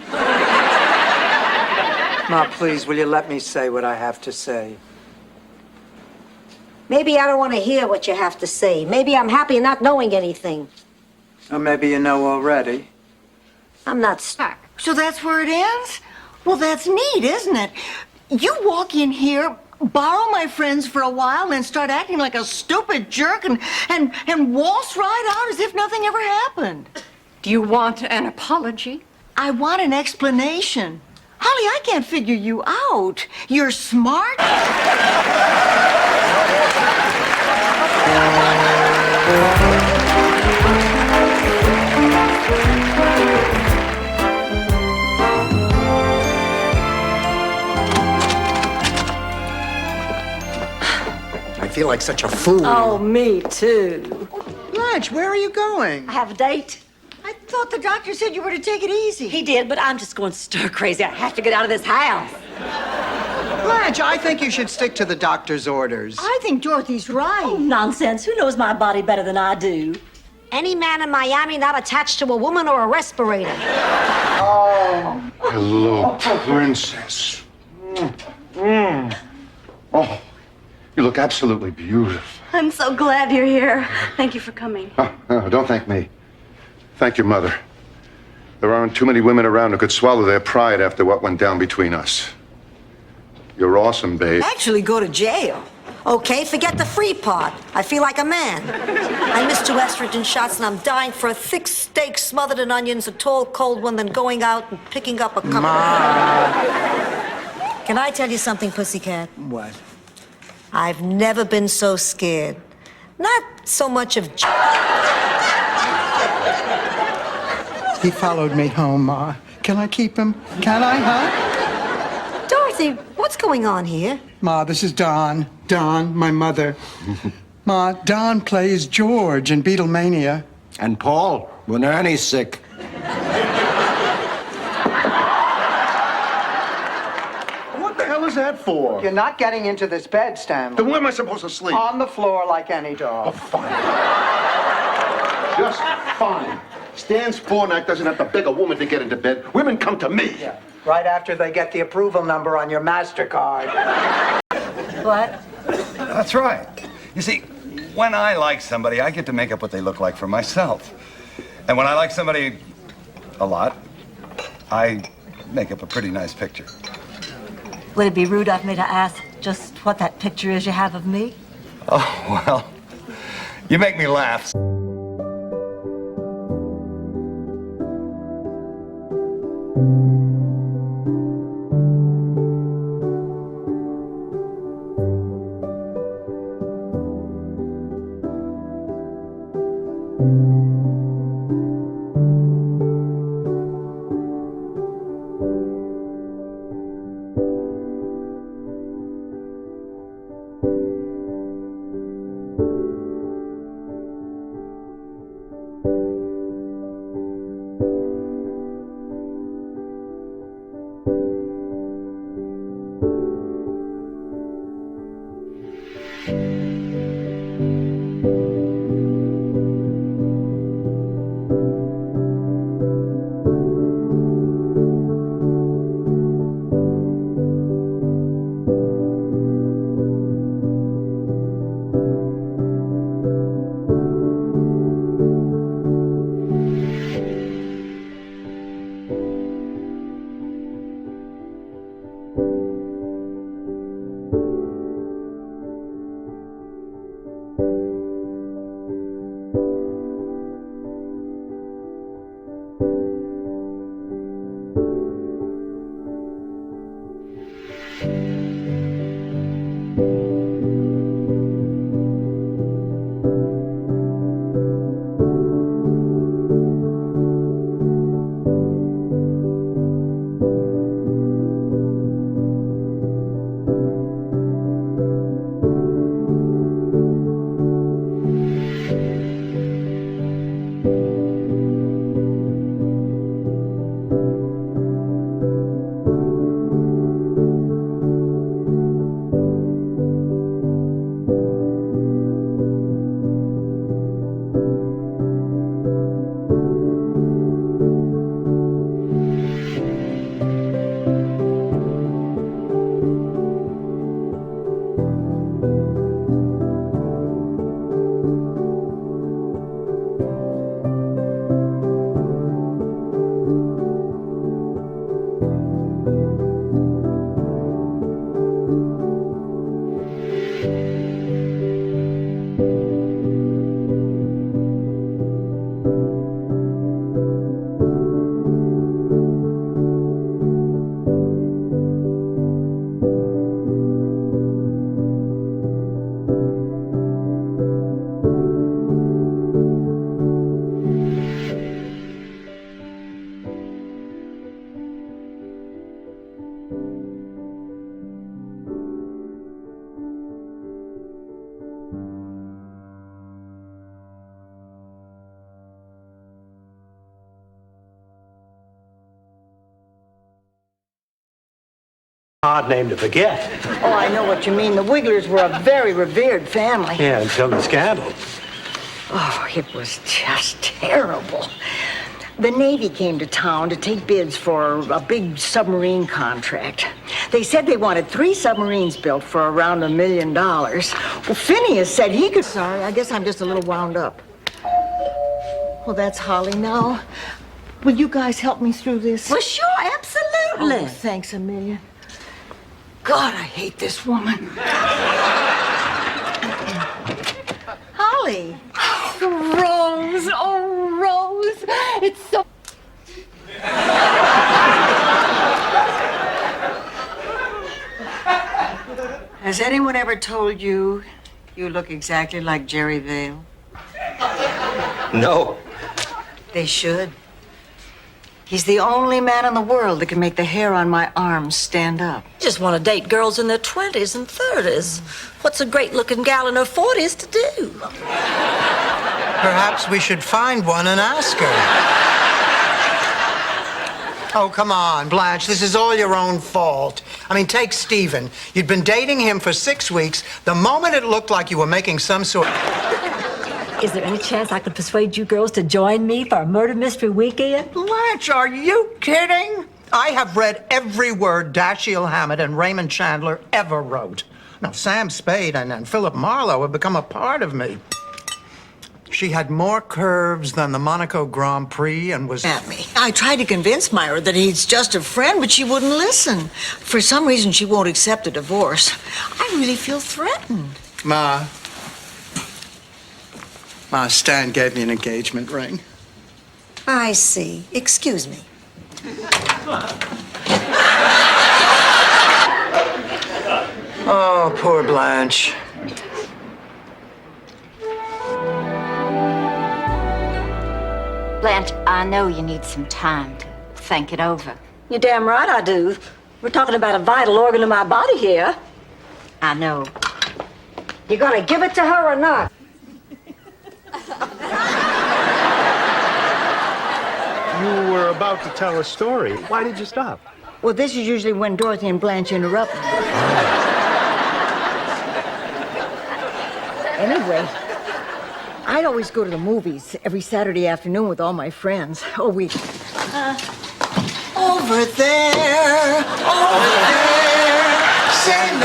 Ma, please, will you let me say what I have to say? Maybe I don't want to hear what you have to say. Maybe I'm happy not knowing anything. Or maybe you know already. I'm not stuck. So that's where it ends? Well, that's neat, isn't it? You walk in here, borrow my friends for a while, and then start acting like a stupid jerk and waltz right out as if nothing ever happened. Do you want an apology? I want an explanation. Holly, I can't figure you out. You're smart. I feel like such a fool. Oh, me too. Blanche, where are you going? I have a date. I thought the doctor said you were to take it easy. He did, but I'm just going stir crazy. I have to get out of this house. Blanche, I think you should stick to the doctor's orders. I think Dorothy's right. Oh, nonsense. Who knows my body better than I do? Any man in Miami not attached to a woman or a respirator. Hello, princess. Oh, you look absolutely beautiful. I'm so glad you're here. Thank you for coming. Oh, don't thank me. Thank your mother. There aren't too many women around who could swallow their pride after what went down between us. You're awesome, babe. Actually go to jail. Okay, forget the free part. I feel like a man. I missed 2 estrogen shots and I'm dying for a thick steak smothered in onions, a tall, cold one, then going out and picking up a cup of... Can I tell you something, pussycat? What? I've never been so scared. Not so much of... He followed me home, Ma. Can I keep him? Can I, huh? Dorothy, what's going on here? Ma, this is Don. Don, my mother. Ma, Don plays George in Beatlemania. And Paul, when Ernie's sick. What the hell is that for? You're not getting into this bed, Stanley. Then where am I supposed to sleep? On the floor like any dog. Fine. Just fine. Stan Spornak doesn't have to beg a woman to get into bed. Women come to me. Yeah. Right after they get the approval number on your MasterCard. What? That's right. You see, when I like somebody, I get to make up what they look like for myself. And when I like somebody a lot, I make up a pretty nice picture. Would it be rude of me to ask just what that picture is you have of me? Oh, well, you make me laugh. Hard name to forget. Oh, I know what you mean. The Wigglers were a very revered family. Yeah, until the scandal. Oh, it was just terrible. The Navy came to town to take bids for a big submarine contract. They said they wanted 3 submarines built for around $1 million. Well, Phineas said he could... Sorry, I guess I'm just a little wound up. Well, that's Holly now. Will you guys help me through this? Well, sure, absolutely. Oh, thanks a million. God, I hate this woman. Holly. Rose, oh, Rose, it's so... Has anyone ever told you you look exactly like Jerry Vale? No. They should. He's the only man in the world that can make the hair on my arms stand up. Just want to date girls in their 20s and 30s. What's a great-looking gal in her 40s to do? Perhaps we should find one and ask her. Oh, come on, Blanche. This is all your own fault. I mean, take Stephen. You'd been dating him for 6 weeks. The moment it looked like you were making some sort... Is there any chance I could persuade you girls to join me for a murder mystery weekend? Blanche, are you kidding? I have read every word Dashiell Hammett and Raymond Chandler ever wrote. Now, Sam Spade and Philip Marlowe have become a part of me. She had more curves than the Monaco Grand Prix and was... At me. I tried to convince Myra that he's just a friend, but she wouldn't listen. For some reason, she won't accept a divorce. I really feel threatened. Ma, Stan gave me an engagement ring. I see. Excuse me. Oh, poor Blanche. Blanche, I know you need some time to think it over. You're damn right I do. We're talking about a vital organ in my body here. I know. You gonna give it to her or not? You were about to tell a story. Why did you stop? Well, this is usually when Dorothy and Blanche interrupt me. Anyway, I'd always go to the movies every Saturday afternoon with all my friends. Oh, we... Over there, send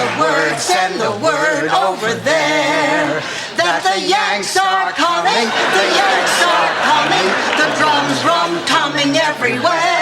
the word over there. That the Yanks are coming, the drums rum-tumming everywhere.